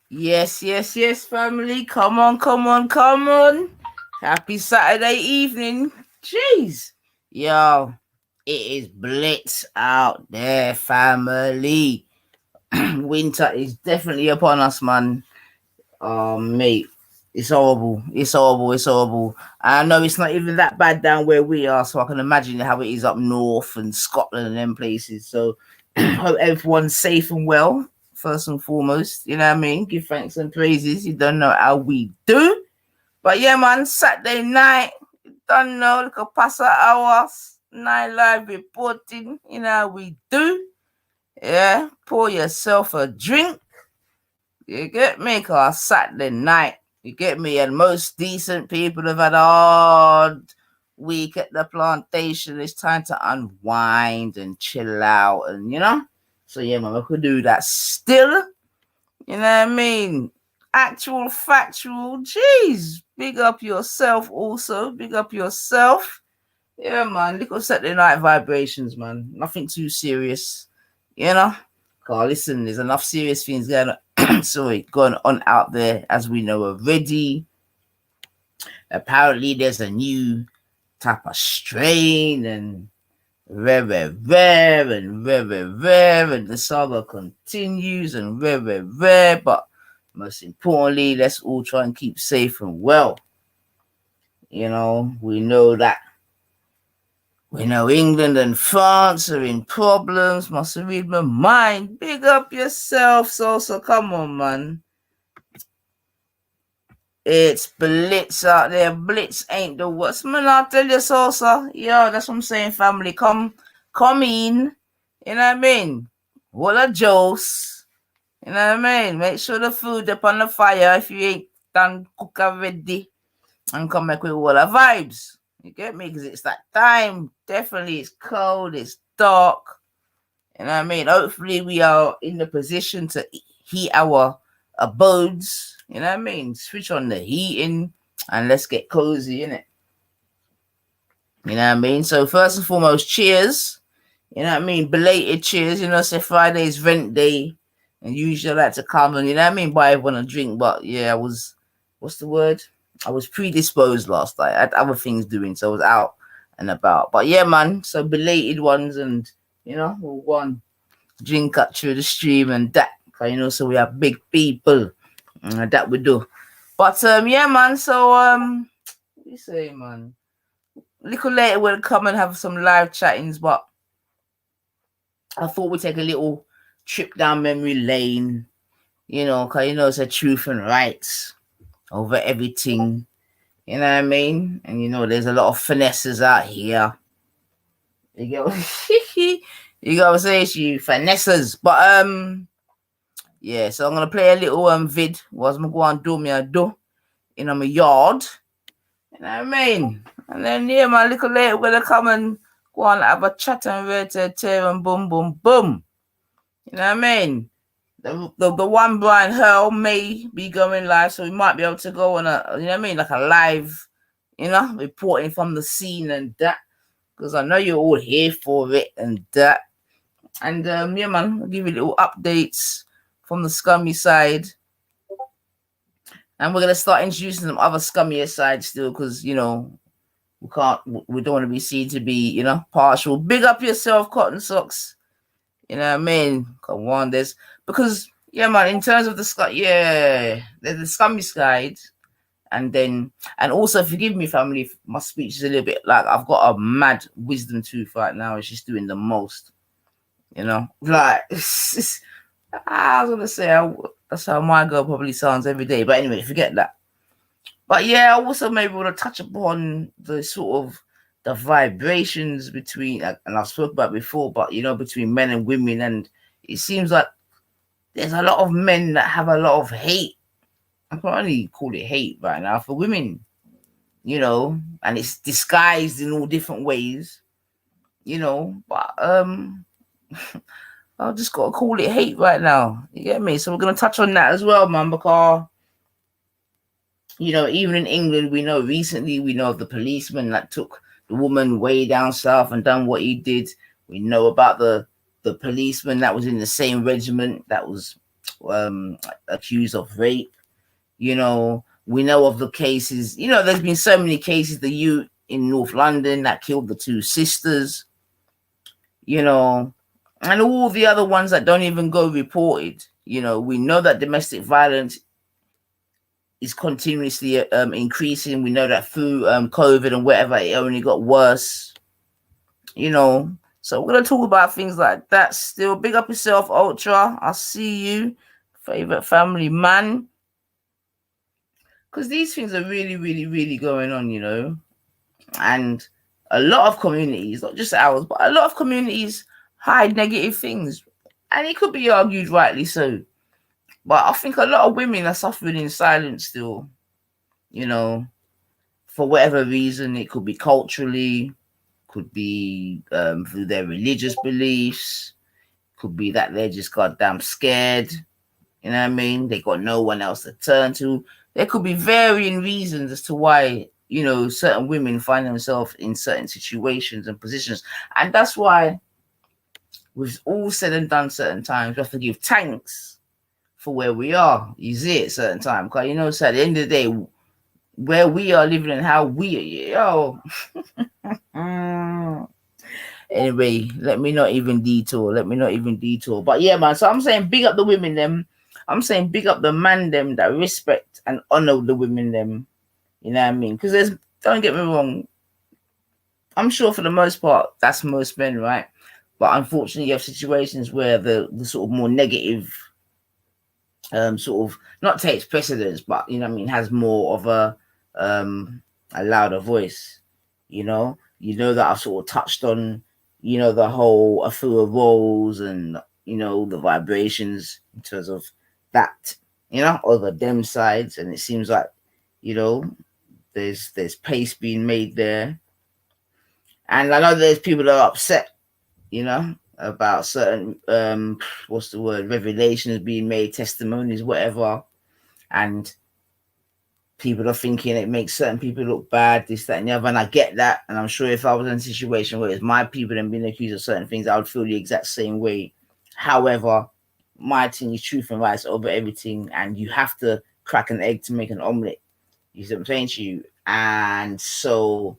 Yes, family. Come on, come on, come on. Happy Saturday evening. Jeez. Yo, it is blitz out there, family. Winter is definitely upon us, man. Mate, it's horrible. It's horrible. It's horrible. I know it's not even that bad down where we are, so I can imagine how it is up north and Scotland and them places. So, hope everyone's safe and well. First and foremost, you know what I mean? Give thanks and praises. You don't know how we do. But yeah, man, Saturday night, you don't know, look a pass hours, night live reporting, you know how we do. Yeah, pour yourself a drink. You get me? Cause Saturday night, you get me? And most decent people have had a hard week at the plantation. It's time to unwind and chill out, and So yeah, man, we could do that still. You know what I mean? Actual factual. Jeez, big up yourself. Also, big up yourself. Yeah, man. Little Saturday night vibrations, man. Nothing too serious. You know. Cause listen, there's enough serious things going on. Sorry, going on out there as we know already. Apparently, there's a new type of strain and rare, and the saga continues and rare. But most importantly, let's all try and keep safe and well. We know that. We know England and France are in problems. Must read my mind. Big up yourself, so come on, man. It's blitz out there. Blitz ain't the worst. Man, I'll tell you so. Yeah, that's what I'm saying, family. Come in. You know what I mean? What a juice. You know what I mean? Make sure the food up on the fire if you ain't done cook already. And come back with all the vibes. You get me? Because it's that time. Definitely it's cold. It's dark. You know what I mean? Hopefully we are in the position to heat our abodes. You know what I mean? Switch on the heating and let's get cozy, innit? You know what I mean? So first and foremost, cheers. You know what I mean? Belated cheers. Say Friday's rent day. And usually I like to come and, you know what I mean, buy everyone a drink. But yeah, what's the word? I was predisposed last night. I had other things doing, so I was out and about. But yeah, man, so belated ones and, we'll go on drink up through the stream and that. Cause, so we have big people. That we do. But yeah, man. So what you say, man? A little later we'll come and have some live chattings, but I thought we'd take a little trip down memory lane. Cause it's a truth and rights over everything. You know what I mean? And there's a lot of finesses out here. You get what you gotta say, you finesses. But yeah, so I'm gonna play a little vid. What's I'm going to do in my yard. You know what I mean? And then yeah, man, little later we're gonna come and go on have a chat and tear and boom. You know what I mean? The one Brian Hurle may be going live, so we might be able to go on a, you know what I mean, like a live, reporting from the scene and that, because I know you're all here for it and that. And yeah, man, I'll give you little updates from the scummy side. And we're gonna start introducing some other scummier sides still, because we don't want to be seen to be, partial. Big up yourself, Cotton Socks. You know what I mean? Come on, because yeah, man. In terms of there's the scummy side, and also forgive me, family, if my speech is a little bit like I've got a mad wisdom tooth right now. It's just doing the most, like I was gonna say that's how my girl probably sounds every day. But anyway, forget that. But yeah, I also maybe want to touch upon the sort of the vibrations between, and I've spoken about before, but between men and women, and it seems like there's a lot of men that have a lot of hate. I can only call it hate right now for women, and it's disguised in all different ways, but I just gotta call it hate right now. You get me? So we're gonna touch on that as well, man, because even in England, we know of the policeman that took the woman way down south and done what he did. We know about the policeman that was in the same regiment that was accused of rape. You know, we know of the cases. You know, there's been so many cases. The youth in North London that killed the two sisters. You know, and all the other ones that don't even go reported. You know, we know that domestic violence is continuously increasing. We know that through COVID and whatever, it only got worse. You know, so we're gonna talk about things like that. Still, big up yourself, Ultra. I'll see you, favorite family man. Because these things are really, really, really going on, you know. And a lot of communities, not just ours, but a lot of communities hide negative things. And it could be argued rightly so. But I think a lot of women are suffering in silence still, you know, for whatever reason. It could be culturally, could be through their religious beliefs, could be that they're just goddamn scared. You know what I mean? They got no one else to turn to. There could be varying reasons as to why, you know, certain women find themselves in certain situations and positions. And that's why, with all said and done, certain times, we have to give thanks for where we are. You see it certain time. Because, you know, so at the end of the day, where we are living and how we are, Anyway, let me not even detour. But yeah, man. So I'm saying big up the women, them. I'm saying big up the man, them, that respect and honor the women, them. You know what I mean? Because don't get me wrong, I'm sure for the most part, that's most men, right? But unfortunately, you have situations where the sort of more negative sort of not takes precedence, but, you know what I mean, has more of a louder voice. You know that I've sort of touched on, you know, the whole through of roles and, you know, the vibrations in terms of that, you know, over them sides. And it seems like, you know, there's pace being made there. And I know there's people that are upset, you know, about certain what's the word, revelations being made, testimonies, whatever. And people are thinking it makes certain people look bad, this, that, and the other. And I get that. And I'm sure if I was in a situation where it's my people and being accused of certain things, I would feel the exact same way. However, my thing is truth and rights over everything. And you have to crack an egg to make an omelette. You see what I'm saying to you? And so,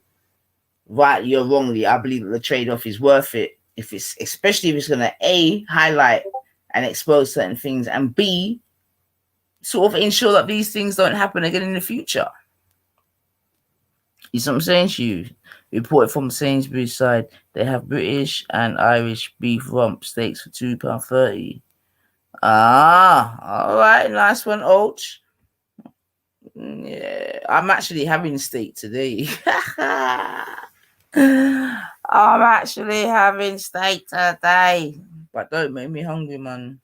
rightly or wrongly, I believe that the trade-off is worth it. Especially if it's going to A, highlight and expose certain things, and B, sort of ensure that these things don't happen again in the future. You see what I'm saying to you? Reported from Sainsbury's side, they have British and Irish beef rump steaks for £2.30. All right, nice one, Ulch. Yeah, I'm actually having steak today. I'm actually having steak today. But don't make me hungry, man.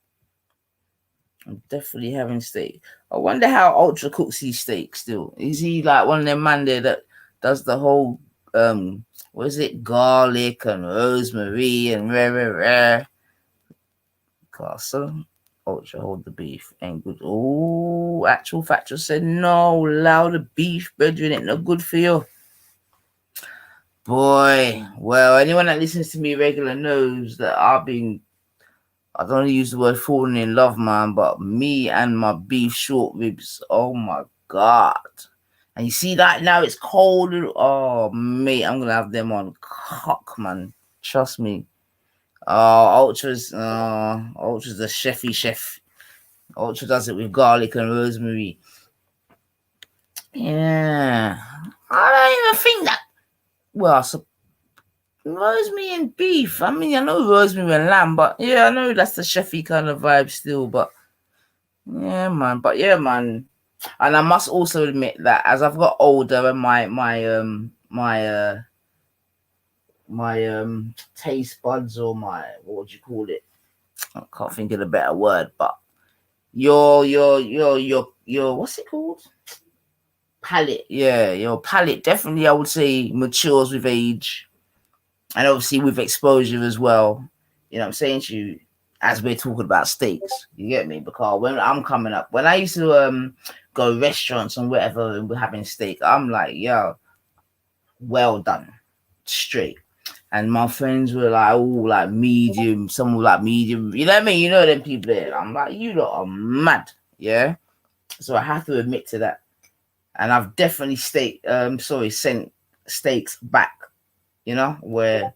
I'm definitely having steak. I wonder how Ultra cooks his steak still. Is he like one of them man there that does the whole what is it, garlic and rosemary and rare. Castle. Ultra hold the beef. Ain't good. Oh, actual factual said no, allow the beef, brethren, ain't no good for you. Boy, well, anyone that listens to me regular knows that I don't want to use the word falling in love, man, but me and my beef short ribs, oh my God. And you see that now it's cold. Oh, mate, I'm going to have them on cock, man. Trust me. Ultra's the chefy chef. Ultra does it with garlic and rosemary. Yeah. I don't even think that. Well, rosemary and beef. I mean, I know rosemary and lamb, but yeah, I know that's the chefy kind of vibe still. But yeah, man. And I must also admit that as I've got older and my taste buds, or my, what would you call it? I can't think of a better word, but your what's it called? Palate. Yeah, your palate definitely, I would say, matures with age. And obviously with exposure as well. You know what I'm saying to you, as we're talking about steaks. You get me? Because when I'm coming up, when I used to go restaurants and whatever and we're having steak, I'm like, yo, well done. Straight. And my friends were like, oh, like medium, some were like medium. You know what I mean? You know them people there. I'm like, you lot are mad, yeah. So I have to admit to that. And I've definitely sent steaks back, you know, where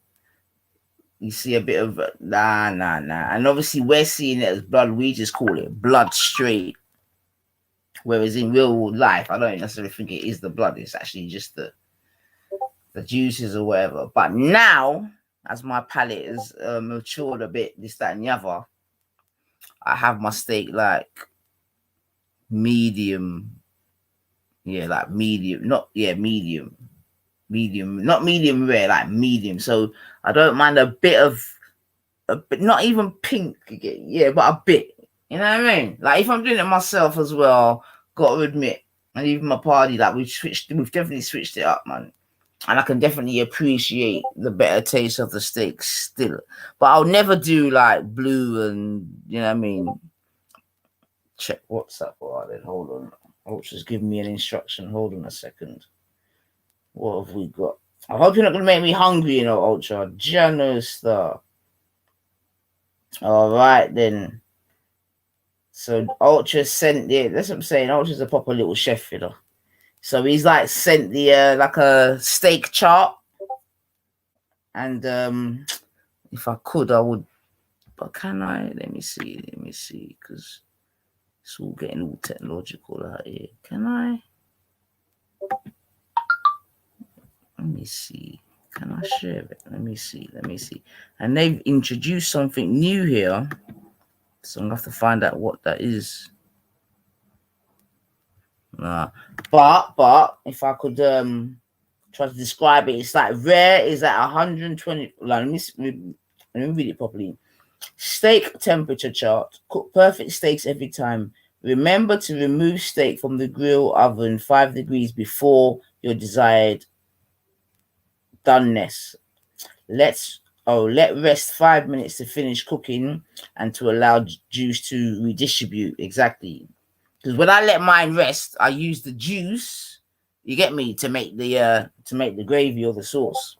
you see a bit of nah. And obviously we're seeing it as blood, we just call it blood straight. Whereas in real life, I don't necessarily think it is the blood, it's actually just the juices or whatever. But now, as my palate has matured a bit, this, that, and the other, I have my steak like medium. Yeah, like medium, not medium, not medium rare, like medium. So I don't mind a bit, not even pink, yeah, but a bit. You know what I mean? Like if I'm doing it myself as well, got to admit, and even my party, like we've definitely switched it up, man. And I can definitely appreciate the better taste of the steak still. But I'll never do like blue and, you know what I mean? Check WhatsApp. All right, then hold on. Ultra's giving me an instruction. Hold on a second. What have we got? I hope you're not going to make me hungry, you know, Ultra. Jano Star. All right, then. So Ultra sent it. That's what I'm saying. Ultra's a proper little chef, you know. So he's like sent the like a steak chart, and if I could, I would, but can I? Let me see, because it's all getting all technological out here. Can I? Let me see. Can I share it? Let me see. And they've introduced something new here, so I'm gonna have to find out what that is. But if I could try to describe it, it's like rare is at 120. Like, let me read it properly. Steak temperature chart. Cook perfect steaks every time. Remember to remove steak from the grill oven 5 degrees before your desired doneness. Let rest 5 minutes to finish cooking and to allow juice to redistribute. Exactly. Because when I let mine rest, I use the juice, you get me, to make the gravy or the sauce.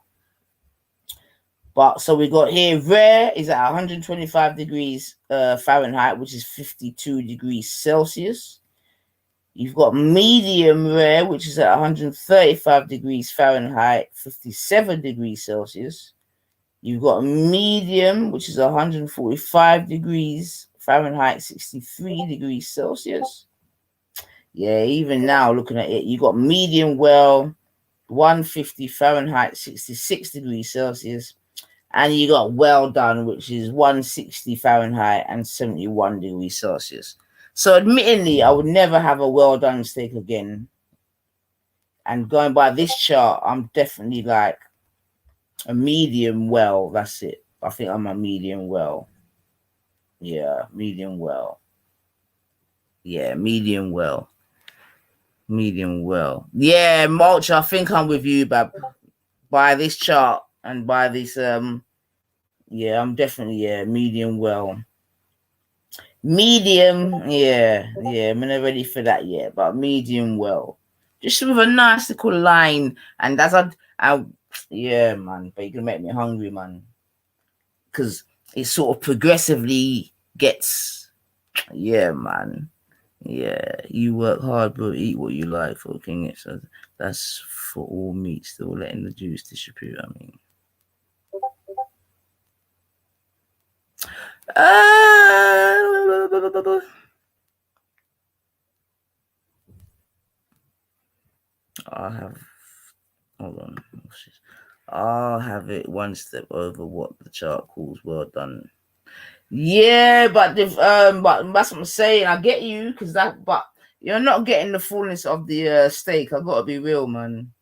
But so we got here, rare is at 125 degrees Fahrenheit, which is 52 degrees Celsius. You've got medium rare, which is at 135 degrees Fahrenheit, 57 degrees Celsius. You've got medium, which is 145 degrees Fahrenheit, 63 degrees Celsius. Yeah, even now looking at it, you got medium well, 150 Fahrenheit, 66 degrees Celsius. And you got well done, which is 160 Fahrenheit and 71 degrees Celsius. So admittedly, I would never have a well done steak again. And going by this chart, I'm definitely like a medium well. That's it. I think I'm a medium well. Yeah, medium well. Yeah, medium well. Medium well. Yeah, Mulch, I think I'm with you, but by this chart and by this yeah, I'm definitely medium well. Medium, yeah, I'm not ready for that yet, but medium well. Just with a nice little line, and that's yeah, man, but you're gonna make me hungry, man. Because it sort of progressively gets, yeah, man. Yeah, you work hard, bro. Eat what you like, fucking it. So that's for all meat. Still letting the juice distribute. I mean, I'll have. Hold on. I'll have it one step over what the chart calls well done. Yeah, but that's what I'm saying. I get you, but you're not getting the fullness of the steak. I've got to be real, man.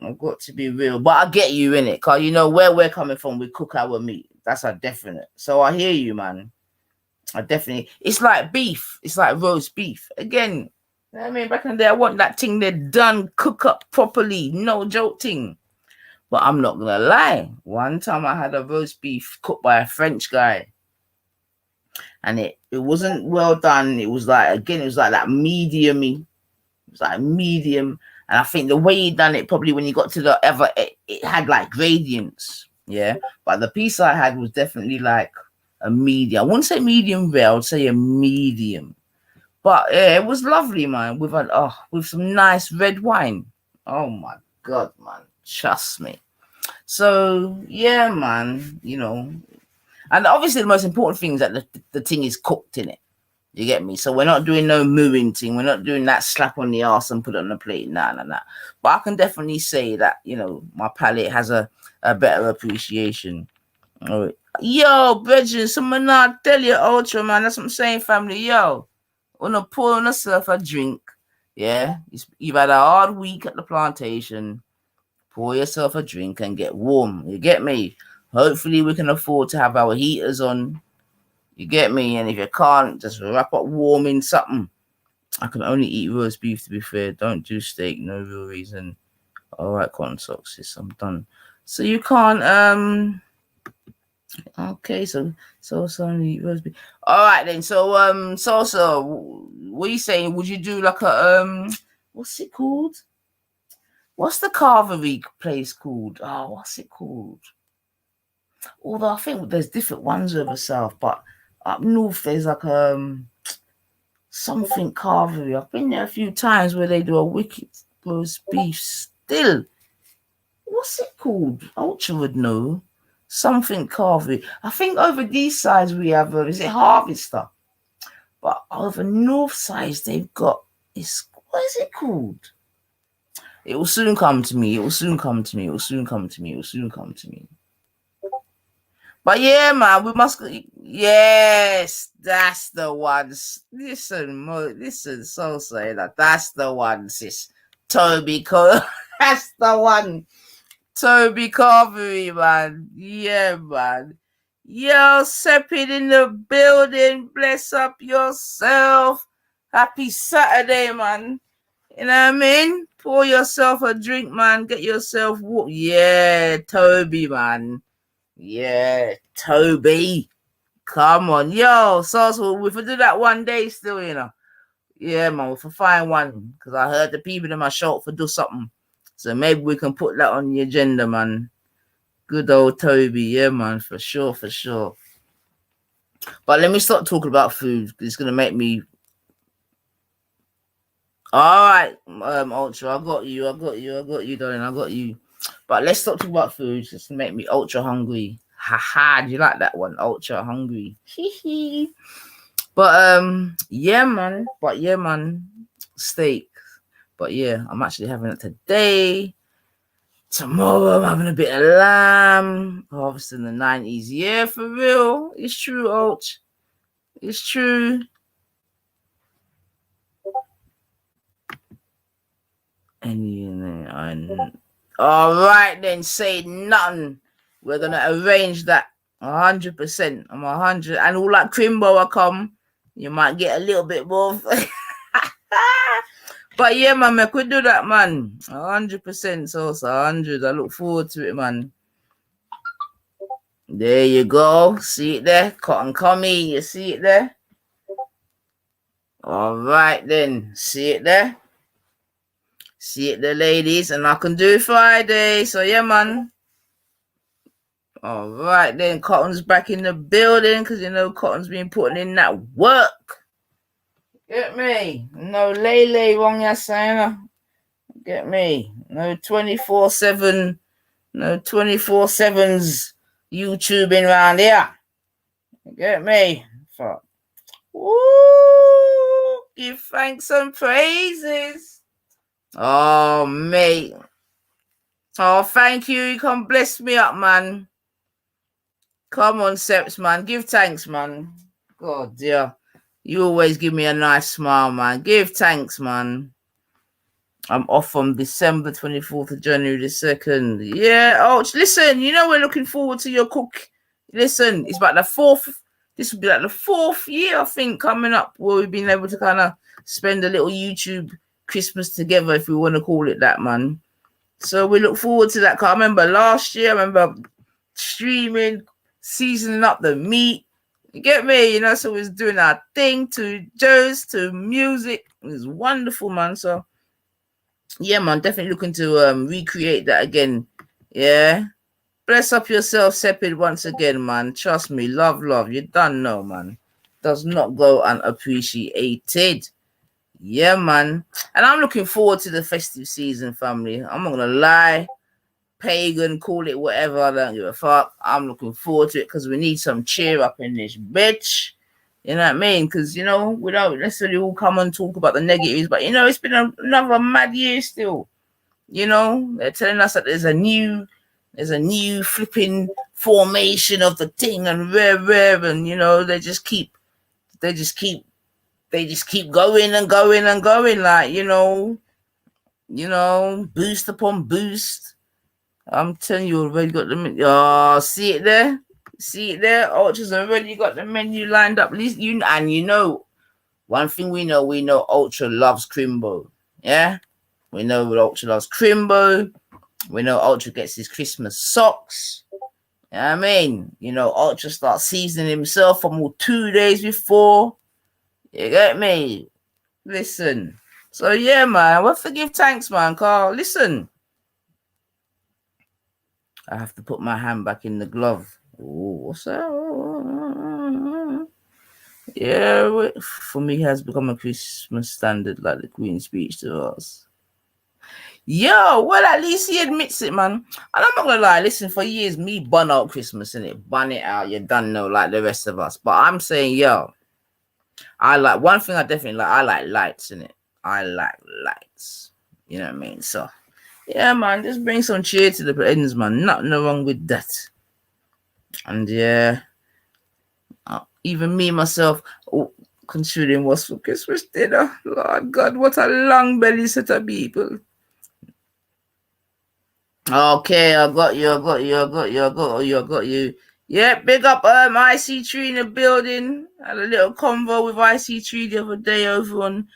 I've got to be real, but I get you in it, cause you know where we're coming from. We cook our meat. That's a definite. So I hear you, man. I definitely. It's like beef. It's like roast beef. Again, you know what I mean, back in the day, I want that thing they're done, cook up properly, no joke thing. But I'm not gonna lie. One time I had a roast beef cooked by a French guy, and it wasn't well done. It was like, again, it was like that medium-y. It was like medium. And I think the way he done it, probably when you got to the it had like gradients, yeah. But the piece I had was definitely like a medium. I wouldn't say medium rare, I would say a medium. But yeah, it was lovely, man. With some nice red wine. Oh my god, man. Trust me. So yeah, man, and obviously the most important thing is that the thing is cooked in it. You get me? So we're not doing no mooing thing. We're not doing that slap on the ass and put it on the plate. Nah. But I can definitely say that, my palate has a better appreciation. All right. Yo, brethren, someone not tell you, Ultra, man. That's what I'm saying, family. Yo, wanna pour on yourself a drink. Yeah? You've had a hard week at the plantation. Pour yourself a drink and get warm. You get me? Hopefully we can afford to have our heaters on. You get me? And if you can't, just wrap up warm in something. I can only eat roast beef, to be fair. Don't do steak, no real reason. All right, cotton socks, I'm done. So you can't, okay, so only roast beef. All right then. So Salsa, what are you saying? Would you do like a what's it called? What's the carvery place called? Oh, what's it called? Although I think there's different ones over south, but up north there's like something carvery. I've been there a few times where they do a wicked roast beef still. What's it called? Ultra would know. Something carvery. I think over these sides we have is it Harvester? But over north sides they've got this. What is it called? It will soon come to me. But yeah, man, we must. Yes, that's the ones. Listen, so say that that's the one, sis. Toby, that's the one. Toby Carvery, man. Yeah, man. Yo, Seppin in the building. Bless up yourself. Happy Saturday, man. You know what I mean? Pour yourself a drink, man. Get yourself yeah, Toby, man. Yeah, Toby. Come on. Yo, so we for do that one day still, Yeah, man, we for find one. Because I heard the people in my show for do something. So maybe we can put that on the agenda, man. Good old Toby. Yeah, man, for sure. But let me stop talking about food. It's going to make me... All right, Ultra, I got you, darling, I got you. But let's stop talking about food. Just to make me ultra hungry. Haha, do you like that one? Ultra hungry. But yeah, man. Steak. But yeah, I'm actually having it today. Tomorrow I'm having a bit of lamb. Harvesting the 90s. Yeah, for real. It's true, Ultra. It's true. And all right then, say nothing. We're gonna arrange that 100%. I'm 100, and all that Crimbo will come. You might get a little bit more. But yeah, man, we could do that, man. 100%. So 100. I look forward to it, man. There you go. See it there, cotton commie. You see it there. All right then. See it there. See it there, ladies, and I can do Friday. So yeah, man. All right then, Cotton's back in the building because Cotton's been putting in that work. Get me? No lay wrong, ya saying. Get me? No 24/7. No 24/7s YouTubing around here. Get me? Fuck. Woo! Give thanks and praises. Oh, mate. Oh, thank you. You can bless me up, man. Come on, Seps, man. Give thanks, man. God, dear. You always give me a nice smile, man. Give thanks, man. I'm off from December 24th of January the 2nd. Yeah. Oh, listen, we're looking forward to your cook. Listen, it's about the 4th. This will be like the 4th year, I think, coming up where we've been able to kind of spend a little YouTube Christmas together, if we want to call it that, man. So we look forward to that. Cause I remember last year, streaming, seasoning up the meat. You get me? So we was doing our thing to Joe's, to music. It was wonderful, man. So yeah, man, definitely looking to recreate that again Yeah. Bless up yourself, Sepid, once again, man. Trust me, love, love. You done know, man. Does not go unappreciated. Yeah, man. And I'm looking forward to the festive season, family. I'm not gonna lie. Pagan, call it whatever. I don't give a fuck. I'm looking forward to it because we need some cheer up in this bitch. You know what I mean? Because, you know, we don't necessarily all come and talk about the negatives, but, you know, it's been another mad year still. You know, they're telling us that there's a new flipping formation of the thing and rare, and, you know, they just keep going and going and going, like, you know, boost upon boost. I'm telling you, already got the menu. Oh, see it there? See it there? Ultra's already got the menu lined up. At least you know, one thing we know Ultra loves Crimbo. Yeah? We know Ultra loves Crimbo. We know Ultra gets his Christmas socks. You know what I mean? You know, Ultra starts seasoning himself from all 2 days before. You get me? Listen. So yeah, man. Well, forgive thanks, man, Carl. Listen. I have to put my hand back in the glove. Oh, what's that? Yeah, for me, has become a Christmas standard, like the Queen's speech to us. Yo, well, at least he admits it, man. And I'm not gonna lie, listen, for years, me bun out Christmas, innit? Bun it out, you done know, like the rest of us. But I'm saying, yo, I like one thing I definitely like, I like lights, innit? I like lights. You know what I mean? So, yeah, man, just bring some cheer to the ends, man. Nothing wrong with that. And yeah, even me myself, considering what's for Christmas dinner. Lord God, what a long belly set of people. Okay, I got you. Yeah, big up IC3 in the building. Had a little convo with IC3 the other day over on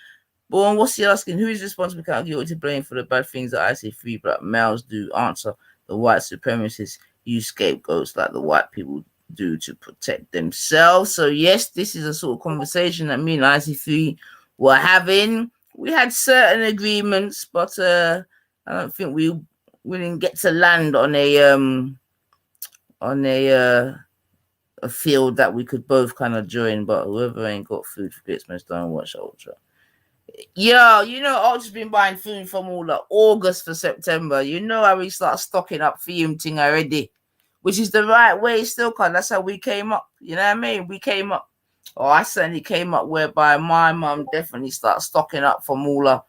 Born. What's he asking? Who is responsible? Can't guilty to blame for the bad things that IC3 black males do? Answer: the white supremacists use scapegoats like the white people do to protect themselves. So yes, this is a sort of conversation that me and IC3 were having. We had certain agreements, but I don't think we didn't get to land on a field that we could both kind of join. But whoever ain't got food for Christmas, don't watch Ultra. Yo, you know, Ultra's been buying food from all like August for September. You know how we start stocking up for him thing already, which is the right way still, cause that's how we came up. You know what I mean? We came up, or I certainly came up whereby my mum definitely started stocking up from all like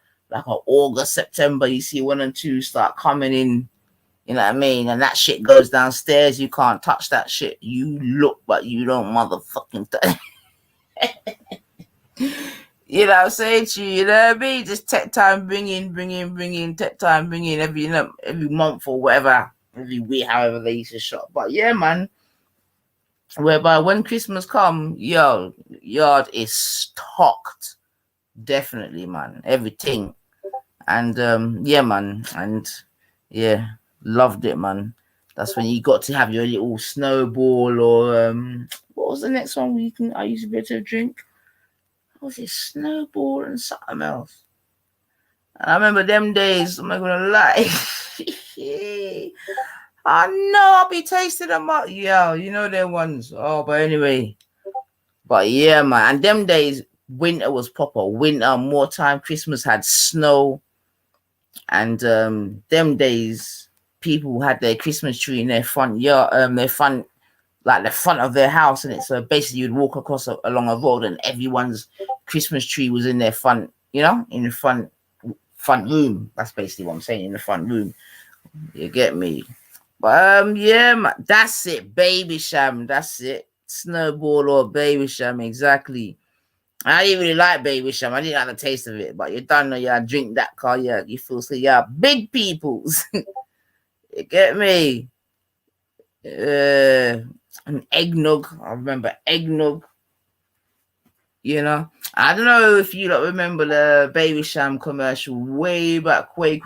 August, September. You see 1 and 2 start coming in. You know what I mean? And that shit goes downstairs. You can't touch that shit. You look, but you don't motherfucking touch. You know what I'm saying to you? You know what I mean? Just take time, bring in, take time, bring in every month or whatever, every week, however they used to shop. But yeah, man. Whereby when Christmas come, yo, yard is stocked. Definitely, man. Everything. And yeah, man. And yeah, loved it, man. That's when you got to have your little snowball or what was the next one I used to be able to drink? What was it? Snowball and something else. And I remember them days, I'm not gonna lie. I know I'll be tasting them up. Yeah, you know them ones. Oh, but anyway. But yeah, man. And them days, winter was proper. Winter, more time. Christmas had snow. And them days, people had their Christmas tree in their front yard, the front of their house, and so basically you'd walk across along a road, and everyone's Christmas tree was in their front, in the front room. That's basically what I'm saying, in the front room. You get me? But yeah, man, that's it, baby sham. That's it, snowball or baby sham, exactly. I didn't really like baby sham. I didn't like the taste of it, but you don't know. Yeah, drink that car. Yeah, you feel so. Yeah, big peoples. You get me? And eggnog. I remember eggnog. You know, I don't know if you remember the Baby Sham commercial way back, way.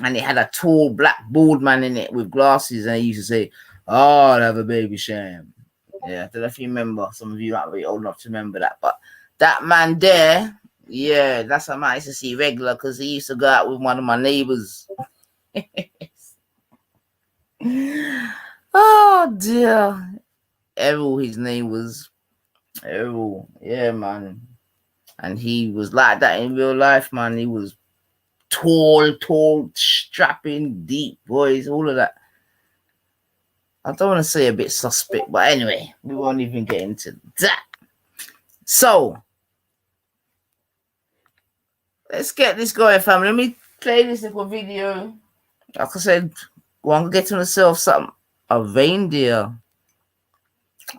And it had a tall black bald man in it with glasses, and he used to say, "Oh, I'll have a Baby Sham." Yeah, I don't know if you remember. Some of you might be old enough to remember that, but that man there, yeah, that's a man I used to see regular because he used to go out with one of my neighbors. Oh dear. Errol, his name was Errol. Yeah, man. And he was like that in real life, man. He was tall, strapping, deep voice, all of that. I don't want to say a bit suspect, but anyway, we won't even get into that. So, let's get this going, family. Let me play this little video. Like I said, one get to myself something. A reindeer.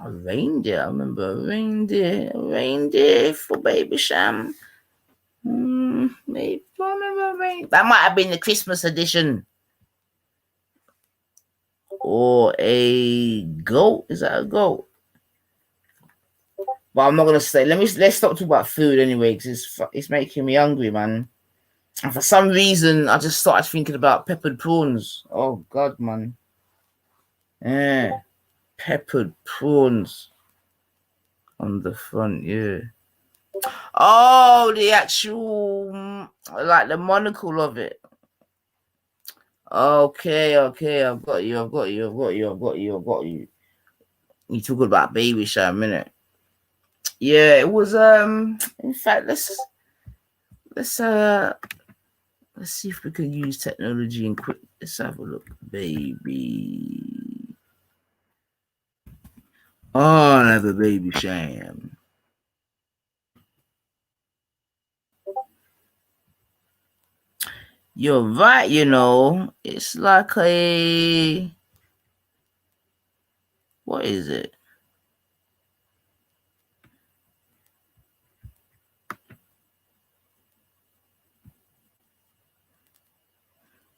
A reindeer. I remember a reindeer for Baby Sham. Maybe I remember a reindeer. That might have been the Christmas edition. Or a goat. Is that a goat? But I'm not gonna say. Let's stop talking about food anyway, because it's making me hungry, man. And for some reason, I just started thinking about peppered prawns. Oh God, man. Yeah, peppered prawns on the front. Yeah. Oh, the actual, like the monocle of it. Okay. I've got you. You talking about Baby Sham, innit? Yeah, it was. In fact, let's see if we can use technology and quick. Let's have a look, baby. Oh, another Baby Sham. You're right, it's like a, what is it?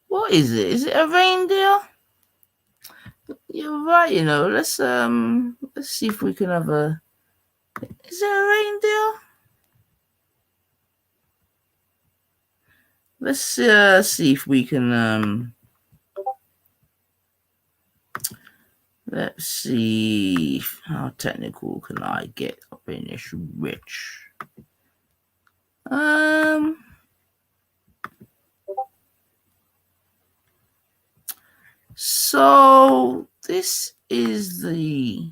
What is it? Is it a reindeer? You're right, let's see if we can have a, is it a reindeer? Let's see if we can let's see how technical can I get up in this rich. So this is the,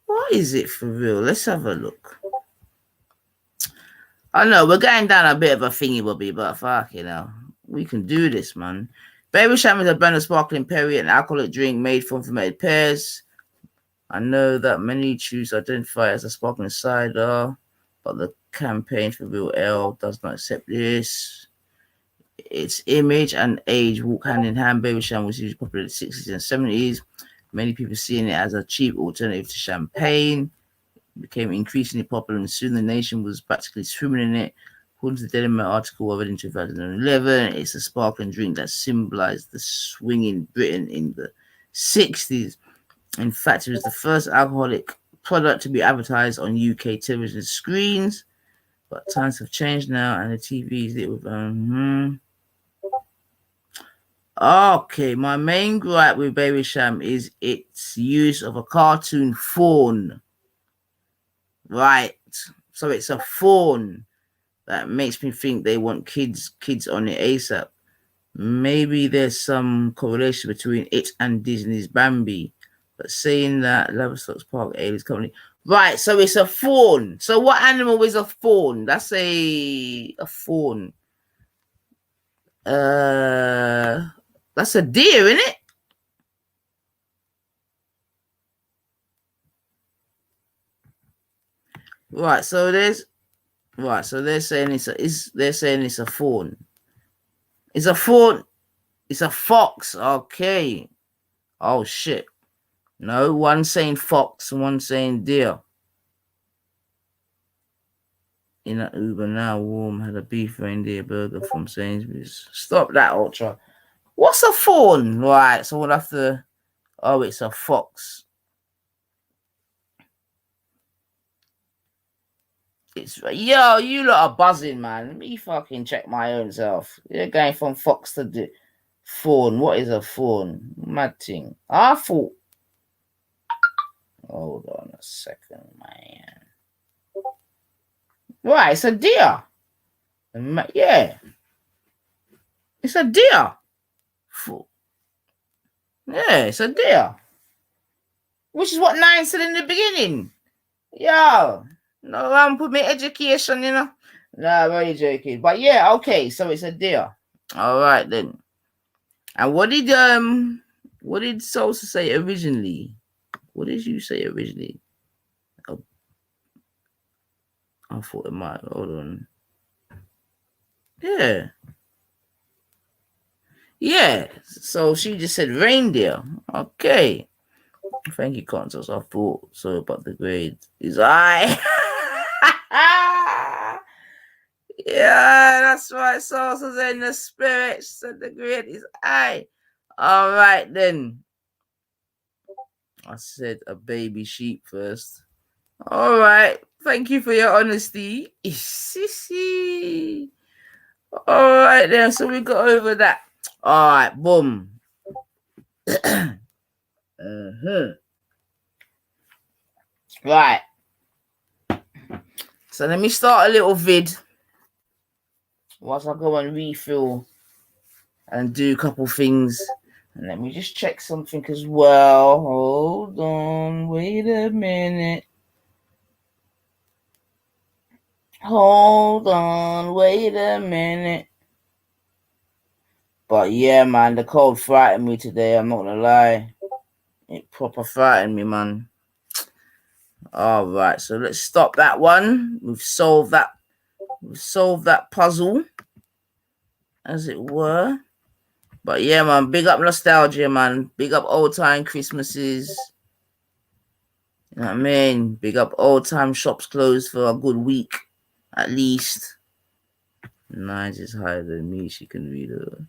what is it for real? Let's have a look. I know we're going down a bit of a thingy bobby, but fuck, we can do this, man. Baby Sham is a brand of sparkling perry, an alcoholic drink made from fermented pears. I know that many choose to identify as a sparkling cider, but the campaign for real ale does not accept this. Its image and age walk hand in hand. Baby Sham was usually popular in the 60s and 70s. Many people seeing it as a cheap alternative to champagne. It became increasingly popular, and soon the nation was practically swimming in it. According to the Daily Mail article of it in 2011, it's a sparkling drink that symbolized the swing in Britain in the 60s. In fact, it was the first alcoholic product to be advertised on UK television screens. But times have changed now, and the TV is lit with Okay, my main gripe with Baby Sham is its use of a cartoon fawn. Right. So it's a fawn that makes me think they want kids on it ASAP. Maybe there's some correlation between it and Disney's Bambi. But saying that Laverstock's Park Ale is currently, right, so it's a fawn. So what animal is a fawn? That's a fawn. That's a deer, isn't it? Right, so they're saying it's a fawn. It's a fawn. It's a fox. Okay. Oh shit. No, one saying fox and one saying deer. In an Uber now, warm had a beef reindeer burger from Sainsbury's. Stop that, Ultra. What's a fawn? Right, so we'll have to. Oh, it's a fox. It's yo, you lot are buzzing, man. Let me fucking check my own self. You're going from fox to fawn. What is a fawn? Mad thing. I thought. Hold on a second, man. Right, it's a deer. Yeah. It's a deer. Yeah, it's a deer. Which is what Nine said in the beginning. Yo, no, put me education, you know. Nah, very joking. But yeah, okay, so it's a deer. All right then. And what did Sosa say originally? What did you say originally? Oh, I thought it might. Hold on. Yeah. Yeah. So she just said reindeer. Okay. Thank you, Consos. I thought so about the grade. Is I. Yeah, that's right. Sosa's in the spirit. So the grade is I. All right then. I said a baby sheep first. All right. Thank you for your honesty. All right then. So we got over that. All right. Boom. Right. So let me start a little vid. Whilst I go and refill and do a couple things. And let me just check something as well. Hold on. Wait a minute. Hold on. Wait a minute. But yeah, man, the cold frightened me today. I'm not gonna lie. It proper frightened me, man. All right, so let's stop that one. We've solved that. We've solved that puzzle, as it were. But yeah, man, big up nostalgia, man. Big up old time Christmases. You know what I mean? Big up old time shops closed for a good week, at least. Nines is higher than me. She can read her.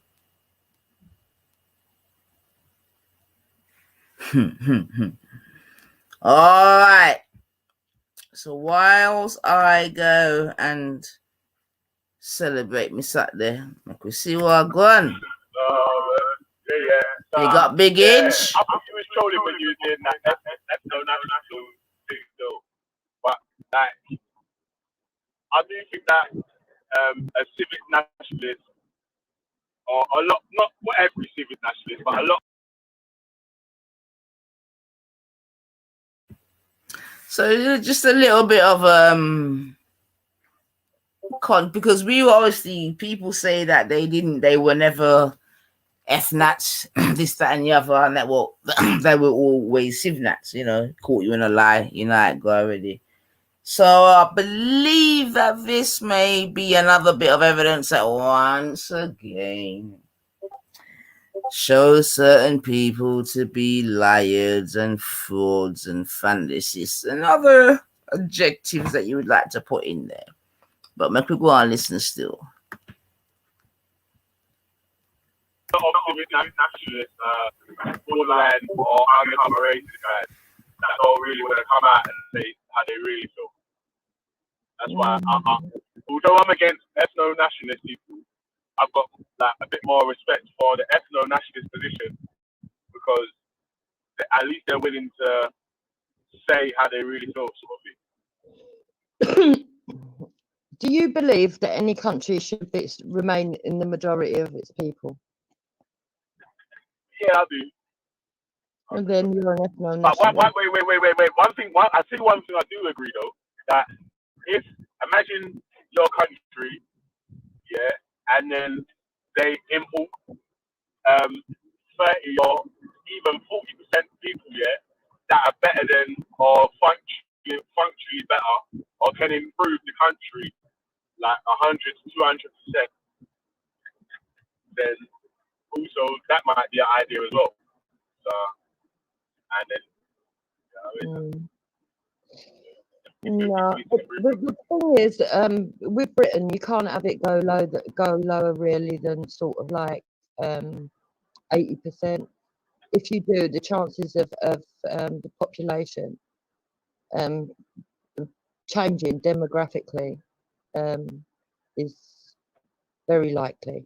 All right. So whilst I go and celebrate me Saturday, like we see what I gone. Yeah. Big up Big Inch. I thought you was trolling when you were doing that national thing though. But like, I do think that a civic nationalist, or a lot, not every civic nationalist, but a lot. So just a little bit of because we were obviously, people say that they were never F-nats, this, that, and the other, and that they were always civ-nats, you know, caught you in a lie, you know how it go already. So I believe that this may be another bit of evidence that once again shows certain people to be liars and frauds and fantasists and other adjectives that you would like to put in there. But make people go on listen still. Civic nationalists, borderline or undercover racist guys that don't really want to come out and say how they really feel. That's why, although I'm against ethno-nationalist people, I've got like a bit more respect for the ethno-nationalist position because at least they're willing to say how they really feel, sort of thing. Do you believe that any country should remain in the majority of its people? Yeah, I do. And then you're an ethno-nationalist. But wait. I see one thing I do agree though, that if, imagine your country, yeah, and then they import 30 or even 40% people, yeah, that are better than or functionally better or can improve the country like 100 to 200%, then also that might be an idea as well. So, and then, no, the thing is, with Britain, you can't have it go lower really than sort of like 80%. If you do, the chances of the population changing demographically is very likely.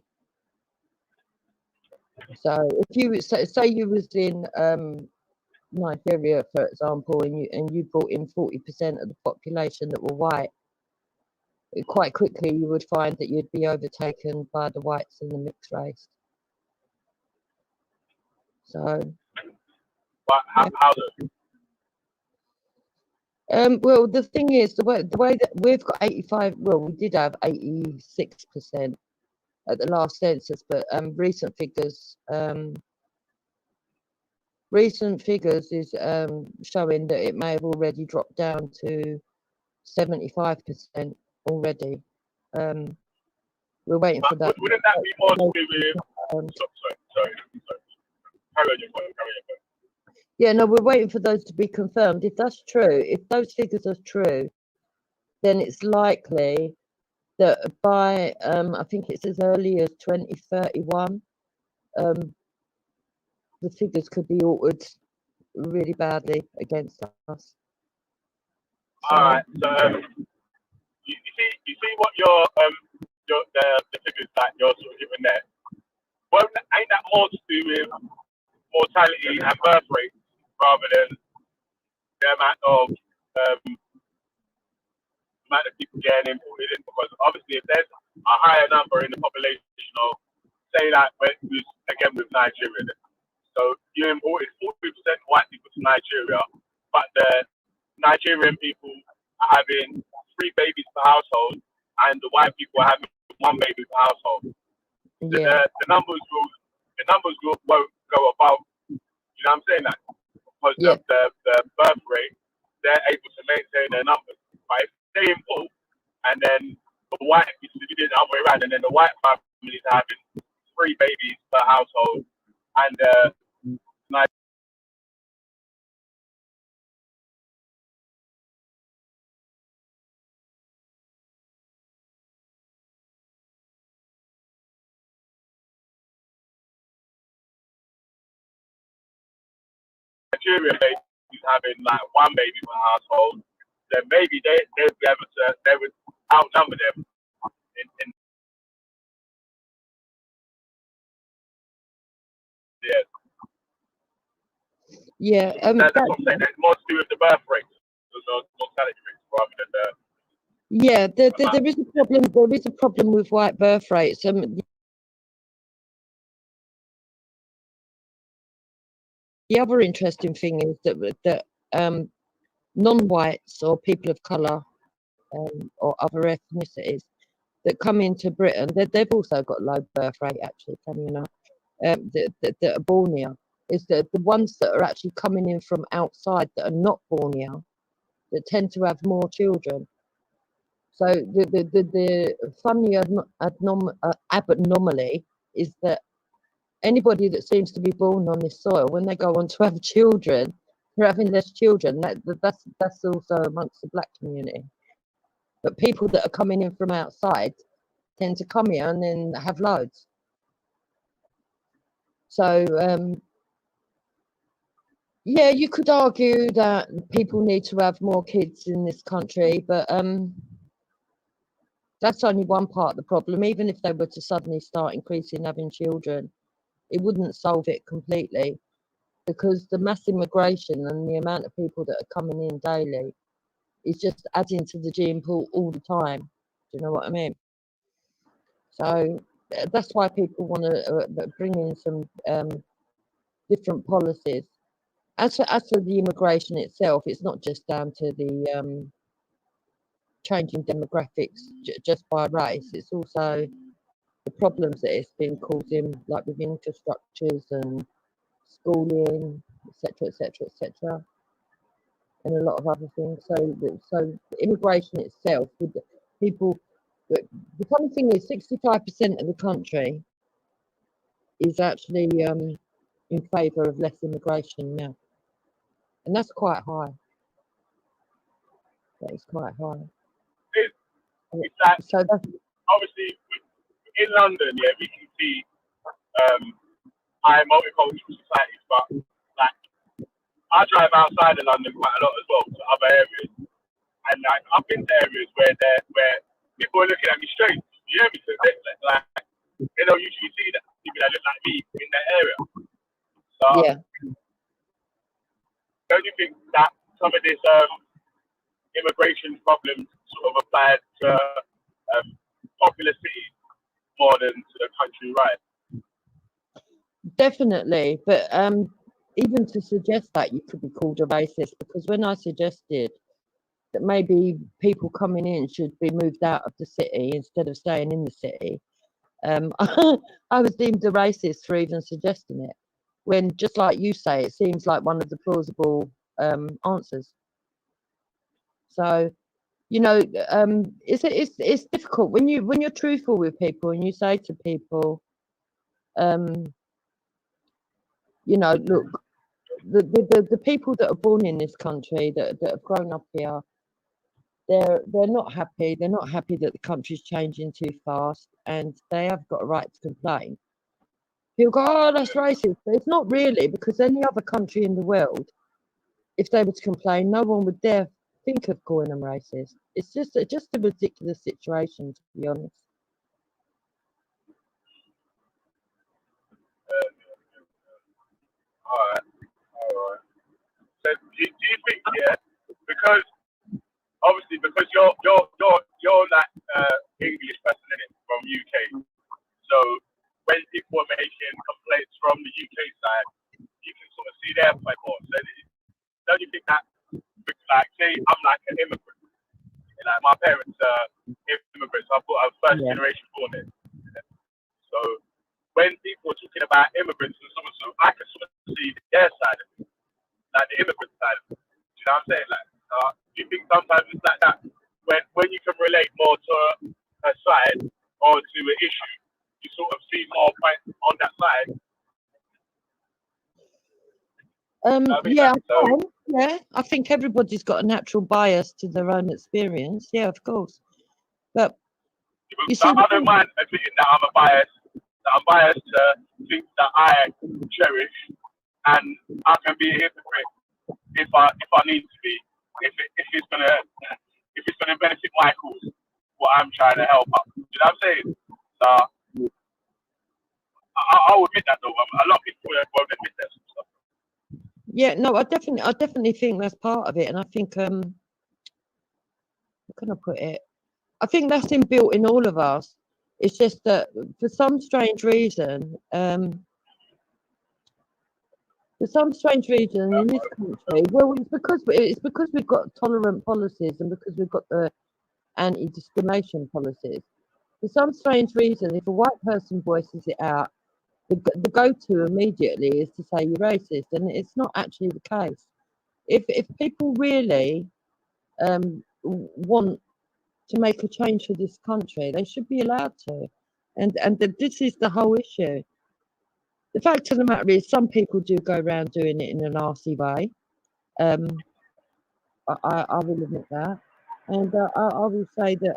So if you say you was in Nigeria, for example, and you brought in 40% of the population that were white, quite quickly you would find that you'd be overtaken by the whites and the mixed race. So, But how do? well, the thing is, the way that we've got 85, well, we did have 86% at the last census, but recent figures is showing that it may have already dropped down to 75% already. We're waiting for that. Wouldn't that be more to do with? Sorry. Carry on your point. Yeah, no, we're waiting for those to be confirmed. If that's true, if those figures are true, then it's likely that by I think it's as early as 2031, the figures could be altered really badly against us. All right. So you see what the figures that you're sort of giving there. Well, ain't that more to do with mortality and birth rates rather than the amount of people getting imported in? Because obviously, if there's a higher number in the population, of say that again with Nigeria, so you imported 40% white people to Nigeria, but the Nigerian people are having 3 babies per household, and the white people are having 1 baby per household. Yeah. The numbers won't go above. You know what I'm saying? That because Yeah. the birth rate, they're able to maintain their numbers. But if they import, and then the white, if you did it the other way around, and then the white families are having 3 babies per household, and Nigerian babies having like 1 baby per household, then maybe they'd be able to, they would outnumber them in yeah. Yeah. That's what I'm saying. It's more to do with the birth rates, the mortality rates, rather than the. Yeah, there is a problem. There is a problem with white birth rates. The other interesting thing is that non-whites or people of colour or other ethnicities that come into Britain, they've also got low birth rate. Actually, funny enough, that are born here is the ones that are actually coming in from outside that are not born here that tend to have more children. So the funny abnormally is that anybody that seems to be born on this soil, when they go on to have children, they're having less children. That's also amongst the black community. But people that are coming in from outside tend to come here and then have loads. So yeah, you could argue that people need to have more kids in this country, but that's only one part of the problem. Even if they were to suddenly start increasing having children, it wouldn't solve it completely, because the mass immigration and the amount of people that are coming in daily is just adding to the gene pool all the time. Do you know what I mean? So that's why people want to bring in some different policies. As for the immigration itself, it's not just down to the changing demographics just by race. It's also the problems that it's been causing, like with infrastructures and schooling, etc., etc., etc., and a lot of other things. So immigration itself, with people, the funny thing is, 65% of the country is actually in favour of less immigration now, and that's quite high. That is quite high. It's like, so that's obviously in London, yeah, we can see high multicultural societies, but like I drive outside of London quite a lot as well to other areas, and like I've been to areas where people are looking at me strange. You hear me? So like they don't usually see that people that look like me in that area. So yeah. don't you think that some of this immigration problems sort of applied to popular cities more than to the country, right? Definitely, but even to suggest that you could be called a racist, because when I suggested that maybe people coming in should be moved out of the city instead of staying in the city, I was deemed a racist for even suggesting it. When, just like you say, it seems like one of the plausible answers. So, you know, it's difficult when you're truthful with people and you say to people, you know, look, the people that are born in this country that have grown up here, they're not happy. They're not happy that the country's changing too fast, and they have got a right to complain. People go, oh, that's racist. But it's not really, because any other country in the world, if they were to complain, no one would dare think of calling them racist. It's just a ridiculous situation, to be honest. All right, all right. So do you think, yeah, because obviously because you're like English person in it from UK, so when people are making complaints from the UK side, you can sort of see their point more. So don't you think that, like, say I'm like an immigrant, and like my parents are immigrants, so I'm first generation born in. So when people are talking about immigrants and so I can sort of see their side of it, like the immigrant side of it. Do you know what I'm saying? Like, do you think sometimes it's like that when you can relate more to a side or to an issue, you sort of see more points on that side? Yeah, yeah. I think everybody's got a natural bias to their own experience. Yeah, of course. But you see, I don't mind admitting that I'm biased to things that I cherish, and I can be a hypocrite if I need to be, if it's gonna benefit my cause, what I'm trying to help out. You know what I'm saying? So I'll admit that though. A lot of people won't admit that sort of stuff. yeah, no, I definitely think that's part of it, and I think how can I put it? I think that's inbuilt in all of us. It's just that for some strange reason, in this country, well, it's because we've got tolerant policies and because we've got the anti-discrimination policies. For some strange reason, if a white person voices it out, the go-to immediately is to say you're racist, and it's not actually the case. If people really want to make a change for this country, they should be allowed to, and this is the whole issue. The fact of the matter is, some people do go around doing it in an arsey way. Um, I will admit that, and I will say that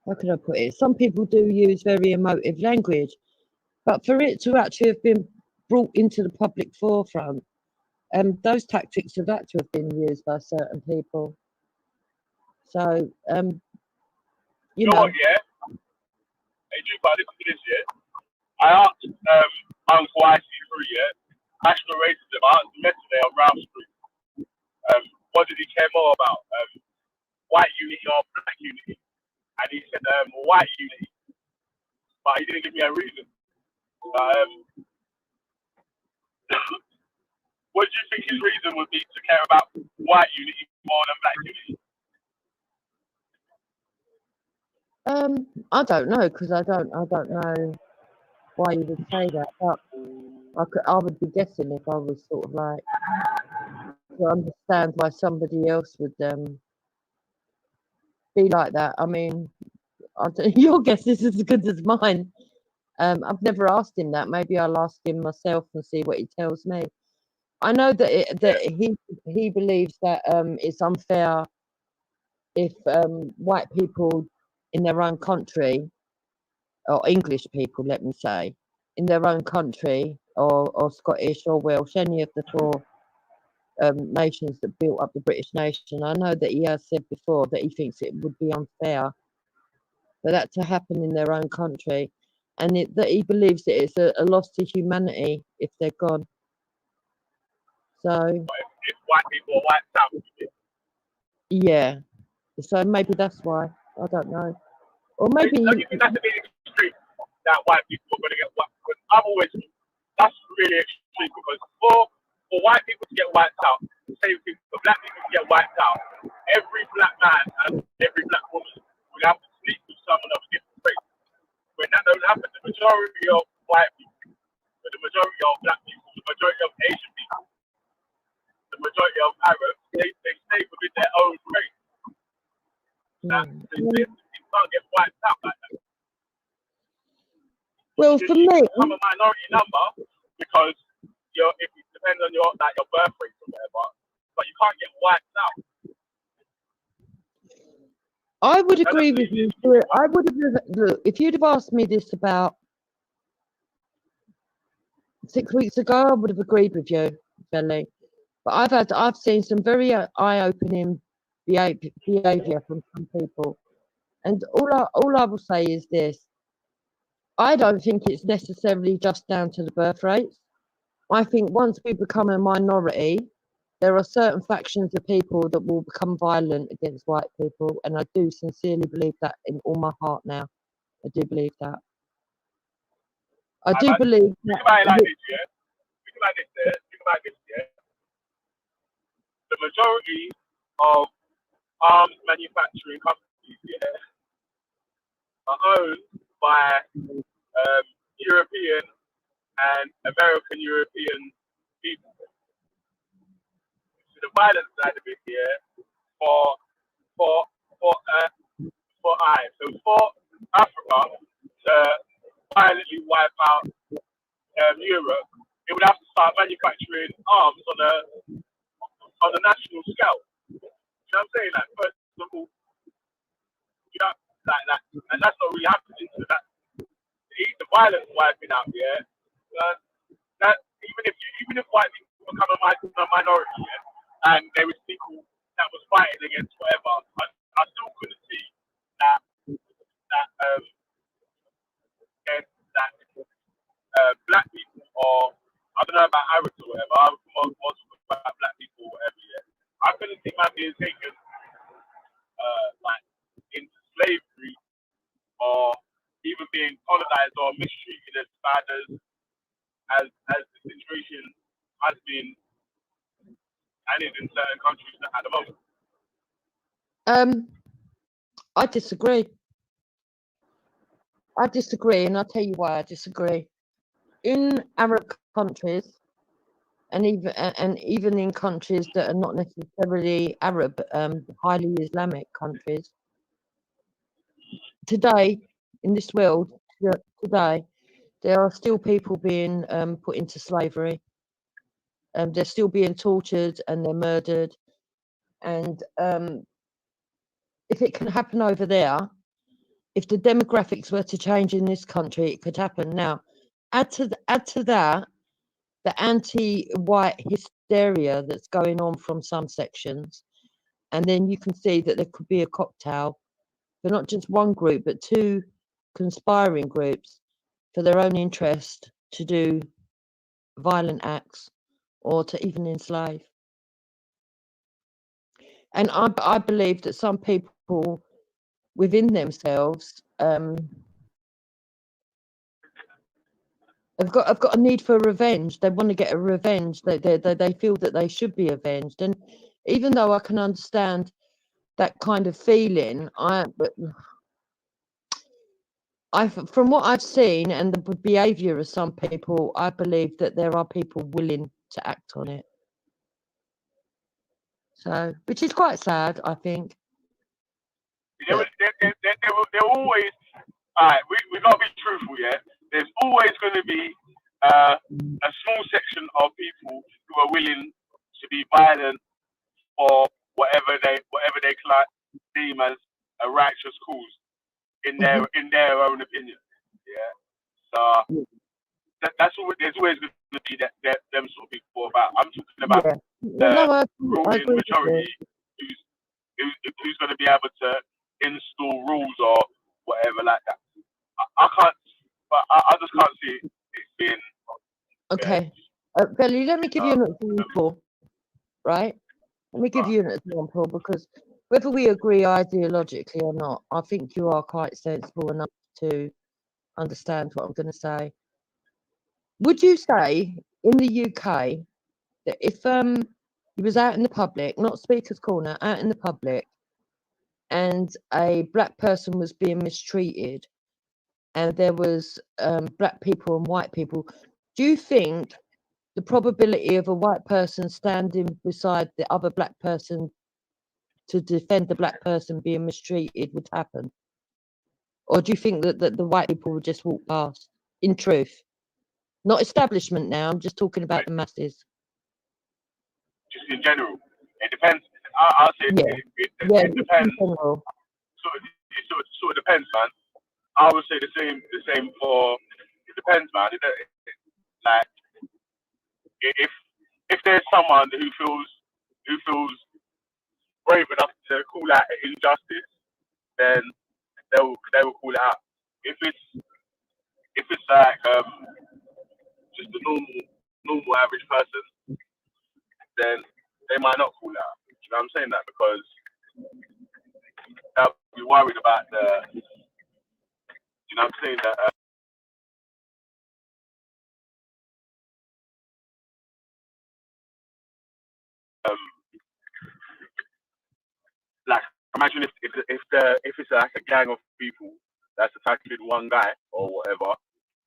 how can I put it? Some people do use very emotive language, but for it to actually have been brought into the public forefront, those tactics have had to have been used by certain people. So, you know know, what, yeah? Hey, Duke, listen to this, yeah? I asked Uncle IC through, yeah? National racism. I asked him yesterday on Round Street. What did he care more about? White unity or black unity? And he said white unity. But he didn't give me a reason. What do you think his reason would be to care about white unity more than black unity? I don't know, because I don't know why you would say that, but I would be guessing if I was sort of like to understand why somebody else would be like that. I mean, your guess is as good as mine. I've never asked him that. Maybe I'll ask him myself and see what he tells me. I know that he believes that it's unfair if white people in their own country, or English people, let me say, in their own country, or Scottish or Welsh, any of the four nations that built up the British nation. I know that he has said before that he thinks it would be unfair for that to happen in their own country, and that he believes that it's a loss to humanity if they're gone. So, if white people are wiped out, yeah. So maybe that's why. I don't know. Or maybe don't you think that's a bit extreme? that white people are going to get wiped. Because I've always, that's really extreme because for white people to get wiped out, same thing for black people to get wiped out, every black man and every black woman will have to sleep with someone of a different race. When that don't happen, the majority of white people, the majority of black people, the majority of Asian people, the majority of Arabs, they stay within their own race. They can't get wiped out like that. Well, for me, become a minority number because if it depends on your birth rate or whatever, but you can't get wiped out. I would agree with you. I would have look, if you'd have asked me this about 6 weeks ago, I would have agreed with you, Belly. But I've seen some very eye-opening behaviour from some people, and all I will say is this: I don't think it's necessarily just down to the birth rates. I think once we become a minority, there are certain factions of people that will become violent against white people, and I do sincerely believe that in all my heart now. I do believe that. I do believe that. Think about it like this, yeah? Think about this, yeah? The majority of arms manufacturing companies, yeah, are owned by European and American European people. So the violence side of it, yeah, for Africa to violently wipe out Europe, it would have to start manufacturing arms on a national scale. You know what I'm saying? Like, first of all, you know, like, and that's not really happening. So that the violence wiping out, yeah. That even if white people become a minority, yeah, and there was people that was fighting against whatever, I still couldn't see that black people, or I don't know about Arabs or whatever. I was more talking about black people or whatever. Yeah, I couldn't see man being taken like into slavery or even being colonized or mistreated as bad as the situation has been and is in certain countries at the moment. I disagree, and I'll tell you why I disagree. In Arab countries, and even in countries that are not necessarily Arab, highly Islamic countries, today in this world, today there are still people being put into slavery. They're still being tortured and they're murdered. And if it can happen over there, if the demographics were to change in this country, it could happen. Now, add to that the anti-white hysteria that's going on from some sections, and then you can see that there could be a cocktail for not just one group, but two conspiring groups for their own interest to do violent acts or to even enslave. And I believe that some people within themselves have got a need for revenge. They want to get a revenge. They feel that they should be avenged. And even though I can understand that kind of feeling, from what I've seen and the behaviour of some people, I believe that there are people willing to act on it. So, which is quite sad, I think. There always, alright, we got to be truthful, yeah? There's always going to be a small section of people who are willing to be violent for whatever they deem as a righteous cause in their own opinion. Yeah. So that's always, there's always going to be them sort of people about. I'm talking about the ruling majority who's going to be able to install rules or whatever like that. I can't, but I just can't see it being. Okay, Belly, let me give you an example, right? Let me give you an example, because whether we agree ideologically or not, I think you are quite sensible enough to understand what I'm going to say. Would you say in the UK that if you was out in the public, not speaker's corner, out in the public, and a black person was being mistreated, and there was black people and white people, do you think the probability of a white person standing beside the other black person to defend the black person being mistreated would happen? Or do you think that the white people would just walk past, in truth? Not establishment now, I'm just talking about the masses. Just in general, it depends. I'll say Yeah. it Yeah, depends. in general. It sort of depends, man. I would say the same for. It depends, man. Like if there's someone who feels brave enough to call out an injustice, then they will call it out. If it's like just a normal average person, then they might not call it out. You know what I'm saying? That because they'll be worried about the. You know what I'm saying? That like imagine if it's like a gang of people that's attacking one guy or whatever,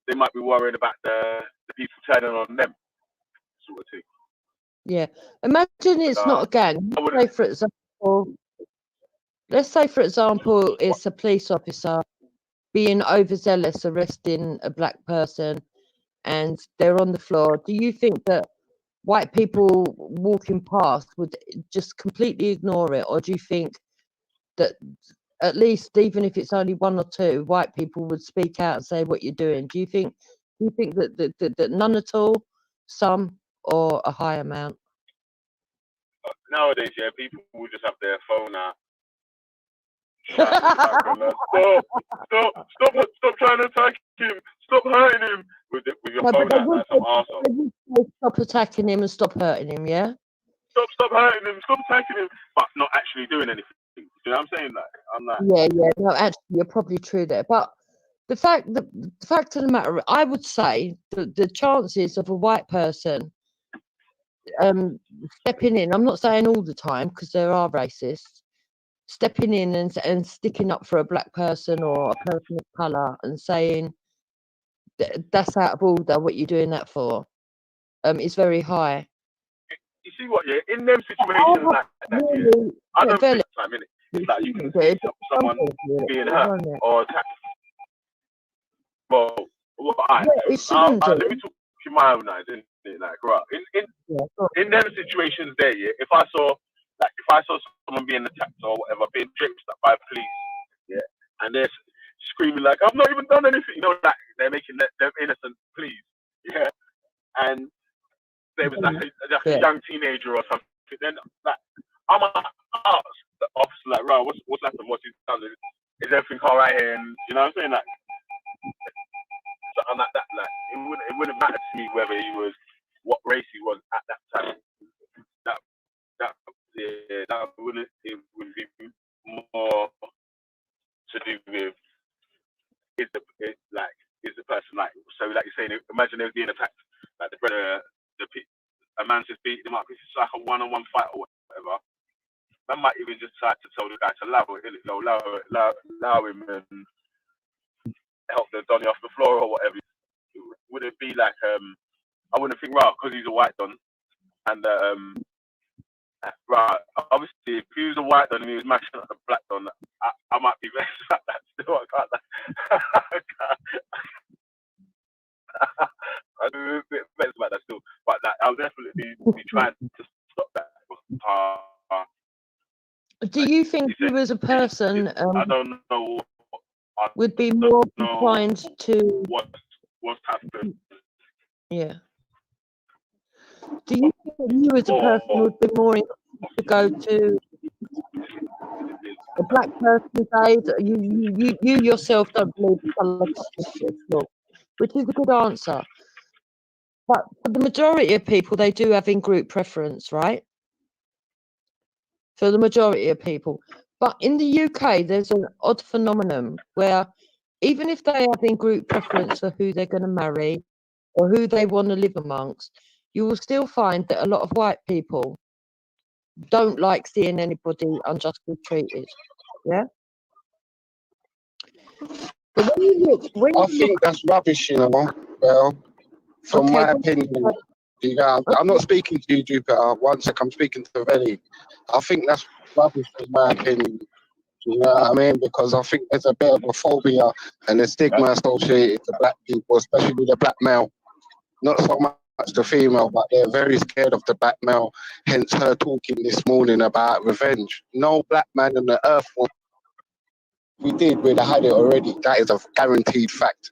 they might be worrying about the people turning on them, sort of thing. Yeah. Imagine it's not a gang. Let's say, for example, it's a police officer being overzealous, arresting a black person, and they're on the floor. Do you think that white people walking past would just completely ignore it? Or do you think that at least, even if it's only one or two, white people would speak out and say what you're doing? Do you think that none at all, some, or a high amount? Nowadays, yeah, people will just have their phone out. Stop trying to attack him. Stop hurting him with your phone out like some arsehole. Stop attacking him and stop hurting him, yeah? Stop hurting him, stop attacking him, but not actually doing anything. You know what I'm saying? Like, I'm like, yeah. No, actually, you're probably true there. But the fact of the matter, I would say the chances of a white person stepping in, I'm not saying all the time because there are racists, stepping in and sticking up for a black person or a person of colour and saying that's out of order, what you're doing that for, is very high. You see what? Yeah, in them situations like that, yeah, I don't think time in it. It's like you can see someone being hurt or attacked. Well, let me talk to my own eyes, innit? Like, right, in them situations there, yeah, if I saw someone being attacked or whatever, being tripped up by police, yeah, and they're screaming like, I've not even done anything, you know, like they're making them innocent pleas, yeah, and there was like a young teenager or something, then like I might ask the officer like, right, what's happened, what's he done, is everything alright here, and you know what I'm saying, like something like that, like it wouldn't matter to me whether he was what race he was at that time. That wouldn't be more to do with is the person like, so like you're saying, imagine they're being attacked, like a man just beat them up, it's just like a one-on-one fight or whatever. Man might even just decide to tell the guy to allow him and help the Donny off the floor or whatever. Would it be like I wouldn't think, right, because he's a white Don and right, obviously if he was a white Don and he was mashing up the black Don, I might be vexed at that still. I do a bit vexed about that still, but like, I'll definitely be trying to stop that. Do you think you as a person I don't know would be more inclined to what's happened? Yeah. Do you think that you as a person would be more inclined to go to a black person's aid? You yourself don't believe colour law, which is a good answer. But for the majority of people, they do have in-group preference, right? For the majority of people. But in the UK, there's an odd phenomenon where even if they have in group preference for who they're going to marry or who they want to live amongst, you will still find that a lot of white people don't like seeing anybody unjustly treated. Yeah. But I think that's rubbish, you know. Well, from Okay, my well, opinion, I'm not speaking to you, Jupiter. One sec, I'm speaking to Veli. I think that's rubbish, in my opinion. You know what I mean? Because I think there's a bit of a phobia and a stigma associated to black people, especially the black male. Not so much the female, but they're very scared of the black male. Hence her talking this morning about revenge. No black man on the earth we did, we'd have had it already. That is a guaranteed fact.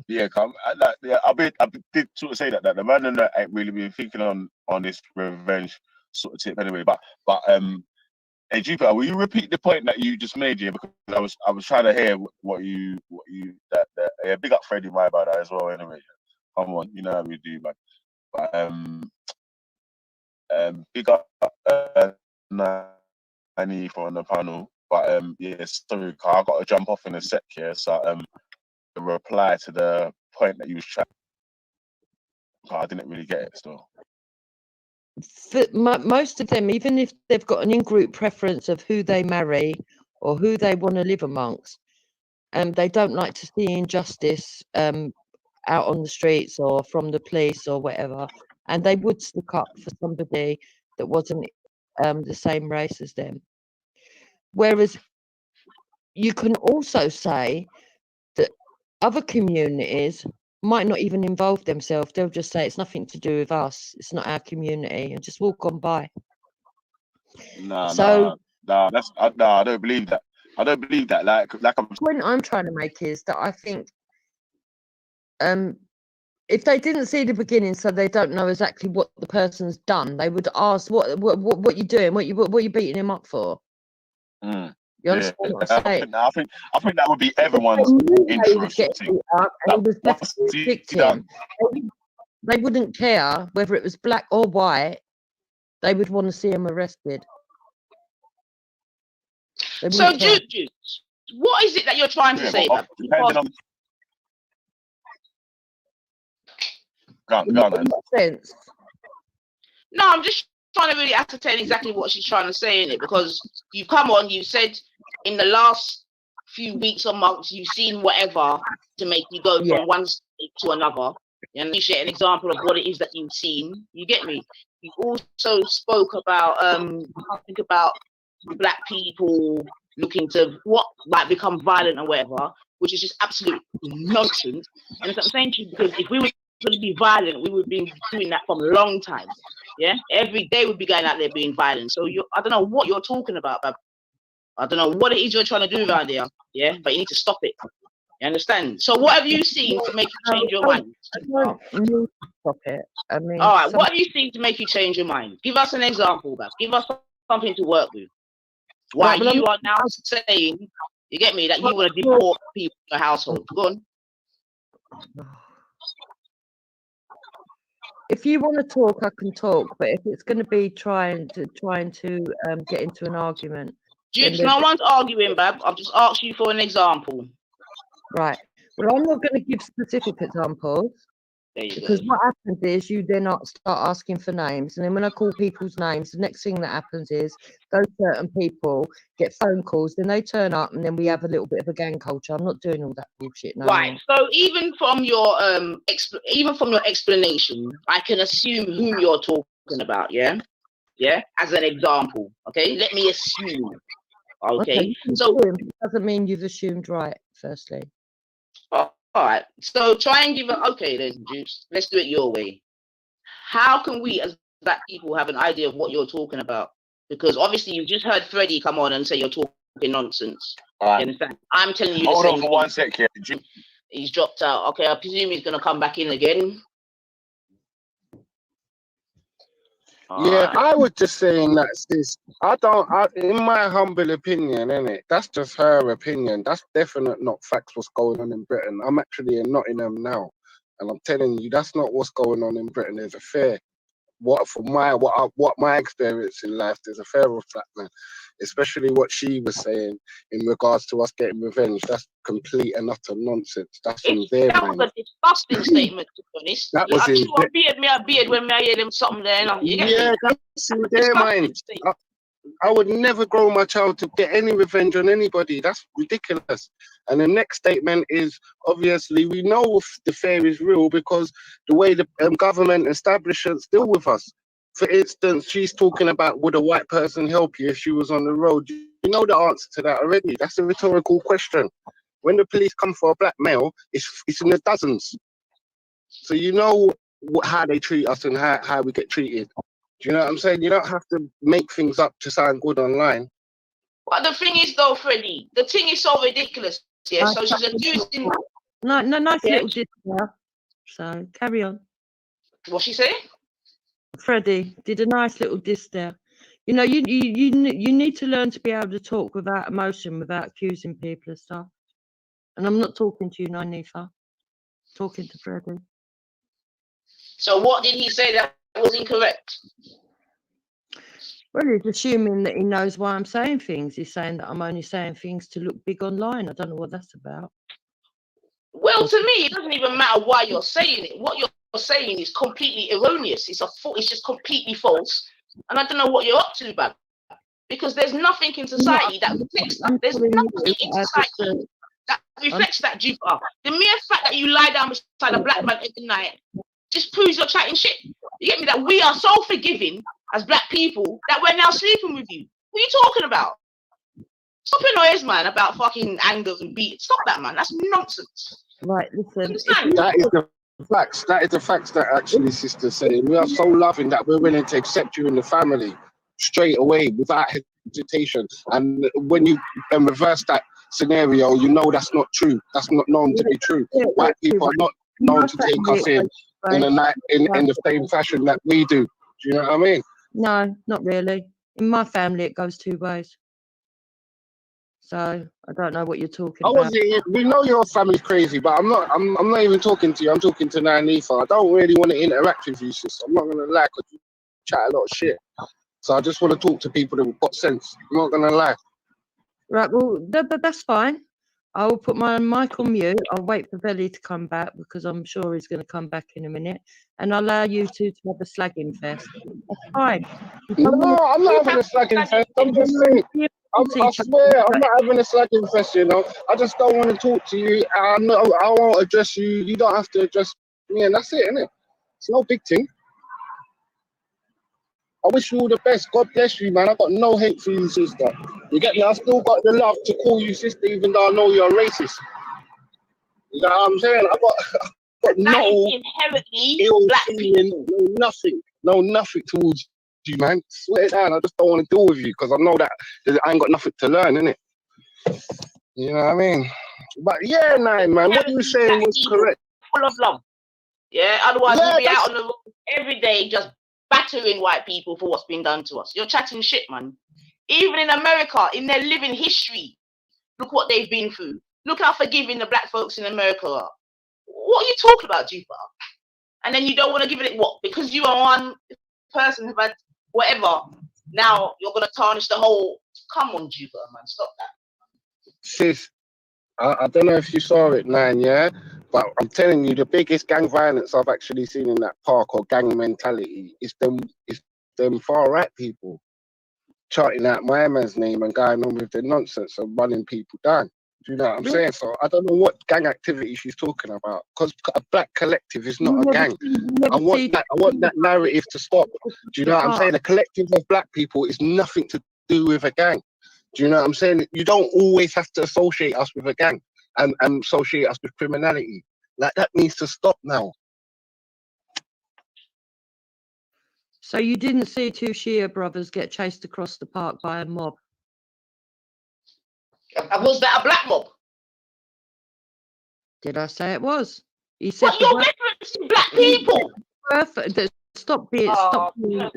Yeah, I did sort of say that the man and that ain't really been thinking on this revenge sort of tip anyway. But hey Jupiter, will you repeat the point that you just made here? Because I was trying to hear what you that yeah, big up Freddie my about that as well. Anyway, come on, you know how we do, man. But big up Nani for on the panel. But yeah, sorry, I got to jump off in a sec here. So the reply to the point that you was trying. I didn't really get it still. for most of them, even if they've got an in-group preference of who they marry or who they want to live amongst, they don't like to see injustice out on the streets or from the police or whatever, and they would stick up for somebody that wasn't the same race as them. Whereas you can also say that other communities might not even involve themselves. They'll just say it's nothing to do with us. It's not our community, and just walk on by. Nah, So I don't believe that. I don't believe that. Like I'm. the point I'm trying to make is that I think if they didn't see the beginning, so they don't know exactly what the person's done, they would ask, "What you doing? What you beating him up for?" You understand what I'm saying? I think that would be everyone's interest. They wouldn't care whether it was black or white. They would want to see him arrested. So, Jude, what is it that you're trying to say? Sense. No, I'm just trying to really ascertain exactly what she's trying to say in it, because you come on, you said in the last few weeks or months you've seen whatever to make you go from one state to another, and appreciate an example of what it is that you've seen. You get me? You also spoke about think about black people looking to become violent or whatever, which is just absolute nonsense. And that's what I'm saying to you, because if we were going to be violent, we would be doing that from a long time. Yeah, every day we'd be going out there being violent. So I don't know what you're talking about, but I don't know what it is you're trying to do around there. Yeah, but you need to stop it. You understand? So what have you seen to make you change your mind? Stop it. I mean, all right, what have you seen to make you change your mind? Give us an example, Bab. Give us something to work with. Why you are now saying, you get me, that you want to deport people in your household. Go on. If you want to talk, I can talk. But if it's going to be trying to get into an argument, Jukes, no one's arguing, Bab. I've just asked you for an example. Right. Well, I'm not going to give specific examples, because what happens is you then start asking for names, and then when I call people's names, the next thing that happens is those certain people get phone calls, then they turn up, and then we have a little bit of a gang culture. I'm not doing all that bullshit now. Right. So even from your explanation, I can assume whom you're talking about. Yeah. As an example. Okay. Let me assume. Okay. So it doesn't mean you've assumed right. Firstly. All right. So try and give it. Okay, then, Juice. Let's do it your way. How can we, as black people, have an idea of what you're talking about? Because obviously you've just heard Freddie come on and say you're talking nonsense. You understand? I'm telling you. Hold on for 1 sec here. He's dropped out. Okay, I presume he's going to come back in again. Yeah, I was just saying that, sis. In my humble opinion, innit, that's just her opinion. That's definitely not facts what's going on in Britain. I'm actually in Nottingham now, and I'm telling you, that's not what's going on in Britain. There's a fair. what my experience in life, there's a fear of black men, especially what she was saying in regards to us getting revenge. That's complete and utter nonsense. That's in their That mind. was a disgusting statement, to be honest. That was in beard when I hear them something there. You get yeah, me? that's in their mind. I would never grow my child to get any revenge on anybody. That's ridiculous. And the next statement is, obviously, we know the fear is real because the way the government establishments deal with us. For instance, she's talking about, would a white person help you if she was on the road? You know the answer to that already. That's a rhetorical question. When the police come for a black male, it's in the dozens. So you know how they treat us and how we get treated. Do you know what I'm saying? You don't have to make things up to sound good online. But the thing is, though, Freddie, the thing is so ridiculous. Yeah, so she's accusing. Nice little diss there. So carry on. What she say? Freddie did a nice little diss there. You know, you need to learn to be able to talk without emotion, without accusing people of stuff. And I'm not talking to you, Nifa. Talking to Freddie. So what did he say that was incorrect? Well, he's assuming that he knows why I'm saying things. He's saying that I'm only saying things to look big online. I don't know what that's about. Well, to me, it doesn't even matter why you're saying it. What you're saying is completely erroneous. It's just completely false. And I don't know what you're up to, man. Because there's nothing in society that reflects that. There's nothing in society that reflects that, Jupiter. The mere fact that you lie down beside a black man every night just proves you're chatting shit. You get me? That we are so forgiving as black people that we're now sleeping with you. What are you talking about? Stop your noise, man, about fucking anger and beat. Stop that, man. That's nonsense. Right, listen. That is the facts. That is the facts that actually sister's saying. We are so loving that we're willing to accept you in the family straight away without hesitation. And when you reverse that scenario, you know that's not true. That's not known to be true. White people are not known to take us in the same fashion that we do. Do you know what I mean? No, not really. In my family, it goes two ways. So I don't know what you're talking about. We know your family's crazy, but I'm not even talking to you. I'm talking to Nifa. I don't really want to interact with you, sis. I'm not gonna lie, because you chat a lot of shit. So I just want to talk to people that have got sense. I'm not gonna lie. Right, well, that's fine. I will put my mic on mute. I'll wait for Belly to come back because I'm sure he's going to come back in a minute. And I'll allow you two to have a slagging fest. That's fine. No, I'm not having a slagging fest. I'm just saying. I swear, I'm not having a slagging fest, you know. I just don't want to talk to you. I won't address you. You don't have to address me, and that's it, innit? It's no big thing. I wish you all the best. God bless you, man. I got no hate for you, sister. You get me? I still got the love to call you sister, even though I know you're a racist. You know what I'm saying? I got no ill feeling, no nothing towards you, man. Swear down, I just don't want to deal with you because I know that I ain't got nothing to learn, innit? You know what I mean? But yeah, man, what you saying was correct. Full of love. Yeah, otherwise we'll be out on the road every day just battering white people for what's been done to us. You're chatting shit, man. Even in America, in their living history, look what they've been through. Look how forgiving the black folks in America are. What are you talking about, Jupiter? And then you don't want to give it what? Because you are one person who had whatever. Now you're going to tarnish the whole. Come on, Jupiter, man. Stop that. Sis, I don't know if you saw it, man, yeah? But I'm telling you, the biggest gang violence I've actually seen in that park, or gang mentality, is them far right people charting out my man's name and going on with the nonsense and running people down. Do you know what I'm saying? So I don't know what gang activity she's talking about, because a black collective is not a gang. I want that narrative to stop. Do you know what I'm saying? A collective of black people is nothing to do with a gang. Do you know what I'm saying? You don't always have to associate us with a gang and associate us with criminality. Like, that needs to stop now. So you didn't see two Shia brothers get chased across the park by a mob? Was that a black mob? Did I say it was? He said what, you're referencing black people? Stop being... Stop being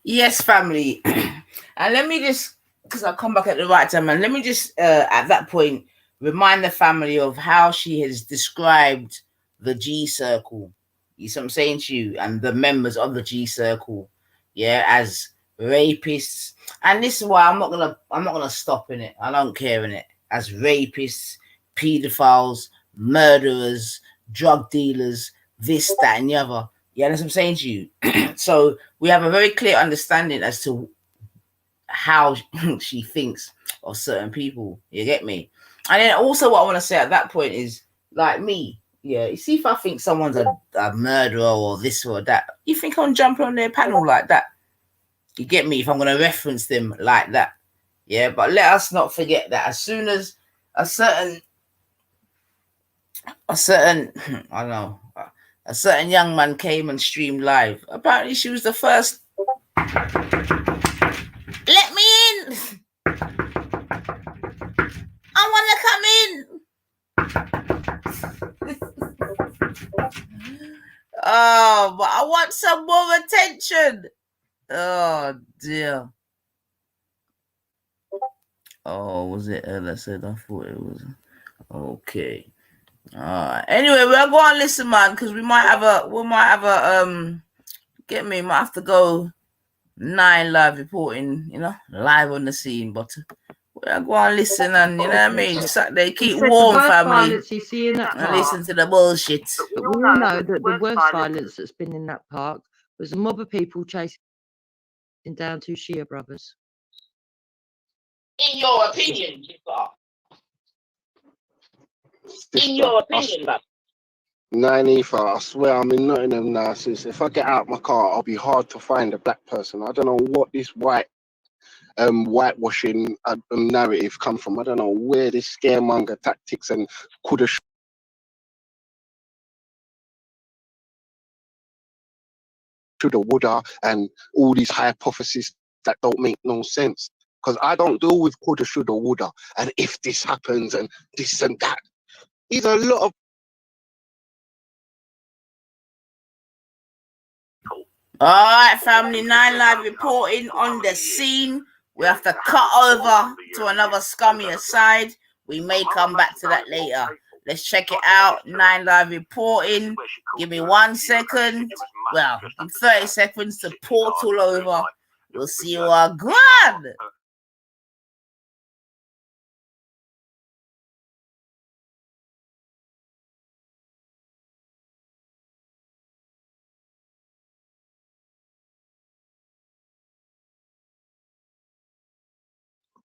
Yes, family. And let me just, because I'll come back at the right time, and let me just, at that point, remind the family of how she has described the G circle. You see what I'm saying to you, and the members of the G circle, yeah, as rapists. And this is why I'm not gonna stop in it. I don't care in it. As rapists, pedophiles, murderers, drug dealers, this, that, and the other. Yeah, that's what I'm saying to you. So we have a very clear understanding as to how she thinks of certain people. You get me? And then also what I want to say at that point is, like me, yeah, you see, if I think someone's a murderer or this or that, you think I'm jumping on their panel like that? You get me? If I'm going to reference them like that. Yeah, but let us not forget that as soon as a certain I don't know, a certain young man came and streamed live, apparently she was the first. Let me in. I want to come in. Oh, but I want some more attention. Oh dear. Oh, was it Ella said? I thought it was. Okay. Anyway, we'll go and listen, man, because we might have a get me, might have to go 9 live reporting, live on the scene, but we'll go and listen, and you know what I mean, Saturday, keep warm, family, you see in that and park. listen to the bullshit. But we all know that the worst violence that's been in that park was a mob of people chasing down 2 Shia brothers. In your opinion, in your opinion, man. Nanifa, I swear I'm in Nottingham now, sis. If I get out my car, I'll be hard to find a black person. I don't know what this whitewashing narrative come from. I don't know where this scaremonger tactics and coulda, shoulda, woulda, and all these hypotheses that don't make no sense. Because I don't deal with coulda, shoulda, woulda, and if this happens and this and that. These are a lot of. All right, family, 9 live reporting on the scene. We have to cut over to another scummier side. We may come back to that later. Let's check it out. 9 live reporting. Give me 1 second. Well, 30 seconds to portal over. We'll see you again.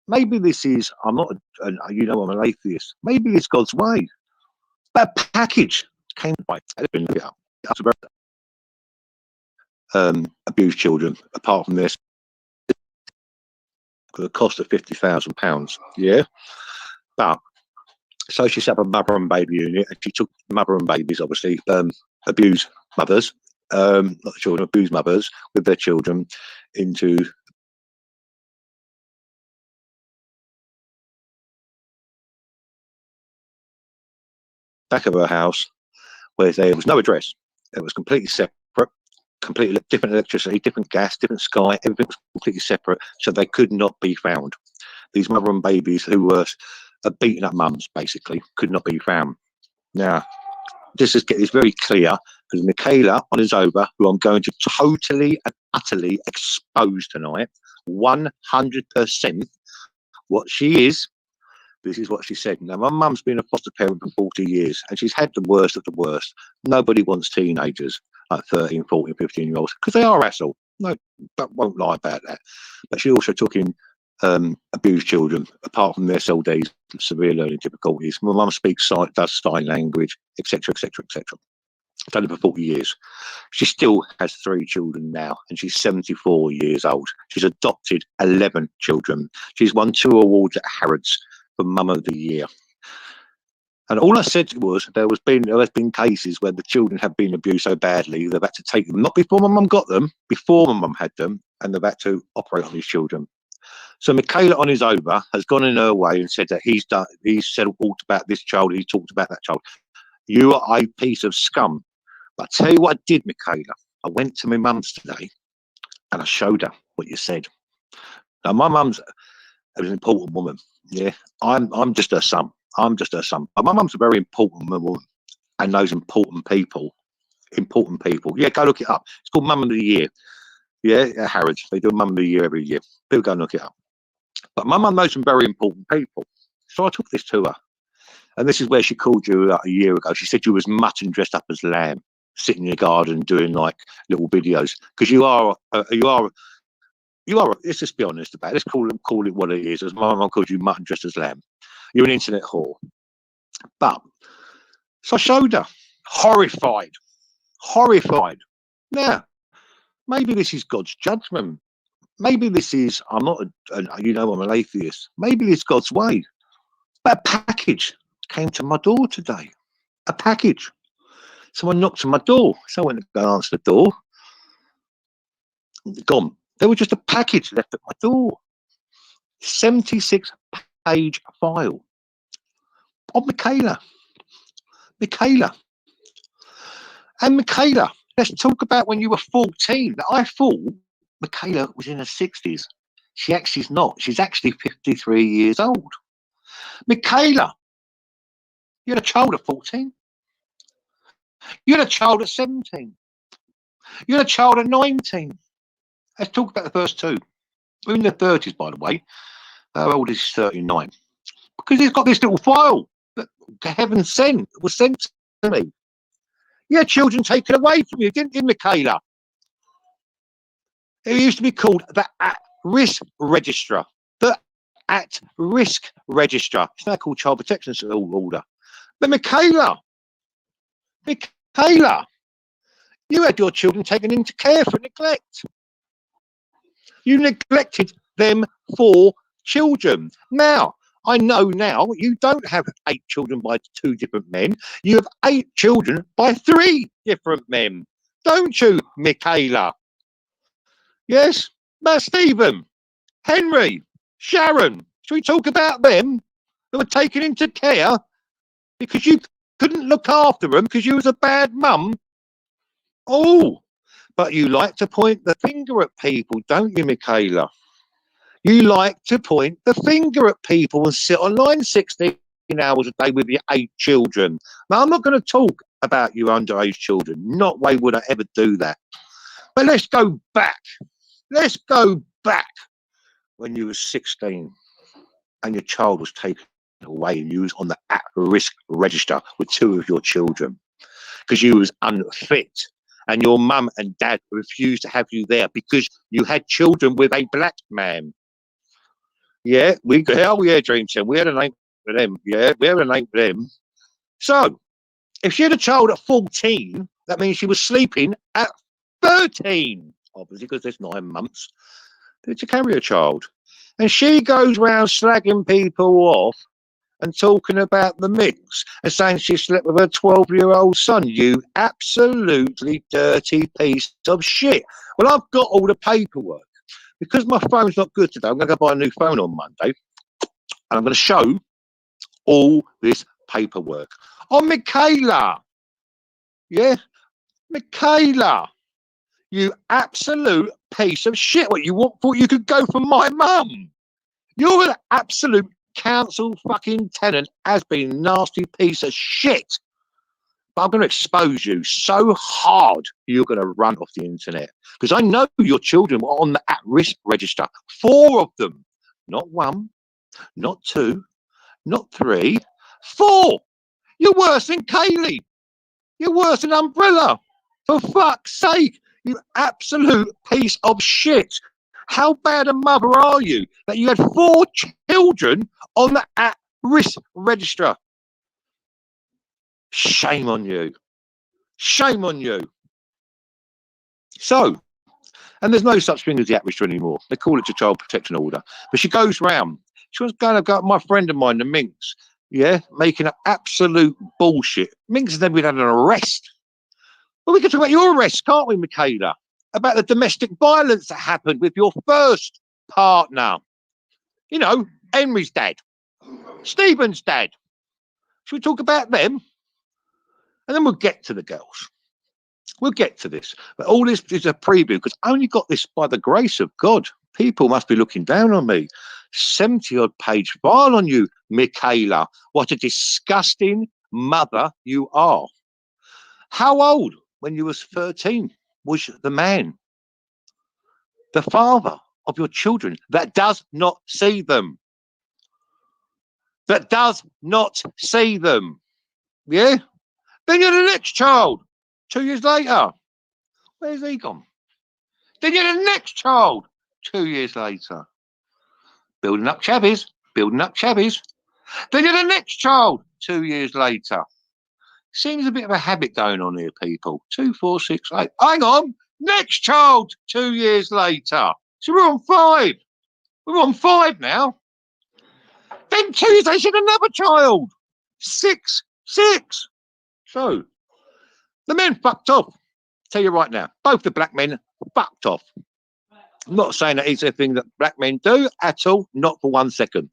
Maybe this is, I'm not, I'm an atheist. Maybe it's God's way. That package came by abused children, apart from this, for the cost of £50,000. Yeah. But so she set up a mother and baby unit, and she took mother and babies, obviously, abused mothers, not the children, abused mothers with their children into back of her house, where there was no address. It was completely separate, completely different electricity, different gas, different sky. Everything was completely separate, so they could not be found. These mother and babies who were beaten up mums, basically, could not be found. Now, this is very clear, because Michaela Onizuba, who I'm going to totally and utterly expose tonight, 100% what she is. This is what she said. Now, my mum's been a foster parent for 40 years, and she's had the worst of the worst. Nobody wants teenagers like 13, 14, 15-year-olds, because they are asshole. No, but won't lie about that. But she also took in abused children, apart from their SLDs, severe learning difficulties. My mum does sign language, etc., etc., etc. Done it for 40 years. She still has 3 children now, and she's 74 years old. She's adopted 11 children. She's won 2 awards at Harrods for Mum of the Year. And all I said was there has been cases where the children have been abused so badly they've had to take them, not before my mum got them, before my mum had them, and they've had to operate on these children. So Michaela Onizuba has gone in her way and said that he's said all about this child, he talked about that child. You are a piece of scum. But I tell you what I did, Michaela. I went to my mum's today and I showed her what you said. Now my mum's an important woman. Yeah, I'm just her son. I'm just her son. But my mum's a very important woman and knows important people. Important people. Yeah, go look it up. It's called Mum of the Year. Yeah, at Harrods. They do Mum of the Year every year. People go and look it up. But my mum knows some very important people. So I took this to her. And this is where she called you a year ago. She said you was mutton dressed up as lamb, sitting in your garden doing like little videos. Because you are, let's just be honest about it. Let's call it what it is. As my mum called you mutton dressed as lamb. You're an internet whore. But, so I showed her. Horrified. Now, maybe this is God's judgment. Maybe this is, I'm an atheist. Maybe it's God's way. But a package came to my door today. A package. Someone knocked on my door. So I went to go answer the door. Gone. There was just a package left at my door. 76-page file. Of Michaela. And Michaela, let's talk about when you were 14. I thought Michaela was in her 60s. She actually is not. She's actually 53 years old. Michaela, you had a child at 14. You had a child at 17. You had a child at 19. Let's talk about the first two. We're in the 30s, by the way. How old is he? 39. Because he's got this little file that heaven sent, was sent to me. You had children taken away from you, didn't you, Michaela? It used to be called the at-risk register. The at-risk register. It's now called child protection order. But Michaela, you had your children taken into care for neglect. You neglected them for children. Now, I know now you don't have 8 children by 2 different men. You have 8 children by 3 different men. Don't you, Michaela? Yes? Now, Stephen, Henry, Sharon, should we talk about them that were taken into care because you couldn't look after them because you was a bad mum? Oh, but you like to point the finger at people, don't you, Michaela? You like to point the finger at people and sit online 16 hours a day with your 8 children. Now, I'm not going to talk about your underage children. Not way would I ever do that. But let's go back. Let's go back when you were 16 and your child was taken away and you was on the at-risk register with 2 of your children because you was unfit. And your mum and dad refused to have you there because you had children with a black man. Yeah, Dream Team. We had a name for them. Yeah, we had a name for them. So, if she had a child at 14, that means she was sleeping at 13. Obviously, because there's 9 months to carry a child. And she goes round slagging people off and talking about the mix and saying she slept with her 12-year-old son. You absolutely dirty piece of shit. Well, I've got all the paperwork. Because my phone's not good today, I'm going to go buy a new phone on Monday. And I'm going to show all this paperwork. Oh, Michaela. Yeah? Michaela. You absolute piece of shit. What, you thought you could go for my mum? You're an absolute council fucking tenant, has been nasty piece of shit. But I'm going to expose you so hard you're going to run off the internet. Because I know your children were on the at-risk register. 4 of them. Not 1, not 2, not 3, 4. You're worse than Kaylee. You're worse than Umbrella. For fuck's sake. You absolute piece of shit. How bad a mother are you that you had 4 children on the at-risk register? Shame on you. Shame on you. So, and there's no such thing as the at-risk anymore. They call it a child protection order. But she goes round. She was going to go, my friend of mine, the Minx, yeah, making up absolute bullshit. Minx has never had an arrest. Well, we can talk about your arrest, can't we, Michaela? About the domestic violence that happened with your first partner. You know, Henry's dad. Stephen's dad. Should we talk about them? And then we'll get to the girls. We'll get to this. But all this is a preview because I only got this by the grace of God. People must be looking down on me. 70-odd page file on you, Michaela. What a disgusting mother you are. How old when you was 13 was the man, the father of your children that does not see them? That does not see them. Yeah? Then you're the next child 2 years later. Where's he gone? Then you're the next child 2 years later. Building up chabbies, building up chabbies. Then you're the next child 2 years later. Seems a bit of a habit going on here, people. 2, 4, 6, 8. Hang on. Next child 2 years later. So we're on 5. We're on 5 now. Then 2 years later, another child. 6. So the men fucked off. Tell you right now, both the black men fucked off. I'm not saying that it's a thing that black men do at all, not for 1 second.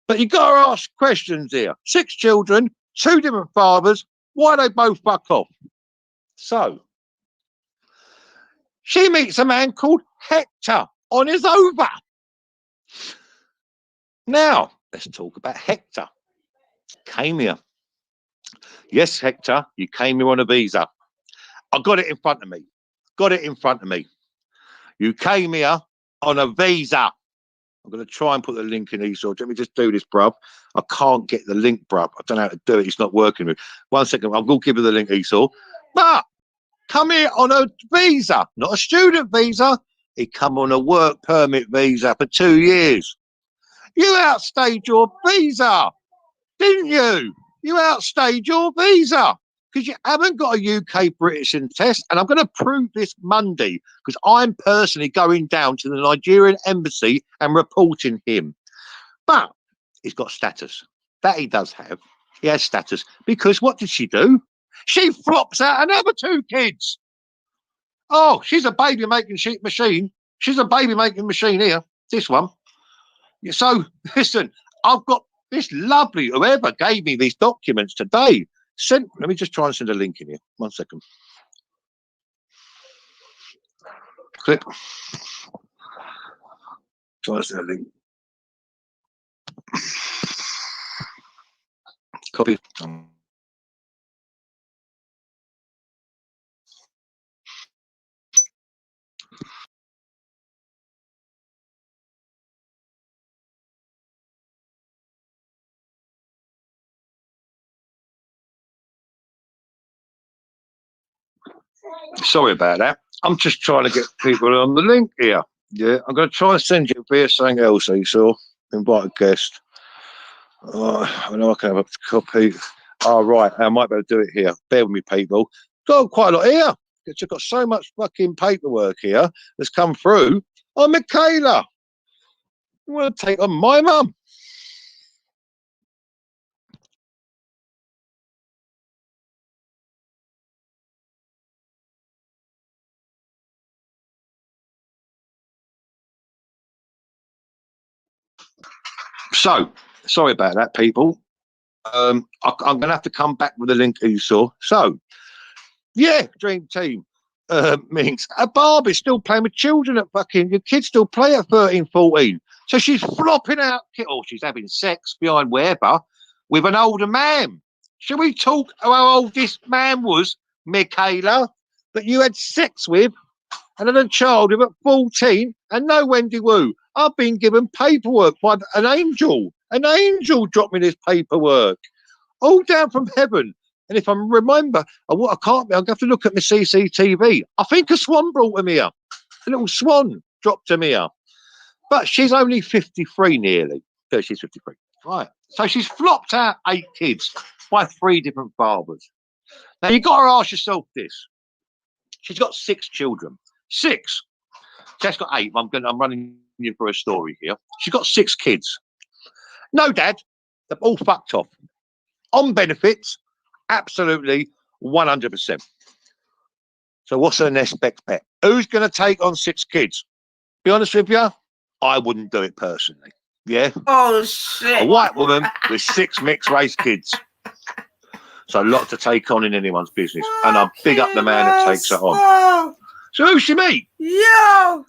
But you got to ask questions here. 6 children, 2 different fathers. Why they both fuck off? So she meets a man called Hector on his over. Now let's talk about Hector. Came here. Yes, Hector, you came here on a visa. I got it in front of me. Got it in front of me. You came here on a visa. I'm going to try and put the link in Esau. Let me just do this, bruv. I can't get the link, bruv. I don't know how to do it. It's not working. 1 second. I'm going to give you the link, Esau. But come here on a visa, not a student visa. He come on a work permit visa for 2 years. You outstayed your visa, didn't you? You outstayed your visa because you haven't got a UK British test. And I'm going to prove this Monday because I'm personally going down to the Nigerian embassy and reporting him. But he's got status. That he does have. He has status because what did she do? She flops out another 2 kids. Oh, she's a baby making sheet machine. She's a baby making machine here. This one. So listen, I've got this lovely, whoever gave me these documents today, sent, let me just try and send a link in here. 1 second. Click. Try and send a link. Copy. Sorry about that. I'm just trying to get people on the link here. Yeah, I'm going to try and send you via something else, Esau. Invite a guest. I know I can have a copy. Oh, right. I might be able to do it here. Bear with me, people. Got quite a lot here. I've got so much fucking paperwork here that's come through. Oh, Michaela. You want to take on my mum? So, sorry about that, people. I'm going to have to come back with a link Esau. So, yeah, Dream Team. Minx. A Barbie's still playing with children at fucking, your kids still play at 13, 14. So she's flopping out, or she's having sex behind wherever with an older man. Shall we talk how old this man was, Michaela, that you had sex with and had a child with at 14 and no Wendy Woo? I've been given paperwork by an angel. An angel dropped me this paperwork. All down from heaven. And if I remember, I'm going to have to look at my CCTV. I think a swan brought him here. A little swan dropped him here. But she's only 53 nearly. So she's 53. Right. So she's flopped out 8 kids by 3 different fathers. Now, you've got to ask yourself this. She's got 6 children. 6. She's got 8. I'm running you through a story here. She's got 6 kids. No, Dad. They've all fucked off. On benefits. Absolutely 100%. So what's her next best bet? Who's going to take on 6 kids? Be honest with you, I wouldn't do it personally. Yeah. Oh shit. A white woman with 6 mixed race kids. So a lot to take on in anyone's business. And I big up the man that takes it on. So who's she meet? Yo.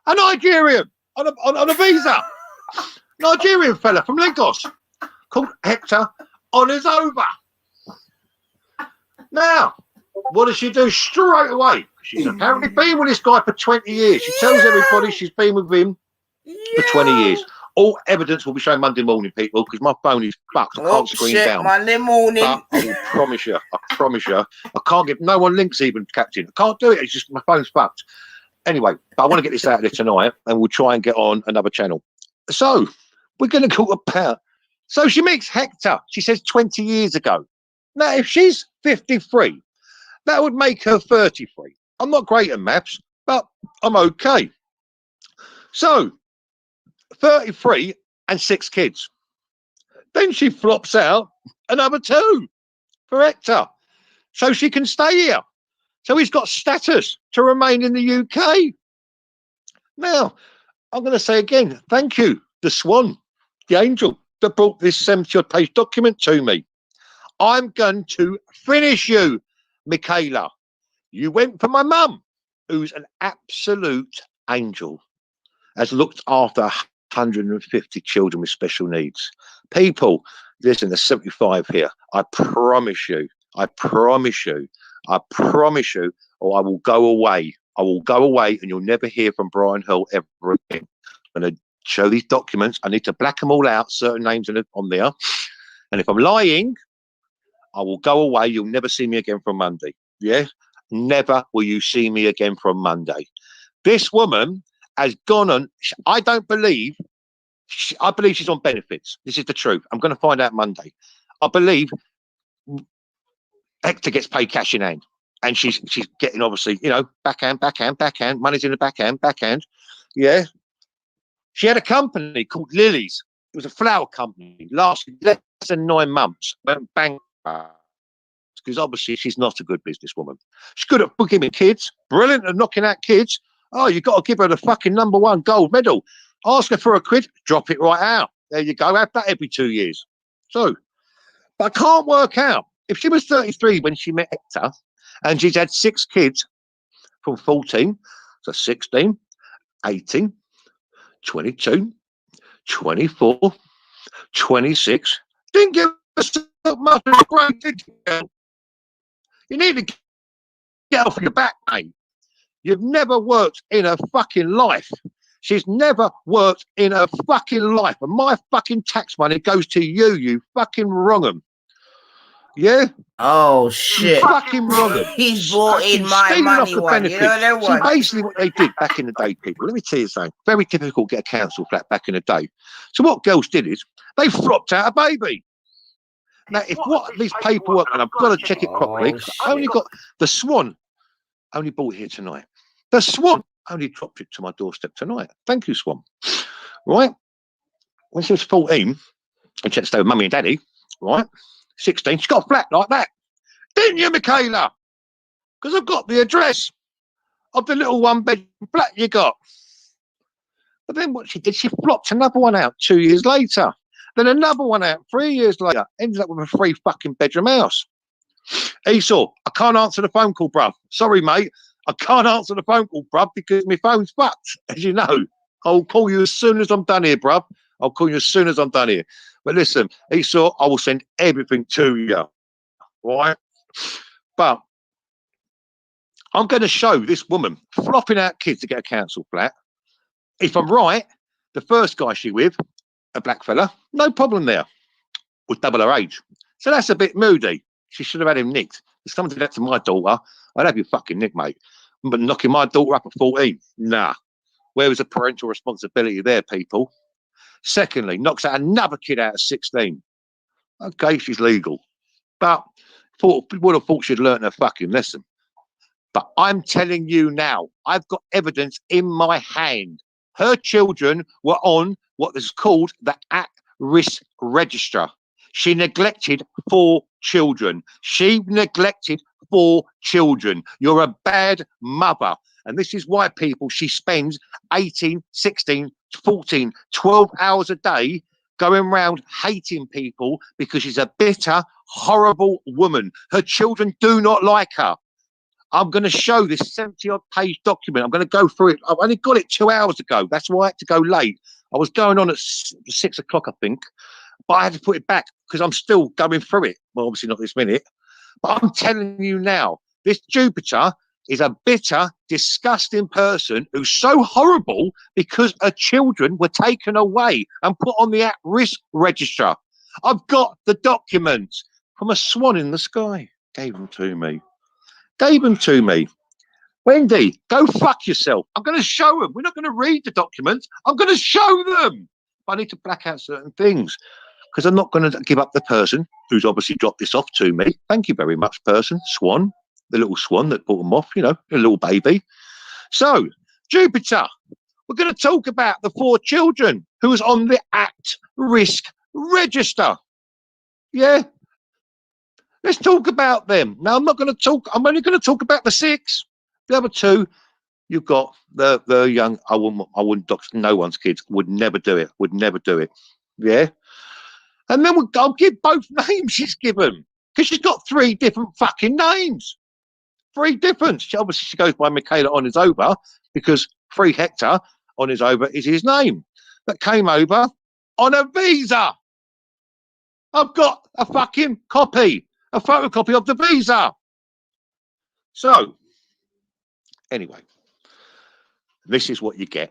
A Nigerian on a visa. Nigerian fella from Lagos called Hector Honours Over. Now, what does she do straight away? She's apparently been with this guy for 20 years. She tells everybody she's been with him for 20 years. All evidence will be shown Monday morning, people, because my phone is fucked. I can't screen down. Monday morning. But I will promise you, I can't give no one links even, Captain. I can't do it. It's just my phone's fucked. Anyway, but I want to get this out of there tonight, and we'll try and get on another channel. So, we're going to talk about... So she meets Hector, she says 20 years ago. Now, if she's 53, that would make her 33. I'm not great at maths, but I'm okay. So, 33 and 6 kids. Then she flops out another 2 for Hector, so she can stay here. So he's got status to remain in the UK. Now, I'm going to say again, thank you, the Swan, the angel that brought this 70-odd page document to me. I'm going to finish you, Michaela. You went for my mum, who's an absolute angel, has looked after 150 children with special needs. People, listen, there's 75 here. I promise you, or I will go away. I will go away and you'll never hear from Brian Hurle ever again. I'm going to show these documents. I need to black them all out, certain names on there. And if I'm lying, I will go away. You'll never see me again from Monday. Yeah? Never will you see me again from Monday. This woman has gone on. I don't believe. I believe she's on benefits. This is the truth. I'm going to find out Monday. I believe Hector gets paid cash in hand. And she's getting, obviously, you know, backhand. Money's in the backhand. Yeah. She had a company called Lily's. It was a flower company. Lasted less than 9 months. Went bankrupt. Because obviously she's not a good businesswoman. She's good at booking kids. Brilliant at knocking out kids. Oh, you've got to give her the fucking #1 gold medal. Ask her for a quid. Drop it right out. There you go. Have that every 2 years. So, but I can't work out. If she was 33 when she met Hector, and she's had 6 kids from 14, so 16, 18, 22, 24, 26. Didn't give us much of a great, did you? You need to get off your back, mate. You've never worked in her fucking life. She's never worked in her fucking life. And my fucking tax money goes to you, you fucking wrong 'em. Yeah? Oh, shit. You fucking wrong 'em. He's bought in my Stealing off money the one. You know benefits. that See, one? basically what they did back in the day, people, let me tell you something. Very difficult to get a council flat back in the day. So what girls did is they flopped out a baby. Now, if what these paperwork, and I've got to check it properly, because I only got the Swan, only bought it here tonight. The Swan only dropped it to my doorstep tonight. Thank you, Swan. Right? When she was 14, and she had to stay with mummy and daddy, right? 16, she got a flat like that. Didn't you, Michaela? Because I've got the address of the little 1-bedroom flat you got. But then what she did, she flopped another one out 2 years later. Then another one out 3 years later. Ended up with a 3 fucking bedroom house. Esau, I can't answer the phone call, bruv. Sorry, mate. I can't answer the phone call, bruv, because my phone's fucked, as you know. I'll call you as soon as I'm done here, bruv. I'll call you as soon as I'm done here. But listen, Esau, I will send everything to you. Right? But I'm going to show this woman flopping out kids to get a council flat. If I'm right, the first guy she with, a black fella, no problem there, was double her age. So that's a bit moody. She should have had him nicked. If someone did that to my daughter, I'd have you fucking nicked, mate. But knocking my daughter up at 14, nah. Where was the parental responsibility there, people? Secondly, knocks out another kid out at 16. Okay, she's legal. But would have thought she'd learned her fucking lesson. But I'm telling you now, I've got evidence in my hand. Her children were on what is called the at-risk register. She neglected 4 children. She neglected 4 children. You're a bad mother. And this is why, people, she spends 18, 16, 14, 12 hours a day going around hating people because she's a bitter, horrible woman. Her children do not like her. I'm going to show this 70-odd page document. I'm going to go through it. I've only got it 2 hours ago. That's why I had to go late. I was going on at 6 o'clock, I think, but I had to put it back because I'm still going through it. Well, obviously not this minute, but I'm telling you now, this Jupiter is a bitter, disgusting person who's so horrible because her children were taken away and put on the at-risk register. I've got the documents from a swan in the sky. Gave them to me. Gave them to me. Wendy, go fuck yourself. I'm going to show them. We're not going to read the documents. I'm going to show them. But I need to black out certain things because I'm not going to give up the person who's obviously dropped this off to me. Thank you very much, person. Swan, the little swan that brought them off, you know, a little baby. So, Jupiter, we're going to talk about the 4 children who was on the at-risk register. Yeah. Let's talk about them. Now, I'm only going to talk about the 6. The other 2, you've got the young, I wouldn't dox no one's kids, would never do it. Yeah. And then I'll give both names she's given because she's got 3 different fucking names. 3 different. Obviously, she goes by Michaela on his over because 3 Hector on his over is his name. That came over on a visa. I've got a fucking copy, a photocopy of the visa. So, anyway, this is what you get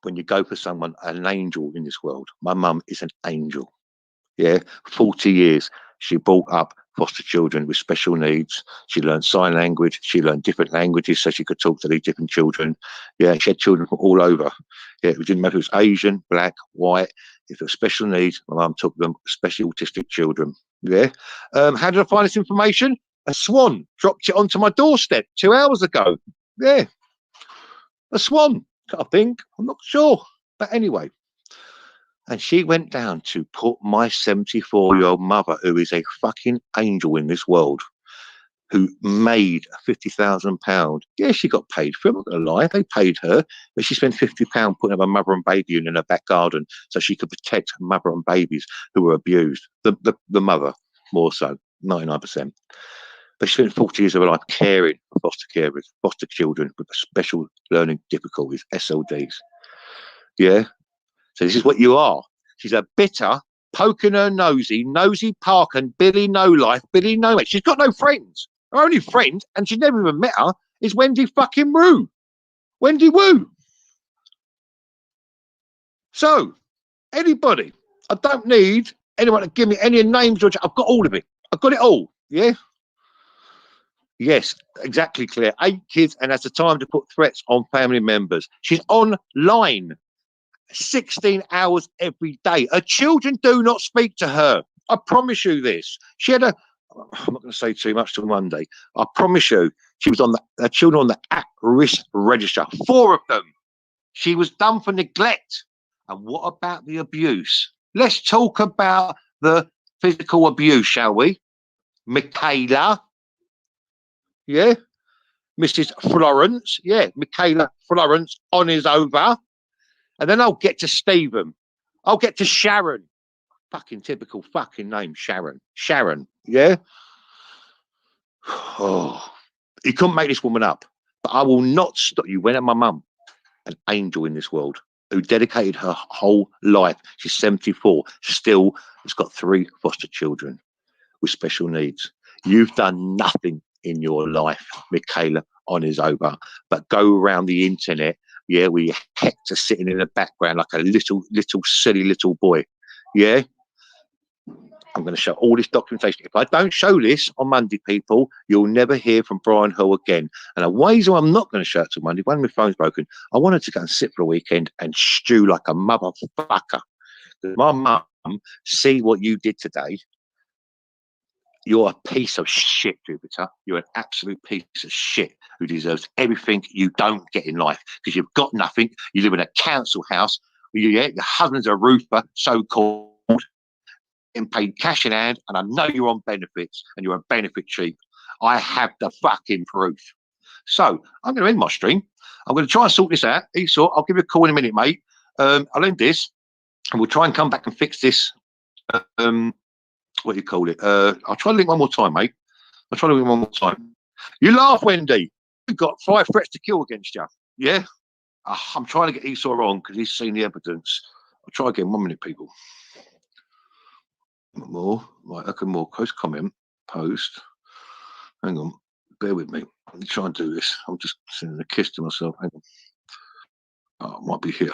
when you go for someone, an angel in this world. My mum is an angel. Yeah, 40 years. She brought up foster children with special needs. She learned sign language. She learned different languages so she could talk to these different children. Yeah, she had children from all over. Yeah, it didn't matter if it was Asian, black, white. If it was special needs, my mum took them, especially autistic children. Yeah. How did I find this information? A swan dropped it onto my doorstep 2 hours ago. Yeah. A swan, I think. I'm not sure. But anyway. And she went down to put my 74-year-old mother, who is a fucking angel in this world, who made £50,000. Yeah, she got paid for it. I'm not going to lie. They paid her, but she spent £50 putting up a mother and baby in her back garden so she could protect mother and babies who were abused. The mother, more so, 99%. But she spent 40 years of her life caring for foster carers, foster children with special learning difficulties, SLDs. Yeah. So this is what you are. She's a bitter, poking her nosy Park and Billy No Life, Billy No Mate. She's got no friends. Her only friend, and she's never even met her, is Wendy fucking Woo. Wendy Woo. So, anybody, I don't need anyone to give me any names. I've got all of it. I've got it all. Yeah? Yes, exactly, Claire. 8 kids and has the time to put threats on family members. She's online 16 hours every day. Her children do not speak to her. I promise you this. She had I'm not going to say too much till Monday. I promise you, she was on her children on the at-risk register. 4 of them. She was done for neglect. And what about the abuse? Let's talk about the physical abuse, shall we? Michaela. Yeah. Mrs. Florence. Yeah. Michaela Florence on his over. And then I'll get to Stephen. I'll get to Sharon. Fucking typical fucking name, Sharon. Sharon, yeah? Oh, you couldn't make this woman up. But I will not stop you. Went at my mum, an angel in this world, who dedicated her whole life. She's 74. Still has got 3 foster children with special needs. You've done nothing in your life, Michaela on his over, but go around the internet. Yeah, we Hector sitting in the background like a little silly little boy. Yeah. I'm going to show all this documentation. If I don't show this on Monday, people, you'll never hear from Brian Hurle again. And the reason I'm not going to show it till Monday, when my phone's broken, I wanted to go and sit for a weekend and stew like a motherfucker. My mum, see what you did today. You're a piece of shit, Jupiter. You're an absolute piece of shit who deserves everything you don't get in life because you've got nothing. You live in a council house. Your husband's a roofer, so-called, and paid cash in hand, and I know you're on benefits and you're a benefit cheap. I have the fucking proof. So I'm going to end my stream. I'm going to try and sort this out. Esau, I'll give you a call in a minute, mate. I'll end this and we'll try and come back and fix this. What do you call it? I'll try to link one more time, mate. I'll try to link one more time. You laugh, Wendy. You've got 5 threats to kill against you. Yeah? I'm trying to get Esau on because he's seen the evidence. try again. 1 minute, people. More. Right, okay, more. Post comment. Post. Hang on. Bear with me. Let me try and do this. I'm just sending a kiss to myself. Hang on. Oh, it might be here.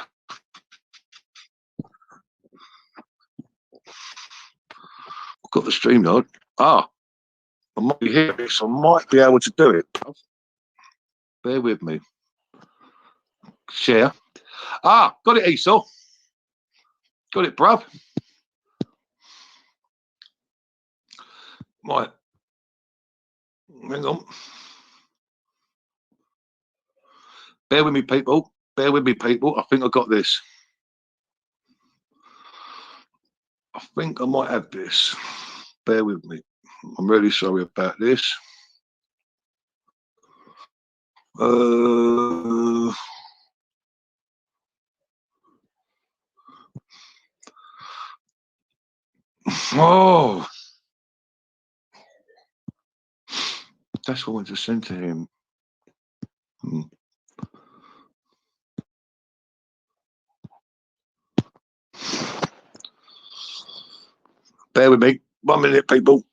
I've got the stream node. I might be here, so I might be able to do it. Bear with me. Share. Got it, Esau. Got it, bruv. Right. Hang on. Bear with me, people. Bear with me, people. I think I got this. I think I might have this. Bear with me. I'm really sorry about this. Oh, that's what I wanted to send to him. Bear with me. 1 minute, people.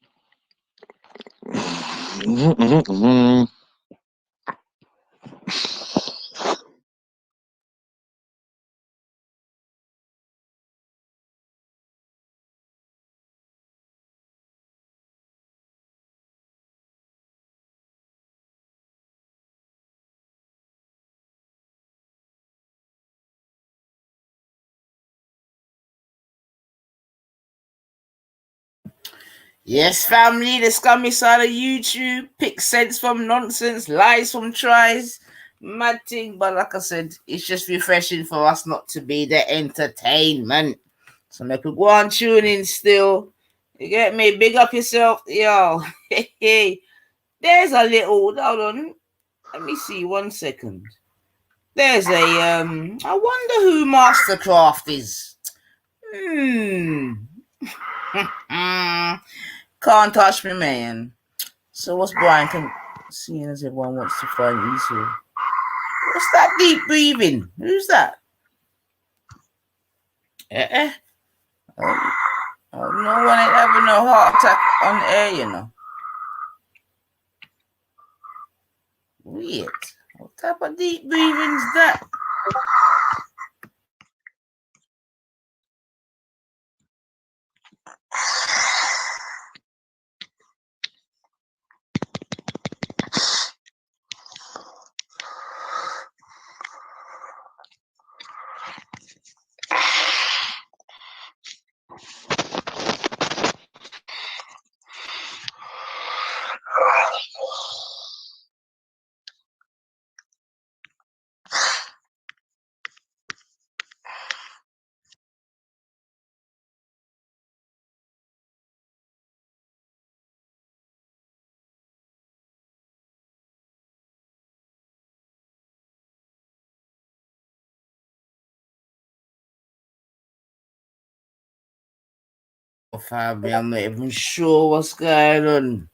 Yes, family, the scummy side of YouTube. Pick sense from nonsense, lies from tries. Mad thing, but like I said, it's just refreshing for us not to be the entertainment. So make people go on tune in still. You get me? Big up yourself. Yo. Hey. There's a little, hold on. Let me see 1 second. There's a I wonder who Mastercraft is. Can't touch me, man. So what's Brian seeing as everyone wants to find Esau? What's that deep breathing? Who's that? Oh, no one ain't having no heart attack on air, you know. Weird. What type of deep breathing is that? Fabi, I'm not even sure what's going on.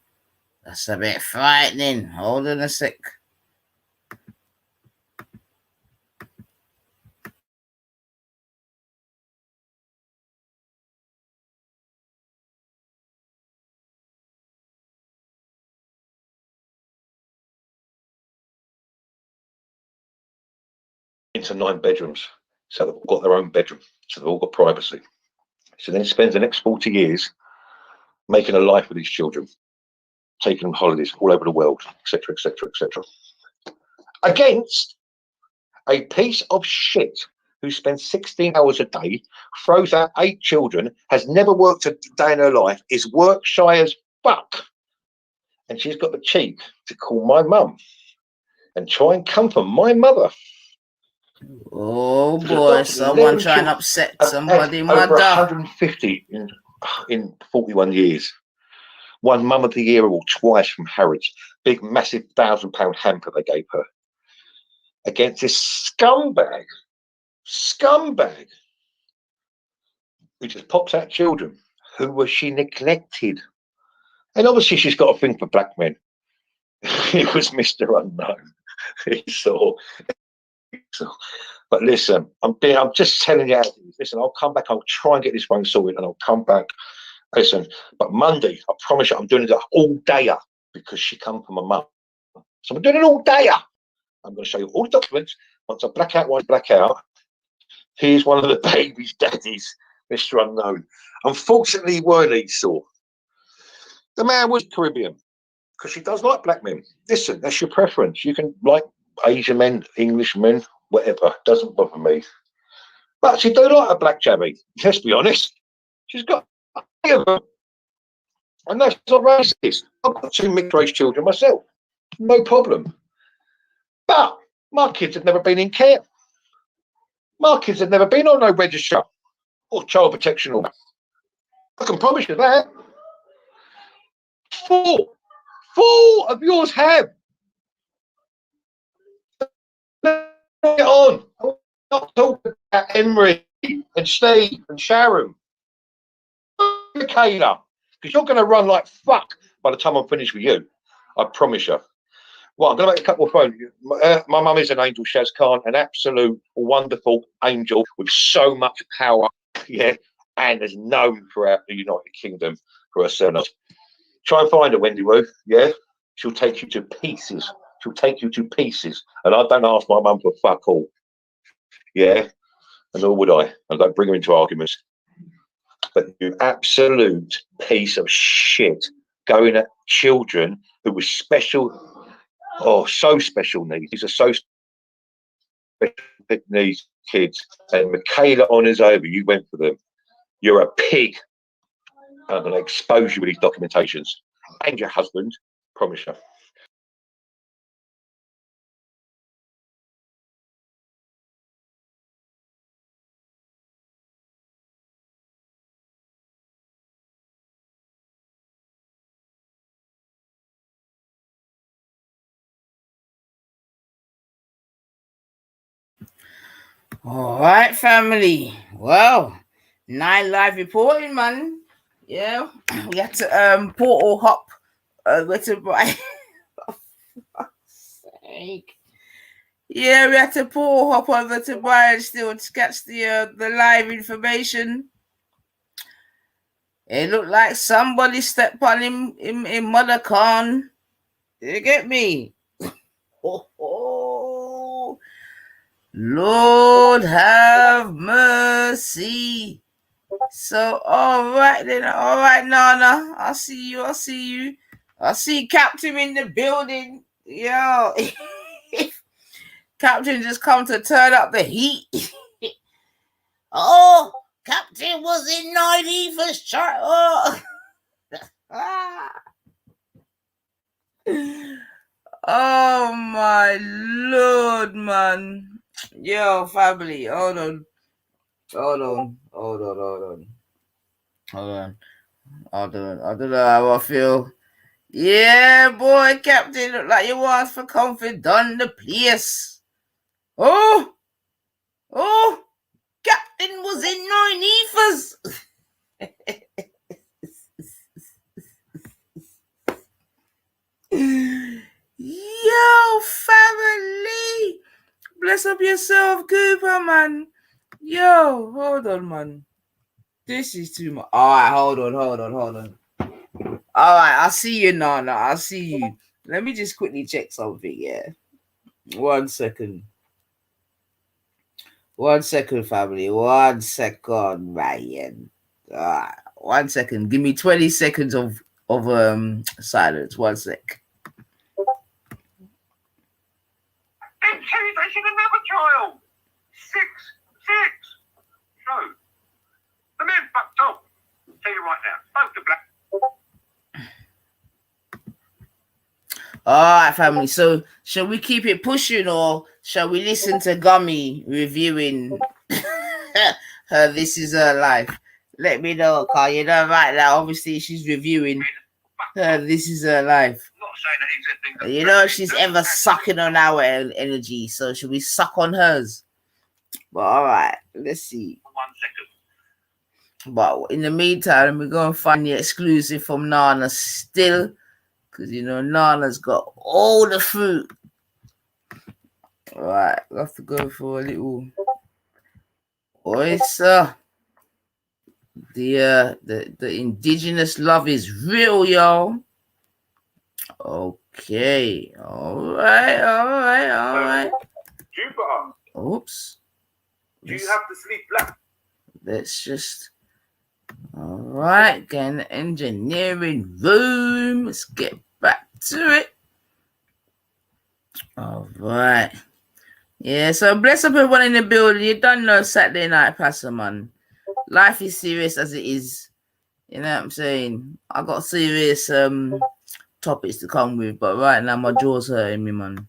That's a bit frightening. Hold on a sec. Into 9 bedrooms, so they've all got their own bedroom, so they've all got privacy. So then he spends the next 40 years making a life with his children, taking them holidays all over the world, etc., etc., etc. Against a piece of shit who spends 16 hours a day, throws out 8 children, has never worked a day in her life, is work shy as fuck, and she's got the cheek to call my mum and try and comfort my mother. Oh boy, someone trying to upset somebody. Over 150 in 41 years. Won Mum of the Year award twice from Harrods. Big, massive £1,000 hamper they gave her. Against this scumbag who just pops out children. Who was she neglected? And obviously she's got a thing for black men. It was Mr. Unknown. He saw. But listen, I'm just telling you how it is. Listen, I'll come back. I'll try and get this one sorted, and I'll come back. Listen, but Monday, I promise you, I'm doing it all dayer because she come from my mum. So I'm doing it all dayer. I'm going to show you all the documents. Once I black out. Here's one of the baby's daddies, Mr. Unknown. Unfortunately, he weren't Esau. The man was Caribbean because she does like black men. Listen, that's your preference. You can like Asian men, English men, whatever. Doesn't bother me. But she do like a black jabby. Let's be honest. She's got a them. And that's not racist. I've got 2 mixed race children myself. No problem. But my kids have never been in care. My kids have never been on no register or child protection order. I can promise you that. 4 of yours have. Get on. I'm not talking about Emery and Steve and Sharon. Michaela, because you're going to run like fuck by the time I'm finished with you. I promise you. Well, I'm going to make a couple of phones. My mum is an angel, Shaz Khan, an absolute wonderful angel with so much power, yeah, and is known throughout the United Kingdom for her service. Try and find her, Wendy Ruth, yeah? She'll take you to pieces. She'll take you to pieces. And I don't ask my mum for fuck all, yeah? And nor would I. I don't bring her into arguments. But you absolute piece of shit going at children who were special. Oh, so special needs. These are so special needs kids. And Michaela honours over. You went for them. You're a pig. I'm going to expose you with these documentations. And your husband, promise you. All right, family. Well, 9 live reporting, man. Yeah, we had to portal hop over to Brian. For fuck's sake. Yeah, we had to portal hop over to Brian still to catch the live information. It looked like somebody stepped on him in Mother Khan. You get me? Oh, Lord have mercy. So, all right, Nana. I see you. I see Captain in the building. Yo, Captain just come to turn up the heat. Oh, Captain was in 91st chart. Oh. Oh my Lord, man. Yo, family, hold on. I don't know how I feel. Yeah, boy, Captain, look like you want for comfort done the place. Oh, Captain was in 9 Ephas. Yo, family. Bless up yourself, Cooper, man. Yo, hold on, man. This is too much. All right, hold on. All right, I'll see you, Nana. I'll see you. Let me just quickly check something, yeah. 1 second. 1 second, family. 1 second, Ryan. 1 second. Give me 20 seconds of silence. 1 sec. Intimidation another child. 6. So, the men fucked up. I'll tell you right now. Both the black. All right, family. So, shall we keep it pushing or shall we listen to Gummy reviewing her This Is Her Life? Let me know, Carl. You know, right now, obviously, she's reviewing her This Is Her Life. You know, she's ever sucking on our energy. So, should we suck on hers? But all right, let's see. 1 second. But in the meantime, we're going to find the exclusive from Nana still. Because, you know, Nana's got all the fruit. Right, I have to go for a little oyster. The indigenous love is real, y'all. Okay, all right. Jupiter, Oops. do you have to sleep black? Let's just. All right, get in the engineering room. Let's get back to it. All right. Yeah, so bless up everyone in the building. You don't know Saturday Night Passer, man. Life is serious as it is. You know what I'm saying? I got serious topics to come with, but right now my jaw's hurting me, man.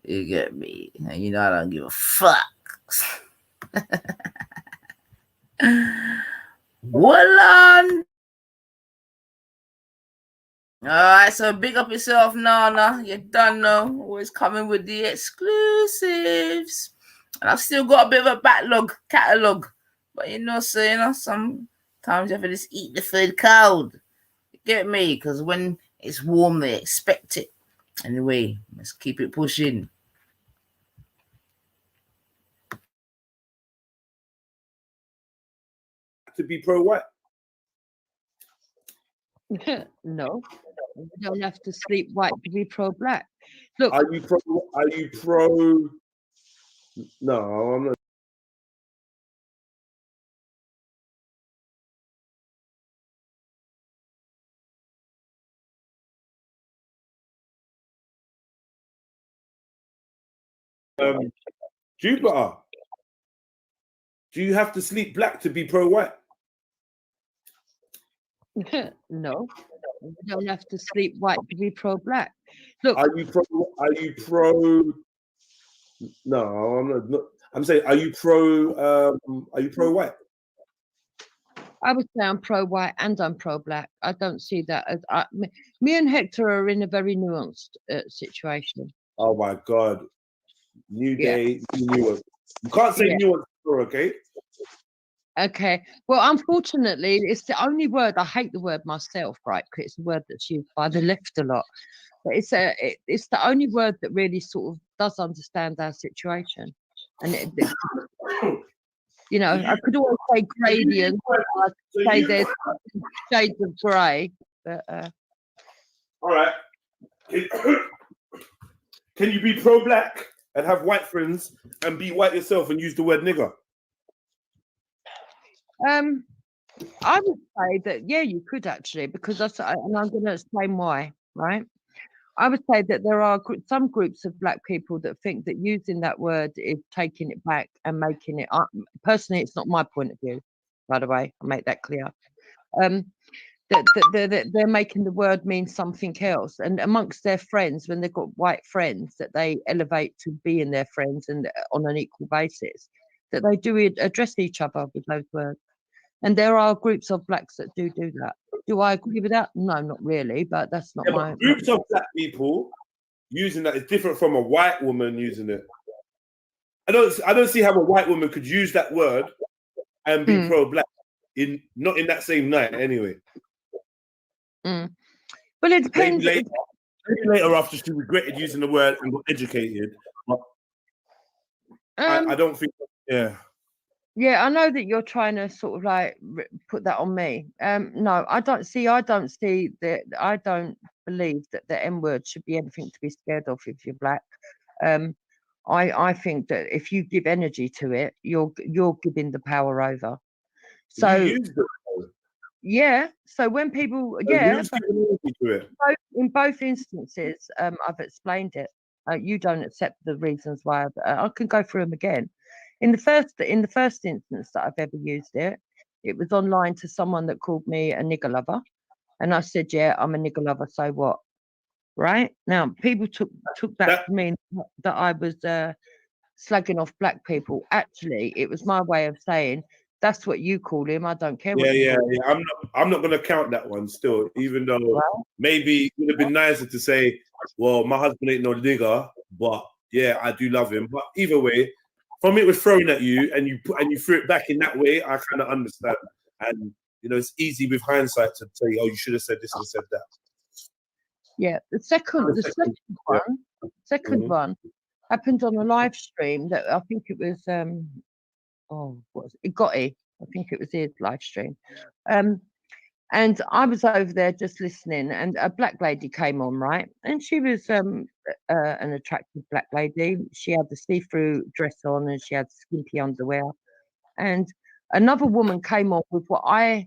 You get me? And you know I don't give a fuck. Well on. Alright, so big up yourself, Nana. You done know. Always coming with the exclusives. And I've still got a bit of a catalogue. But you know, so you know, sometimes you have to just eat the food cold. You get me? Because when it's warm, they expect it. Anyway, let's keep it pushing. To be pro-white? No, you don't have to sleep white to be pro-black. Look, Are you pro? No, I'm not. Jupiter, do you have to sleep black to be pro-white? no, you don't have to sleep white to be pro-black. Look, Are you pro? No, I'm not. I'm saying, are you pro-white? I would say I'm pro-white and I'm pro-black. I don't see that as me and Hector are in a very nuanced situation. Oh my God, new day, nuance. You can't say nuance, okay? Okay. Well, unfortunately, it's the only word. I hate the word myself, right? Because it's a word that's used by the left a lot. But it's the only word that really sort of does understand our situation. And you know, I could always say gradient. I'd say there's shades of grey. But all right. Can you be pro-black and have white friends and be white yourself and use the word nigger? I would say that you could actually, because and I'm going to explain why. Right? I would say that there are some groups of black people that think that using that word is taking it back and making it up. Personally, it's not my point of view. By the way, I'll make that clear. That they're making the word mean something else, and amongst their friends, when they've got white friends that they elevate to being their friends and on an equal basis, that they do address each other with those words. And there are groups of blacks that do that. Do I agree with that? No, not really, but that's not my... Groups of black people using that is different from a white woman using it. I don't see how a white woman could use that word and be pro-black not in that same night anyway. Well, it depends. Maybe later after she regretted using the word and got educated. But I don't think, Yeah, I know that you're trying to sort of like put that on me. No, I don't believe that the N word should be anything to be scared of if you're black. I think that if you give energy to it, you're giving the power over. So so when people in both instances, I've explained it. You don't accept the reasons why. I can go through them again. In the first instance that I've ever used it, it was online to someone that called me a nigger lover, and I said, "Yeah, I'm a nigger lover. So what?" Right now, people took that to mean that I was slagging off black people. Actually, it was my way of saying that's what you call him. I don't care. I'm not going to count that one still, even though maybe it would have been nicer to say, "Well, my husband ain't no nigger, but yeah, I do love him." But either way, from it was thrown at you and you threw it back in that way, I kind of understand. And you know, it's easy with hindsight to say, "Oh, you should have said this and said that." Yeah, the second one happened on a live stream that I think it was what was it? Gotti. I think it was his live stream. And I was over there just listening, and a black lady came on, right? And she was an attractive black lady. She had the see-through dress on, and she had skimpy underwear. And another woman came on with what I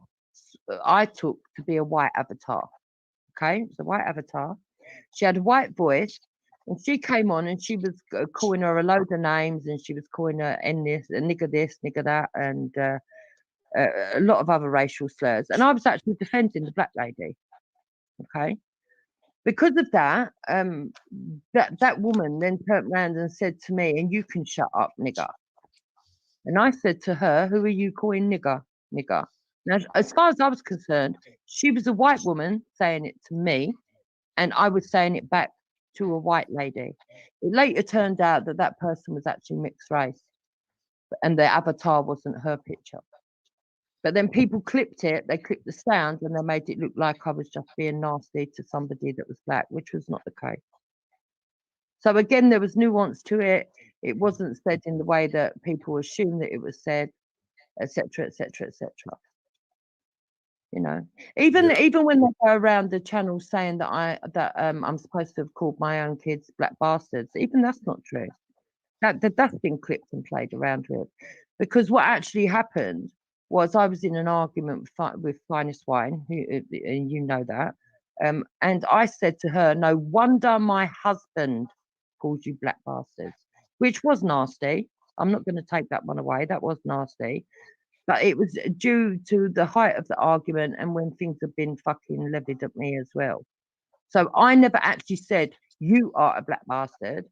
took to be a white avatar. Okay, it was a white avatar. She had a white voice, and she came on, and she was calling her a load of names, and she was calling her this, nigger that, and a lot of other racial slurs. And I was actually defending the black lady. Okay, because of that, that woman then turned around and said to me, "And you can shut up, nigger." And I said to her, "Who are you calling nigger, nigger?" Now, as far as I was concerned, she was a white woman saying it to me, and I was saying it back to a white lady. It later turned out that that person was actually mixed race, and the avatar wasn't her picture. But then people clipped it, they clipped the sound, and they made it look like I was just being nasty to somebody that was black, which was not the case. So again, there was nuance to it. It wasn't said in the way that people assume that it was said, etc., etc., etc. You know, even when they go around the channel saying that I'm supposed to have called my own kids black bastards, even that's not true. That's been clipped and played around with, because what actually happened was I was in an argument with Finest Wine, and you know that, and I said to her, "No wonder my husband calls you black bastards," which was nasty. I'm not going to take that one away. That was nasty. But it was due to the height of the argument and when things have been fucking levied at me as well. So I never actually said, "You are a black bastard."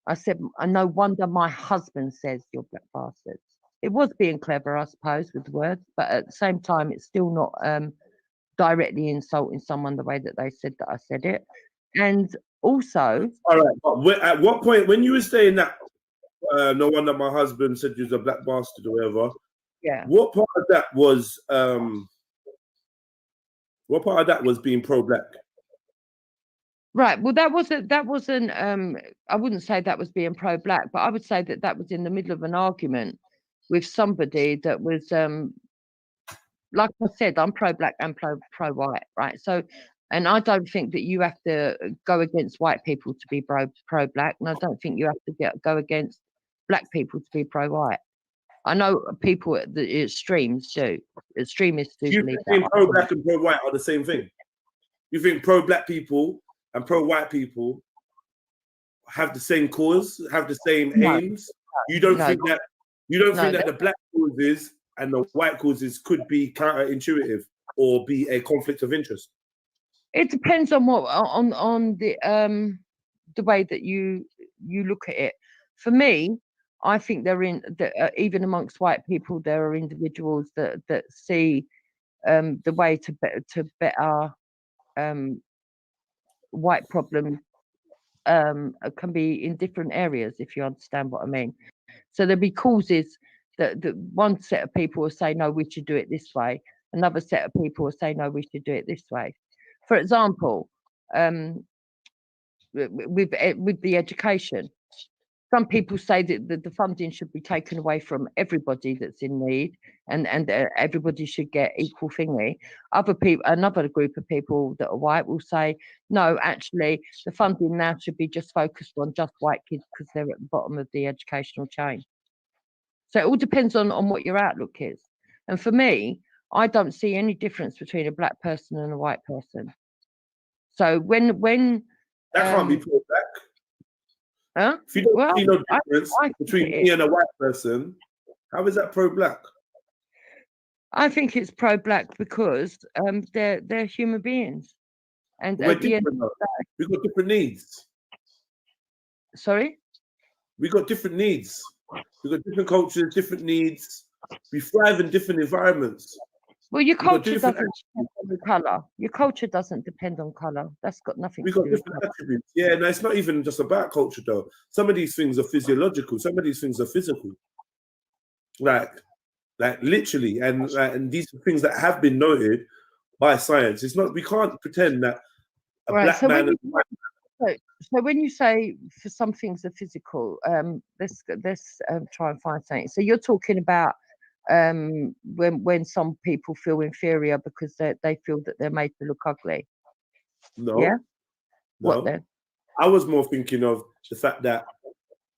I said, "No wonder my husband says you're black bastards." It was being clever, I suppose, with the words, but at the same time, it's still not directly insulting someone the way that they said that I said it. And also... All right, but at what point, when you were saying that, no wonder my husband said you was a black bastard or whatever, yeah, what part of that was being pro-black? Right. Well, that wasn't. I wouldn't say that was being pro-black, but I would say that was in the middle of an argument with somebody that was, like I said, I'm pro-black and pro-white, right? So, and I don't think that you have to go against white people to be pro-black, and I don't think you have to go against black people to be pro-white. I know people at the extremes do. Extremists do believe that. You think pro-black and pro-white are the same thing? You think pro-black people and pro-white people have the same cause, have the same aims? You don't think that the black causes and the white causes could be counterintuitive or be a conflict of interest? It depends on what on the way that you look at it. For me, I think even amongst white people, there are individuals that see the way to better white problem can be in different areas, if you understand what I mean. So there'll be causes that one set of people will say, "No, we should do it this way." Another set of people will say, "No, we should do it this way." For example, with the education, some people say that the funding should be taken away from everybody that's in need, and everybody should get equal thingy. Another group of people that are white will say, "No, actually, the funding now should be just focused on just white kids because they're at the bottom of the educational chain." So it all depends on what your outlook is. And for me, I don't see any difference between a black person and a white person. So when that can't be pro-black. Huh? If you don't see no difference between me and a white person, how is that pro-black? I think it's pro-black because they're human beings, and we're different. We've got different needs. Sorry? We got different needs. We've got different cultures, different needs. We thrive in different environments. Well, your culture doesn't depend on colour. Your culture doesn't depend on colour. That's got nothing to do with different attributes. Yeah, no, it's not even just about culture, though. Some of these things are physiological. Some of these things are physical. Like literally. And these are things that have been noted by science. It's not, we can't pretend that a black man and a white man So when you say for some things are physical, let's try and find something. So you're talking about when some people feel inferior because they feel that they're made to look ugly. No. Yeah. No. What then? I was more thinking of the fact that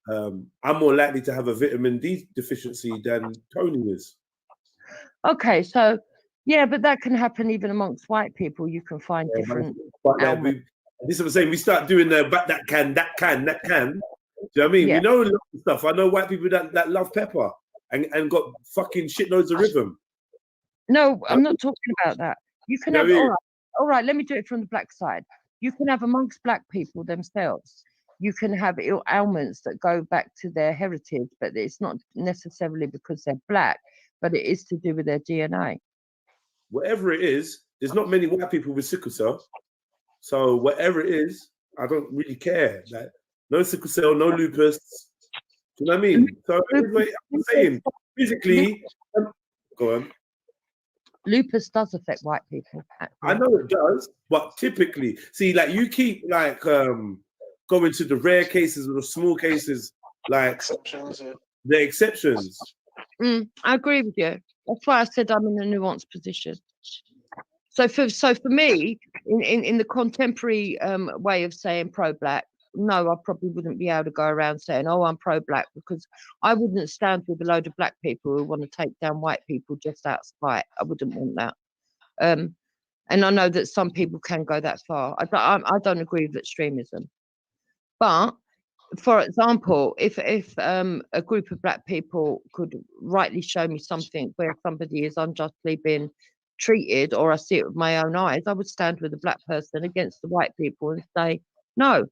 I'm more likely to have a vitamin D deficiency than Tony is. Okay, so yeah, but that can happen even amongst white people. You can find different. But this is what I'm saying. We start doing that can. Do you know what I mean? Yeah. We know a lot of stuff. I know white people that love pepper and got fucking shitloads of rhythm. No, I'm not talking about that. You can You know have what I mean? all right. Let me do it from the black side. You can have amongst black people themselves. You can have ailments that go back to their heritage, but it's not necessarily because they're black, but it is to do with their DNA. Whatever it is, there's not many white people with sickle cell. So whatever it is, I don't really care. Like, no sickle cell, no lupus. Do you know what I mean? So I'm saying physically, go on. Lupus does affect white people. I know it does, but typically, see, like you keep like going to the rare cases or the small cases, like Exceptions. the exceptions. I agree with you. That's why I said I'm in a nuanced position. So for me, in the contemporary way of saying pro-black, no, I probably wouldn't be able to go around saying, oh, I'm pro-black, because I wouldn't stand with a load of black people who want to take down white people just out of spite. I wouldn't want that. And I know that some people can go that far. I don't agree with extremism. But for example, if a group of black people could rightly show me something where somebody is unjustly being treated, or I see it with my own eyes, I would stand with the black person against the white people and say, no.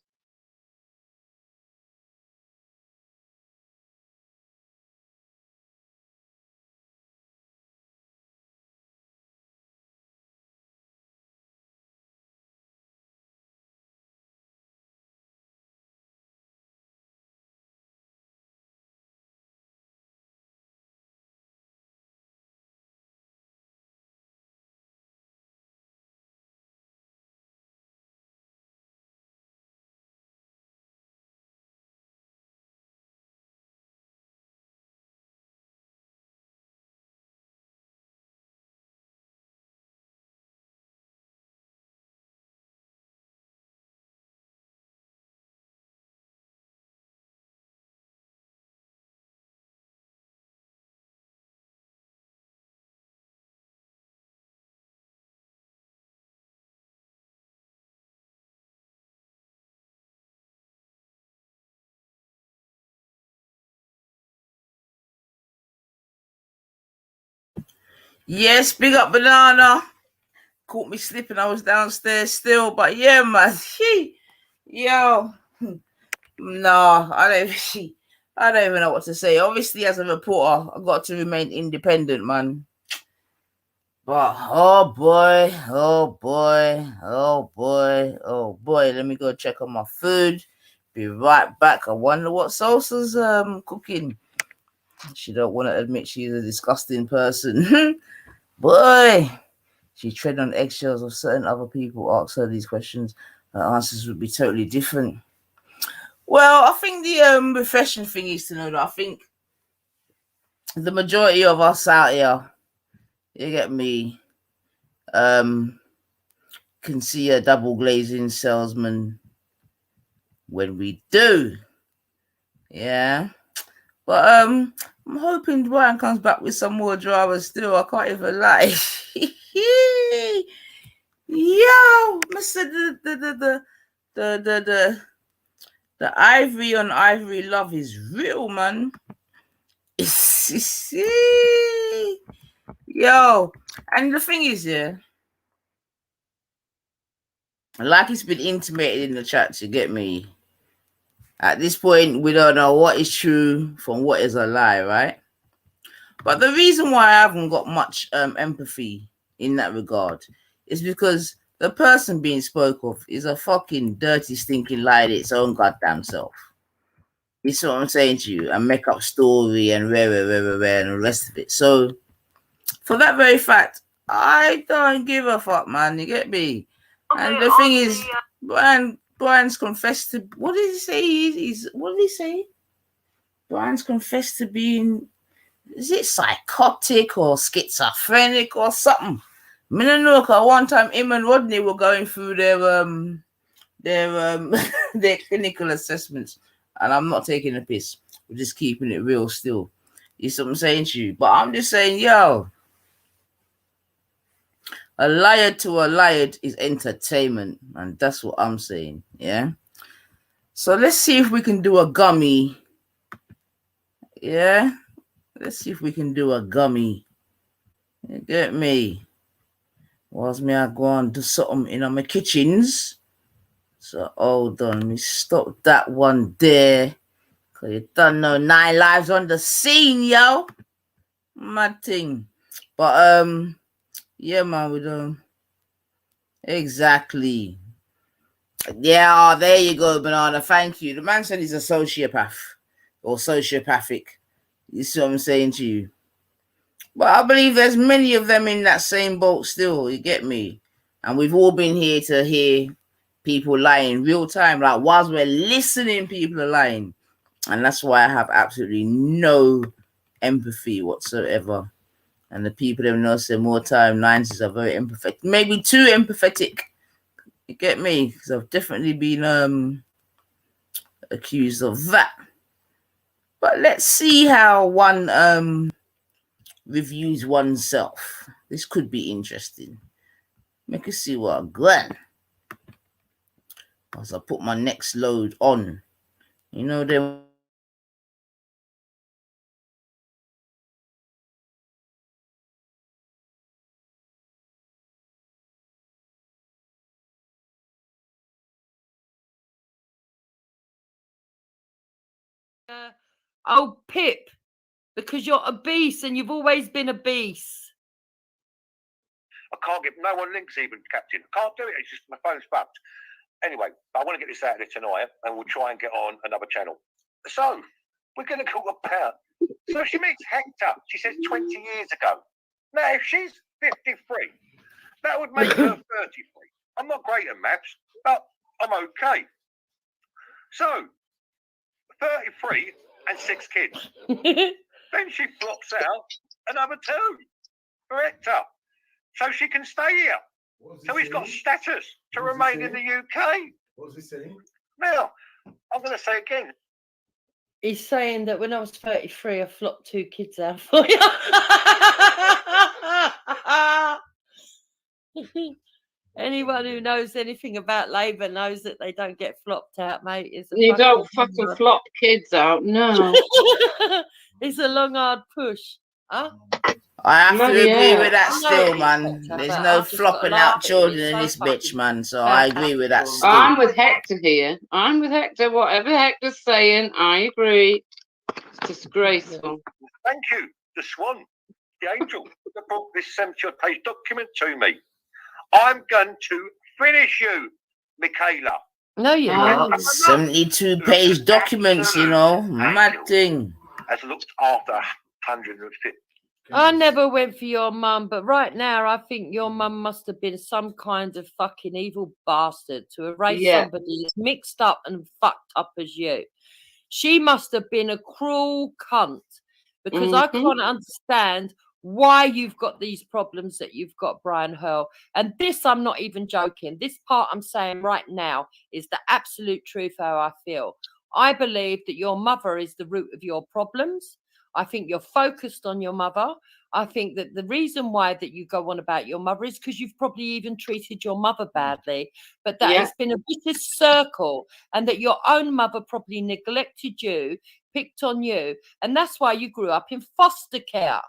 Yes, big up Banana. Caught me slipping. I was downstairs still, but yeah, man. Yo, no, I don't even know what to say. Obviously, as a reporter, I've got to remain independent, man. But oh boy, let me go check on my food. Be right back. I wonder what Salsa's cooking. She don't want to admit she's a disgusting person. Boy, she tread on eggshells of certain other people. Ask her these questions, her answers would be totally different. Well, I think the refreshing thing is to know that I think the majority of us out here, you get me, can see a double glazing salesman when we do. Yeah. But I'm hoping Brian comes back with some more drama still. I can't even lie. Yo, Mr. The ivory on ivory love is real, man. Yo, and the thing is, yeah, like it's been intimated in the chat, to get me. At this point, we don't know what is true from what is a lie, right? But the reason why I haven't got much empathy in that regard is because the person being spoke of is a fucking dirty, stinking lie to its own goddamn self. This is what I'm saying to you, and make up story and rare, and the rest of it. So, for that very fact, I don't give a fuck, man. You get me? And the thing is, Brian Brian's confessed to, what did he say? What did he say? Brian's confessed to being, is it psychotic or schizophrenic or something? I don't know, because one time him and Rodney were going through their their clinical assessments, and I'm not taking a piss. We're just keeping it real still. You see what I'm saying to you? But I'm just saying, yo, a liar to a liar is entertainment, and that's what I'm saying. Yeah. So let's see if we can do a gummy. Yeah. Let's see if we can do a gummy. You get me? Was me I go on do something in my kitchens. So hold on, me stop that one there. Cause you don't know 9 lives on the scene, yo. Mad thing. But yeah, man, we don't exactly. Yeah, there you go, Banana. Thank you. The man said he's a sociopath or sociopathic. You see what I'm saying to you? But I believe there's many of them in that same boat still. You get me? And we've all been here to hear people lying real time. Like whilst we're listening, people are lying. And that's why I have absolutely no empathy whatsoever. And the people that know say more time, 90s are very empathetic. Maybe too empathetic. You get me? Because I've definitely been accused of that. But let's see how one reviews oneself. This could be interesting. Make us see what I've got. As I put my next load on. You know them. Oh, Pip, because you're a beast and you've always been a beast. I can't get no one links even, Captain. I can't do it. It's just my phone's fucked. Anyway, I want to get this out of there tonight, and we'll try and get on another channel. So we're going to talk about. So she meets Hector. She says 20 years ago. Now, if she's 53, that would make her 33. I'm not great at maths, but I'm okay. So 33 and 6 kids. Then she flops out another 2 for Hector, so she can stay here. So he's got status to remain in the UK. What was he saying? Now, I'm going to say again. He's saying that when I was 33, I flopped 2 kids out for you. Anyone who knows anything about Labour knows that they don't get flopped out, mate. You don't fucking flop kids out, no. It's a long, hard push. Huh? I have to agree Yeah. with that I know still, it's man. Hector, There's but no I've just flopping got to out laugh at it. children It's in so this fucking bitch, man. So I agree with that still. I'm with Hector here. I'm with Hector. Whatever Hector's saying, I agree. It's disgraceful. Thank you, the Swan, the angel, that brought this 70-odd page document to me. I'm going to finish you, Michaela. No, you're not. 72-page documents, you know. Mad thing. Has looked after 150. I never went for your mum, but right now I think your mum must have been some kind of fucking evil bastard to erase somebody as mixed up and fucked up as you. She must have been a cruel cunt, because I can't understand why you've got these problems that you've got, Brian Hurle. And this, I'm not even joking. This part I'm saying right now is the absolute truth how I feel. I believe that your mother is the root of your problems. I think you're focused on your mother. I think that the reason why that you go on about your mother is because you've probably even treated your mother badly, but that it's been a vicious circle, and that your own mother probably neglected you, picked on you, and that's why you grew up in foster care.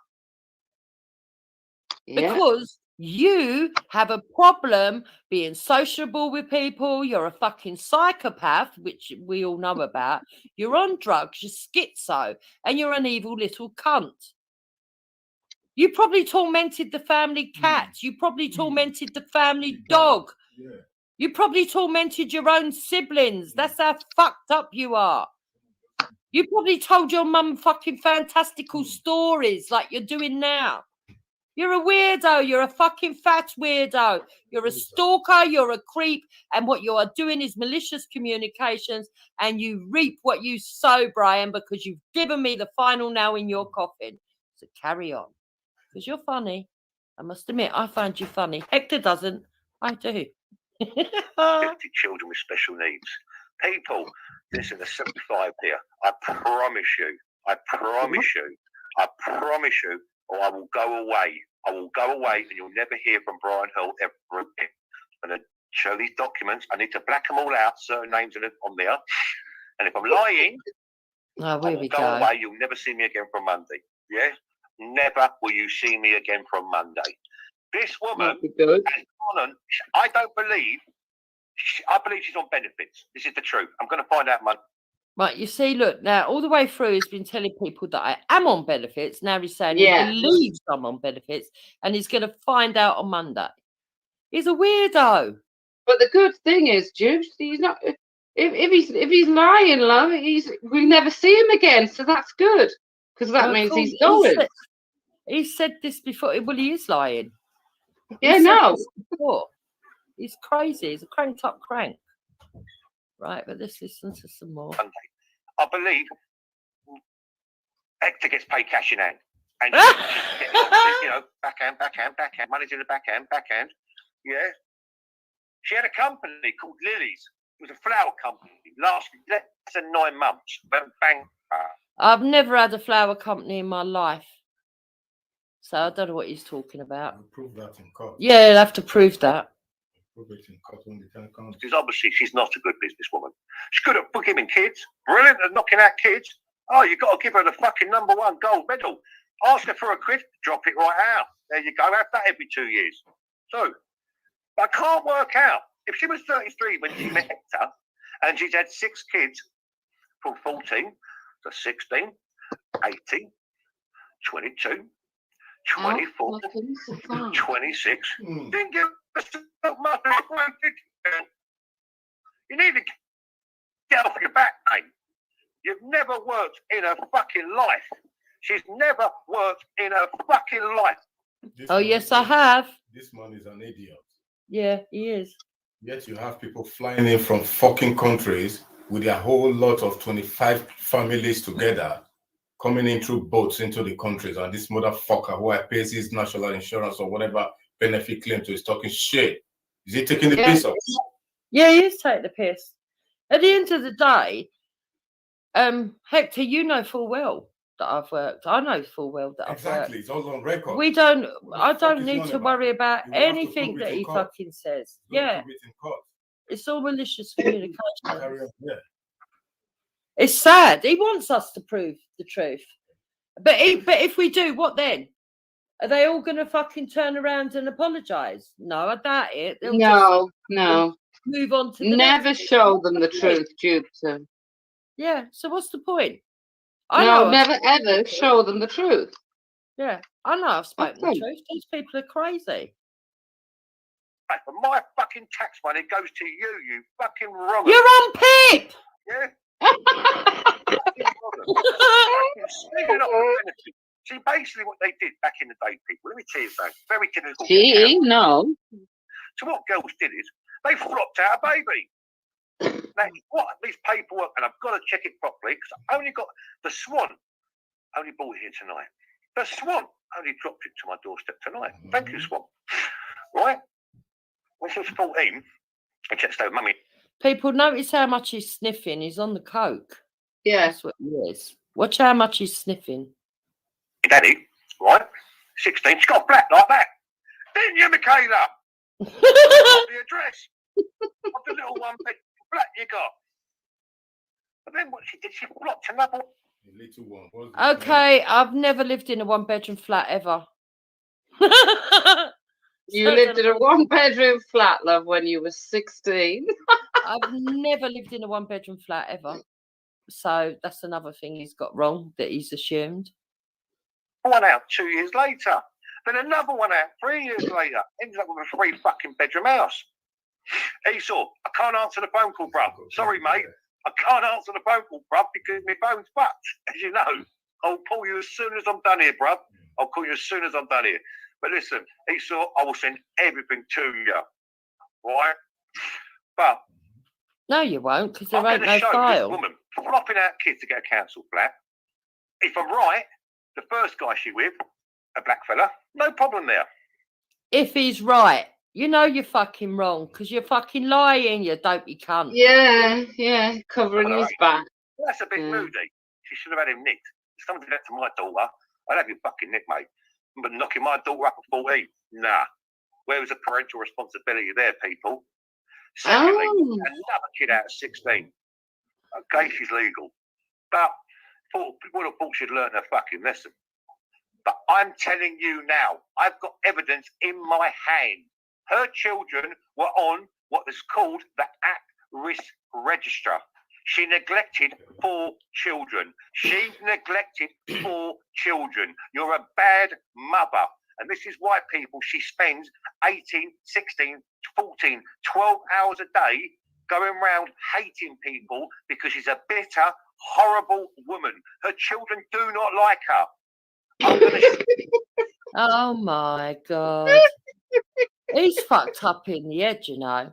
Because you have a problem being sociable with people. You're a fucking psychopath, which we all know about. You're on drugs, you're schizo, and you're an evil little cunt. You probably tormented the family cat. You probably tormented the family dog. You probably tormented your own siblings. That's how fucked up you are. You probably told your mum fucking fantastical stories like you're doing now. You're a weirdo. You're a fucking fat weirdo. You're a stalker. You're a creep. And what you are doing is malicious communications. And you reap what you sow, Brian, because you've given me the final nail in your coffin. So carry on. Because you're funny. I must admit, I find you funny. Hector doesn't. I do. Gifted children with special needs. People, this is a 75 here. I promise you, or I will go away. I will go away and you'll never hear from Brian Hurle ever again. I'm going to show these documents. I need to black them all out, certain names on there. And if I'm lying, I will go away. You'll never see me again from Monday. Yeah? Never will you see me again from Monday. This woman, I don't believe, I believe she's on benefits. This is the truth. I'm going to find out Monday. Right, you see, look, now all the way through he's been telling people that I am on benefits. Now he's saying he believes I'm on benefits and he's going to find out on Monday. He's a weirdo. But the good thing is, Juice, he's not. If he's lying, love, we'll never see him again. So that's good because that means he's going. He said this before. Well, he is lying. Yeah, no. He's crazy. He's a cranked up crank. Right, but let's listen to some more. I believe Hector gets paid cash in hand. And, backhand. Money's in the backhand. Yeah. She had a company called Lily's. It was a flower company. Lasted less than 9 months. Went bankrupt. I've never had a flower company in my life. So I don't know what he's talking about. I'll prove that in court. Yeah, you'll have to prove that. Because obviously she's not a good businesswoman. She's good at giving kids, brilliant at knocking out kids. Oh, you've got to give her the fucking #1 gold medal. Ask her for a quid, drop it right out. There you go, have that every 2 years. So, I can't work out. If she was 33 when she met Hector, and she's had 6 kids from 14 to 16, 18, 22, 24, 26, didn't give us much. You need to get off your back, mate. You've never worked in her fucking life. She's never worked in her fucking life. Yes, I have. This man is an idiot. Yeah, he is. Yet you have people flying in from fucking countries with a whole lot of 25 families together coming in through boats into the countries, and this motherfucker who pays his national insurance or whatever benefit claim to is talking shit. Is he taking the piss off? Yeah, he is taking the piss. At the end of the day, Hector, you know full well that I've worked. I know full well that I've worked. Exactly, it's all on record. I don't need to worry about anything that he fucking says. Yeah. It's all malicious communication. It's sad. He wants us to prove the truth. But if we do, what then? Are they all going to fucking turn around and apologise? No, I doubt it. No. Move on to the never show them the truth, Jupiter. Yeah, so what's the point? Never ever show them the truth. Yeah, I know I've spoken the truth. These people are crazy. But my fucking tax money goes to you, you fucking wrong. You're on PIP! Yeah. See, basically what they did back in the day, people, let me tell you something, very difficult. No. So what girls did is, they flopped out a baby. Now, what these paperwork, and I've got to check it properly, because I only got, the Swan only bought it here tonight. The Swan only dropped it to my doorstep tonight. Thank you, Swan. Right? When she was 14, I checked over, Mummy. People, notice how much he's sniffing. He's on the coke. Yeah. That's what he is. Watch how much he's sniffing. Daddy, right? 16, she got a flat like that. Didn't you, Michaela? The address of the little 1-bed flat you got. But then what she did, she blocked another little one. Okay, I've never lived in a 1-bedroom flat ever. You lived in a 1-bedroom flat, love, when you were 16. I've never lived in a 1-bedroom flat ever. So that's another thing he's got wrong that he's assumed. One out 2 years later. Then another one out 3 years later. Ended up with a 3 fucking bedroom house. Esau, I can't answer the phone call, bruv. Sorry, mate. I can't answer the phone call, bruv, because my phone's fucked. As you know, I'll call you as soon as I'm done here, bruv. I'll call you as soon as I'm done here. But listen, Esau, I will send everything to you, right? But No, you won't, because there I'm ain't going to no show file. this woman flopping out kids to get a council flat. If I'm right, the first guy she with, a black fella, no problem there. If he's right, you know you're fucking wrong, because you're fucking lying, you dopey cunt. Yeah, covering his back. That's a bit moody. She should have had him nicked. If someone did that to my daughter, I'd have you fucking nicked, mate. But knocking my daughter up at 14, nah. Where was the parental responsibility there, people? Secondly, another kid out of 16. Okay, she's legal. But would have thought she'd learn her fucking lesson. But I'm telling you now, I've got evidence in my hand. Her children were on what is called the at-risk register. She neglected 4 children. She neglected 4 children. You're a bad mother. And this is why, people, she spends 18, 16, 14, 12 hours a day going around hating people because she's a bitter, horrible woman. Her children do not like her. Oh, my God. He's fucked up in the head, you know.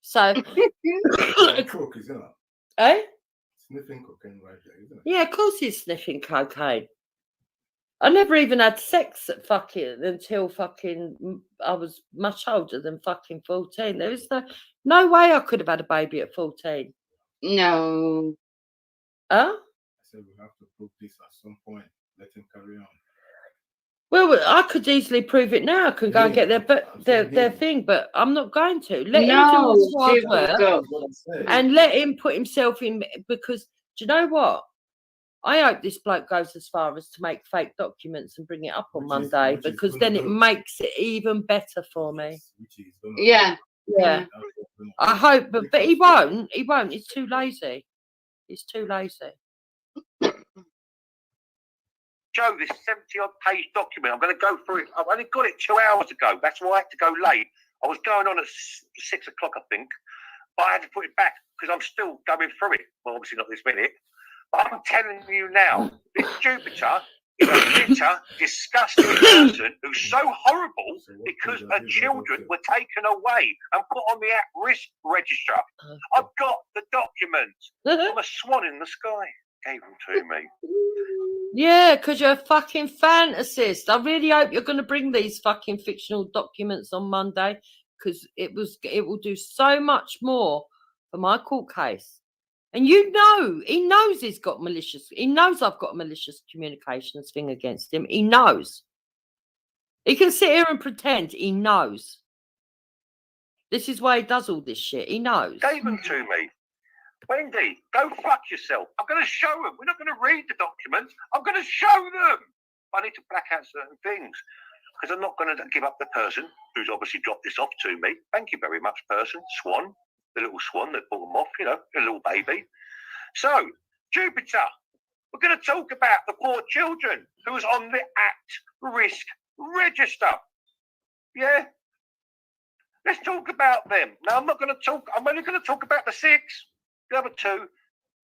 So... Coke, isn't it? Eh? Sniffing cocaine right there, isn't it? Yeah, of course he's sniffing cocaine. I never even had sex at until I was much older than fucking 14. There was no way I could have had a baby at 14. No. Huh? I said we have to prove this at some point. Let him carry on. Well, I could easily prove it now. I could go and get their thing, but I'm not going to. Let him do all the hard work and let him put himself in, because do you know what? I hope this bloke goes as far as to make fake documents and bring it up on Monday, because then it makes it even better for me. Yeah. I hope, but he won't. He won't. He's too lazy. He's too lazy. Joe, this 70-odd page document, I'm going to go through it. I've only got it 2 hours ago. That's why I had to go late. I was going on at 6 o'clock, I think, but I had to put it back because I'm still going through it. Well, obviously not this minute. But I'm telling you now, this Jupiter is a bitter, disgusting person who's so horrible because her children were taken away and put on the at-risk register. I've got the documents. I'm a swan in the sky. Gave them to me. Yeah, because you're a fucking fantasist. I really hope you're going to bring these fucking fictional documents on Monday, because it will do so much more for my court case. And he knows he's got malicious. He knows I've got a malicious communications thing against him. He knows. He can sit here and pretend he knows. This is why he does all this shit. He knows. Gave them to me. Wendy, go fuck yourself. I'm going to show them. We're not going to read the documents. I'm going to show them. I need to black out certain things because I'm not going to give up the person who's obviously dropped this off to me. Thank you very much, person. Swan, the little swan that brought them off, you know, the little baby. So, Jupiter, we're going to talk about the 4 children who was on the at-risk register. Yeah? Let's talk about them. Now, I'm only going to talk about the 6. The other 2,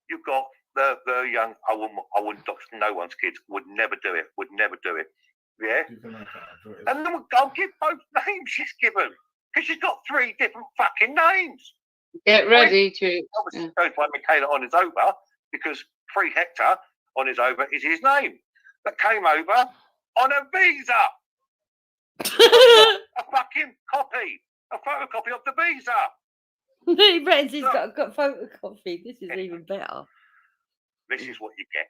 you've got the young, I wouldn't dox no one's kids, would never do it. Yeah? And then I'll give both names she's given, because she's got 3 different fucking names. Get ready to. Obviously, goes by Michaela on his over, because 3 Hector on his over is his name. That came over on a visa. a fucking copy, a photocopy of the visa. He reckons he's got photocopy. This is even better. This is what you get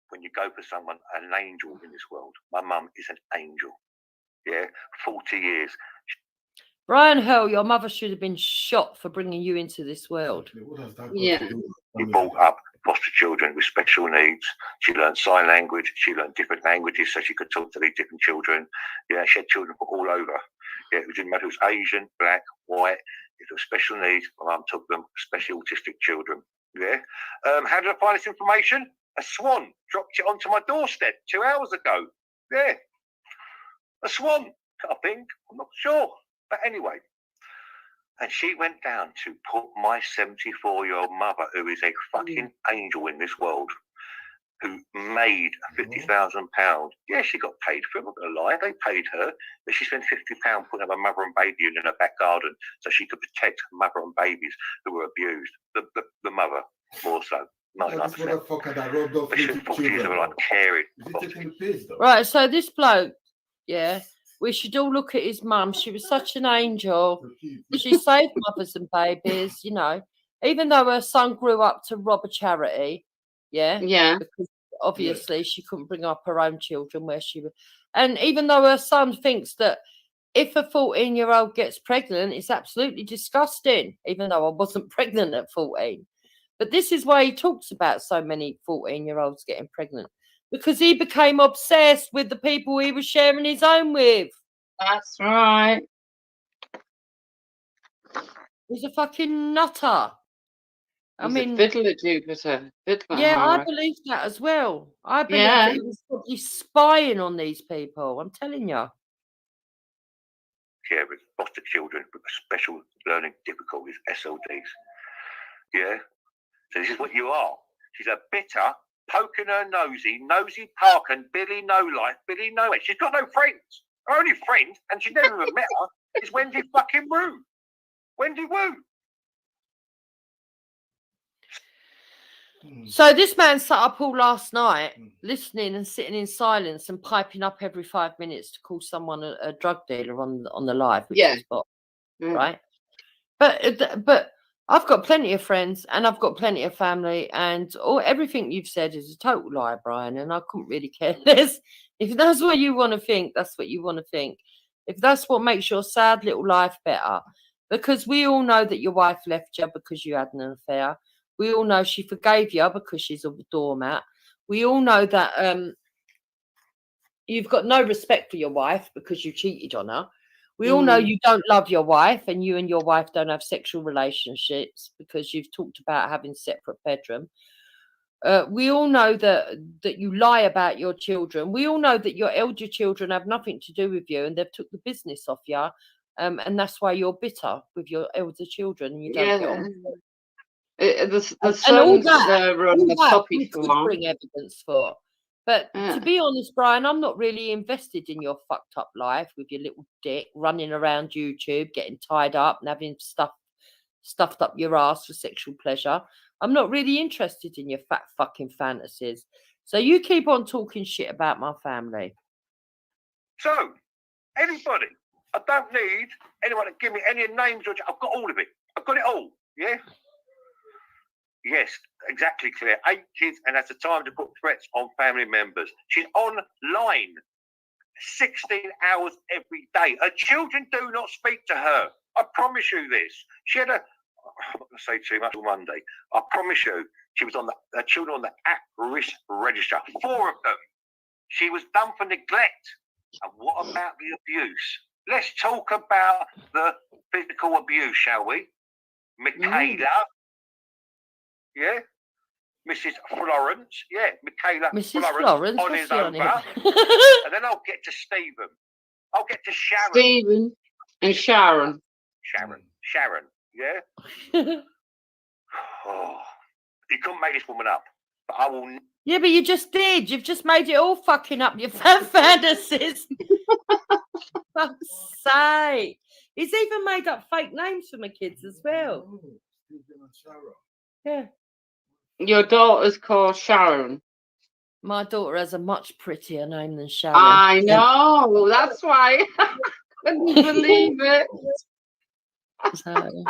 when you go for someone, an angel in this world. My mum is an angel. Yeah, 40 years. Brian Hurle, your mother should have been shot for bringing you into this world. Yeah. She brought up foster children with special needs. She learned sign language. She learned different languages so she could talk to these different children. Yeah, she had children from all over. Yeah, it didn't matter if it was Asian, black, white. If it was special needs, my mum took them, especially autistic children. Yeah. How did I find this information? A swan dropped it onto my doorstep 2 hours ago. Yeah. A swan, I think. I'm not sure. But anyway. And she went down to put my 74-year-old mother, who is a fucking angel in this world, who made £50,000. Yeah, she got paid for it. I'm not going to lie. They paid her, but she spent £50 putting up a mother and baby in her back garden so she could protect mother and babies who were abused. The mother, more so. 99%. But she spent 40 years of her life caring. Right, so this bloke, yeah, we should all look at his mum. She was such an angel. She saved mothers and babies, you know, even though her son grew up to rob a charity. Yeah. Yeah. Because obviously she couldn't bring up her own children where she was. And even though her son thinks that if a 14-year-old gets pregnant, it's absolutely disgusting, even though I wasn't pregnant at 14. But this is why he talks about so many 14-year-olds getting pregnant. Because he became obsessed with the people he was sharing his home with. That's right. He's a fucking nutter. I He's mean, a fiddler, Jupiter. Fiddler. yeah, I Mara. believe that as well. I believe that he was probably spying on these people. I'm telling you. Yeah, with foster children with special learning difficulties, SLDs. Yeah. So this is what you are. She's a bitter, poking her nosy Parkin, Billy No Life, Billy No Way. She's got no friends. Her only friend, and she's never even met her, is Wendy fucking Woo. Wendy Woo. So this man sat up all last night, listening and sitting in silence and piping up every 5 minutes to call someone a drug dealer on the live, which is what, right? But I've got plenty of friends and I've got plenty of family, and everything you've said is a total lie, Brian. And I couldn't really care less. If that's what you want to think, that's what you want to think. If that's what makes your sad little life better, because we all know that your wife left you because you had an affair. We all know she forgave you because she's a doormat. We all know that you've got no respect for your wife because you cheated on her. We all know you don't love your wife, and your wife don't have sexual relationships because you've talked about having separate bedroom. We all know that you lie about your children. We all know that your elder children have nothing to do with you, and they've took the business off you, and that's why you're bitter with your elder children, and you don't get on. The sons all that, run the puppy we could farm. bring evidence for. But to be honest, Brian, I'm not really invested in your fucked up life with your little dick running around YouTube, getting tied up and having stuffed up your ass for sexual pleasure. I'm not really interested in your fat fucking fantasies. So you keep on talking shit about my family. So, anybody, I don't need anyone to give me any names. I've got all of it. I've got it all. Yeah? Yes, exactly, Claire. 8 kids, and that's the time to put threats on family members. She's online 16 hours every day. Her children do not speak to her. I promise you this. She had I'm not going to say too much on Monday. I promise you, she was on her children on the at-risk register. 4 of them. She was done for neglect. And what about the abuse? Let's talk about the physical abuse, shall we? Michaela. Yeah, Mrs. Florence. Yeah, Michaela Mrs. Florence on his over. And then I'll get to Stephen. I'll get to Sharon. Stephen and Sharon. Sharon. Yeah. Oh, you couldn't make this woman up, but I will. Yeah, but you just did. You've just made it all fucking up. Your fantasies. Fuck's sake. He's even made up fake names for my kids as well. Yeah. Your daughter's called Sharon. My daughter has a much prettier name than Sharon. I know. That's why I couldn't believe it. So,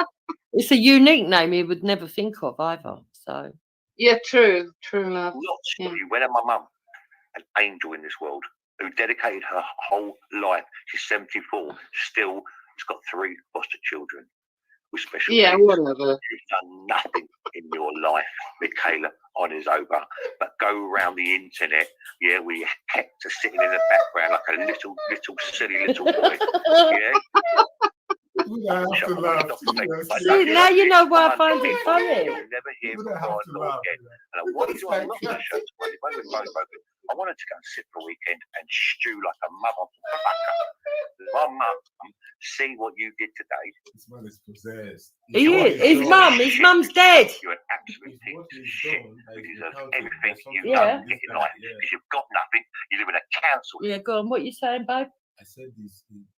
it's a unique name you would never think of either. So yeah, true, love. You went at my mum, an angel in this world who dedicated her whole life. She's 74, still has got 3 foster children with special needs. Whatever. You've done nothing in your life, Michaela, on his over, but go around the internet, where you kept her sitting in the background like a little silly little boy, See, now you know why I find it funny. You'll never hear from her again. And I want you on the show I wanted to go and sit for a weekend and stew like a motherfucker. My mum see what you did today. This man is possessed. He is. His mum's dead. You're an absolute piece of shit. You deserve everything you've Yeah. done in life because you've got nothing. You live in a council. Yeah, go on. What you saying, babe? I said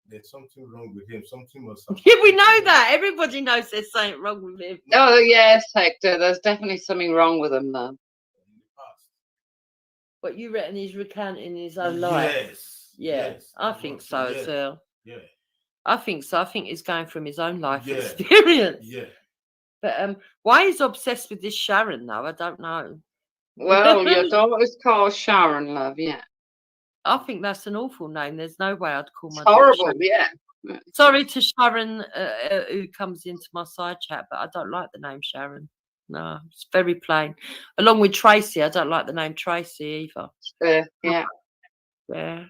there's something wrong with him. Something must have Yeah, we know that. Everybody knows there's something wrong with him. Oh yes, Hector. There's definitely something wrong with him, though. But you reckon he's recounting his own life? Yes. Yeah, yes, I think so as well. Yeah. I think so. I think he's going from his own life Yeah. experience. Yeah. But why he's obsessed with this Sharon, though, I don't know. Well, your daughter's called Sharon, love. Yeah. I think that's an awful name. There's no way I'd call my It's daughter horrible. Sharon. Yeah. Sorry to Sharon who comes into my side chat, but I don't like the name Sharon. No, it's very plain. Along with Tracy, I don't like the name Tracy either. Yeah. Yeah.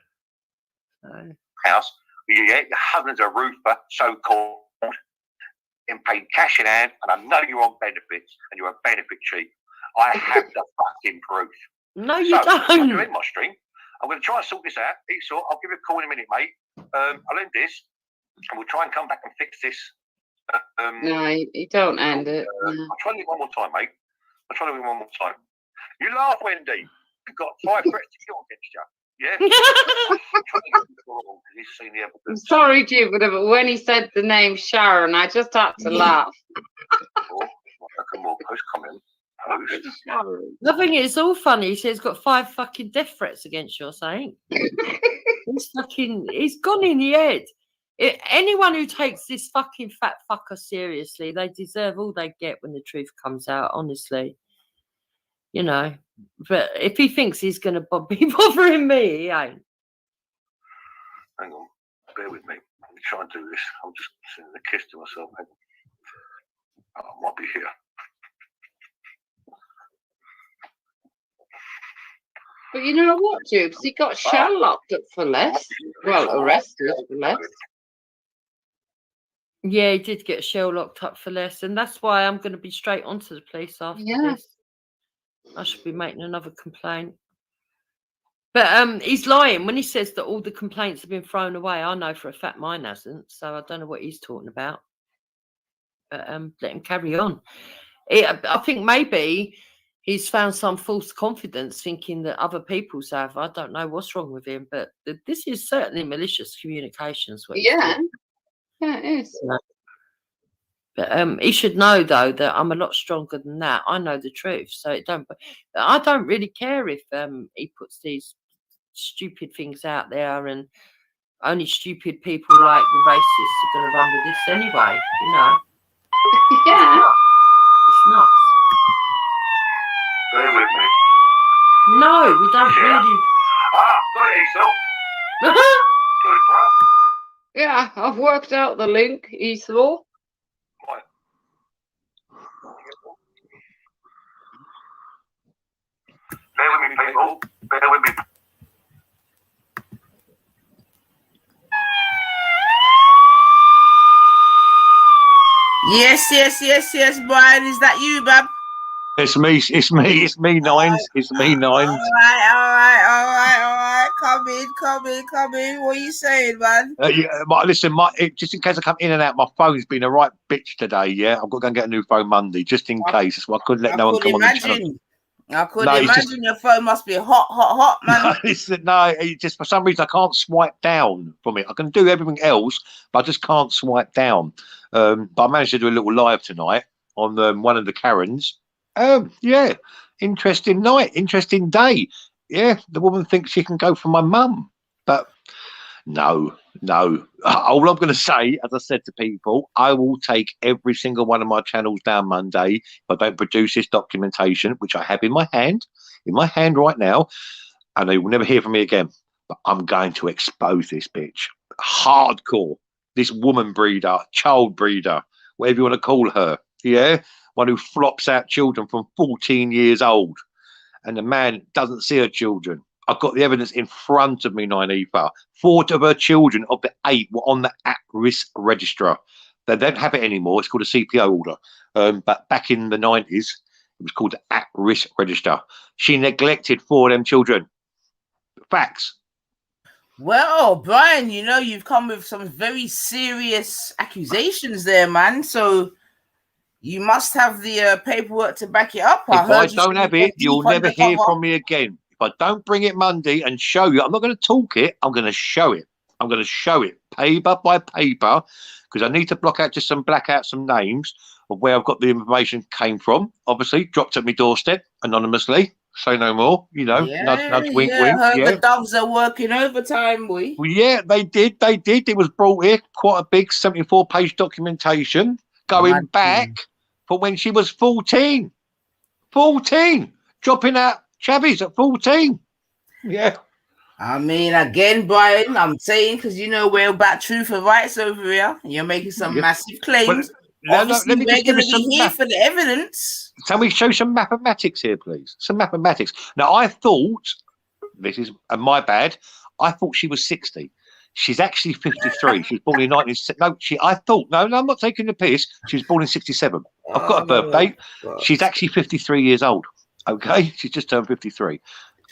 So. House. Yeah, your husband's a roofer, so-called, and paid cash in hand, and I know you're on benefits, and you're a benefit cheat. I have the fucking proof. No, you so, don't. You're in my stream. I'm going to try and sort this out. Esau, I'll give you a call in a minute, mate. I'll end this, and we'll try and come back and fix this. No, you don't end it. I'll try and do it one more time, mate. I'll try and do it one more time. You laugh, Wendy. You've got 5 threats to kill against you. Yeah? I'm sorry, Jupiter, but when he said the name Sharon, I just had to laugh. The thing is, it's all funny. He says he's got 5 fucking death threats against you or something. He's gone in the head. Anyone who takes this fucking fat fucker seriously, they deserve all they get when the truth comes out, honestly. You know. But if he thinks he's going to be bothering me, he ain't. Hang on. Bear with me. Let me try and do this. I'm just sending a kiss to myself. I might be here. But you know what, Jubes? He got shell locked up for less. Well, arrested for less. Yeah, he did get shell locked up for less. And that's why I'm going to be straight onto the police after this. I should be making another complaint. But he's lying when he says that all the complaints have been thrown away. I know for a fact mine hasn't, so I don't know what he's talking about. But let him carry on. I think maybe he's found some false confidence thinking that other people's have. I don't know what's wrong with him, but this is certainly malicious communications. Yeah, it is. But he should know, though, that I'm a lot stronger than that. I know the truth, so I don't really care if he puts these stupid things out there, and only stupid people like the racists are going to run with this anyway. You know. Yeah. It's nuts. Bear with me. No, we don't really. Got it, Esau. Got it, bro. Yeah, I've worked out the link, Esau. Bear with me, people. Bear with me. Yes, Brian. Is that you, Bab? It's me, Nines. It's me, Nines. All right. Come in. What are you saying, man? Listen, just in case I come in and out, my phone's been a right bitch today, yeah? I've got to go and get a new phone Monday, just in case. That's why I couldn't let no one come on the channel. I could imagine your phone must be hot, man. It's just for some reason I can't swipe down from it. I can do everything else, but I just can't swipe down. But I managed to do a little live tonight on one of the Karens. Yeah, interesting night, interesting day. Yeah, the woman thinks she can go for my mum, but no. All I'm going to say, as I said to people, I will take every single one of my channels down Monday if I don't produce this documentation, which I have in my hand right now, and they will never hear from me again. But I'm going to expose this bitch. Hardcore. This woman breeder, child breeder, whatever you want to call her. Yeah? One who flops out children from 14 years old. And the man doesn't see her children. I've got the evidence in front of me, Nynefa. 4 of her children of the 8 were on the at-risk register. They don't have it anymore. It's called a CPO order. But back in the 90s, it was called the at-risk register. She neglected 4 of them children. Facts. Well, Brian, you know, you've come with some very serious accusations there, man. So you must have the paperwork to back it up. If I heard you don't say have you went it, you'll deep never hear undercover. from me again. If I don't bring it Monday and show you, I'm not going to talk it. I'm going to show it. I'm going to show it paper by paper, because I need to black out some names of where I've got the information came from. Obviously, dropped at my doorstep anonymously. Say no more. You know, nudge, nudge, wink, wink. I heard Yeah. the doves are working overtime, boy. Well, yeah, they did. They did. It was brought here, quite a big 74-page documentation going Mad back for when she was 14. 14. Dropping out chavvies at 14. Yeah. I mean, again, Brian, I'm saying, because you know we're about truth and rights over here. You're making some massive claims. Well, Obviously, we're going to be here for the evidence. Can we show some mathematics here, please? Some mathematics. Now, I thought, this is my bad, I thought she was 60. She's actually 53. She was born in 19... No, I'm not taking the piss. She was born in 67. I've got a birthday. She's actually 53 years old. Okay? She's just turned 53.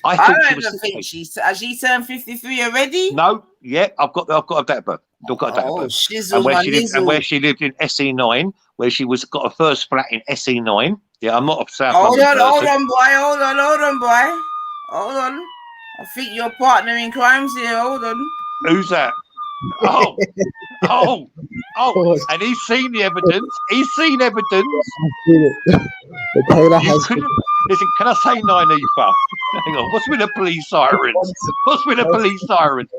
I don't even think has she turned 53 already? No, yeah, I've got a date of birth. I've got a date of birth. And where she lived in SE9, where she got her first flat in SE9. Yeah, I'm not a South London person. Hold on, boy. Hold on. I think you're partner in crimes here. Hold on. Who's that? Oh, and he's seen the evidence. He's seen evidence. Listen, can I say Nynefa? Hang on, what's with the police sirens? What's with the police sirens?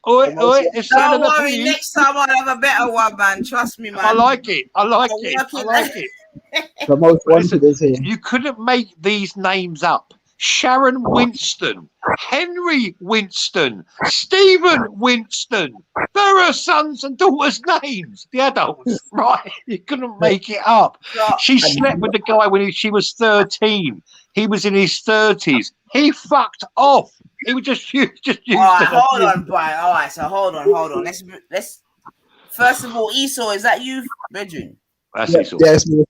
Oi, it's don't worry, next time I'll have a better one, man. Trust me, man. I like it. The most wanted is here. You couldn't make these names up. Sharon Winston, Henry Winston, Stephen Winston. They're her sons and daughters' names, the adults, right? You couldn't make it up. She slept with the guy when she was 13. He was in his 30s. He fucked off. He was just used. All right, hold on, Brian. All right, so hold on. Let's. First of all, Esau, is that you, Bedroom? That's Esau. Yeah, it's me.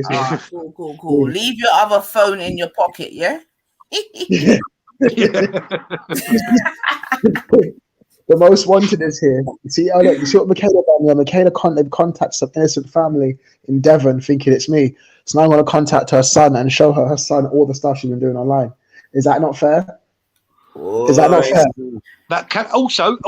Right, cool. Leave your other phone in your pocket, yeah? The most wanted is here. You see what Michaela done? Yeah, Michaela contacted some innocent family in Devon thinking it's me. So now I'm going to contact her son and show her son all the stuff she's been doing online. Is that not fair? Is that not fair? That can also,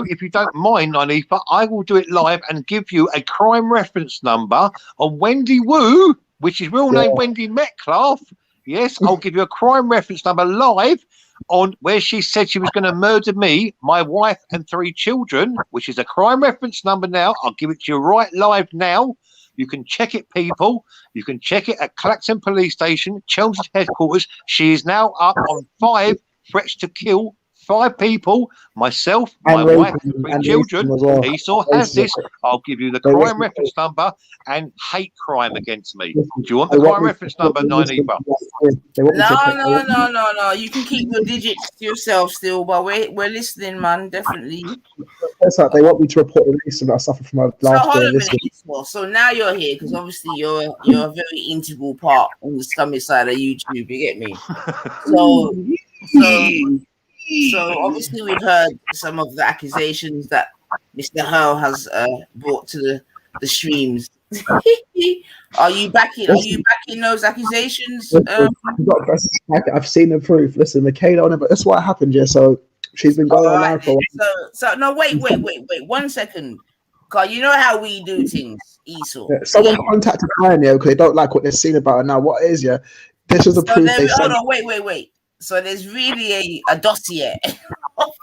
if you don't mind, Nynefa, I will do it live and give you a crime reference number on Wendy Wu, which is real name Wendy Metcalf. Yes, I'll give you a crime reference number live on where she said she was going to murder me, my wife, and 3 children, which is a crime reference number now. I'll give it to you right live now. You can check it, people. You can check it at Clacton Police Station, Chelmsford headquarters. She is now up on 5 threats to kill 5 people, myself, my wife, and 3 children. Well. Esau has this. I'll give you the crime reference number and hate crime against me. Do you want the crime reference number, Nynefa? No. You can keep your digits to yourself still, but we're listening, man. Definitely. They want me to report the racism that I suffered from my last year. So now you're here because obviously you're a very integral part on the scummy side of YouTube. You get me? So obviously we've heard some of the accusations that Mr. Hurle has brought to the streams. Are you backing those accusations? I've seen the proof. Listen, Michaela on it, but that's what happened, yeah. So she's been going around for a while. So no, wait, 1 second. Cause you know how we do things, Esau. Yeah, someone contacted Ryan, yeah, because they don't like what they're seeing about her now. What is, yeah? This is the proof. Hold on, wait. So there's really a dossier.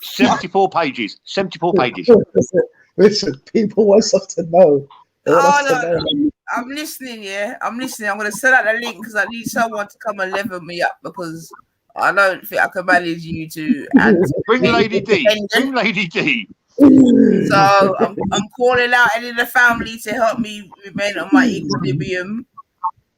74 pages. 74 pages. Listen, people want us to know. I'm listening, yeah. I'm listening. I'm going to send out the link because I need someone to come and level me up because I don't think I can manage you to. Bring Lady D. So I'm calling out any of the family to help me remain on my equilibrium.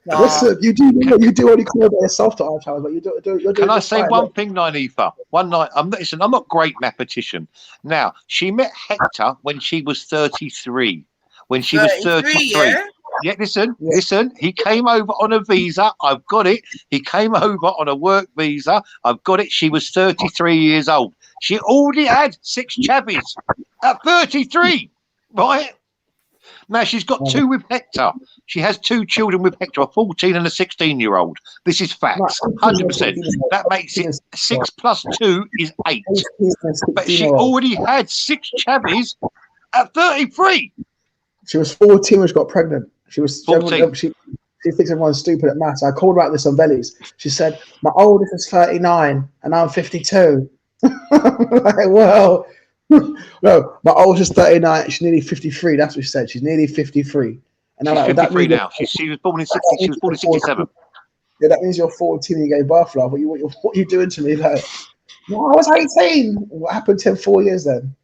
Listen, you do only call about yourself to our child, but you do. Can I say one thing, Nynefa? One night, I'm not a great mathematician. Now, she met Hector when she was 33. When she was 33. Yeah, listen. He came over on a visa. I've got it. He came over on a work visa. I've got it. She was 33 years old. She already had 6 chavvies at 33, right? Now she's got 2 with Hector. She has 2 children with Hector, a 14 and a 16-year-old. This is facts, 100%. That makes it 6 plus 2 is 8. But she already had 6 chavvies at 33. She was 14 when she got pregnant. She was 14. She thinks everyone's stupid at maths. I called her about this on Bellies. She said, my oldest is 39 and I'm 52. Like, well, no, my oldest is 39. She's nearly 53. That's what she said. She's nearly 53. And She's I'm like, 53 now. She was born in 60. She was born in 67. Yeah, that means you're 14 and you gave birth, love. What are you doing to me? Like, well, I was 18. What happened to him 4 years then?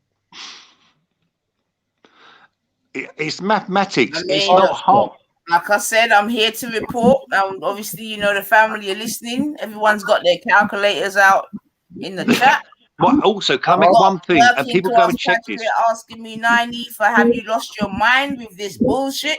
It's mathematics. I mean, it's not hard. Like I said, I'm here to report. Obviously, you know, the family are listening. Everyone's got their calculators out in the chat. But also, can I make one thing? And people go and check this. Asking me, 90, for have you lost your mind with this bullshit?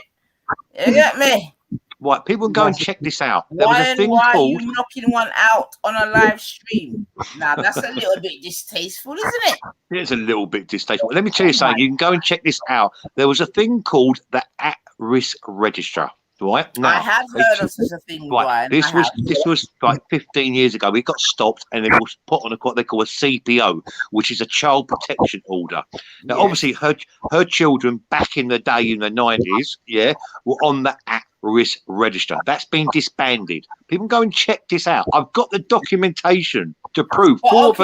You get me? Right, people go and check this out. There was Why a thing are called. you knocking one out on a live stream? Now, that's a little bit distasteful, isn't it? It's a little bit distasteful. Let me tell you something. You can go and check this out. There was a thing called the at-risk register. Right now, I have heard of such a thing. Right, this was like 15 years ago. It got stopped and it was put on what they call a CPO, which is a child protection order. Now, obviously, her children back in the day in the 90s, were on the at-risk register. That's been disbanded. People go and check this out. I've got the documentation to prove. But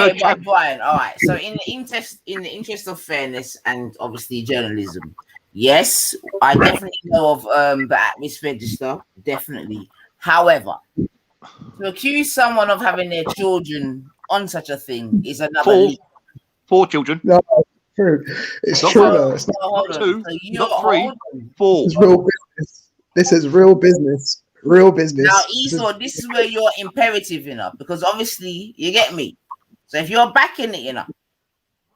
Brian, all right. So, in the interest of fairness and obviously journalism. Yes, I definitely know of the at-risk register, definitely. However, to accuse someone of having their children on such a thing is another. 4 children. No, true. It's not true. One, though. It's not 2, not 3, 4. This is real business. This is real business. Real business. Now, Esau, this is where you're imperative, because obviously you get me. So if you're backing it,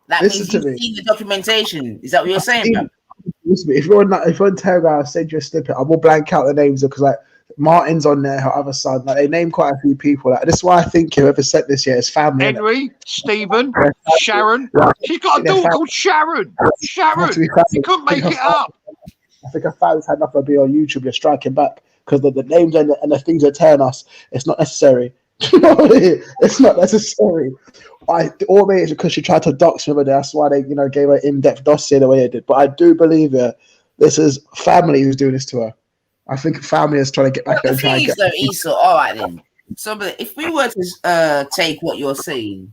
that means you've seen the documentation. Is that what you're saying, bro? If you're on Telegram, I'll send you a snippet. I will blank out the names because like Martin's on there, her other son. Like they name quite a few people. Like this is why I think whoever said this is family. Henry, Stephen, Sharon. She's got a daughter called Sharon. Sharon. You couldn't make it up. I think her fans had enough to be on YouTube. They're striking back because the names and the things they're telling us, it's not necessary. It's not necessary. All it is because she tried to dox me, that's why they, gave her in-depth dossier the way they did. But I do believe this is family who's doing this to her. I think family is trying to get back at her and try to get. Esau, all right then. So, but if we were to take what you're saying,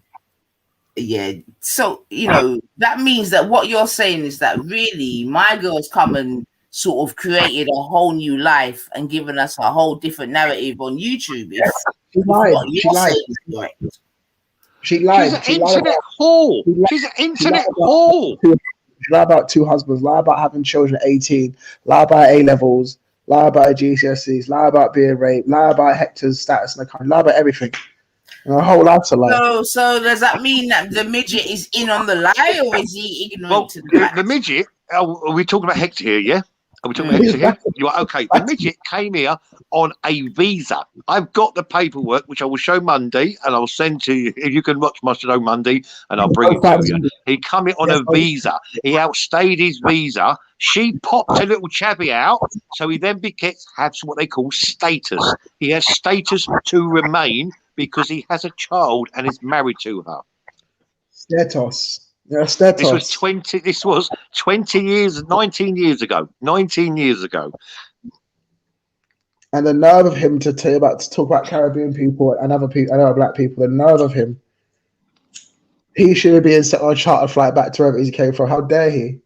so that means that what you're saying is that really my girl's come and sort of created a whole new life and given us a whole different narrative on YouTube. She lied. She lied. She's an internet whore. She's an internet whore. She lied about 2 husbands, lie about having children at 18, lie about A-levels, lie about her GCSEs, lie about being raped, lie about Hector's status in the country, lie about everything. And her whole life's a lie. So does that mean that the midget is in on the lie, or is he ignorant to that? The midget, are we talking about Hector here, yeah? Are we talking about Hector here? You are okay. The midget came here on a visa. I've got the paperwork, which I will show Monday, and I'll send to you. If you can watch my show Monday, and I'll bring it to you. He come in on a visa. He outstayed his visa. She popped a little chavvy out, so he then has what they call status. He has status to remain because he has a child and is married to her. Status. Yeah, status. This was 19 years ago. 19 years ago. And the nerve of him to talk about Caribbean people and other black people, the nerve of him. He should have been set on a charter flight back to wherever he came from. How dare he?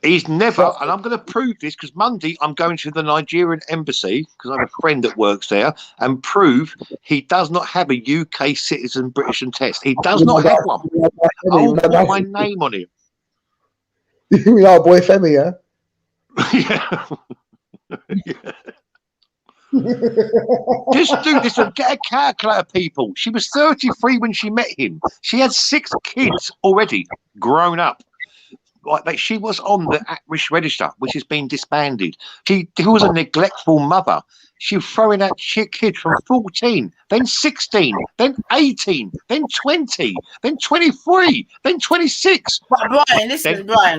He's never, and I'm going to prove this because Monday I'm going to the Nigerian embassy because I have a friend that works there and prove he does not have a UK citizen British test. He does not have one. I'll put my name on it. We are boy Femi, yeah. Just do this and get a calculator, people. She was 33 when she met him. She had 6 kids already grown up. Like she was on the at-risk register, which has been disbanded. She was a neglectful mother. She was throwing out kids from 14, then 16, then 18, then 20, then 23, then 26. But Brian,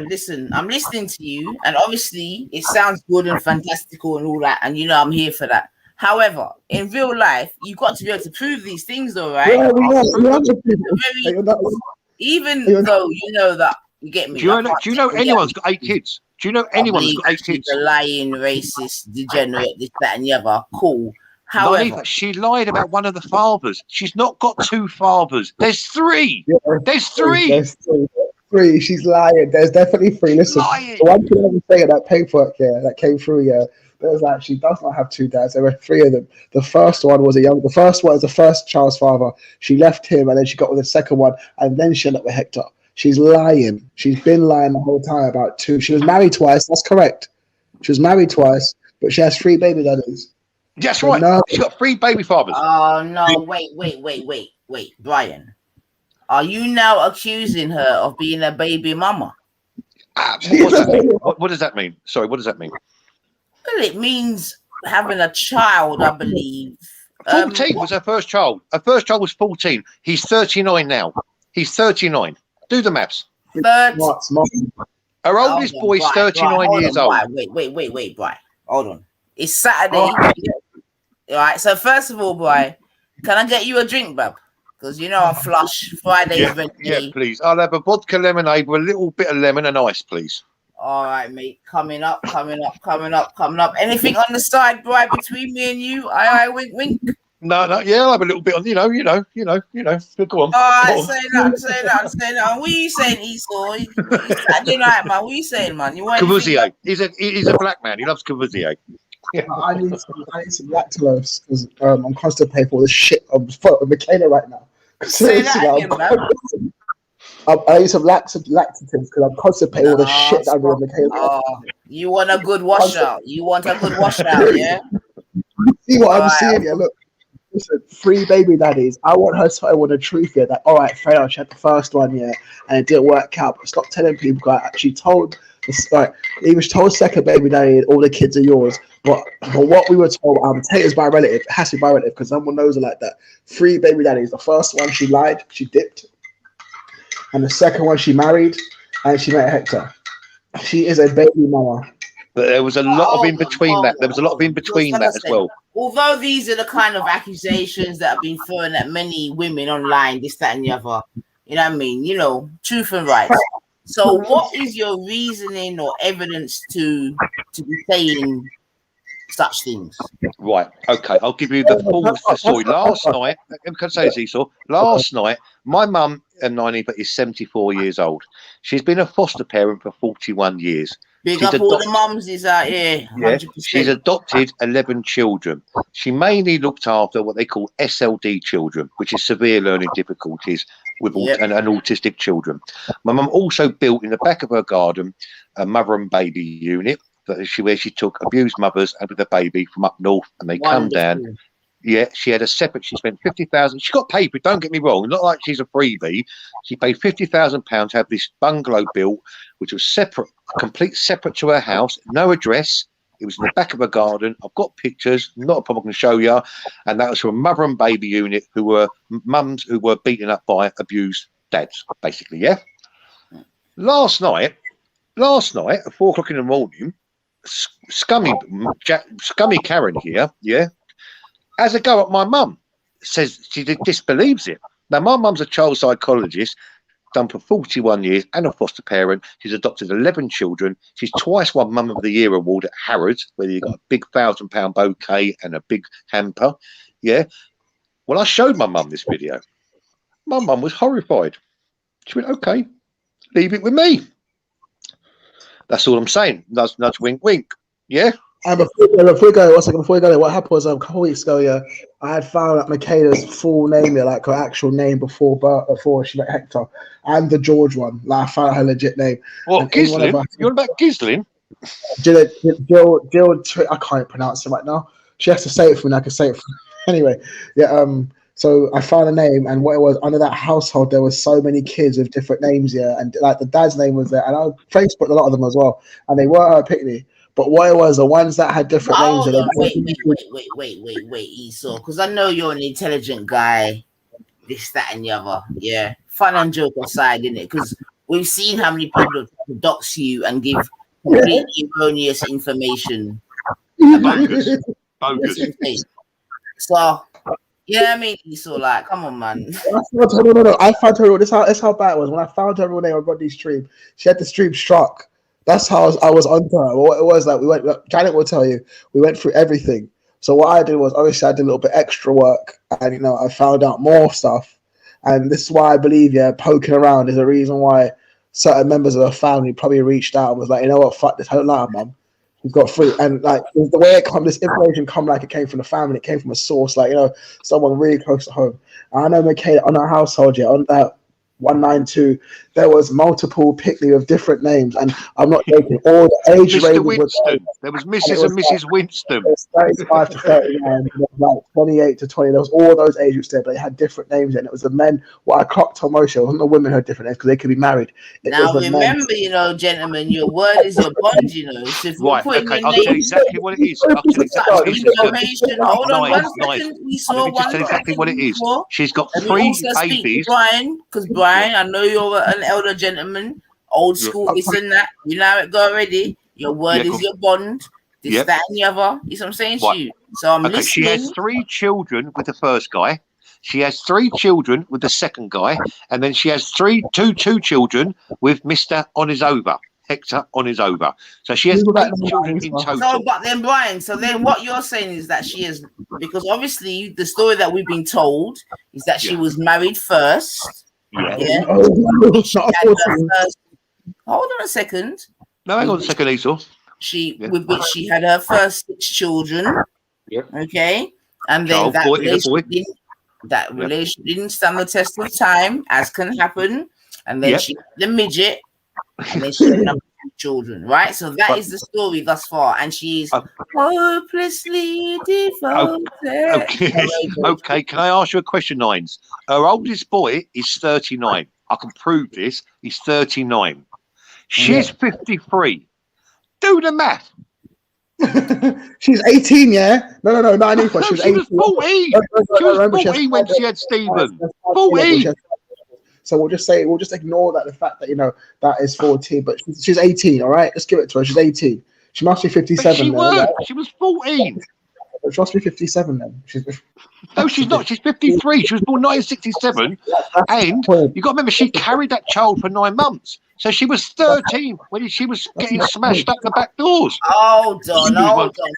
listen. I'm listening to you, and obviously it sounds good and fantastical and all that, and you know I'm here for that. However, in real life, you've got to be able to prove these things, though, right? Yeah, Even though you know that, you get me. Do you know anyone's got 8 kids? Do you know anyone's got 8 kids? A lying, racist, degenerate, this, that, and the other. Cool. Not However, even. She lied about one of the fathers. She's not got 2 fathers. There's 3. Yeah, There's 3. There's 3. She's lying. There's definitely 3. Listen, Lying. the one thing I would say in that paperwork, that came through, there's like she does not have 2 dads. There were 3 of them. The first one was the first one is the first child's father. She left him, and then she got with the second one, and then she ended up with Hector. She's lying. She's been lying the whole time about 2. She was married twice. That's correct. She was married twice, but she has 3 baby daddies. That's right. No. She's got 3 baby fathers. oh no! Wait, Brian. Are you now accusing her of being a baby mama? What does that mean? Sorry, what does that mean? Well, it means having a child, I believe. 14 was her first child. Her first child was 14. He's 39 now. He's 39. Do the maths. Smart. Her oldest boy is 39 years old. Wait, Brian. Hold on. It's Saturday. All right. So first of all, Brian, can I get you a drink, bub? Because you know I'm flush. Friday Yeah, please. I'll have a vodka lemonade with a little bit of lemon and ice, please. All right, mate. Coming up. Anything on the side, Brian, between me and you? Aye, wink. No, yeah, I'll have a little bit on, you know. Go on. All right, say that. What are you saying, Esau? Saturday night, man. What are you saying, man? You want Cavazier. He's a black man. He loves Cavazier. Yeah. I need some lactose because I'm constipated for all this shit I'm with Michaela right now. Say that again, man. I need some laxatives because I'm constipated with all the shit that I'm with Michaela. You want a good washout? Yeah? See what I'm seeing here? Look. Listen, 3 baby daddies. I want her to know the truth here. That all right, fair enough. She had the first one, and it didn't work out. But stop telling people. I actually told even told second baby daddy, all the kids are yours. But what we were told, Tater's by relative. It has to be by relative because someone knows her like that. 3 baby daddies. The first one she lied, she dipped, and the second one she married, and she met Hector. She is a baby mama. But there was a lot of in between that. There was a lot of in between that as well. Although these are the kind of accusations that have been thrown at many women online, this, that, and the other, you know what I mean? You know, truth and rights. So what is your reasoning or evidence to be saying such things? Right, okay, I'll give you the full story. Last night, I can say this, Esau. Last night, my mum, Nani, is 74 years old. She's been a foster parent for 41 years. Big up all the mums is out here. 100%. Yeah, she's adopted 11 children. She mainly looked after what they call SLD children, which is severe learning difficulties with and autistic children. My mum also built in the back of her garden a mother and baby unit where she took abused mothers and with a baby from up north, and they come down. Yeah, she had a separate. She spent 50,000. She got paid, but don't get me wrong, not like she's a freebie. She paid £50,000 to have this bungalow built, which was separate, complete separate to her house, no address. It was in the back of her garden. I've got pictures, not a problem I can show you. And that was for a mother and baby unit who were mums who were beaten up by abused dads, basically. Yeah. Last night at 4 o'clock in the morning, scummy Karen here, yeah, has a go at my mum. Says she disbelieves it. Now, my mum's a child psychologist, done for 41 years and a foster parent. She's adopted 11 children. She's twice won Mum of the Year award at Harrods, where you got a big £1,000 bouquet and a big hamper. Yeah. When I showed my mum this video, my mum was horrified. She went, okay, leave it with me. That's all I'm saying. Nudge, nudge, wink, wink. Yeah. And before we go, what happened was a couple of weeks ago, I had found out Michaela's full name, like her actual name before she met Hector, and the George one. Like, I found her legit name. What, Gislin? You're about Gislin? Jill, I can't pronounce it right now. She has to say it for me, and I can say it for me. Anyway, yeah. So I found a name, and what it was under that household, there was so many kids with different names, yeah, and like the dad's name was there, and I Facebooked a lot of them as well, and they were Pickney. But what it was, the ones that had different names, Hold on, wait, Esau, because I know you're an intelligent guy. This, that, and the other, yeah. Fun and joke aside, innit? Because we've seen how many people dox you and give completely erroneous information. Bogus. So, yeah, I mean, Esau, like, come on, man. No. I found her. That's how bad it was. When I found her name, I got the stream. She had the stream struck. That's how I was onto her. What it was like, we went. Janet will tell you. We went through everything. So what I did was, obviously, I did a little bit extra work, and I found out more stuff. And this is why I believe, poking around is a reason why certain members of her family probably reached out and was like, you know what, fuck this, I don't like her, mum. We've got free, and like the way it come, this information come like it came from the family, it came from a source, like someone really close to home. And I know Michaela on our household, on that 192, there was multiple Pickley of different names, and I'm not joking. All the age Mr. Winston. There was Mrs. and Mrs. Winston. It was 35 to 39, like 28 to 20. There was all those age groups there, but they had different names, and it was the men. What I clocked on most, it wasn't the women who had different names because they could be married. Now remember, gentlemen, your word is your bond. So if right, okay, I'll tell you exactly what it is. I'll tell you exactly what it is. Hold on 1 second. We saw one. Just tell you exactly what it is. She's got 3 babies. Brian, because Brian, I know you're an elder gentleman, old school, this and that. You know how it go already. Your word is your bond. This, that, and the other. You know what I'm saying to you? So I'm listening. She has 3 children with the first guy. She has 3 children with the second guy, and then she has two children with Mr. On His Over. Hector On His Over. So she has 8 children in total. So, but then Brian, what you're saying is that she is, because obviously the story that we've been told is that she was married first. Yeah. Hold on a second. No, hang on a second, Esau. With which she had her first 6 children. Yeah. Okay. And then that relation didn't stand the test of time, as can happen. And then she had the midget, and then she had another 2 children, right? So that is the story thus far, and she's hopelessly devoted. Okay. Can I ask you a question, Nines? Her oldest boy is 39. I can prove this. He's 39. She's 53. Do the math. She's 18, yeah? No, not anymore. She was 14. She was 14 when she had Stephen. 14. So we'll just ignore that, the fact that, that is 14, but she's 18, all right? Let's give it to her. She's 18. She must be 57 then. Right? She was 14. She must be 57 then. No, she's not. She's 53. She was born 1967. And you've got to remember, she carried that child for 9 months. So she was 13 when she was getting smashed up the back doors. Hold on,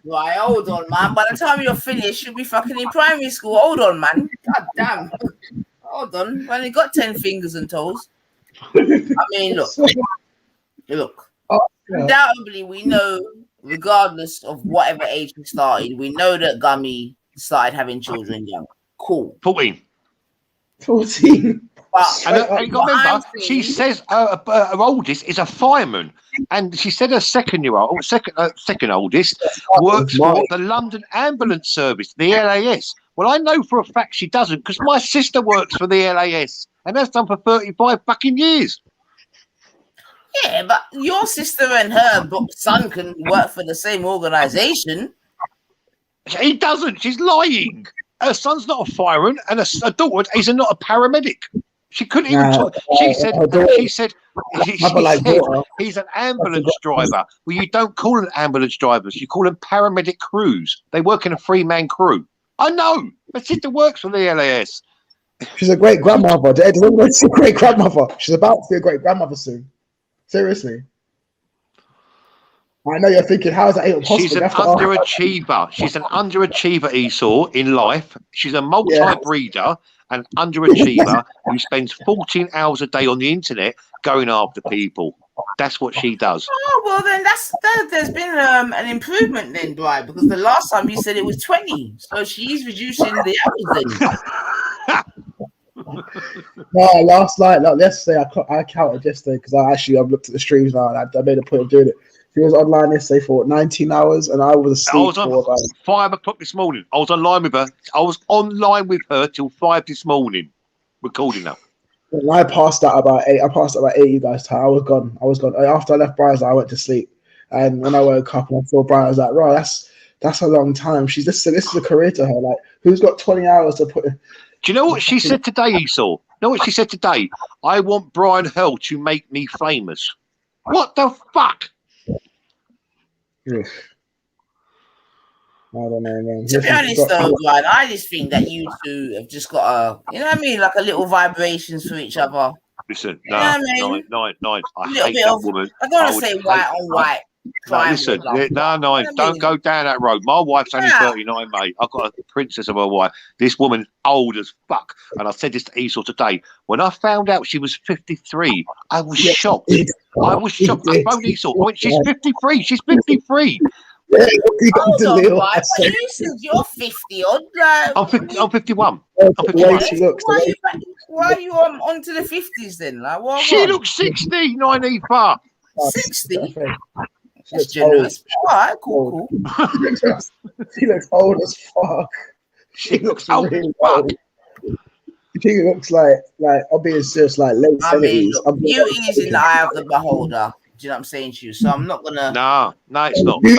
right? Hold on, man. By the time you're finished, you'll be fucking in primary school. Hold on, man. God damn. Hold on. When you got 10 fingers and toes. I mean, look. Undoubtedly, we know, regardless of whatever age we started, we know that Gummy started having children young. Cool. 14. But you got to remember, she says her oldest is a fireman, and she said her second oldest works for the London Ambulance Service, the LAS. Well, I know for a fact she doesn't, because my sister works for the LAS, and that's done for 35 fucking years. Yeah, but your sister and her son can work for the same organisation. He doesn't. She's lying. Her son's not a fireman, and her daughter is not a paramedic. She couldn't even talk. She said he's an ambulance driver. Well, you don't call them ambulance drivers. You call them paramedic crews. They work in a 3-man crew. I know. My sister works for the LAS. She's a great grandmother. She's a great grandmother. She's about to be a great grandmother soon. Seriously. I know you're thinking, how is that even possible? She's an underachiever. She's an underachiever, Esau, in life. She's a multi-breeder, an underachiever who spends 14 hours a day on the internet going after people. That's what she does. Oh, well, then there's been an improvement then, Dwight, because the last time you said it was 20. So she's reducing the hours then. No, last night, yesterday, I counted yesterday because I've looked at the streams now and I made a point of doing it. She was online yesterday for 19 hours, and I was asleep I was on for about 5 o'clock this morning. I was online with her. I was online with her till 5 this morning, recording her. And I passed out about 8. I passed out about 8 you guys' time. I was gone. After I left Brian's, I went to sleep. And when I woke up and I saw Brian, I was like, "Right, that's a long time." This is a career to her. Like, who's got 20 hours to put? Do you know what she said today, Esau? You know what she said today? I want Brian Hurle to make me famous. What the fuck? I don't know, man. To be honest, though, Brian, I just think that you two have just got you know what I mean, like a little vibrations for each other. Listen, You know what I mean? nine. I A little hate bit that of, woman. I don't want to say white on white. No, listen, don't go down that road. My wife's only 39, mate. I've got a princess of a wife. This woman's old as fuck. And I said this to Esau today. When I found out she was 53, I was shocked. I was shocked. I phoned Esau. I went, she's 53. She's 53. Hold on, Brian, but you said you're 50 odd. I'm 51. Why are you on to the 50s then? Like, what? She looks 60, Ninefa. 60? That's generous. All right, cool. She looks old as fuck. She looks really old. She looks like I'm being serious, like late 70s. Beauty is in the eye of the beholder. Do you know what I'm saying to you? So I'm not gonna. No, it's not. No,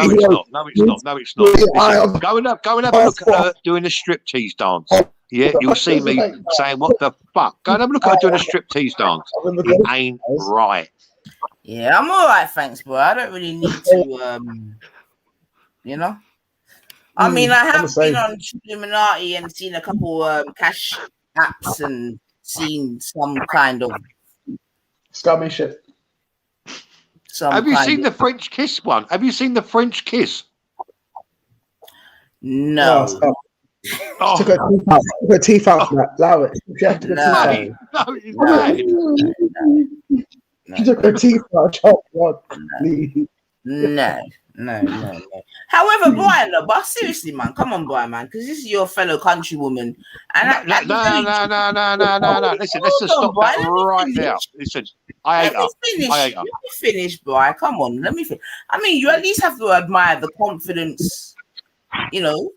it's not. Listen, go and have a look at her doing a striptease dance. Yeah, you'll see me saying, "What the fuck?" Go and have a look at her doing a striptease dance. It ain't right. Yeah, I'm all right, thanks, bro. I don't really need to, you know. I mean, I have been on Illuminati and seen a couple cash apps and seen some kind of scummy shit. Have you seen the French kiss one? Have you seen the French kiss? No. Oh. Took her teeth out. Allow it. She had to go She took her teeth out. No. However, Brian, but seriously, man, come on, Brian, man, because this is your fellow countrywoman. And no. Listen, let's just stop that right now. Listen, I hate her. Let me finish, Brian. Come on, let me finish. I mean, you at least have to admire the confidence, you know.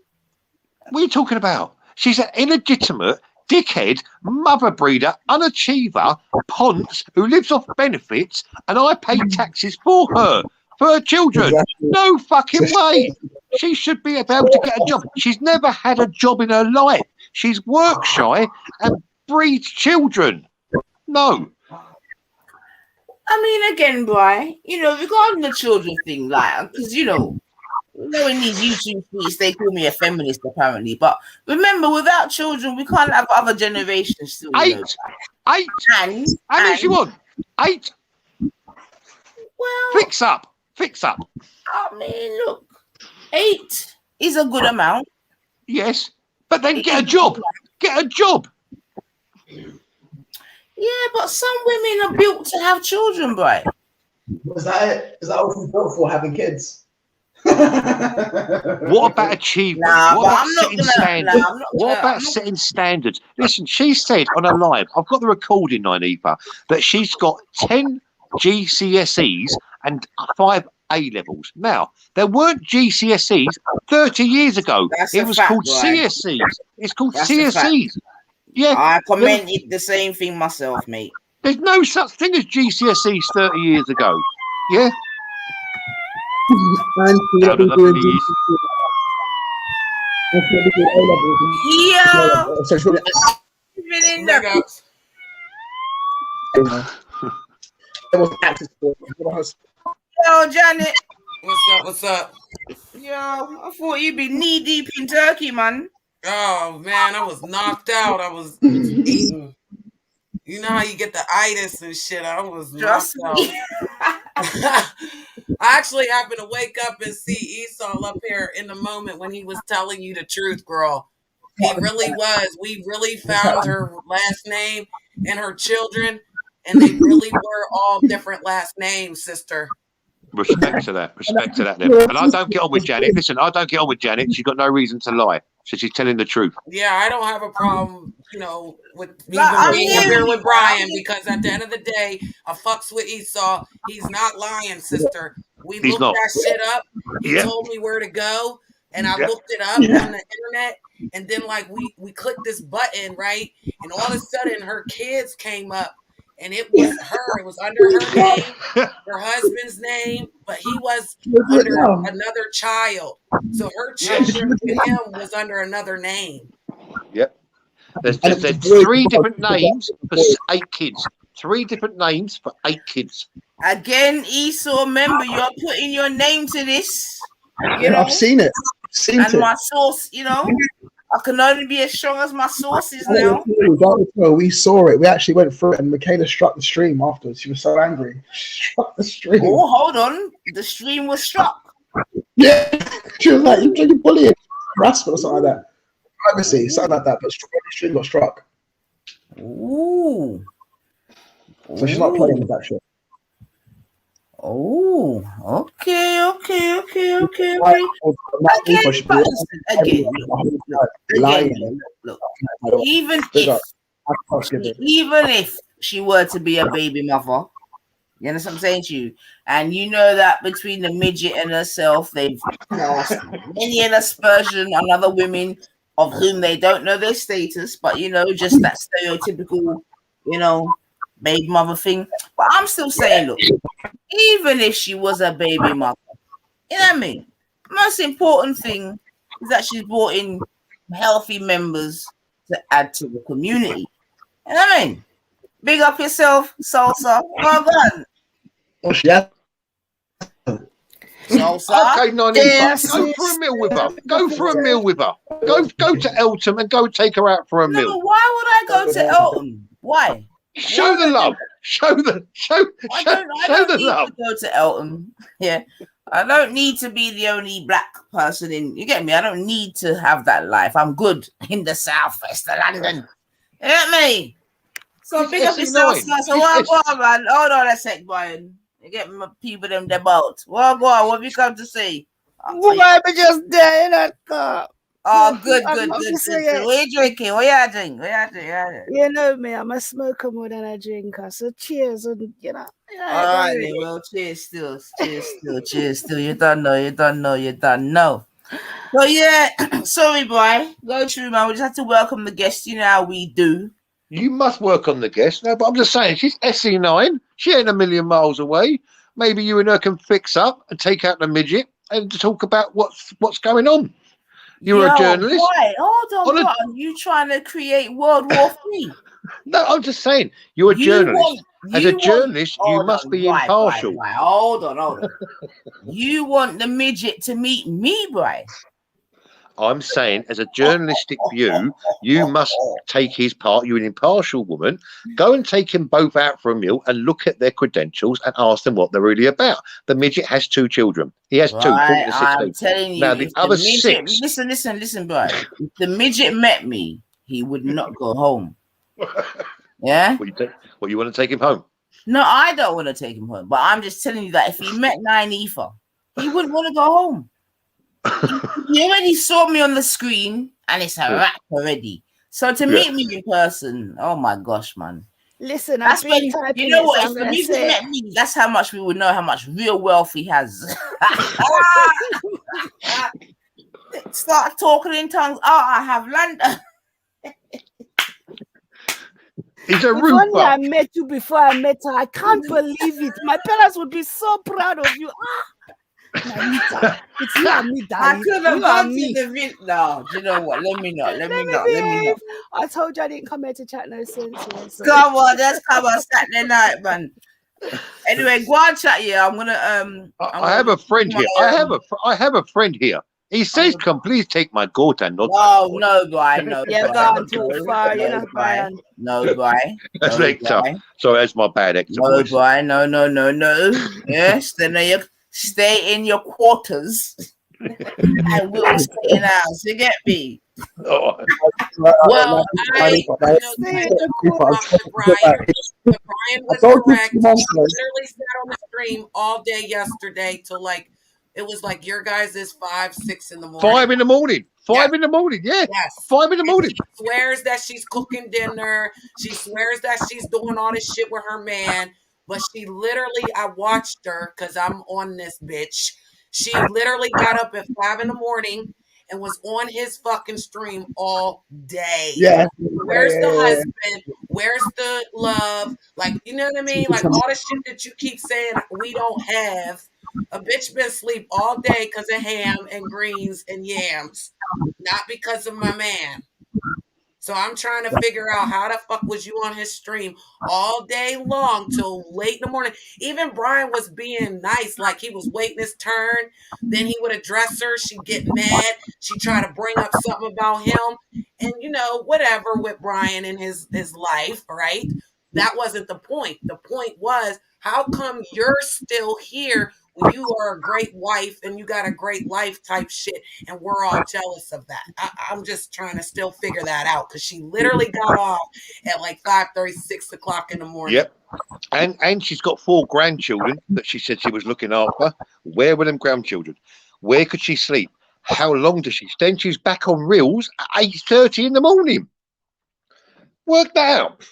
What are you talking about? She's an illegitimate, dickhead, mother breeder, unachiever, ponce who lives off benefits, and I pay taxes for her children. Exactly. No fucking way. She should be able to get a job. She's never had a job in her life. She's work shy and breeds children. No. I mean, again, Brian, you know, regarding the children thing, like, because, you know, in these YouTube tweets, they call me a feminist, apparently. But remember, without children, we can't have other generations still. Eight. How many you want? 8. Well, fix up. I mean, look, 8 is a good amount. Yes, but then get a job. Yeah, but some women are built to have children, Brian. Is that it? Is that what we're built for, having kids? What about achievement? What about setting standards? What about setting standards? Listen, she said on a live, I've got the recording, Ninefa, that she's got 10 GCSEs and 5 A levels. Now, there weren't GCSEs 30 years ago. It was called CSEs. It's called CSEs. Yeah, I commented the same thing myself, mate. There's no such thing as GCSEs 30 years ago. Yeah. Yo, Janet. What's up? Yo, I thought you'd be knee deep in turkey, man. Oh man, I was knocked out. I was eating. You know how you get the itis and shit. I was knocked out. I actually happened to wake up and see Esau up here in the moment when he was telling you the truth, girl. He really was. We really found her last name and her children, and they really were all different last names, sister. Respect to that. Then. And I don't get on with Janet. Listen, I don't get on with Janet. She's got no reason to lie. So she's telling the truth. Yeah, I don't have a problem, you know, with even being up here with Brian, because at the end of the day, I fucks with Esau. He's not lying, sister. We He's looked not. that shit up. He Yeah. told me where to go, and I Yeah. looked it up on the internet. And then, like, we clicked this button, right? And all of a sudden, her kids came up, and it was her. It was under her name, her husband's name, but he was under another child. So her children with him was under another name. Yep. There's 3 different names for 8 kids. 3 different names for 8 kids. Again, Esau, remember, you're putting your name to this. You know? I've seen it. And my source, you know, I can only be as strong as my sources now. We saw it. We actually went through it, and Michaela struck the stream afterwards. She was so angry. Struck the stream. Oh, hold on. The stream was struck. Yeah. She was like, you're bullying, harassment or something like that. Privacy, something like that. But the stream got struck. Ooh. So she's not playing with that shit. Oh, okay. Again, look, even if she were to be a baby mother, you understand what I'm saying to you? And you know that between the midget and herself, they've cast many an aspersion on other women of whom they don't know their status, but you know, just that stereotypical, you know, baby mother thing. But I'm still saying, look, even if she was a baby mother, you know what I mean? Most important thing is that she's brought in healthy members to add to the community. You know what I mean? Big up yourself, Salsa. Well done. Oh, yeah. Salsa. Okay, Nani, go for a meal with her. Go for a meal with her. Go to Eltham and go take her out for a meal. But why would I go to Eltham? Why? Show the love. Show the love. To go to Eltham. Yeah. I don't need to be the only black person in. You get me? I don't need to have that life. I'm good in the southwest of London. You get me? So big up yourself. So what go on, man? Hold on a sec, Brian. You get my people them about. What go on? What have you come to say? Why be just there in that car? Oh, good. What you drinking? What you drink? You know me, I'm a smoker more than a drinker. So cheers, and you know. All right, then, well, cheers still. You don't know. So yeah, sorry, boy. Go through, man. We just have to welcome the guests. You know how we do. You must work on the guest. No, but I'm just saying, she's SE9. She ain't a million miles away. Maybe you and her can fix up and take out the midget and talk about what's going on. You're a journalist. Boy, hold on, are you trying to create World War III? No, I'm just saying, you're a journalist. As a journalist, you must be impartial. Right. Hold on. You want the midget to meet me, boy? I'm saying, as a journalistic view, you must take his part. You're an impartial woman. Go and take them both out for a meal and look at their credentials and ask them what they're really about. The midget has 2 children. He has 2. I'm telling you. Now, the other 6. Listen, bro. If the midget met me, he would not go home. Yeah? What, you want to take him home? No, I don't want to take him home. But I'm just telling you that if he met Nynefa, he wouldn't want to go home. He already saw me on the screen and it's a wrap already. So to meet me in person, oh my gosh, man. Listen, that's when you know what? If the midget met me, that's how much we would know how much real wealth he has. Start talking in tongues. Oh, I have land. He's a if only I met you before I met her. I can't believe it. My parents would be so proud of you. Namita, it's you and me, darling. I could have gone to the vid. No, do you know what? Let me not. I told you I didn't come here to chat no sense. So. Come on, let's come on Saturday night, man. Anyway, go on chat here. I'm gonna I have a friend here. I have a friend here. He says, "Come, please take my goat and not." Oh no, boy, no. You're gone too far, you know, Brian. No, boy. That's Hector. Sorry, that's my bad Hector. No, boy, no. Yes, then you stay in your quarters, and we'll stay in ours. You get me? Well, Brian was correct. He literally sat on the stream all day yesterday till it was like your guys is 5, 6 in the morning. 5 in the morning. 5 in the morning. Yeah. Yes. 5 in the morning. She swears that she's cooking dinner. She swears that she's doing all this shit with her man. but she literally, I watched her because I'm on this bitch. She literally got up at 5 in the morning and was on his fucking stream all day. Yeah. Where's the husband? Where's the love? Like, you know what I mean? Like all the shit that you keep saying we don't have. A bitch been asleep all day because of ham and greens and yams, not because of my man. So I'm trying to figure out how the fuck was you on his stream all day long till late in the morning. Even Brian was being nice, like he was waiting his turn. Then he would address her. She'd get mad. She'd try to bring up something about him. And, you know, whatever with Brian and his life, right? That wasn't the point. The point was, how come you're still here when you are a great wife and you got a great life type shit, and we're all jealous of that? I'm just trying to still figure that out because she literally got off at like 5:30, 6 o'clock in the morning. Yep. And she's got 4 grandchildren that she said she was looking after. Where were them grandchildren? Where could she sleep? How long does she? Then she's back on reels at 8:30 in the morning. Work that out.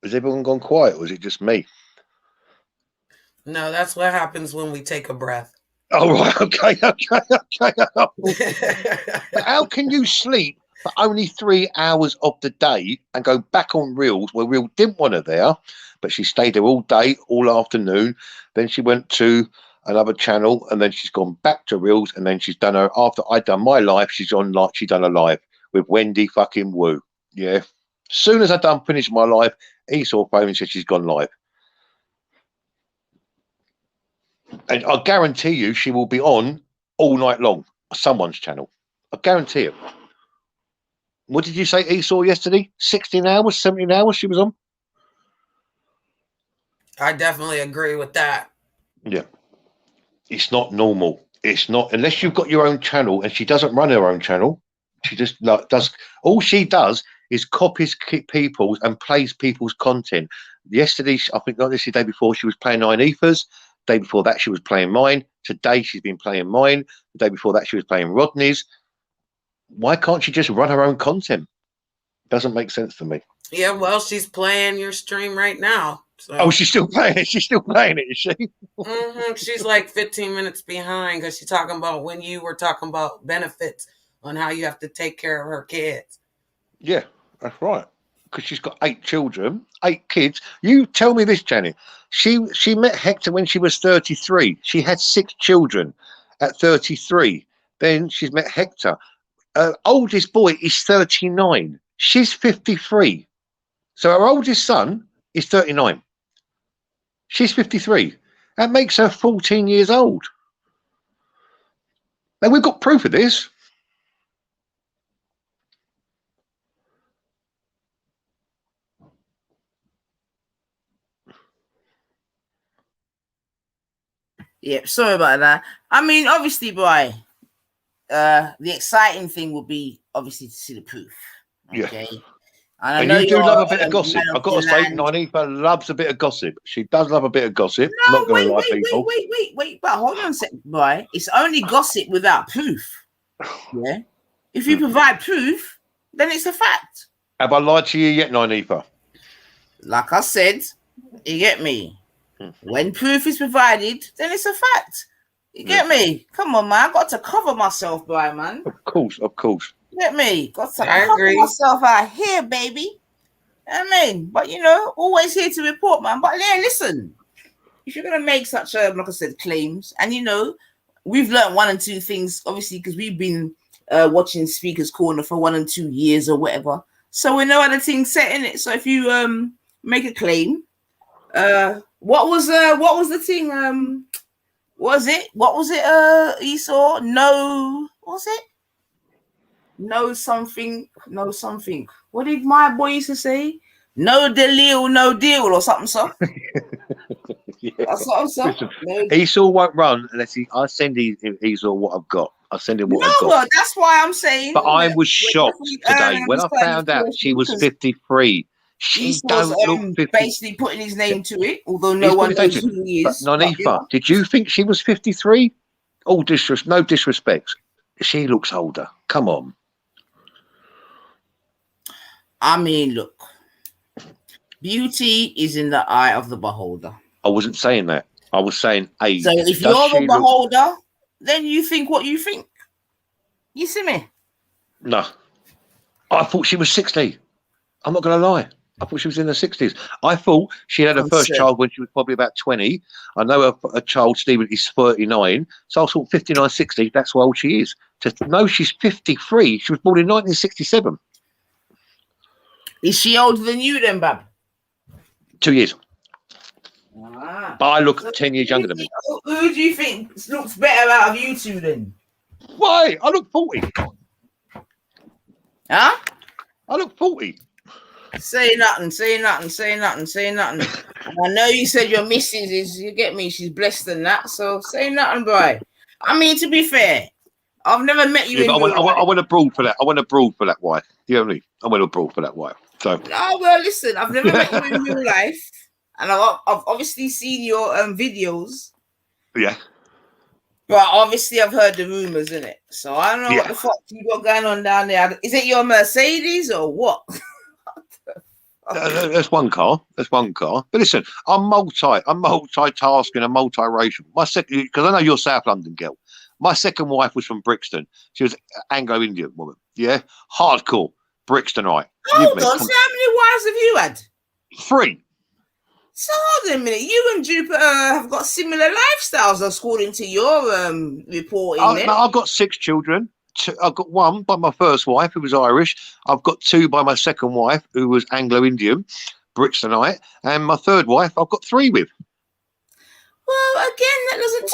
Has everyone gone quiet, or is it just me? No, that's what happens when we take a breath. Oh, right. Okay. But how can you sleep for only 3 hours of the day and go back on reels where Real didn't want her there, but she stayed there all day, all afternoon. Then she went to another channel, and then she's gone back to reels, and then she's done her, after I'd done my live, she's on like she done a live with Wendy fucking Woo. Yeah. Soon as I done finished my live, Esau phoned and said she's gone live. And I guarantee you she will be on all night long, someone's channel. I guarantee it. What did you say, Esau, yesterday? 16 hours, 17 hours she was on? I definitely agree with that. Yeah. It's not normal. It's not, unless you've got your own channel, and she doesn't run her own channel. She just like does, all she does is copies people's and plays people's content. Yesterday, I think not this, the day before, she was playing Nine Ethers. The day before that, she was playing mine. Today, she's been playing mine. The day before that, she was playing Rodney's. Why can't she just run her own content? Doesn't make sense to me. Yeah, well, she's playing your stream right now. So. Oh, she's still playing it. She's still playing it, is she? She's like 15 minutes behind because she's talking about when you were talking about benefits on how you have to take care of her kids. Yeah, that's right. Because she's got 8 children, 8 kids. You tell me this, Jenny. She met Hector when she was 33. She had 6 children at 33. Then she's met Hector. Oldest boy is 39. She's 53. So her oldest son is 39. She's 53. That makes her 14 years old. Now, we've got proof of this. Yep, sorry about that. I mean, obviously, boy, the exciting thing would be obviously to see the proof. Okay. Yeah. And I And know you do you're love a bit of a gossip. man I've of got to the say, land. Nanifa loves a bit of gossip. She does love a bit of gossip. No, Not going to lie, people. wait. But hold on a second, boy. It's only gossip without proof. Yeah. If you provide proof, then it's a fact. Have I lied to you yet, Nanifa? Like I said, you get me. When proof is provided, then it's a fact. You get me? Come on, man. I got to cover myself, boy, man. Of course. You get me? Got to I cover agree. myself out here, baby. I mean, but you know, always here to report, man. But yeah, listen, if you're gonna make such like I said, claims, and you know, we've learned 1 and 2 things, obviously, because we've been watching Speaker's Corner for 1 and 2 years or whatever, so we know how the thing's set in it. So if you make a claim, what was the thing? What was it? Esau? No, what was it? No something. What did my boy used to say? No deal, no deal, or something, so. Yeah. That's what I'm saying. No. Esau won't run unless I send Esau what I've got. I send him what I've got. Well, that's why I'm saying. But I was shocked today when I found out she was 53. She don't look 50. Basically putting his name to it, although no one knows who he is. But Nonifa, did you think she was 53? No disrespect. She looks older. Come on. I mean, look. Beauty is in the eye of the beholder. I wasn't saying that. I was saying age. So if you're the beholder, then you think what you think. You see me? No. I thought she was 60. I'm not going to lie. I thought she was in her 60s. I thought she had her first child when she was probably about 20. I know her child, Stephen, is 39. So I thought 59, 60, that's how old she is. To know she's 53, she was born in 1967. Is she older than you then, Bab? 2 years. Ah. But I look 10 years younger than me. Who do you think looks better out of you two then? Why? I look 40. Huh? I look 40. Say nothing. And I know you said your missus is, you get me, she's blessed than that. So say nothing, boy. I mean, to be fair, I've never met you in I went abroad for that. I went abroad for that wife. You know what I mean? I went abroad for that wife. So. Oh, well, listen, I've never met you in real life. And I've obviously seen your videos. Yeah. But obviously I've heard the rumors, innit? So I don't know what the fuck you got going on down there. Is it your Mercedes or what? That's one car. But listen, I'm multitasking, I'm multiracial. My second, because I know you're South London girl. My second wife was from Brixton. She was Anglo-Indian woman. Yeah, hardcore Brixtonite. Hold on. So how many wives have you had? 3. So hold on a minute. You and Jupiter have got similar lifestyles, according to your reporting. I've got 6 children. I've got 1 by my first wife, who was Irish. I've got 2 by my second wife, who was Anglo-Indian, Brixtonite. And my third wife, I've got 3 with. Well, again, that doesn't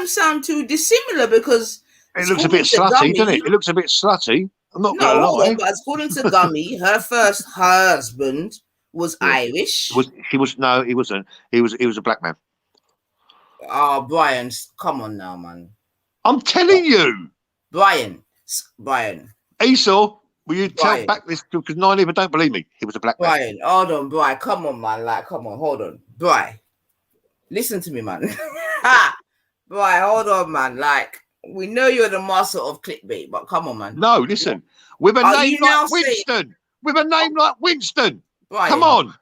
sound too dissimilar, because it looks a bit slutty, doesn't it? It looks a bit slutty. I'm not going to lie. But according to Gummy, her first husband was Irish. He wasn't. He was a black man. Oh, Brian, come on now, man. I'm telling you. Brian. Esau, will you tell back this? Because 9 even don't believe me. He was a black man. Brian, hold on, Brian. Come on, man. Hold on. Brian, listen to me, man. Brian, hold on, man. We know you're the master of clickbait, but come on, man. No, listen. With a name like Winston. With a name like Winston. Brian, come on.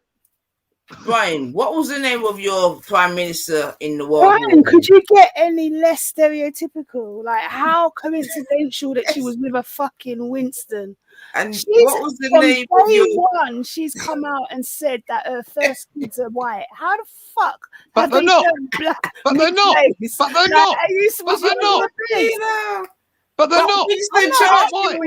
Brian, what was the name of your prime minister in the world? Brian, could you get any less stereotypical? How coincidental that she was with a fucking Winston. And what was the name of your one? She's come out and said that her first kids are white. How the fuck? But they're not. But they're not. But they're not. But they're not. But they're not. They're not white.